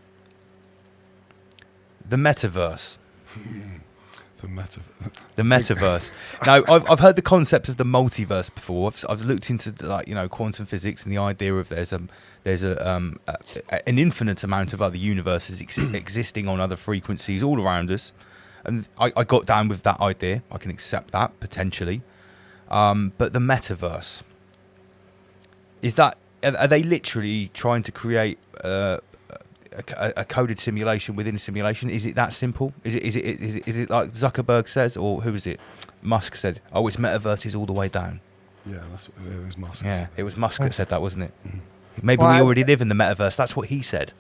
the metaverse. The metaverse. Now, I've heard the concept of the multiverse before. I've looked into quantum physics and the idea of there's an infinite amount of other universes existing on other frequencies all around us, and I got down with that idea. I can accept that potentially, but the metaverse, are they literally trying to create a coded simulation within a simulation? Is it that simple? Is it like Zuckerberg says, or who is it? Musk said, "Oh, it's metaverses all the way down." Yeah, it was Musk. Yeah, it was Musk that said that, wasn't it? Maybe we already live in the metaverse. That's what he said.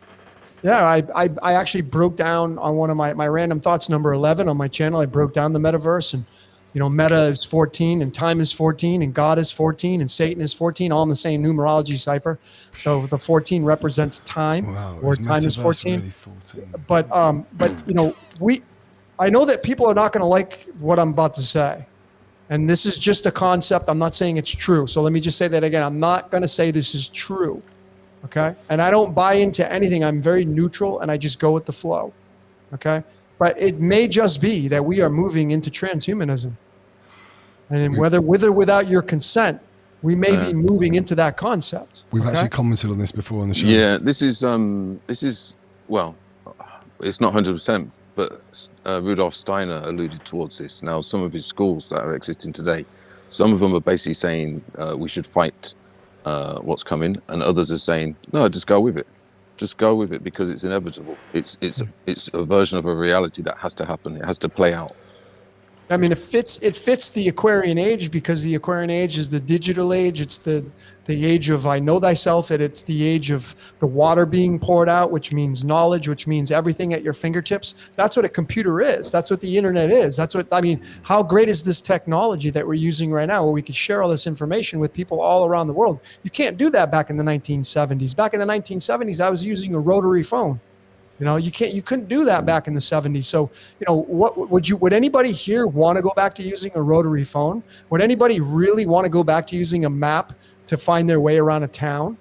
Yeah, I actually broke down on one of my random thoughts, number 11 on my channel. I broke down the metaverse, and meta is 14, and time is 14, and God is 14, and Satan is 14, all in the same numerology cipher. So the 14 represents time, or time is 14. Really 14. But I know that people are not going to like what I'm about to say, and this is just a concept. I'm not saying it's true. So let me just say that again. I'm not going to say this is true, okay? And I don't buy into anything. I'm very neutral, and I just go with the flow, okay? But it may just be that we are moving into transhumanism. And whether with or without your consent, we may be moving into that concept. We've actually commented on this before on the show. Yeah, this is well, it's not 100%, but Rudolf Steiner alluded towards this. Now, some of his schools that are existing today, some of them are basically saying we should fight what's coming, and others are saying no, just go with it. Just go with it because it's inevitable. It's a version of a reality that has to happen. It has to play out. I mean, it fits the Aquarian age, because the Aquarian age is the digital age. It's the age of I know thyself, and it's the age of the water being poured out, which means knowledge, which means everything at your fingertips. That's what a computer is. That's what the internet is. That's what, I mean, how great is this technology that we're using right now, where we can share all this information with people all around the world? You can't do that back in the 1970s. Back in the 1970s, I was using a rotary phone. You know, you couldn't do that back in the 70s. So, you know, would anybody here want to go back to using a rotary phone? Would anybody really want to go back to using a map to find their way around a town?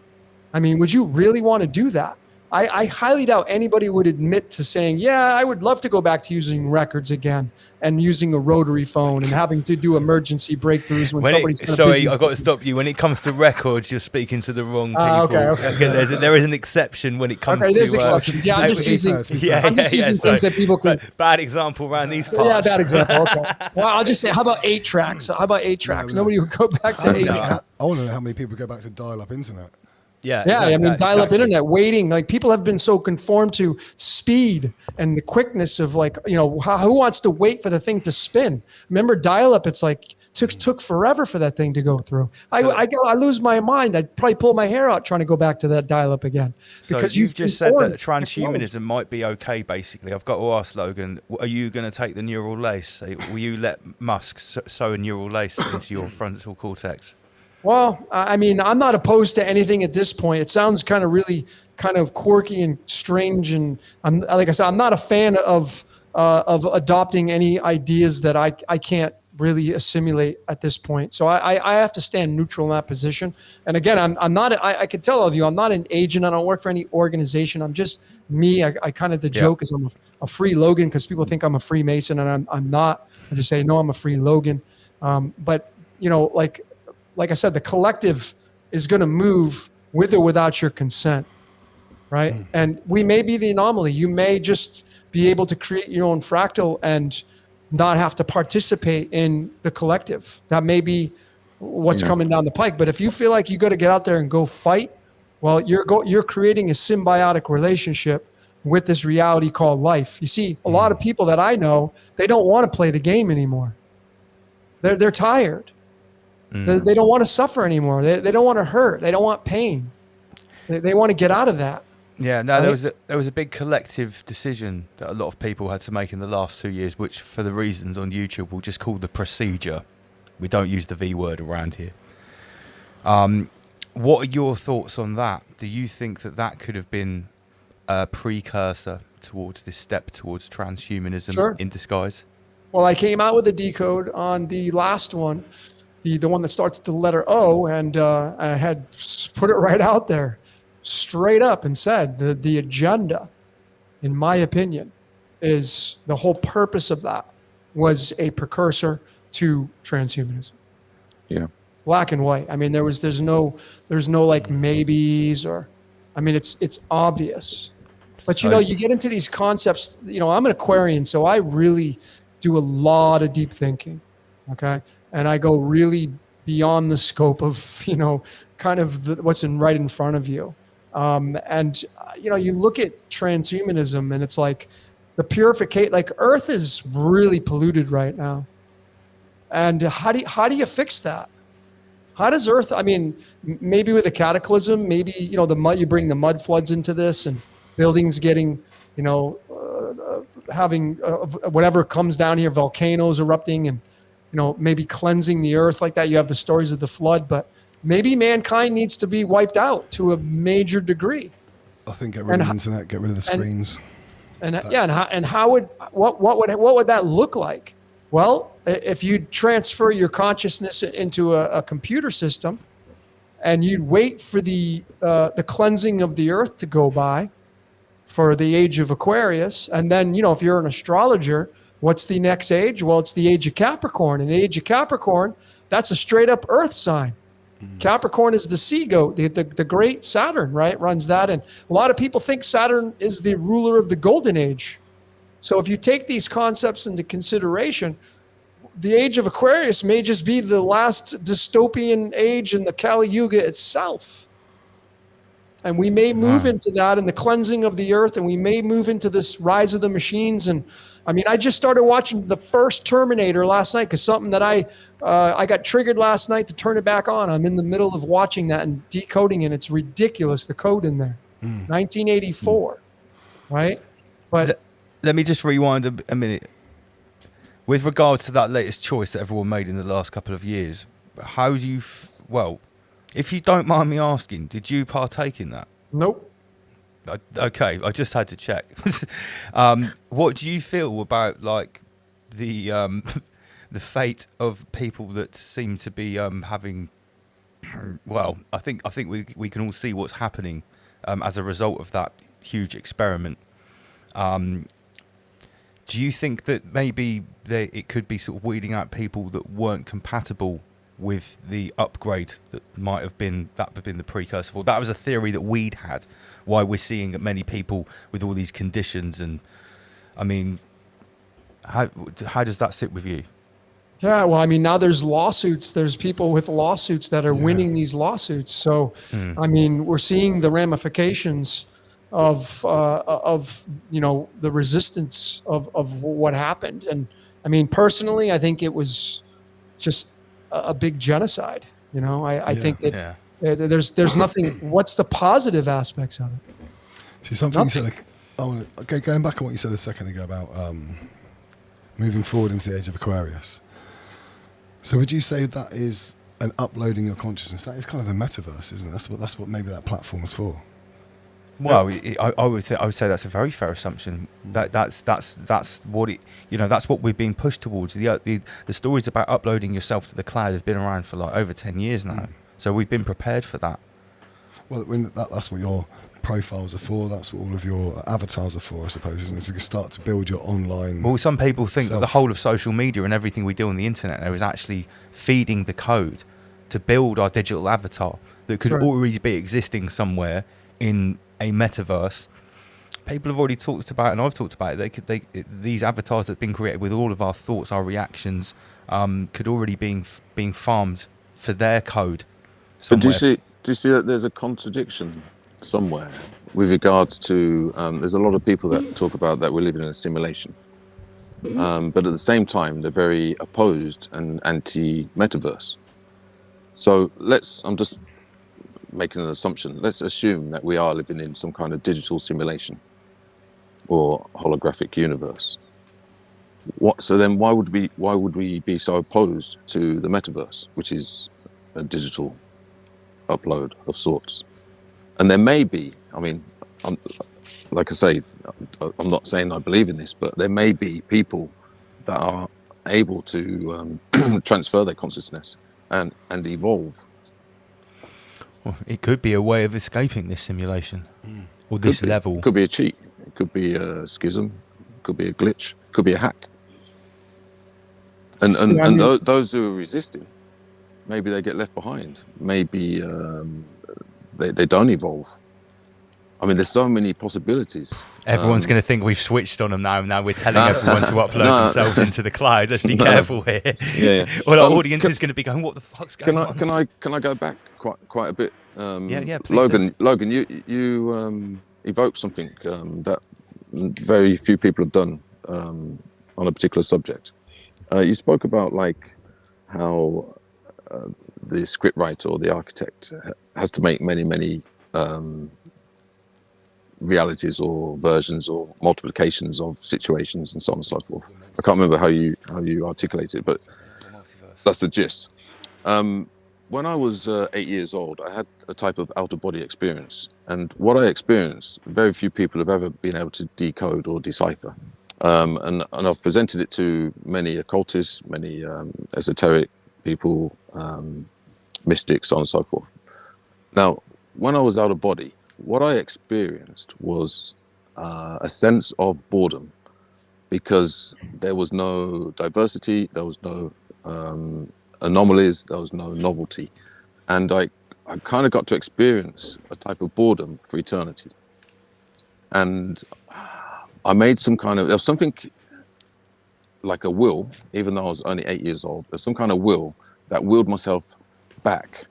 I mean, would you really want to do that? I highly doubt anybody would admit to saying, yeah, I would love to go back to using records again and using a rotary phone and having to do emergency breakthroughs when somebody's got a Sorry, business. I've got to stop you. When it comes to records, you're speaking to the wrong people. Okay. There is an exception when it comes to... there's exceptions. Yeah, I'm just using things that people can... Bad example around these parts. Yeah, bad example. Okay. Well, I'll just say, how about 8 tracks? Nobody would go back to 8 tracks. I want to know how many people go back to dial-up internet. Yeah, I mean, dial-up internet, waiting. Like, people have been so conformed to speed and the quickness of, like, you know, who wants to wait for the thing to spin? Remember, dial-up, it's like took forever for that thing to go through. I lose my mind. I'd probably pull my hair out trying to go back to that dial-up again. Because so you've just said that transhumanism might be okay. Basically, I've got to ask Logan: are you going to take the neural lace? Will you let Musk sew a neural lace into your frontal cortex? Well, I mean, I'm not opposed to anything at this point. It sounds kind of quirky and strange, and like I said, I'm not a fan of adopting any ideas that I can't really assimilate at this point. So I have to stand neutral in that position. And again, I'm not. I can tell all of you, I'm not an agent. I don't work for any organization. I'm just me. I kind of joke is I'm a free Logan, because people think I'm a Freemason, and I'm not. I just say no, I'm a free Logan. But you know, like I said, the collective is going to move with or without your consent, right? And we may be the anomaly. You may just be able to create your own fractal and not have to participate in the collective. That may be what's coming down the pike. But if you feel like you got to get out there and go fight, well, you're creating a symbiotic relationship with this reality called life. You see, a lot of people that I know, they don't want to play the game anymore. They're tired. They don't want to suffer anymore. They don't want to hurt. They don't want pain. They want to get out of that. Yeah, no, there was a big collective decision that a lot of people had to make in the last 2 years, which, for the reasons on YouTube, we'll just call the procedure. We don't use the V word around here. What are your thoughts on that? Do you think that could have been a precursor towards this step towards transhumanism in disguise? Well, I came out with a Decode on the last one. The one that starts with the letter O, and I had put it right out there, straight up, and said the agenda, in my opinion, is the whole purpose of that was a precursor to transhumanism. Yeah. Black and white. I mean, there's no like maybes, or, I mean, it's obvious. But you know, you get into these concepts. You know, I'm an Aquarian, so I really do a lot of deep thinking. Okay. And I go really beyond the scope of, you know, kind of what's right in front of you. And, you know, you look at transhumanism, and it's like the purification, like Earth is really polluted right now. And how do you fix that? How does Earth, I mean, maybe with a cataclysm, maybe, you know, you bring the mud floods into this, and buildings getting, you know, having whatever comes down here, volcanoes erupting, and, you know, maybe cleansing the earth like that. You have the stories of the flood, but maybe mankind needs to be wiped out to a major degree. I think get rid of the internet, get rid of the screens. And how would what would that look like? Well, if you transfer your consciousness into a computer system, and you'd wait for the cleansing of the earth to go by, for the age of Aquarius, and then, you know, if you're an astrologer, what's the next age? Well, it's the age of Capricorn. And the age of Capricorn, that's a straight up earth sign. Capricorn is the sea goat, the great Saturn, right? Runs that. And a lot of people think Saturn is the ruler of the golden age. So if you take these concepts into consideration, the age of Aquarius may just be the last dystopian age in the Kali Yuga itself. And we may move into that and the cleansing of the earth, and we may move into this rise of the machines. And I mean, I just started watching the first Terminator last night because something that I got triggered last night to turn it back on. I'm in the middle of watching that and decoding it. It's ridiculous, the code in there. 1984, right? But let me just rewind a minute. With regards to that latest choice that everyone made in the last couple of years, how do you... well, if you don't mind me asking, did you partake in that? Nope. Okay, I just had to check. What do you feel about like the the fate of people that seem to be having? Well, I think we can all see what's happening as a result of that huge experiment. Do you think that maybe it could be sort of weeding out people that weren't compatible with the upgrade that might have been the precursor for? That was a theory that we'd had, why we're seeing many people with all these conditions. And I mean, how does that sit with you? Yeah, well, I mean, now there's lawsuits. There's people with lawsuits that are winning these lawsuits. So, I mean, we're seeing the ramifications of you know, the resistance of what happened. And I mean, personally, I think it was just a big genocide. You know, I think that there's nothing. What's the positive aspects of it? See, something you said. Okay, going back on what you said a second ago about moving forward into the age of Aquarius. So, would you say that is an uploading your consciousness? That is kind of the metaverse, isn't it? That's what maybe that platform is for. Well, I would say that's a very fair assumption. That's what it, you know, that's what we're being pushed towards. The stories about uploading yourself to the cloud have been around for like over 10 years now. So we've been prepared for that. Well, that's what your profiles are for. That's what all of your avatars are for, I suppose, isn't it? To start to build your online. Well, some people think that the whole of social media and everything we do on the internet now is actually feeding the code to build our digital avatar that could already be existing somewhere in a metaverse. People have already talked about, and I've talked about it. These avatars that have been created with all of our thoughts, our reactions, could already being farmed for their code. But do you see that there's a contradiction somewhere with regards to? There's a lot of people that talk about that we're living in a simulation, but at the same time they're very opposed and anti-metaverse. So I'm just making an assumption. Let's assume that we are living in some kind of digital simulation or holographic universe. So then why would we be so opposed to the metaverse, which is a digital upload of sorts? And there may be, I mean, like I say, I'm not saying I believe in this, but there may be people that are able to transfer their consciousness and evolve. Well, it could be a way of escaping this simulation or this level. It could be a cheat. It could be a schism. It could be a glitch. It could be a hack. And those who are resisting, maybe they get left behind. Maybe they don't evolve. I mean, there's so many possibilities. Everyone's going to think we've switched on them now. Now we're telling everyone to upload themselves into the cloud. Let's be careful here. Yeah. Well, our audience is going to be going, "What the fuck's going on?" Can I go back quite a bit? Yeah, please. Logan, you evoked something that very few people have done on a particular subject. You spoke about like how the scriptwriter or the architect has to make many realities or versions or multiplications of situations and so on and so forth. I can't remember how you articulate it, but that's the gist. When I was 8 years old, I had a type of out-of-body experience, and what I experienced, very few people have ever been able to decode or decipher. And I've presented it to many occultists, many esoteric people, mystics, so on and so forth. Now, when I was out of body, what I experienced was a sense of boredom, because there was no diversity, there was no anomalies, there was no novelty. And I kind of got to experience a type of boredom for eternity. And I made there was something like a will, even though I was only 8 years old, there's some kind of will that willed myself back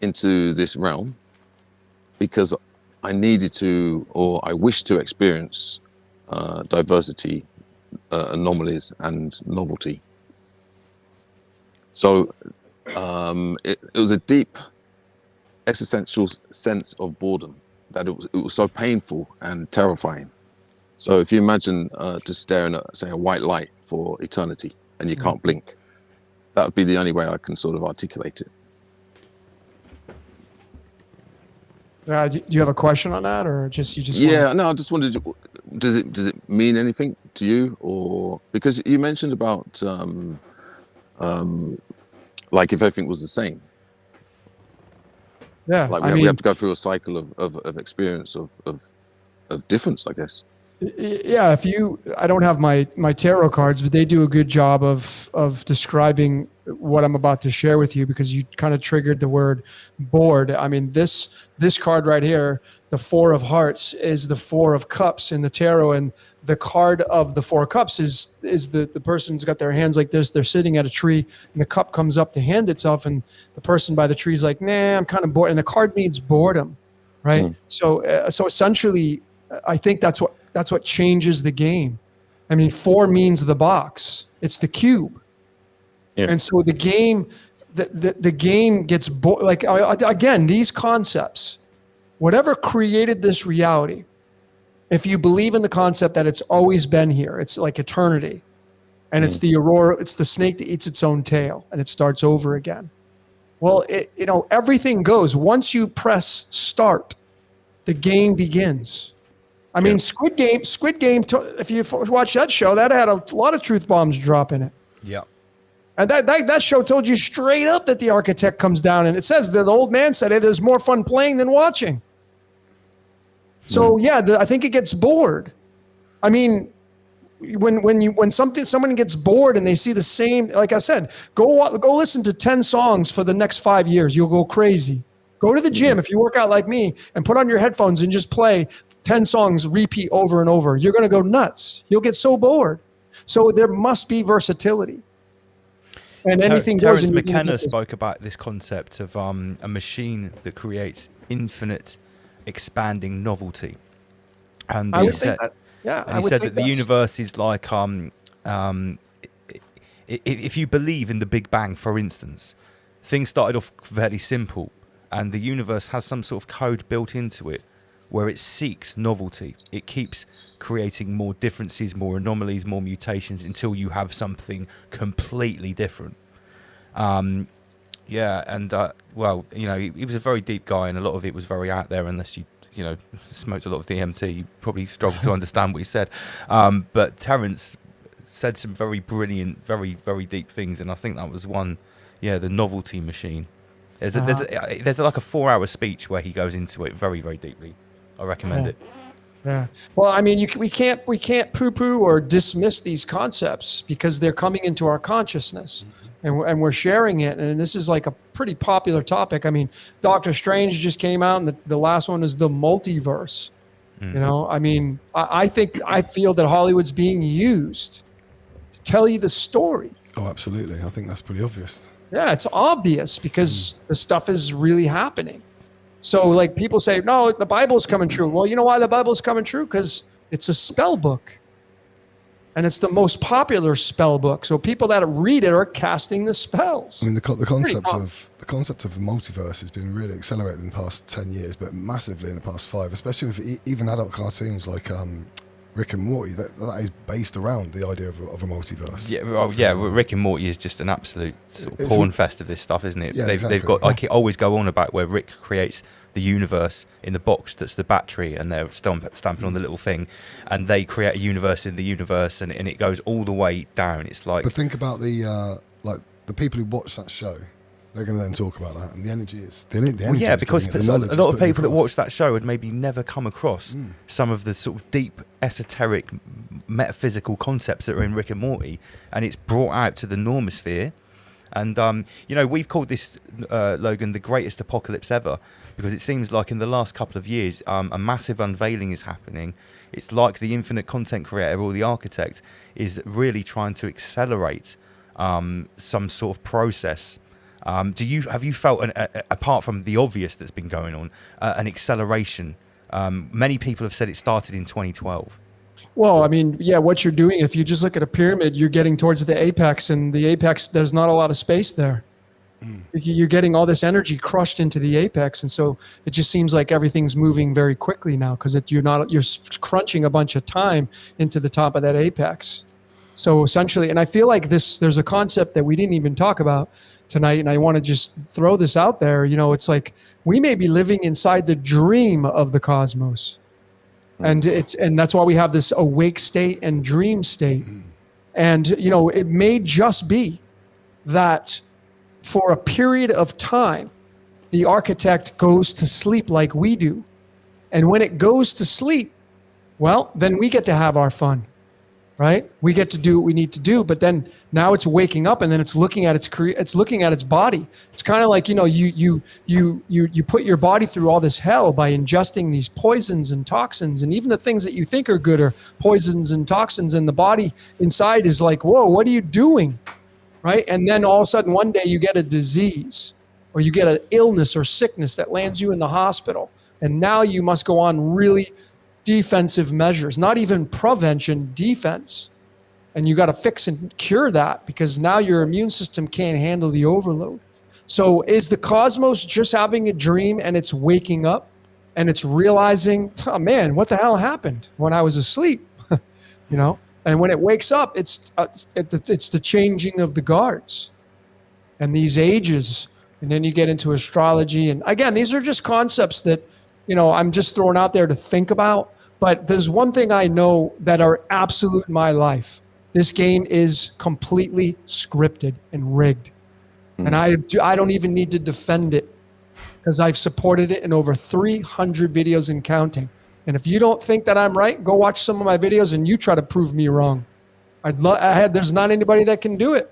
into this realm, because I needed to, or I wished to experience diversity, anomalies, and novelty. So it was a deep existential sense of boredom that it was so painful and terrifying. So if you imagine just staring at, say, a white light for eternity and you can't blink, that would be the only way I can sort of articulate it. Do you have a question on that, or just you just? Yeah, no, I just wondered, does it mean anything to you, or because you mentioned about like if everything was the same. Yeah, like I we mean, have to go through a cycle of experience of difference, I guess. Yeah, I don't have my tarot cards, but they do a good job of describing what I'm about to share with you, because you kind of triggered the word bored. I mean, this card right here, the Four of Hearts, is the Four of Cups in the tarot, and the card of the Four of Cups is the person's got their hands like this. They're sitting at a tree, and the cup comes up to hand itself, and the person by the tree is like, "Nah, I'm kind of bored." And the card means boredom, right? So essentially, I think that's what changes the game. I mean, 4 means the box. It's the cube. Yeah. And so the game gets like, again, these concepts, whatever created this reality, if you believe in the concept that it's always been here, it's like eternity, and it's the aurora, it's the snake that eats its own tail, and it starts over again. Well, everything goes. Once you press start, the game begins. I mean, Squid Game, if you watch that show, that had a lot of truth bombs drop in it. Yeah. And that show told you straight up that the architect comes down, and it says that the old man said it is more fun playing than watching. So I think it gets bored. I mean, when someone gets bored and they see the same, like I said, go listen to 10 songs for the next 5 years. You'll go crazy. Go to the gym if you work out like me and put on your headphones and just play 10 songs, repeat over and over. You're going to go nuts. You'll get so bored. So there must be versatility. And anything goes. Terence McKenna spoke about this concept of a machine that creates infinite expanding novelty. And he said that the universe is like if you believe in the Big Bang, for instance, things started off fairly simple, and the universe has some sort of code built into it where it seeks novelty. It keeps creating more differences, more anomalies, more mutations, until you have something completely different. Well, he was a very deep guy, and a lot of it was very out there. Unless you smoked a lot of DMT, you probably struggled to understand what he said. But Terence said some very brilliant, very, very deep things, and I think that was one. Yeah, the novelty machine. There's like a 4-hour speech where he goes into it very, very deeply. I recommend it. Yeah. Well, I mean, we can't poo-poo or dismiss these concepts because they're coming into our consciousness, and we're sharing it. And this is like a pretty popular topic. I mean, Doctor Strange just came out, and the last one is the multiverse. I mean, I feel that Hollywood's being used to tell you the story. Oh, absolutely. I think that's pretty obvious. Yeah, it's obvious because the stuff is really happening. So like people say, no, the Bible's coming true. Well, you know why the Bible's coming true? Because it's a spell book. And it's the most popular spell book. So people that read it are casting the spells. I mean, the concept of the multiverse has been really accelerated in the past 10 years, but massively in the past 5, especially with even adult cartoons like Rick and Morty. That is based around the idea of a multiverse. Rick and Morty is just an absolute sort of porn fest of this stuff, isn't it? They've got, like, it always go on about where Rick creates the universe in the box that's the battery, and they're stamping on the little thing, and they create a universe in the universe, and it goes all the way down. It's like, but think about the people who watch that show. They're going to then talk about that, and the energy is the energy. Yeah, because a lot of people that watch that show had maybe never come across some of the sort of deep, esoteric, metaphysical concepts that are in Rick and Morty, and it's brought out to the normosphere. And we've called this, Logan, the greatest apocalypse ever, because it seems like in the last couple of years, a massive unveiling is happening. It's like the infinite content creator or the architect is really trying to accelerate some sort of process. Have you felt, apart from the obvious that's been going on, an acceleration Many people have said it started in 2012. Well, I mean, yeah, what you're doing, if you just look at a pyramid, you're getting towards the apex, and the apex, there's not a lot of space there. You're getting all this energy crushed into the apex, and so it just seems like everything's moving very quickly now because you're crunching a bunch of time into the top of that apex. So essentially, and I feel like there's a concept that we didn't even talk about tonight, and I want to just throw this out there. You know, it's like we may be living inside the dream of the cosmos, and that's why we have this awake state and dream state. And you know, it may just be that for a period of time, the architect goes to sleep like we do. And when it goes to sleep, well, then we get to have our fun, right? We get to do what we need to do, but then now it's waking up and then it's looking at it's looking at its body. It's kind of like, you know, you put your body through all this hell by ingesting these poisons and toxins, and even the things that you think are good are poisons and toxins, and the body inside is like, whoa, what are you doing? Right? And then all of a sudden one day you get a disease or you get an illness or sickness that lands you in the hospital. And now you must go on really defensive measures, not even prevention, defense. And you got to fix and cure that because now your immune system can't handle the overload. So is the cosmos just having a dream and it's waking up and it's realizing, oh man, what the hell happened when I was asleep? You know? And when it wakes up, it's the changing of the guards and these ages. And then you get into astrology. And again, these are just concepts that, you know, I'm just throwing out there to think about. But there's one thing I know that are absolute in my life. This game is completely scripted and rigged. And I don't even need to defend it because I've supported it in over 300 videos and counting. And if you don't think that I'm right, go watch some of my videos and you try to prove me wrong. There's not anybody that can do it.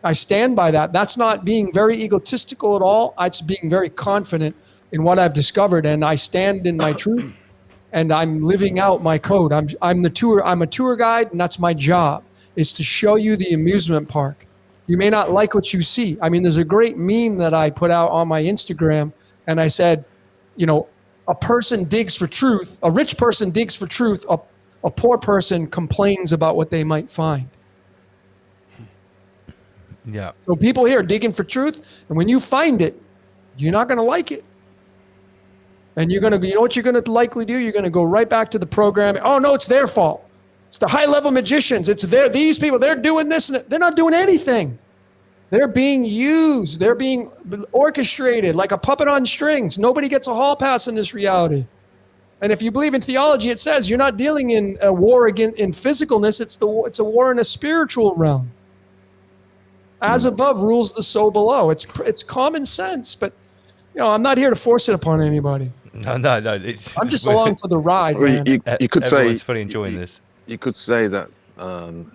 I stand by that. That's not being very egotistical at all. It's being very confident in what I've discovered, and I stand in my truth, and I'm living out my code. I'm a tour guide, and that's my job, is to show you the amusement park. You may not like what you see. I mean, there's a great meme that I put out on my Instagram, and I said, you know, a person digs for truth. A rich person digs for truth. A poor person complains about what they might find. Yeah. So people here digging for truth, and when you find it, you're not going to like it. And you know what you're going to likely do? You're going to go right back to the program. Oh no, it's their fault. It's the high-level magicians. These people, they're doing this, and they're not doing anything. They're being used. They're being orchestrated like a puppet on strings. Nobody gets a hall pass in this reality. And if you believe in theology, it says you're not dealing in a war in physicalness. It's a war in a spiritual realm. As above rules the so below. It's common sense, but you know, I'm not here to force it upon anybody. No. I'm just along for the ride. Well, man. you could say everyone's fully enjoying this. You could say that the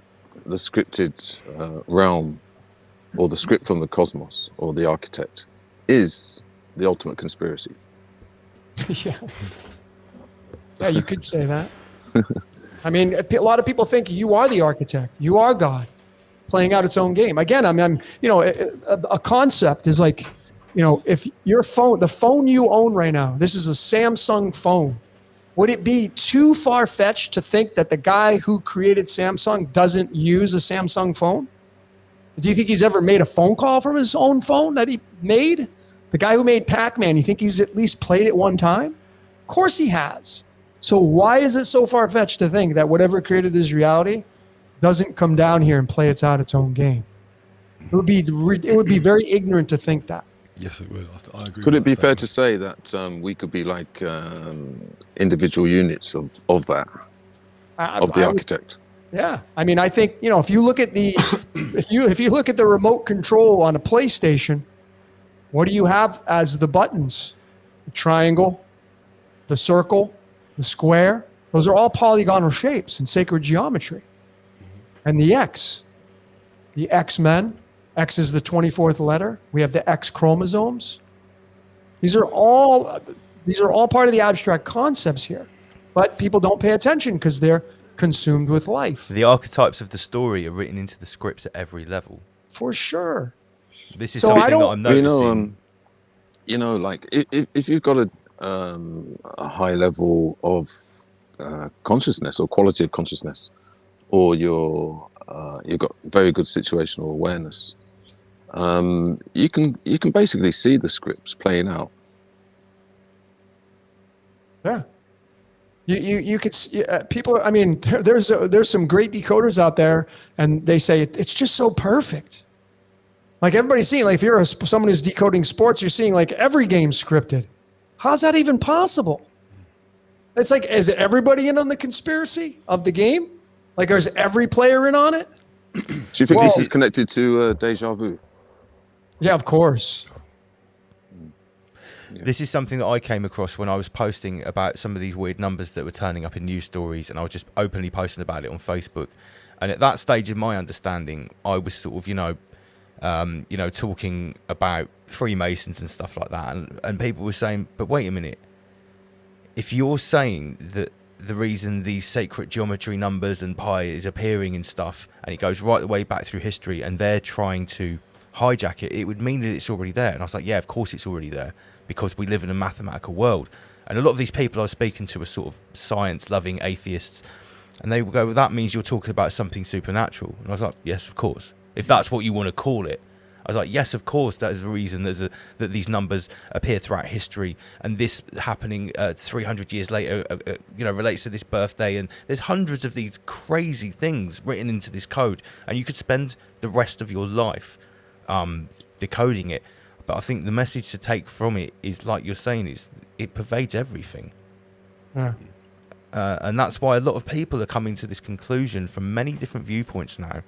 scripted realm, or the script from the cosmos, or the architect, is the ultimate conspiracy. Yeah, you could say that. I mean, a lot of people think you are the architect, you are God, playing out its own game. Again, I'm you know, a concept is like, you know, if your phone, the phone you own right now, this is a Samsung phone. Would it be too far-fetched to think that the guy who created Samsung doesn't use a Samsung phone? Do you think he's ever made a phone call from his own phone that he made? The guy who made Pac-Man, you think he's at least played it one time? Of course he has. So why is it so far-fetched to think that whatever created this reality doesn't come down here and play its own game? It would be very ignorant to think that. Yes, it would. I agree. Could it be fair to say that we could be like individual units of that, of the architect? Yeah, I mean, I think, you know, if you look at the if you look at the remote control on a PlayStation, what do you have as the buttons? The triangle, the circle, the square. Those are all polygonal shapes in sacred geometry. And the X, the X-Men. X is the 24th letter. We have the X chromosomes. These are all part of the abstract concepts here, but people don't pay attention because they're consumed with life. The archetypes of the story are written into the script at every level. For sure. This is something that I'm noticing. You know, like if you've got a high level of consciousness or quality of consciousness, or you've got very good situational awareness, you can basically see the scripts playing out. Yeah. You could people. I mean, there's some great decoders out there, and they say it's just so perfect. Like everybody's seeing, like if you're someone who's decoding sports, you're seeing like every game scripted. How's that even possible? It's like, is everybody in on the conspiracy of the game? Like, is every player in on it? Do you think this is connected to deja vu? Yeah, of course. This is something that I came across when I was posting about some of these weird numbers that were turning up in news stories, and I was just openly posting about it on Facebook. And at that stage of my understanding, I was sort of, talking about Freemasons and stuff like that, and people were saying, but wait a minute, if you're saying that the reason these sacred geometry numbers and pi is appearing and stuff, and it goes right the way back through history, and they're trying to hijack it, it would mean that it's already there. And I was like, yeah, of course it's already there, because we live in a mathematical world. And a lot of these people I was speaking to are sort of science-loving atheists, and they would go, well, that means you're talking about something supernatural. And I was like, yes, of course. If that's what you want to call it. I was like, yes, of course, that is the reason that these numbers appear throughout history, and this happening 300 years later, relates to this birthday, and there's hundreds of these crazy things written into this code, and you could spend the rest of your life decoding it. But I think the message to take from it is, like you're saying, is it pervades everything. Yeah. And that's why a lot of people are coming to this conclusion from many different viewpoints now.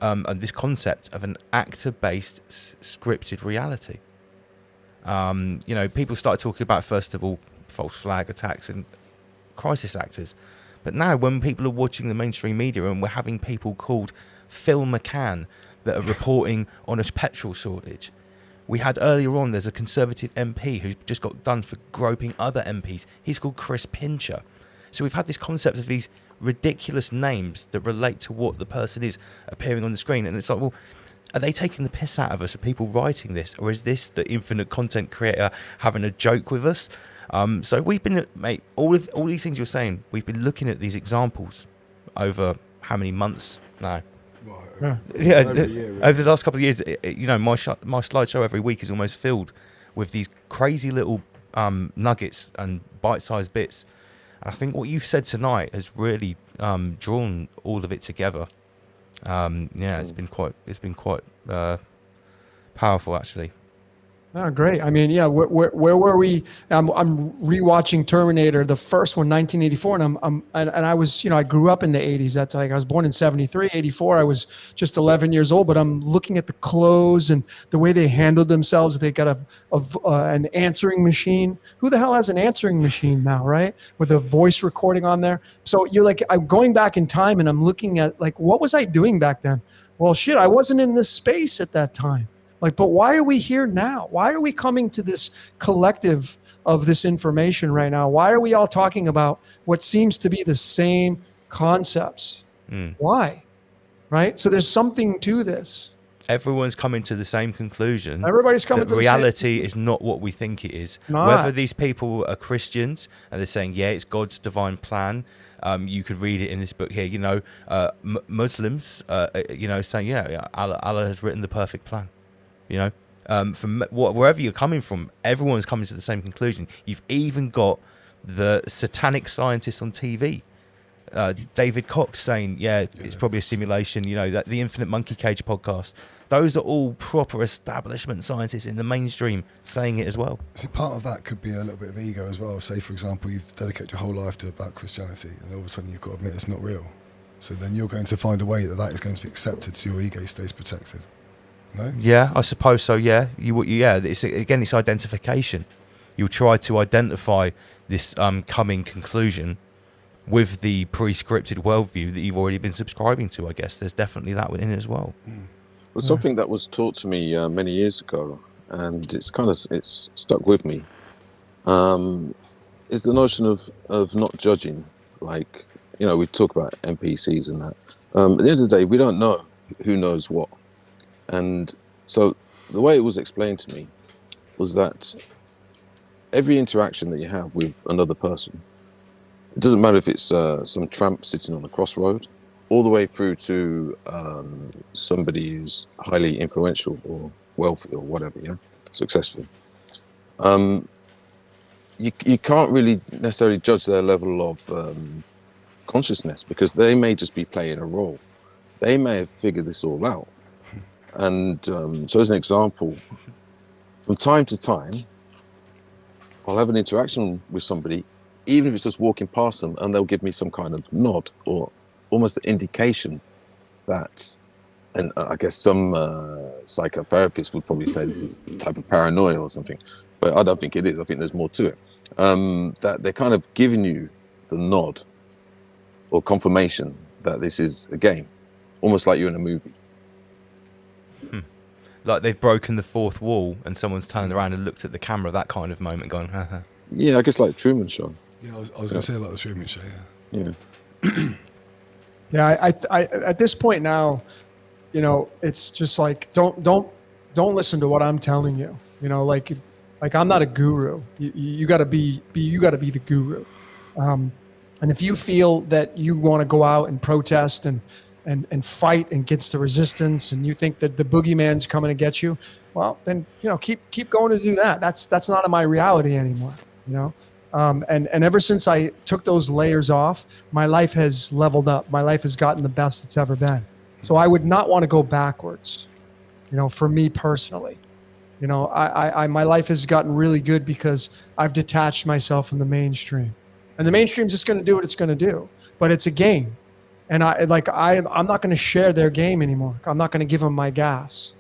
And this concept of an actor-based scripted reality. People started talking about, first of all, false flag attacks and crisis actors. But now when people are watching the mainstream media, and we're having people called Phil McCann that are reporting on a petrol shortage. We had earlier on, there's a Conservative MP who's just got done for groping other MPs. He's called Chris Pincher. So we've had this concept of these ridiculous names that relate to what the person is appearing on the screen, and it's like, well, are they taking the piss out of us? Are people writing this, or is this the infinite content creator having a joke with us? So we've been, mate, all these things you're saying, we've been looking at these examples over how many months now? Over Over the last couple of years. My slideshow every week is almost filled with these crazy little nuggets and bite-sized bits. I think what you've said tonight has really drawn all of it together. It's been quite powerful, actually. Oh, great. I mean, yeah, where were we? I'm rewatching Terminator, the first one, 1984, and I was, I grew up in the 80s. That's like I was born in 73, 84. I was just 11 years old, but I'm looking at the clothes and the way they handled themselves. They got an answering machine. Who the hell has an answering machine now, right? With a voice recording on there. So you're like, I'm going back in time and I'm looking at like, what was I doing back then? Well, shit, I wasn't in this space at that time. Like, but why are we here now? Why are we coming to this collective of this information right now? Why are we all talking about what seems to be the same concepts? Why? Right? So there's something to this. Everyone's coming to the same conclusion. Everybody's coming to the same. Reality is not what we think it is. Not. Whether these people are Christians and they're saying, yeah, it's God's divine plan. You could read it in this book here. Muslims, saying, yeah, Allah has written the perfect plan. From wherever you're coming from, everyone's coming to the same conclusion. You've even got the satanic scientists on TV, David Cox saying, yeah, it's probably a simulation, that the Infinite Monkey Cage podcast. Those are all proper establishment scientists in the mainstream saying it as well. See, part of that could be a little bit of ego as well. Say, for example, you've dedicated your whole life about Christianity, and all of a sudden you've got to admit it's not real. So then you're going to find a way that is going to be accepted, so your ego stays protected. No? Yeah, I suppose so. Yeah, it's identification. You'll try to identify this coming conclusion with the pre-scripted worldview that you've already been subscribing to. I guess there's definitely that within it as well. Well, something that was taught to me many years ago, and it's stuck with me, is the notion of not judging. Like, we talk about NPCs and that. At the end of the day, we don't know who knows what. And so the way it was explained to me was that every interaction that you have with another person, it doesn't matter if it's some tramp sitting on the crossroad, all the way through to somebody who's highly influential or wealthy or whatever, successful. You can't really necessarily judge their level of consciousness, because they may just be playing a role. They may have figured this all out. And so as an example, from time to time, I'll have an interaction with somebody, even if it's just walking past them, and they'll give me some kind of nod or almost an indication that, and I guess some psychotherapists would probably say this is a type of paranoia or something, but I don't think it is. I think there's more to it. That they're kind of giving you the nod or confirmation that this is a game, almost like you're in a movie. Like they've broken the fourth wall and someone's turned around and looked at the camera, that kind of moment, gone, haha. Yeah, I guess like Truman Show. Yeah, I was going to say like the Truman Show, yeah. Yeah, I at this point now, it's just like don't listen to what I'm telling you. Like I'm not a guru. You got to be the guru. And if you feel that you want to go out and protest and fight against the resistance, and you think that the boogeyman's coming to get you, well, then keep going to do that. That's not in my reality anymore. And ever since I took those layers off, my life has leveled up. My life has gotten the best it's ever been. So I would not want to go backwards, for me personally. My life has gotten really good because I've detached myself from the mainstream. And the mainstream's just going to do what it's going to do. But it's a game. And I'm not going to share their game anymore. I'm not going to give them my gas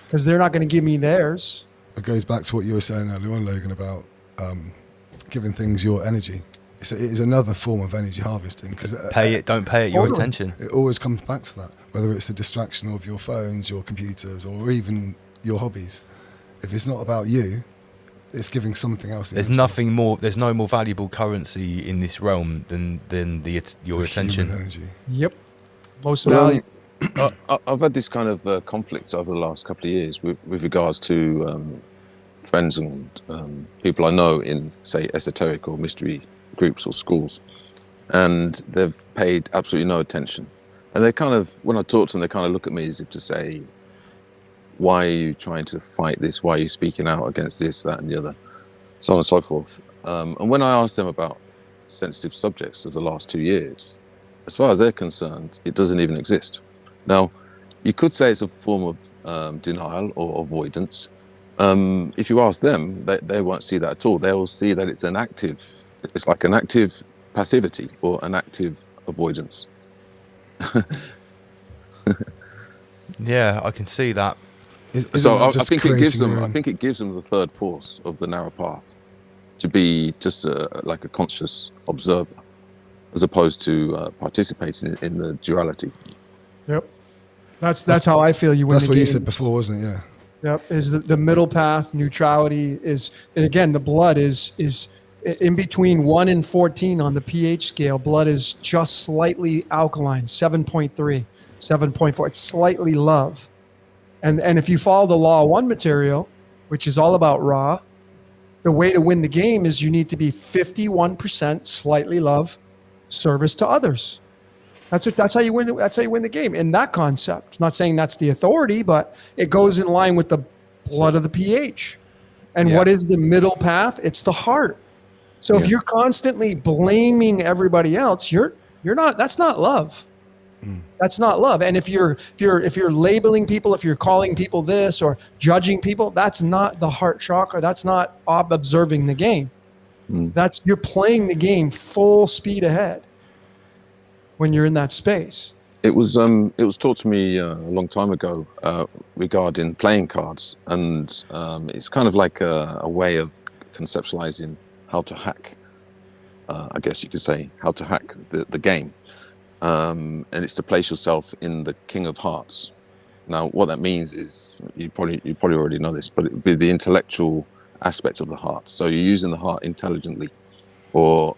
because they're not going to give me theirs. It goes back to what you were saying earlier on, Logan, about giving things your energy. It is another form of energy harvesting. Because pay it, don't pay it, your attention. It always comes back to that, whether it's the distraction of your phones, your computers, or even your hobbies. If it's not about you, it's giving something else. There's nothing more. There's no more valuable currency in this realm than your attention. Human energy. Yep. Most valuable. I've had this kind of conflict over the last couple of years with regards to friends and people I know in, say, esoteric or mystery groups or schools, and they've paid absolutely no attention. And they kind of, when I talk to them, they kind of look at me as if to say, why are you trying to fight this? Why are you speaking out against this, that, and the other, so on and so forth. And when I ask them about sensitive subjects of the last 2 years, as far as they're concerned, it doesn't even exist. Now, you could say it's a form of denial or avoidance. If you ask them, they won't see that at all. They'll see that it's like an active passivity or an active avoidance. Yeah, I can see that. So I think it gives them the third force of the narrow path to be just like a conscious observer, as opposed to participating in the duality. Yep, that's how I feel. You win. That's the what game. you said before, wasn't it? Yeah. Yep, is the middle path. Neutrality is, and again, the blood is in between 1 and 14 on the pH scale. Blood is just slightly alkaline, 7.3, 7.4. It's slightly love. And if you follow the law of one material, which is all about raw, the way to win the game is you need to be 51% slightly love, service to others. That's how you win. That's how you win the game. In that concept, I'm not saying that's the authority, but it goes in line with the blood of the pH. And what is the middle path? It's the heart. So if you're constantly blaming everybody else, you're not. That's not love. That's not love. And if you're labeling people, if you're calling people this or judging people, that's not the heart chakra. That's not observing the game. That's you're playing the game full speed ahead when you're in that space. It was taught to me a long time ago regarding playing cards, and it's kind of like a way of conceptualizing how to hack. I guess you could say how to hack the game. And it's to place yourself in the King of Hearts. Now, what that means is you probably already know this, but it would be the intellectual aspect of the heart. So you're using the heart intelligently, or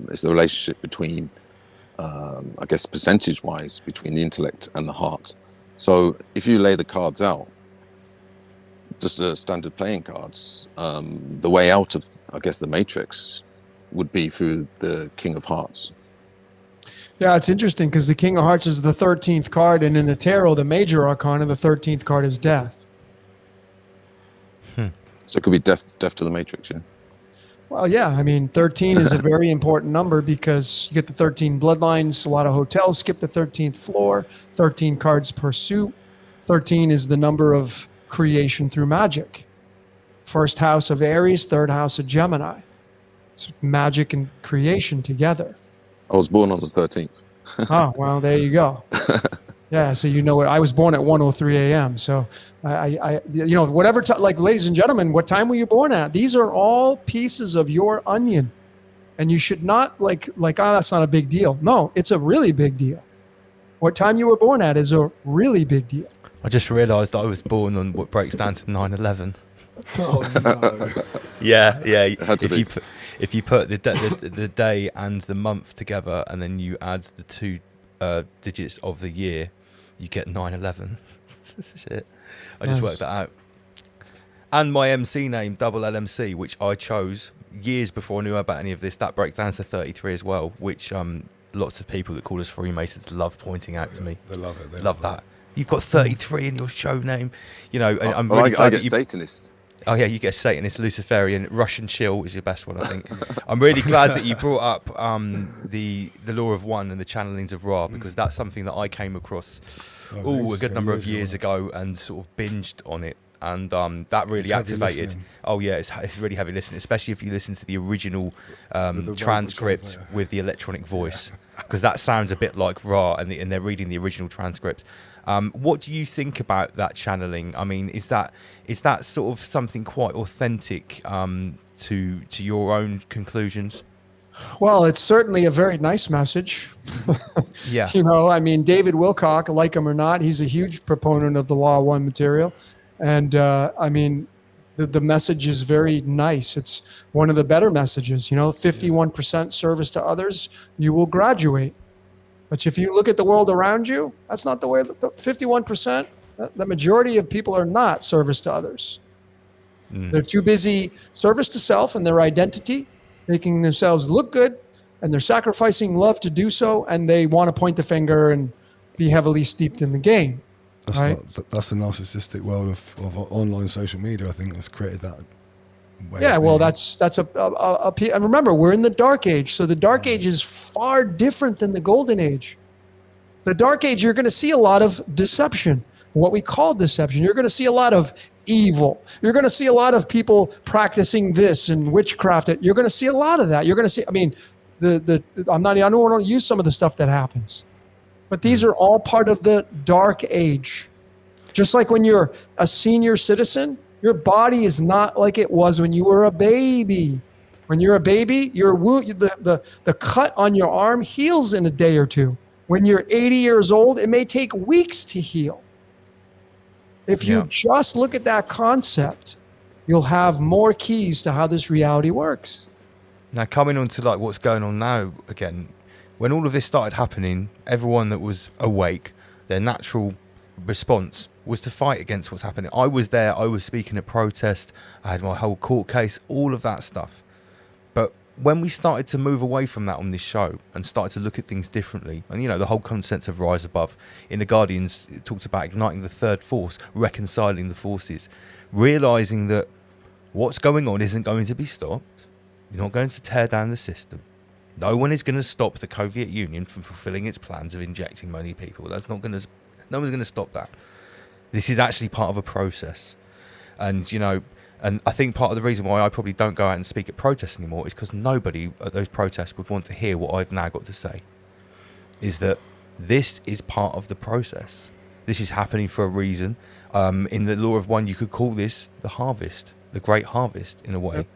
it's the relationship between, I guess, percentage-wise, between the intellect and the heart. So if you lay the cards out, just standard playing cards, the way out of, I guess, the Matrix would be through the King of Hearts. Yeah, it's interesting because the King of Hearts is the 13th card, and in the tarot, the major arcana, the 13th card is death. So it could be death to the Matrix, yeah. Well, yeah, I mean, 13 is a very important number because you get the 13 bloodlines. A lot of hotels skip the 13th floor, 13 cards per suit. 13 is the number of creation through magic. First house of Aries, third house of Gemini. It's magic and creation together. I was born on the 13th. Oh, well, there you go. Yeah, so you know what? I was born at 1:03 a.m. So I you know, whatever like, ladies and gentlemen, what time were you born at? These are all pieces of your onion, and you should not like oh, that's not a big deal. No, it's a really big deal. What time you were born at is a really big deal. I just realised I was born on what breaks down to 9/11. Oh no! Yeah. If you put the day and the month together, and then you add the two digits of the year, you get 9/11. Shit, I just worked that out. And my MC name, double LMC, which I chose years before I knew about any of this, that breaks down to 33 as well, which lots of people that call us Freemasons love pointing out to me. They love it. They love that. You've got 33 in your show name, you know. And I'm really I glad get that Satanist. Oh yeah, you get Satanist, Luciferian, Russian Chill is your best one, I think. I'm really glad that you brought up the Law of One and the channelings of Ra, because that's something that I came across a good number of years ago and sort of binged on it, and that really activated. Oh yeah, it's really heavy listening, especially if you listen to the original transcript with the electronic voice, because that sounds a bit like Ra, and they're reading the original transcript. What do you think about that channeling? I mean, is that sort of something quite authentic to your own conclusions? Well, it's certainly a very nice message. Yeah. You know, I mean, David Wilcock, like him or not, he's a huge proponent of the Law of One material. And I mean, the message is very nice. It's one of the better messages, you know, 51% service to others, you will graduate. But if you look at the world around you, that's not the way. 51%, the majority of people are not service to others. They're too busy service to self and their identity, making themselves look good, and they're sacrificing love to do so, and they want to point the finger and be heavily steeped in the game. That's right? That's the narcissistic world of online social media, I think, that's created that. Yeah, well, that's and remember, we're in the dark age, so the dark age is far different than the golden age. The dark age, you're going to see a lot of deception, what we call deception. You're going to see a lot of evil. You're going to see a lot of people practicing this and witchcraft. You're going to see a lot of that. You're going to see, I mean, I don't want to use some of the stuff that happens, but these are all part of the dark age. Just like when you're a senior citizen, your body is not like it was when you were a baby. When you're a baby, your wound, the cut on your arm heals in a day or two. When you're 80 years old, it may take weeks to heal. If you just look at that concept, you'll have more keys to how this reality works. Now, coming on to like what's going on now again, when all of this started happening, everyone that was awake, their natural response was to fight against what's happening. I was there, I was speaking at protest, I had my whole court case, all of that stuff. But when we started to move away from that on this show and started to look at things differently, and you know, the whole concept of rise above, in the Guardians, it talks about igniting the third force, reconciling the forces, realising that what's going on isn't going to be stopped. You're not going to tear down the system. No one is going to stop the Soviet Union from fulfilling its plans of injecting many people. No one's going to stop that. This is actually part of a process. And, you know, and I think part of the reason why I probably don't go out and speak at protests anymore is because nobody at those protests would want to hear what I've now got to say. Is that this is part of the process. This is happening for a reason. In the Law of One, you could call this the harvest, the great harvest in a way.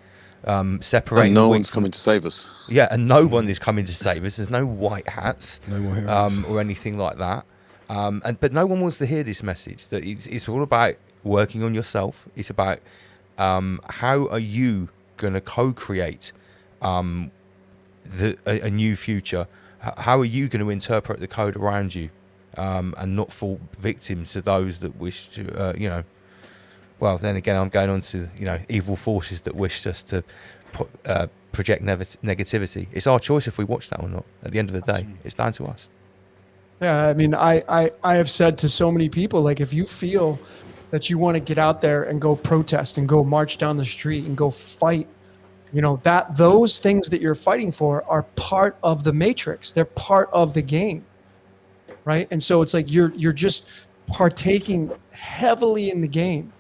Separating. And no one's coming to save us. Yeah, and no one is coming to save us. There's no white hats, no more heroes, or anything like that. But no one wants to hear this message. That it's all about working on yourself. It's about how are you going to co-create a new future. How are you going to interpret the code around you, and not fall victim to those that wish to, well, then again, I'm going on to, evil forces that wish us to project negativity. It's our choice if we watch that or not. At the end of the day, it's down to us. Yeah, I mean, I have said to so many people, like, if you feel that you want to get out there and go protest and go march down the street and go fight, that those things that you're fighting for are part of the matrix. They're part of the game, right? And so it's like you're just partaking heavily in the game.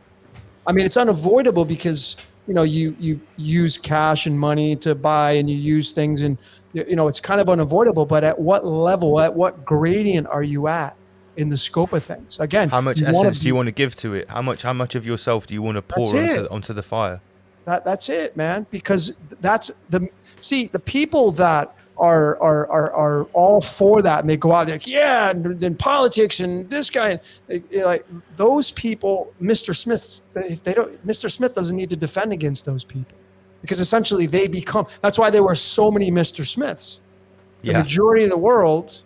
I mean, it's unavoidable because you use cash and money to buy, and you use things, and it's kind of unavoidable. But at what level, at what gradient are you at in the scope of things? Again, how much essence do you want to give to it? How much of yourself do you want to pour onto the fire? That's it, man. Because that's the people that are all for that, and they go out there like, yeah, and politics and this guy, like those people, Mr. Smith, they don't. Mr. Smith doesn't need to defend against those people, because essentially they become. That's why there were so many Mr. Smiths. The majority of the world,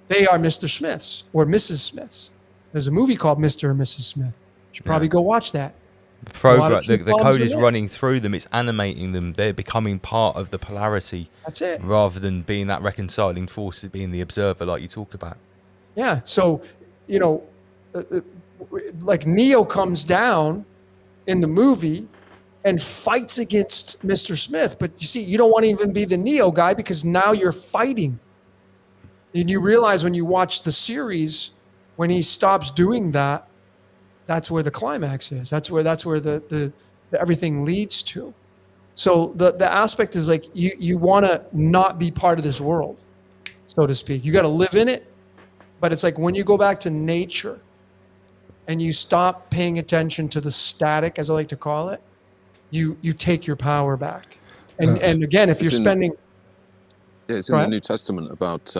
they are Mr. Smiths or Mrs. Smiths. There's a movie called Mr. and Mrs. Smith. You should probably go watch that. The code is running through them. It's animating them. They're becoming part of the polarity. That's it. Rather than being that reconciling force, being the observer, like you talk about. Yeah. So, like Neo comes down in the movie and fights against Mr. Smith. But you see, you don't want to even be the Neo guy, because now you're fighting. And you realize when you watch the series, when he stops doing that, that's where the climax is. That's where the everything leads to. So the aspect is like you want to not be part of this world, so to speak. You got to live in it, but it's like when you go back to nature and you stop paying attention to the static, as I like to call it, you take your power back. And again, if you're spending, it's in the New Testament about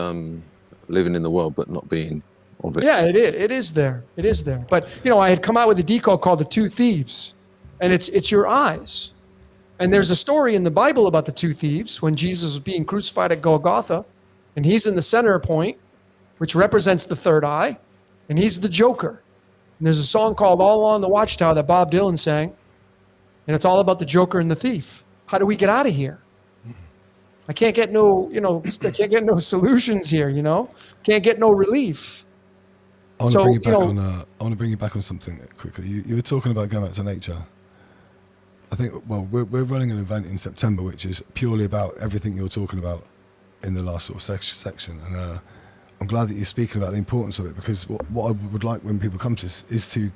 living in the world but not being. Yeah, it is there. It is there. But I had come out with a decode called the Two Thieves, and it's your eyes. And there's a story in the Bible about the two thieves when Jesus was being crucified at Golgotha, and he's in the center point, which represents the third eye, and he's the Joker. And there's a song called "All Along the Watchtower" that Bob Dylan sang, and it's all about the Joker and the thief. How do we get out of here? I can't get no solutions here. Can't get no relief. I want to bring you back on something quickly. You were talking about going back to nature. I think, we're running an event in September, which is purely about everything you're talking about in the last sort of section. And I'm glad that you're speaking about the importance of it, because what I would like when people come to this is to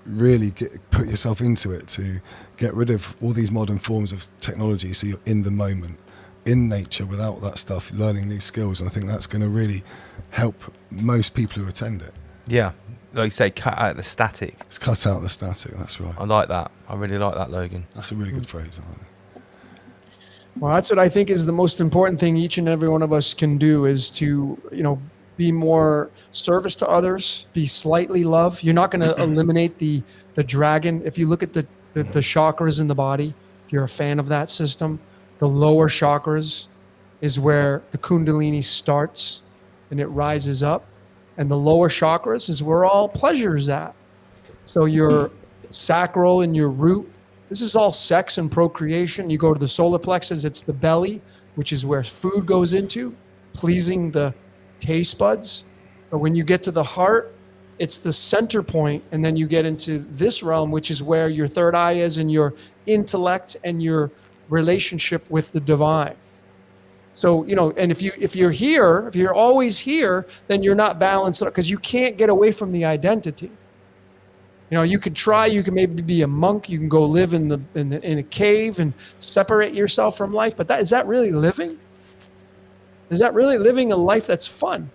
really put yourself into it, to get rid of all these modern forms of technology, so you're in the moment, in nature, without that stuff, learning new skills. And I think that's going to really help most people who attend it. Yeah, like you say, cut out the static. It's cut out the static, that's right. I like that. I really like that, Logan. That's a really good phrase. Well, that's what I think is the most important thing each and every one of us can do, is to, be more service to others, be slightly love. You're not going to eliminate the dragon. If you look at the chakras in the body, if you're a fan of that system, the lower chakras is where the Kundalini starts and it rises up. And the lower chakras is where all pleasure is at. So your sacral and your root, this is all sex and procreation. You go to the solar plexus, it's the belly, which is where food goes into, pleasing the taste buds. But when you get to the heart, it's the center point, and then you get into this realm, which is where your third eye is, and your intellect and your relationship with the divine. So, and if you're always here, then you're not balanced, because you can't get away from the identity. You could try, you can maybe be a monk, you can go live in a cave and separate yourself from life, but is that really living? Is that really living a life that's fun?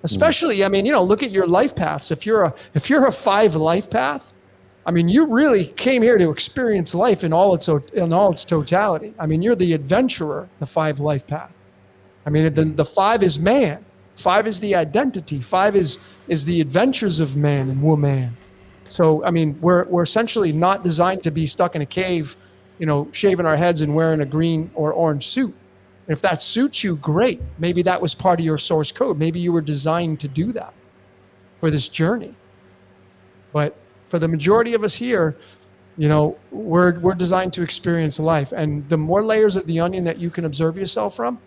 Especially, look at your life paths. If you're a 5 life path, you really came here to experience life in all its totality. You're the adventurer, the 5 life path. The 5 is man. 5 is the identity. 5 is the adventures of man and woman. So, we're essentially not designed to be stuck in a cave, shaving our heads and wearing a green or orange suit. If that suits you, great. Maybe that was part of your source code. Maybe you were designed to do that for this journey. But for the majority of us here, you know, we're designed to experience life. And the more layers of the onion that you can observe yourself from,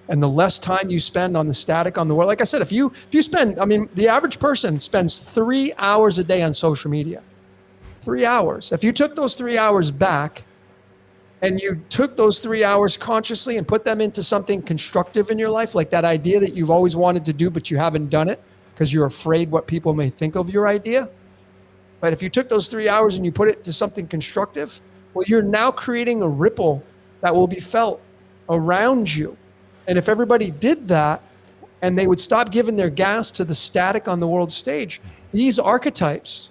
and the less time you spend on the static on the world. Like I said, if you spend, I mean, the average person spends 3 hours a day on social media. 3 hours. If you took those 3 hours back and you took those 3 hours consciously and put them into something constructive in your life, like that idea that you've always wanted to do, but you haven't done it because you're afraid what people may think of your idea. But if you took those 3 hours and you put it to something constructive, well, you're now creating a ripple that will be felt around you. And if everybody did that and they would stop giving their gas to the static on the world stage, these archetypes,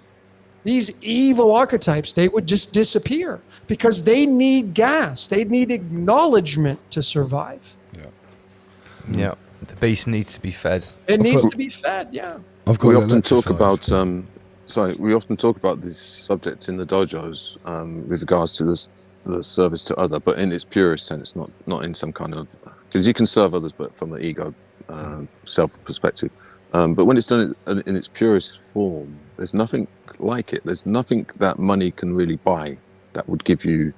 these evil archetypes, they would just disappear because they need gas. They need acknowledgement to survive. Yeah. The beast needs to be fed. It needs to be fed, yeah. We often talk about we often talk about this subject in the dojos with regards to the service to other, but in its purest sense, not in some kind of, because you can serve others, but from the ego self perspective. But when it's done in its purest form, there's nothing like it. There's nothing that money can really buy that would give you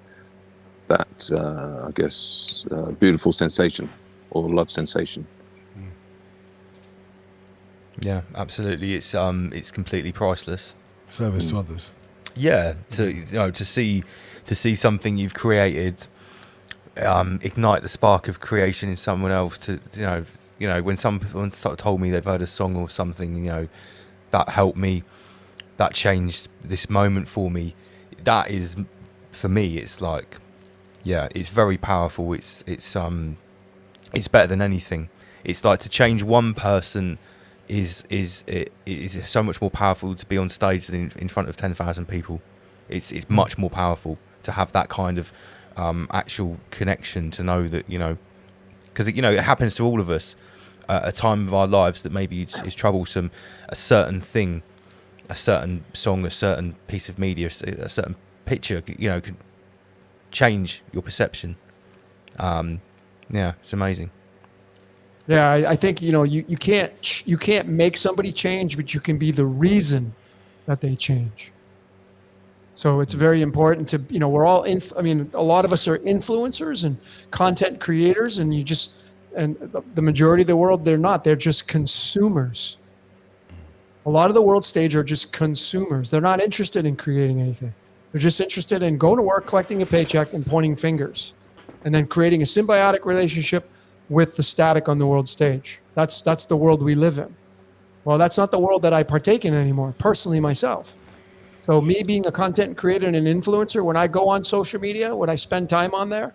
that, I guess, beautiful sensation or love sensation. Yeah, absolutely. It's completely priceless. Service to others. Yeah, to see something you've created ignite the spark of creation in someone else. To when someone told me they've heard a song or something, that helped me, that changed this moment for me. That is, for me, it's like, yeah, it's very powerful. It's better than anything. It's like to change one person is so much more powerful to be on stage than in front of 10,000 people. It's much more powerful to have that kind of actual connection, to know that, because it happens to all of us at a time of our lives that maybe is troublesome. A certain thing, a certain song, a certain piece of media, a certain picture, can change your perception. It's amazing. Yeah, I think you can't make somebody change, but you can be the reason that they change. So it's very important to we're all a lot of us are influencers and content creators, and the majority of the world, they're not. They're just consumers. A lot of the world stage are just consumers. They're not interested in creating anything. They're just interested in going to work, collecting a paycheck, and pointing fingers, and then creating a symbiotic relationship with the static on the world stage. That's the world we live in. Well, that's not the world that I partake in anymore, personally myself. So me being a content creator and an influencer, when I go on social media, when I spend time on there,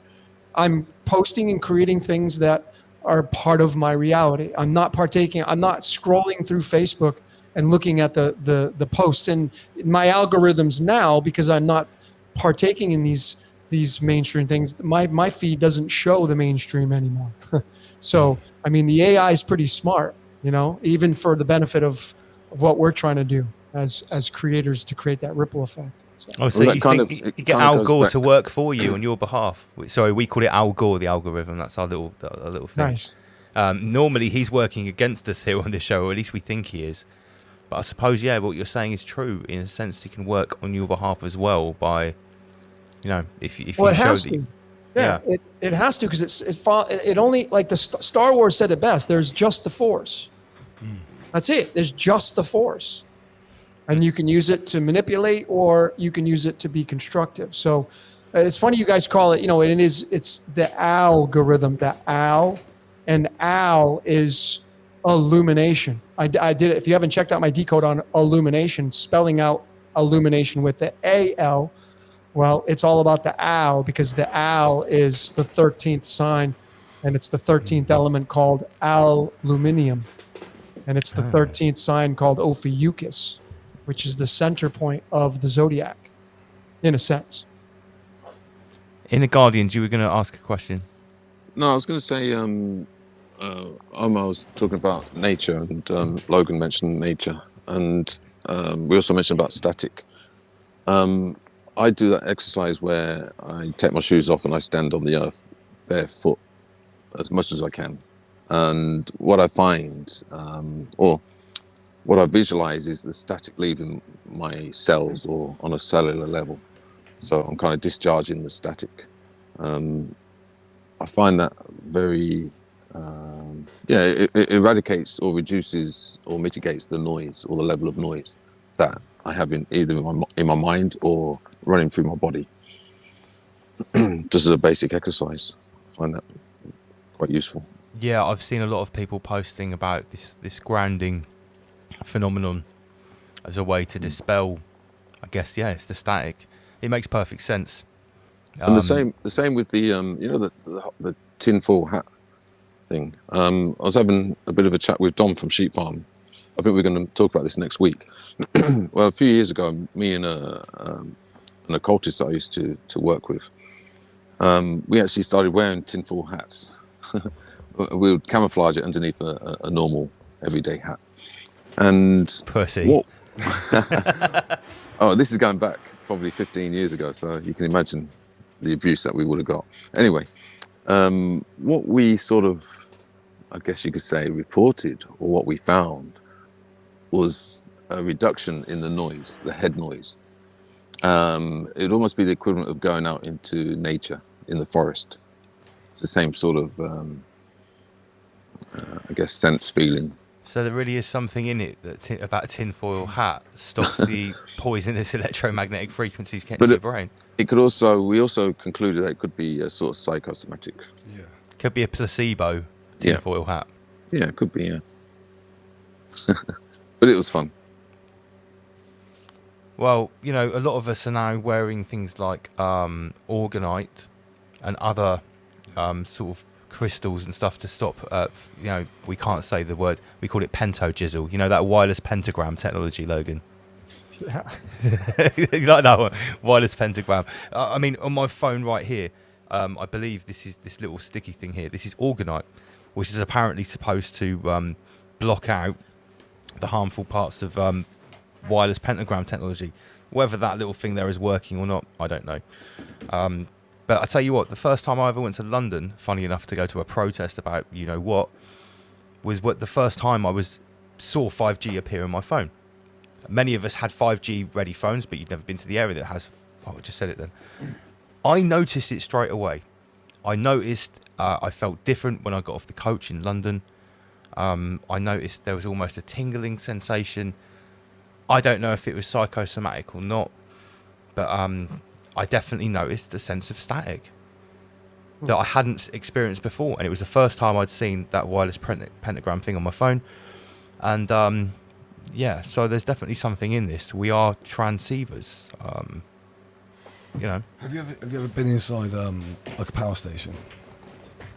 I'm posting and creating things that are part of my reality. I'm not scrolling through Facebook and looking at the posts and my algorithms now, because I'm not partaking in these mainstream things. My feed doesn't show the mainstream anymore. So, the AI is pretty smart, even for the benefit of what we're trying to do as creators to create that ripple effect. So you get Al Gore to work for you on your behalf. Sorry, we call it Al Gore, the algorithm. That's our little thing. Nice. Normally he's working against us here on this show, or at least we think he is. But I suppose, what you're saying is true. In a sense, he can work on your behalf as well by, if you show that. Yeah, it has to, because it only, like the Star Wars said it best. There's just the Force. That's it. There's just the Force, and you can use it to manipulate, or you can use it to be constructive. So it's funny you guys call it. It's the algorithm. The Al, and Al is illumination. I did it. If you haven't checked out my Decode on illumination, spelling out illumination with the A-L, well, it's all about the Al, because the Al is the 13th sign, and it's the 13th element called aluminium, and it's the 13th sign called Ophiuchus, which is the center point of the zodiac, in a sense. In the Guardians, you were going to ask a question. No, I was going to say, Omar was talking about nature, and Logan mentioned nature, and we also mentioned about static. I do that exercise where I take my shoes off and I stand on the earth barefoot as much as I can. And what I find, or what I visualize is the static leaving my cells or on a cellular level. So I'm kind of discharging the static. I find that very, it eradicates or reduces or mitigates the noise or the level of noise that I have either in my mind or running through my body. Just as a basic exercise, I find that quite useful. Yeah, I've seen a lot of people posting about this grounding phenomenon as a way to dispel, I guess, it's the static. It makes perfect sense. And the same with the the tinfoil hat thing. I was having a bit of a chat with Dom from Sheep Farm. I think we're going to talk about this next week. Well, a few years ago, me and an occultist I used to work with, we actually started wearing tinfoil hats. We would camouflage it underneath a normal everyday hat. And pussy. Oh, this is going back probably 15 years ago, so you can imagine the abuse that we would have got. Anyway, what we sort of, I guess you could say, reported, or what we found, was a reduction in the noise, the head noise. It would almost be the equivalent of going out into nature in the forest. It's the same sort of, I guess, sense feeling. So there really is something in it that about a tinfoil hat stops the poisonous electromagnetic frequencies getting to your brain. It could also, we also concluded that it could be a sort of psychosomatic. Yeah. Could be a placebo tinfoil hat. Yeah, it could be, yeah. But it was fun. Well, you know, a lot of us are now wearing things like orgonite and other sort of crystals and stuff to stop, you know, we can't say the word, we call it pentojizzle. You know, that wireless pentagram technology, Logan? Yeah. You like that one? Wireless pentagram. I mean, on my phone right here, I believe this is this little sticky thing here. This is orgonite, which is apparently supposed to block out the harmful parts of wireless pentagram technology. Whether that little thing there is working or not, I don't know. But I tell you what, the first time I ever went to London, funny enough, to go to a protest about you know what, was the first time I saw 5G appear on my phone. Many of us had 5G ready phones, but you'd never been to the area that has. Oh, I just said it then. I noticed it straight away. I noticed I felt different when I got off the coach in London. I noticed there was almost a tingling sensation. I don't know if it was psychosomatic or not, but I definitely noticed a sense of static that I hadn't experienced before. And it was the first time I'd seen that wireless pentagram thing on my phone. And yeah, so there's definitely something in this. We are transceivers, you know. Have you ever been inside like a power station?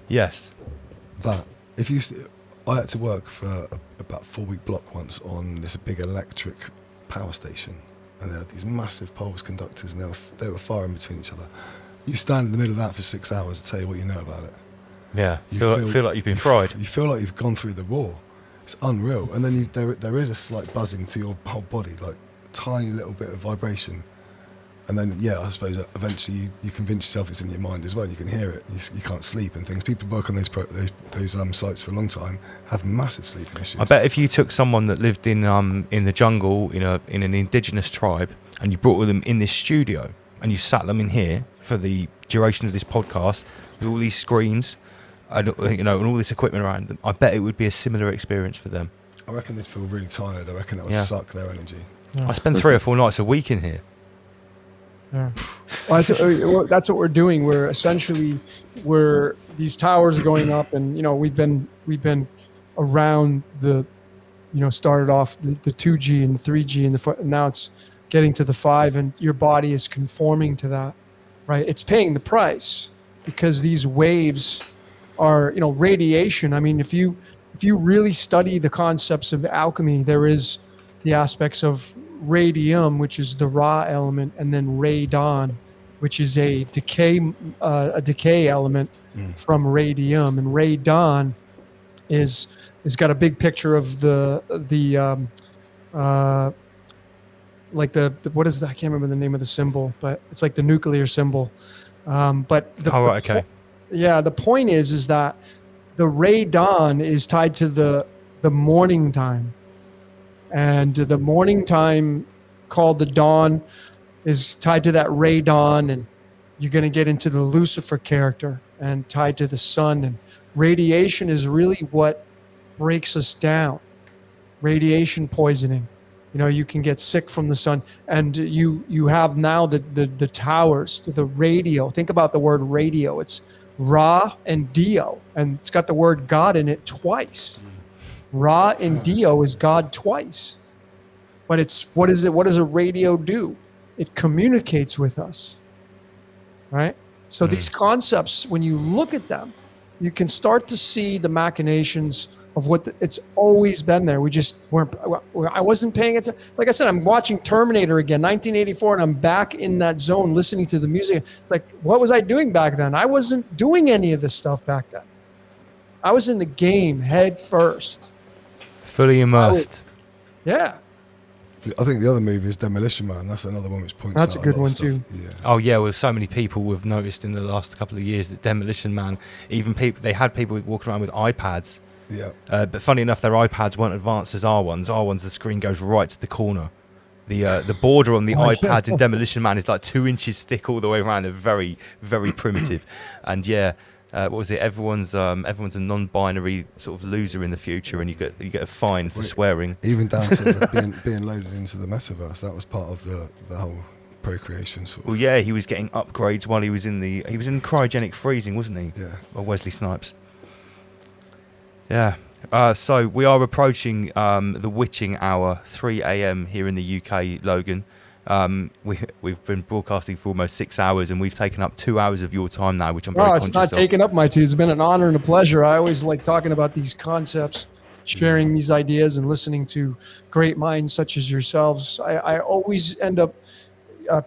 Yes. I had to work for about 4-week block once on this big electric power station, and there were these massive poles conductors, and they were far in between each other. You stand in the middle of that for 6 hours to tell you what you know about it. Yeah, feel like you've been fried. You feel like you've gone through the war. It's unreal. And then there is a slight buzzing to your whole body, like tiny little bit of vibration. And then, yeah, I suppose eventually you convince yourself it's in your mind as well. You can hear it. You can't sleep and things. People work on those sites for a long time have massive sleeping issues. I bet if you took someone that lived in the jungle in an indigenous tribe and you brought them in this studio and you sat them in here for the duration of this podcast with all these screens and and all this equipment around them, I bet it would be a similar experience for them. I reckon they'd feel really tired. I reckon it would suck their energy. Yeah. I spend 3 or 4 nights a week in here. Yeah. Well, that's what we're doing. We're essentially these towers are going up, and we've been around the started off the 2G and the 3G and now it's getting to the 5, and your body is conforming to that, right? It's paying the price because these waves are radiation. I mean, if you really study the concepts of alchemy, there is the aspects of radium, which is the raw element, and then radon, which is a decay element from radium. And radon is got a big picture of what is that? I can't remember the name of the symbol, but it's like the nuclear symbol. The point is that the radon is tied to the morning time. And the morning time called the dawn is tied to that ray dawn, and you're going to get into the Lucifer character and tied to the sun. And radiation is really what breaks us down. Radiation poisoning. You know, you can get sick from the sun, and you have now the towers, the radio. Think about the word radio. It's Ra and Dio, and it's got the word God in it twice. Ra and Dio is God twice. But it's, what is it? What does a radio do? It communicates with us, right? So these concepts, when you look at them, you can start to see the machinations of what it's always been there. We just weren't, I wasn't paying attention. Like I said, I'm watching Terminator again, 1984, and I'm back in that zone listening to the music. It's like, what was I doing back then? I wasn't doing any of this stuff back then. I was in the game head first. Fully immersed. Yeah. I think the other movie is Demolition Man. That's another one which points That's out a good lot of one stuff. too. Yeah. Oh yeah, well, so many people we've noticed in the last couple of years that Demolition Man, even people, they had people walking around with iPads. Yeah. But funny enough, their iPads weren't advanced as our ones. Our ones, the screen goes right to the corner. The border on the iPads in Demolition Man is like 2 inches thick all the way around. They're very, very primitive. And yeah, what was it? Everyone's a non-binary sort of loser in the future, and you get a fine for swearing. Even down to being loaded into the metaverse. That was part of the whole procreation sort of. Well, yeah, he was getting upgrades while he was in cryogenic freezing, wasn't he? Yeah. By Wesley Snipes. Yeah. So we are approaching the witching hour, 3 a.m. here in the UK, Logan. We've been broadcasting for almost 6 hours, and we've taken up 2 hours of your time now, which I'm very conscious of. It's not taking up my 2. It's been an honor and a pleasure. I always like talking about these concepts, sharing these ideas, and listening to great minds such as yourselves. I always end up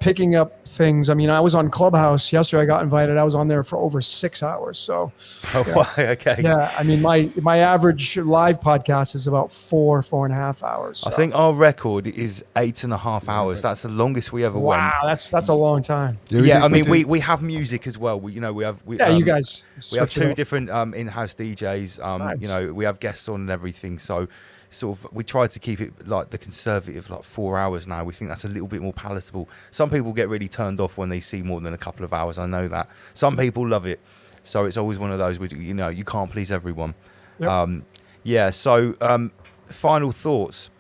picking up things. I mean, I was on Clubhouse yesterday. I got invited. I was on there for over 6 hours. So, okay. Yeah, I mean, my average live podcast is about 4.5 hours. So. I think our record is 8.5 hours. That's the longest we ever went. Wow, that's a long time. Yeah, I mean, we have music as well. You guys. We have 2 different in-house DJs. Nice. You know, we have guests on and everything. So, sort of, we try to keep it like the conservative, like 4 hours now. We think that's a little bit more palatable. Some people get really turned off when they see more than a couple of hours. I know that. Some people love it. So it's always one of those, you can't please everyone. Yep. Yeah. So final thoughts.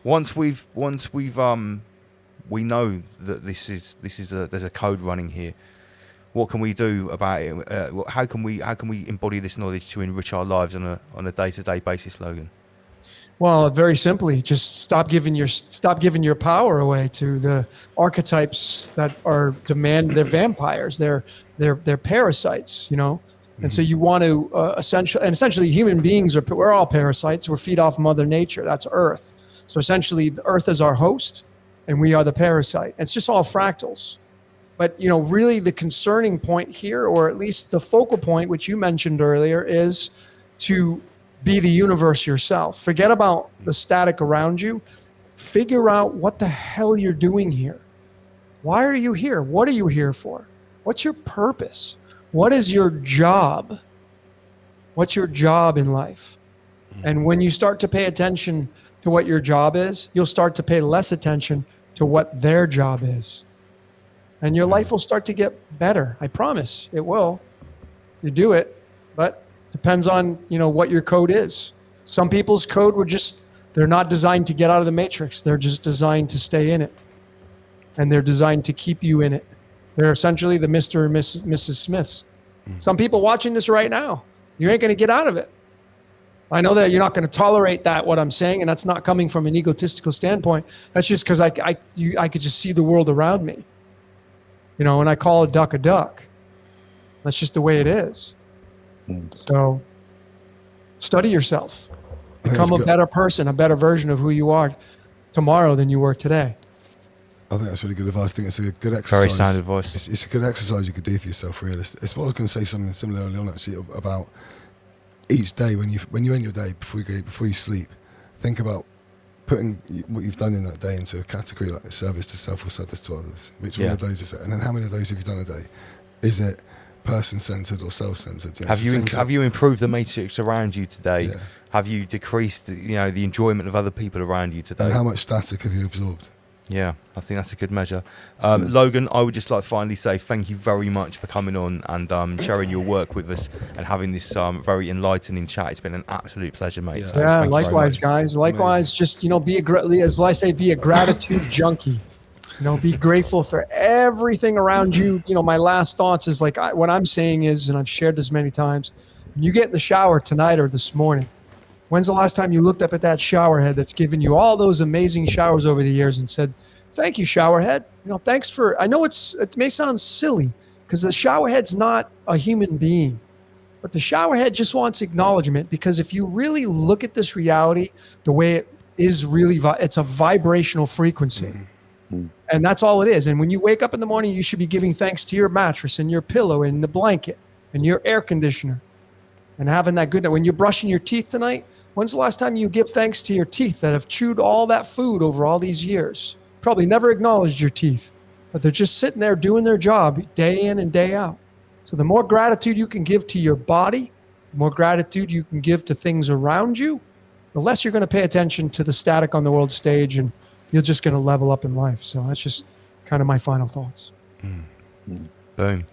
Once we know that there's a code running here. What can we do about it? How can we embody this knowledge to enrich our lives on a day-to-day basis, Logan? Well, very simply, just stop giving your power away to the archetypes that are they're vampires, they're parasites, you know. And so you want to essentially human beings we're all parasites. We're feed off Mother Nature. That's Earth. So essentially, the Earth is our host, and we are the parasite. It's just all fractals. But really, the concerning point here, or at least the focal point, which you mentioned earlier, is to be the universe yourself. Forget about the static around you. Figure out what the hell you're doing here. Why are you here? What are you here for? What's your purpose? What is your job? What's your job in life? And when you start to pay attention to what your job is, you'll start to pay less attention to what their job is. And your life will start to get better. I promise it will. You do it, but depends on, what your code is. Some people's code they're not designed to get out of the matrix. They're just designed to stay in it. And they're designed to keep you in it. They're essentially the Mr. and Mrs. Smiths. Some people watching this right now, you ain't going to get out of it. I know that you're not going to tolerate what I'm saying, and that's not coming from an egotistical standpoint. That's just because I could just see the world around me. And I call a duck a duck. That's just the way it is. So study yourself. Become a better person, a better version of who you are tomorrow than you were today. I think that's really good advice. I think it's a good exercise. Very sound advice. It's a good exercise you could do for yourself, really. It's what I was going to say something similar earlier on, actually, about each day when you end your day, before you sleep, think about putting what you've done in that day into a category like service to self or service to others. Which one of those is it? And then how many of those have you done a day? Is it person-centered or self-centered? Have you improved the matrix around you today? Have you decreased, the enjoyment of other people around you today? And how much static have you absorbed? Yeah, I think that's a good measure. Logan, I would just like to finally say thank you very much for coming on and sharing your work with us and having this very enlightening chat. It's been an absolute pleasure, mate. So Yeah, thank you very likewise, much. guys. Likewise, just as I say, be a gratitude junkie. Be grateful for everything around you. My last thoughts is what I'm saying is, and I've shared this many times, when you get in the shower tonight or this morning, when's the last time you looked up at that shower head that's given you all those amazing showers over the years and said, thank you, shower head. Thanks for, I know it may sound silly because the shower head's not a human being, but the shower head just wants acknowledgement, because if you really look at this reality, the way it is really, it's a vibrational frequency. And that's all it is. And when you wake up in the morning, you should be giving thanks to your mattress and your pillow and the blanket and your air conditioner and having that good. When you're brushing your teeth tonight, when's the last time you give thanks to your teeth that have chewed all that food over all these years? Probably never acknowledged your teeth, but they're just sitting there doing their job day in and day out. So the more gratitude you can give to your body, the more gratitude you can give to things around you, the less you're going to pay attention to the static on the world stage, and you're just going to level up in life. So that's just kind of my final thoughts. Boom.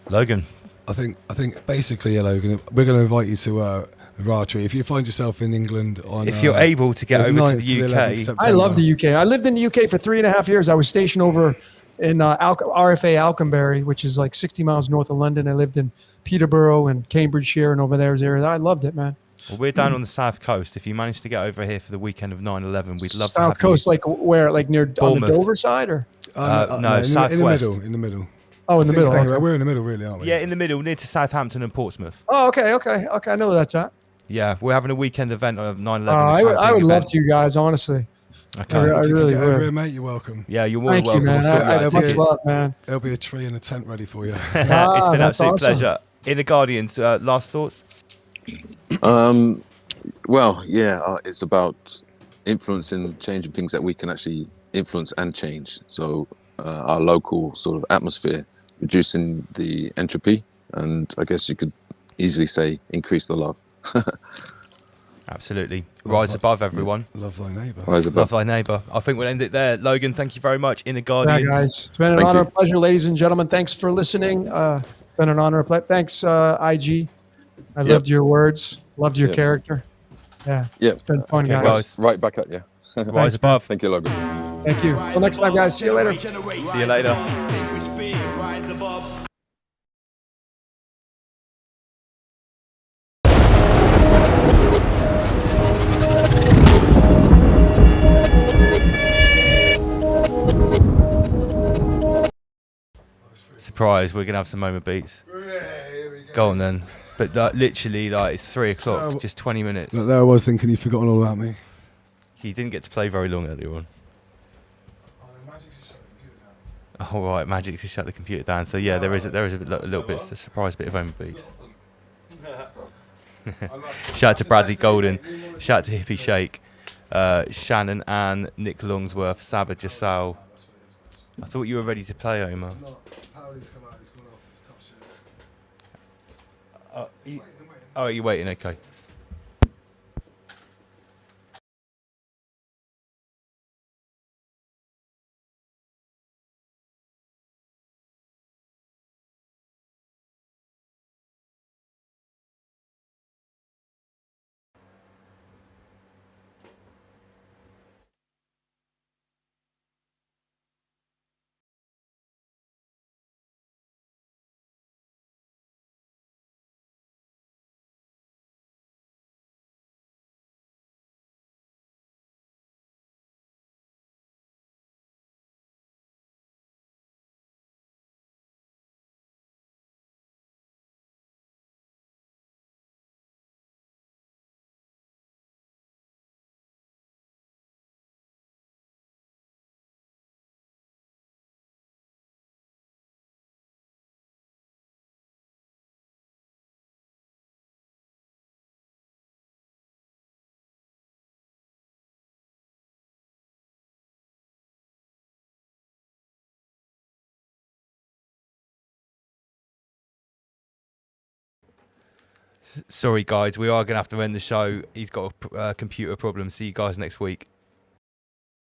Logan. I think basically, Logan, we're going to invite you to Ratri. If you find yourself in England if you're able to get over to the UK. I love the UK. I lived in the UK for 3.5 years. I was stationed over in RFA Alconbury, which is like 60 miles north of London. I lived in Peterborough and Cambridgeshire and over there's areas. I loved it, man. Well, we're down on the south coast. If you manage to get over here for the weekend of 9/11, we'd love to have South coast, you. like where? Like near Bournemouth. on the Dover side, or no, southwest. In the middle. Oh, in the middle. Anyway, Okay. we're in the middle, really, aren't we? Yeah, in the middle, near to Southampton and Portsmouth. Oh, okay. I know where that's at. Yeah, we're having a weekend event of 9/11. I would love to, you guys. Honestly. Okay. I really get would. over here, mate, you're welcome. Yeah, you're more than Thank you, welcome. man. I have much love, man. There'll be a tree and a tent ready for you. It's been an absolute pleasure. In the Guardians, last thoughts? Well, yeah, it's about influencing, changing things that we can actually influence and change. So our local sort of atmosphere, reducing the entropy, and I guess you could easily say increase the love. Absolutely. Rise above, everyone. Love thy neighbour. Rise above. Love thy neighbour. I think we'll end it there. Logan, thank you very much. In the Guardians. Yeah, guys. It's been an honor and pleasure, ladies and gentlemen. Thanks for listening. It's been an honor. Thanks, IG. I loved your words. Loved your character. Yeah. It's been fun, guys. Right back at you. Rise above. Thank you, Logan. Thank you. Till next time, guys. See you later. See you later. Surprise, we're gonna have some moment beats. Go on then. But literally, it's 3 o'clock, just 20 minutes. Look, there I was thinking you'd forgotten all about me. He didn't get to play very long earlier on. Oh right, Magic to shut the computer down. So yeah, there is a little bit, a surprise bit of moment beats. Shout out to Bradley Golden, shout out to Hippie Shake, Shannon Ann, Nick Longsworth, Sabah Jasal. I thought you were ready to play, Omar. Oh, you're waiting, okay. Sorry, guys, we are going to have to end the show. He's got a computer problem. See you guys next week.